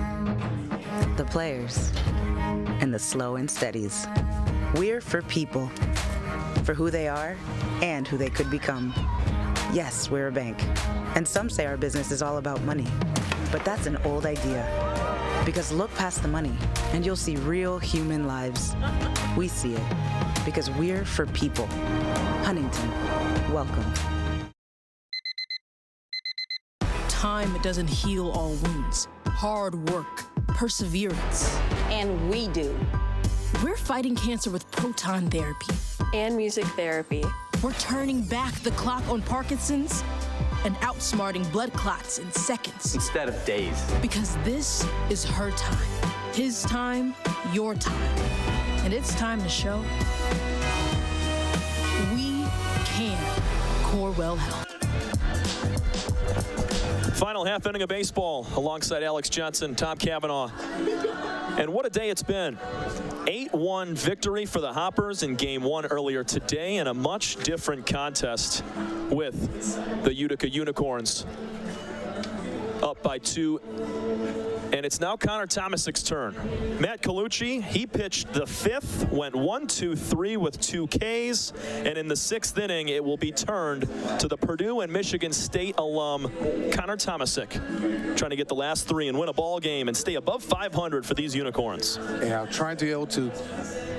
the players, and the slow and steadies. We're for people, for who they are and who they could become. Yes, we're a bank, and some say our business is all about money, but that's an old idea. Because look past the money, and you'll see real human lives. We see it, because we're for people. Huntington, welcome. Time doesn't heal all wounds. Hard work perseverance. And we do. We're fighting cancer with proton therapy. And music therapy. We're turning back the clock on Parkinson's and outsmarting blood clots in seconds. Instead of days. Because this is her time. His time, your time. And it's time to show we can. Corewell Health. Final half inning of baseball alongside Alex Johnson, Tom Cavanaugh. And what a day it's been. 8-1 victory for the Hoppers in Game 1 earlier today, and a much different contest with the Utica Unicorns. Up by 2. And it's now Connor Thomasic's turn. Matt Colucci, he pitched the 5th, went 1-2-3 with 2 Ks, and in the 6th inning, it will be turned to the Purdue and Michigan State alum, Connor Thomasic, trying to get the last 3 and win a ball game and stay above 500 for these Unicorns. Yeah, trying to be able to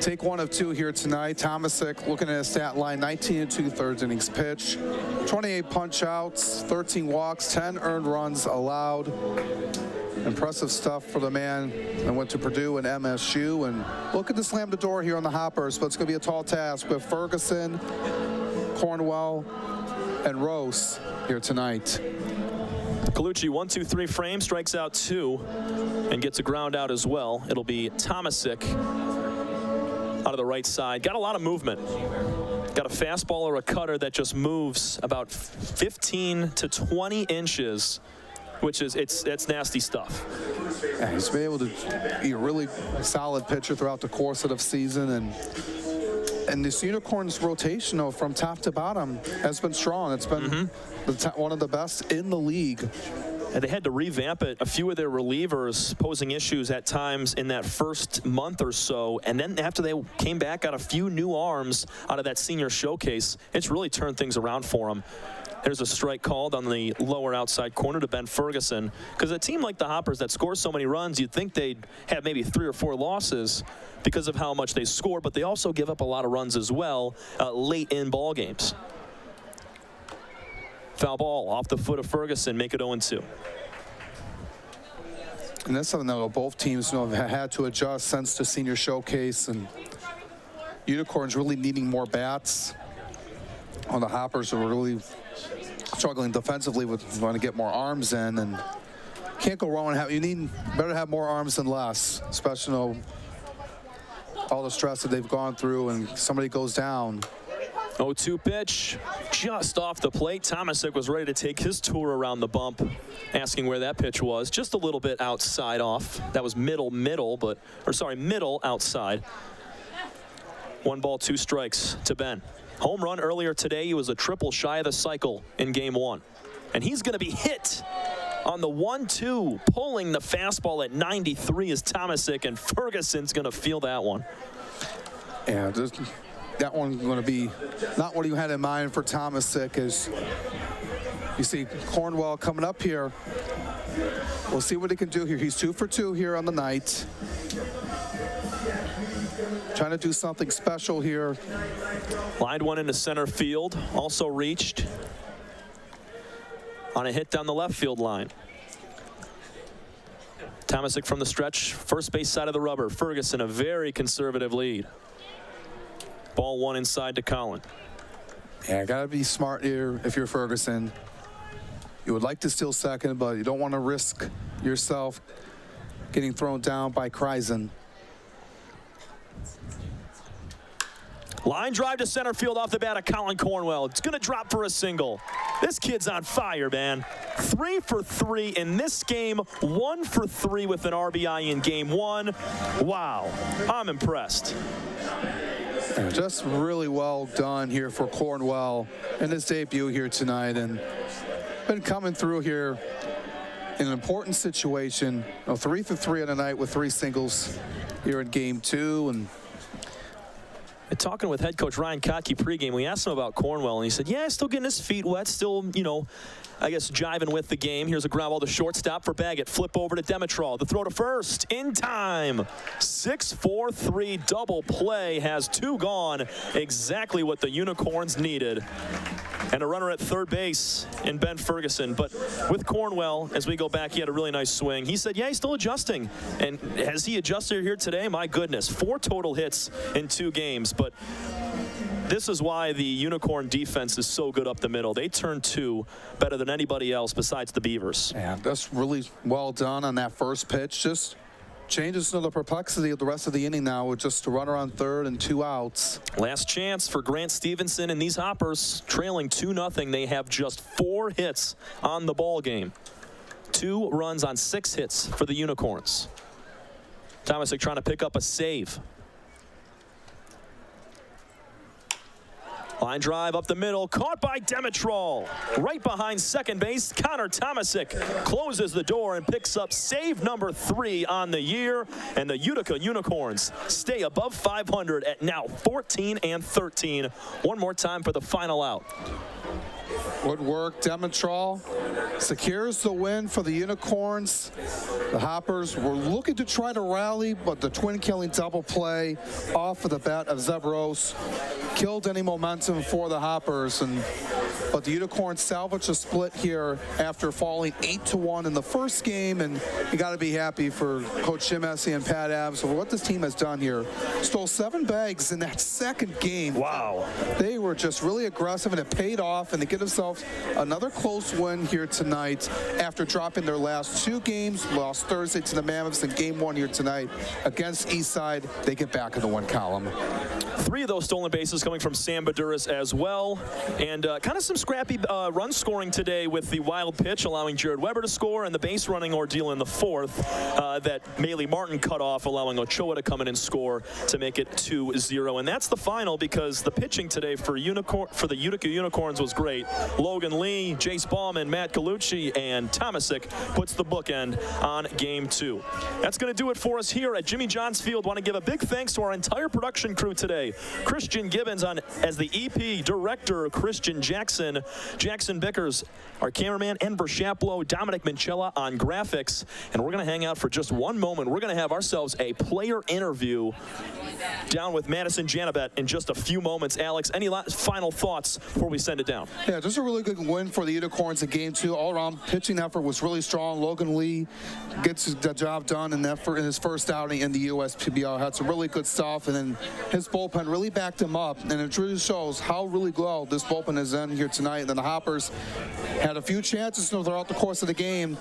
take 1 of 2 here tonight. Thomasic, looking at his stat line, 19 2/3 innings pitched, 28 punch outs, 13 walks, 10 earned runs allowed. Impressive stuff for the man that went to Purdue and MSU, and looking to slam the door here on the Hoppers, but it's going to be a tall task with Ferguson, Cornwell, and Rose here tonight. Colucci, 1-2-3 frame, strikes out 2, and gets a ground out as well. It'll be Thomasic out of the right side. Got a lot of movement. Got a fastball or a cutter that just moves about 15 to 20 inches. Which is, it's nasty stuff. Yeah, he's been able to be a really solid pitcher throughout the course of the season, and this Unicorns rotation, from top to bottom, has been strong. It's been one of the best in the league. And they had to revamp it. A few of their relievers posing issues at times in that first month or so, and then after they came back, got a few new arms out of that senior showcase. It's really turned things around for them. There's a strike called on the lower outside corner to Ben Ferguson. Because a team like the Hoppers that scores so many runs, you'd think they'd have maybe 3 or 4 losses because of how much they score, but they also give up a lot of runs as well late in ball games. Foul ball off the foot of Ferguson, make it 0-2. And that's something that both teams have had to adjust since the senior showcase, and Unicorns really needing more bats. On the Hoppers are really struggling defensively with trying to get more arms in, and can't go wrong. Better have more arms than less, especially all the stress that they've gone through, and somebody goes down. 0-2 pitch, just off the plate. Thomasic was ready to take his tour around the bump, asking where that pitch was. Just a little bit outside off. That was middle outside. 1 ball, 2 strikes to Ben. Home run earlier today. He was a triple shy of the cycle in Game 1. And he's going to be hit on the 1-2. Pulling the fastball at 93 is Thomasic, and Ferguson's going to feel that one. Yeah, that one's going to be not what you had in mind for Thomasic. As you see Cornwell coming up here. We'll see what he can do here. He's 2 for 2 here on the night. Trying to do something special here. Lined one into center field. Also reached on a hit down the left field line. Thomasic from the stretch, first base side of the rubber. Ferguson, a very conservative lead. Ball 1 inside to Collin. Yeah, gotta be smart here if you're Ferguson. You would like to steal second, but you don't want to risk yourself getting thrown down by Kreisen. Line drive to center field off the bat of Collin Cornwell. It's going to drop for a single. This kid's on fire, man. 3 for 3 in this game. 1 for 3 with an RBI in Game 1. Wow, I'm impressed. Just really well done here for Cornwell in his debut here tonight, and been coming through here in an important situation. 3 for 3 on the night with 3 singles here in Game 2. And talking with head coach Ryan Kottke pregame, we asked him about Cornwell, and he said, yeah, still getting his feet wet, still, I guess jiving with the game. Here's a ground ball to shortstop for Baggett. Flip over to Demetral. The throw to first in time. 6-4-3 double play has 2 gone. Exactly what the Unicorns needed. and a runner at third base in Ben Ferguson. But with Cornwell, as we go back, he had a really nice swing. He said, yeah, he's still adjusting. And has he adjusted here today? My goodness, 4 total hits in 2 games. But this is why the Unicorn defense is so good up the middle. They turn 2 better than anybody else besides the Beavers. Yeah, that's really well done on that first pitch. Just changes to the perplexity of the rest of the inning now with just a runner on third and 2 outs. Last chance for Grant Stevenson and these Hoppers, trailing 2-0. They have just 4 hits on the ball game. 2 runs on 6 hits for the Unicorns. Tomasic trying to pick up a save. Line drive up the middle, caught by Demetrol. Right behind second base, Connor Tomasic closes the door and picks up save number 3 on the year. And the Utica Unicorns stay above 500 at now 14-13. One more time for the final out. Good work, Demetrol secures the win for the Unicorns. The Hoppers were looking to try to rally, but the twin-killing double play off of the bat of Zebros killed any momentum for the Hoppers. But the Unicorns salvaged a split here after falling 8-1 in the first game, and you got to be happy for Coach Jim Essie and Pat Adams for what this team has done here. Stole 7 bags in that second game. Wow. They were just really aggressive, and it paid off, and they get themselves another close win here tonight after dropping their last 2 games. Lost Thursday to the Mammoths in game 1 here tonight against Eastside. They get back in the win column. 3 of those stolen bases coming from Sam Baduras as well. And kind of some scrappy run scoring today with the wild pitch, allowing Jared Weber to score, and the base running ordeal in the 4th that Maley Martin cut off, allowing Ochoa to come in and score to make it 2-0. And that's the final, because the pitching today for the Utica Unicorns was great. Logan Lee, Jace Ballman, Matt Galucci, and Tomasic puts the bookend on game 2. That's going to do it for us here at Jimmy John's Field. Want to give a big thanks to our entire production crew today. Christian Gibbons as the EP director, Christian Jackson Bickers, our cameraman, Enver Shaplow, Dominic Minchella on graphics. And we're going to hang out for just one moment. We're going to have ourselves a player interview down with Madison Janabet in just a few moments. Alex, any final thoughts before we send it down? Yeah, just a really good win for the Unicorns in game 2. All-around pitching effort was really strong. Logan Lee gets the job done in his first outing in the USPBL. Had some really good stuff, and then his bullpen really backed him up, and it really shows how really well this bullpen is in here tonight. And then the Hoppers had a few chances throughout the course of the game.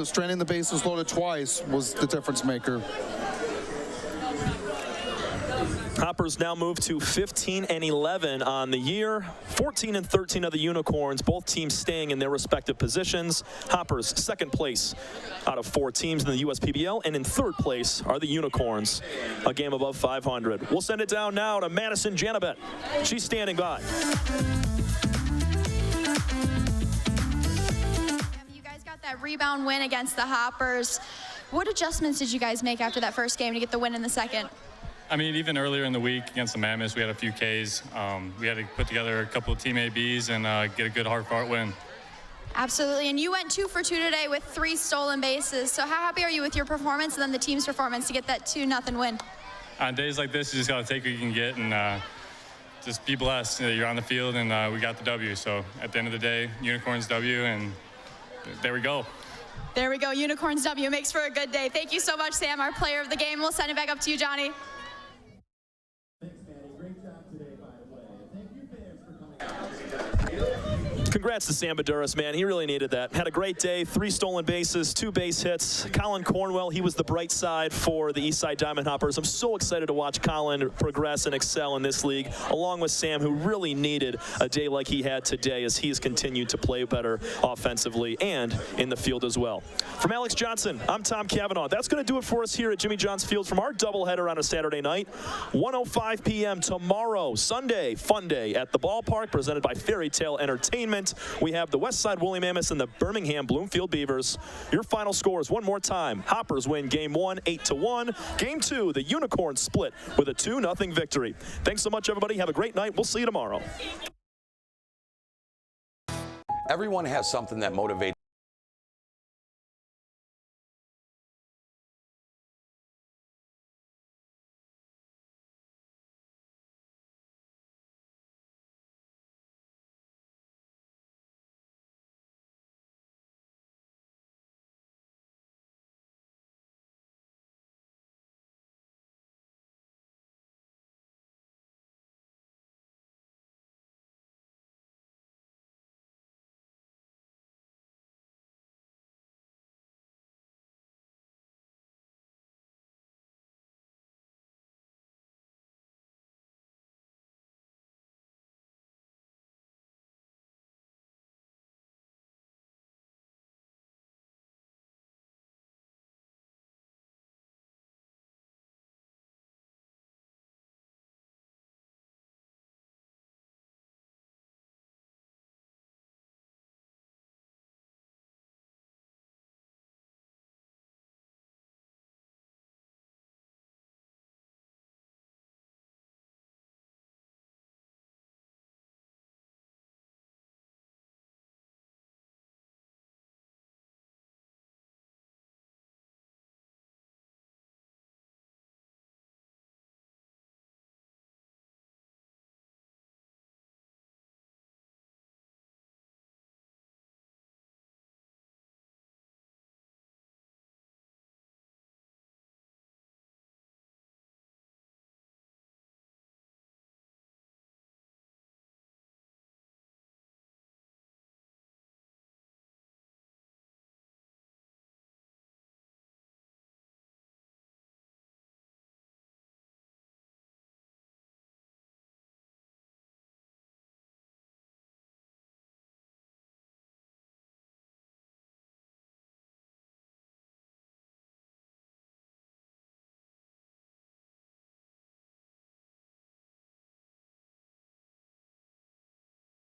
Straining the bases loaded twice was the difference maker. Hoppers now move to 15-11 on the year. 14-13 of the Unicorns, both teams staying in their respective positions. Hoppers second place out of 4 teams in the USPBL, and in third place are the Unicorns, a game above 500. We'll send it down now to Madison Janabet. She's standing by. You guys got that rebound win against the Hoppers. What adjustments did you guys make after that first game to get the win in the second? I mean, even earlier in the week against the Mammoths, we had a few Ks. We had to put together a couple of team ABs and get a good hard-fought win. Absolutely, and you went 2 for 2 today with 3 stolen bases. So how happy are you with your performance and then the team's performance to get that 2-0 win? On days like this, you just got to take what you can get and just be blessed that you're on the field, and we got the W. So at the end of the day, Unicorns W, and there we go. There we go, Unicorns W. Makes for a good day. Thank you so much, Sam, our player of the game. We'll send it back up to you, Johnny. Congrats to Sam Baduras, man. He really needed that. Had a great day. 3 stolen bases, 2 base hits. Colin Cornwell, he was the bright side for the Eastside Diamond Hoppers. I'm so excited to watch Colin progress and excel in this league, along with Sam, who really needed a day like he had today as he has continued to play better offensively and in the field as well. From Alex Johnson, I'm Tom Cavanaugh. That's going to do it for us here at Jimmy John's Field from our doubleheader on a Saturday night. 1:05 p.m. tomorrow, Sunday, fun day at the ballpark, presented by Fairy Tale Entertainment. We have the Westside Woolly Mammoths and the Birmingham Bloomfield Beavers. Your final scores one more time. Hoppers win game 1, 8-1. Game 2, the Unicorns split with a 2-0 victory. Thanks so much, everybody. Have a great night. We'll see you tomorrow. Everyone has something that motivates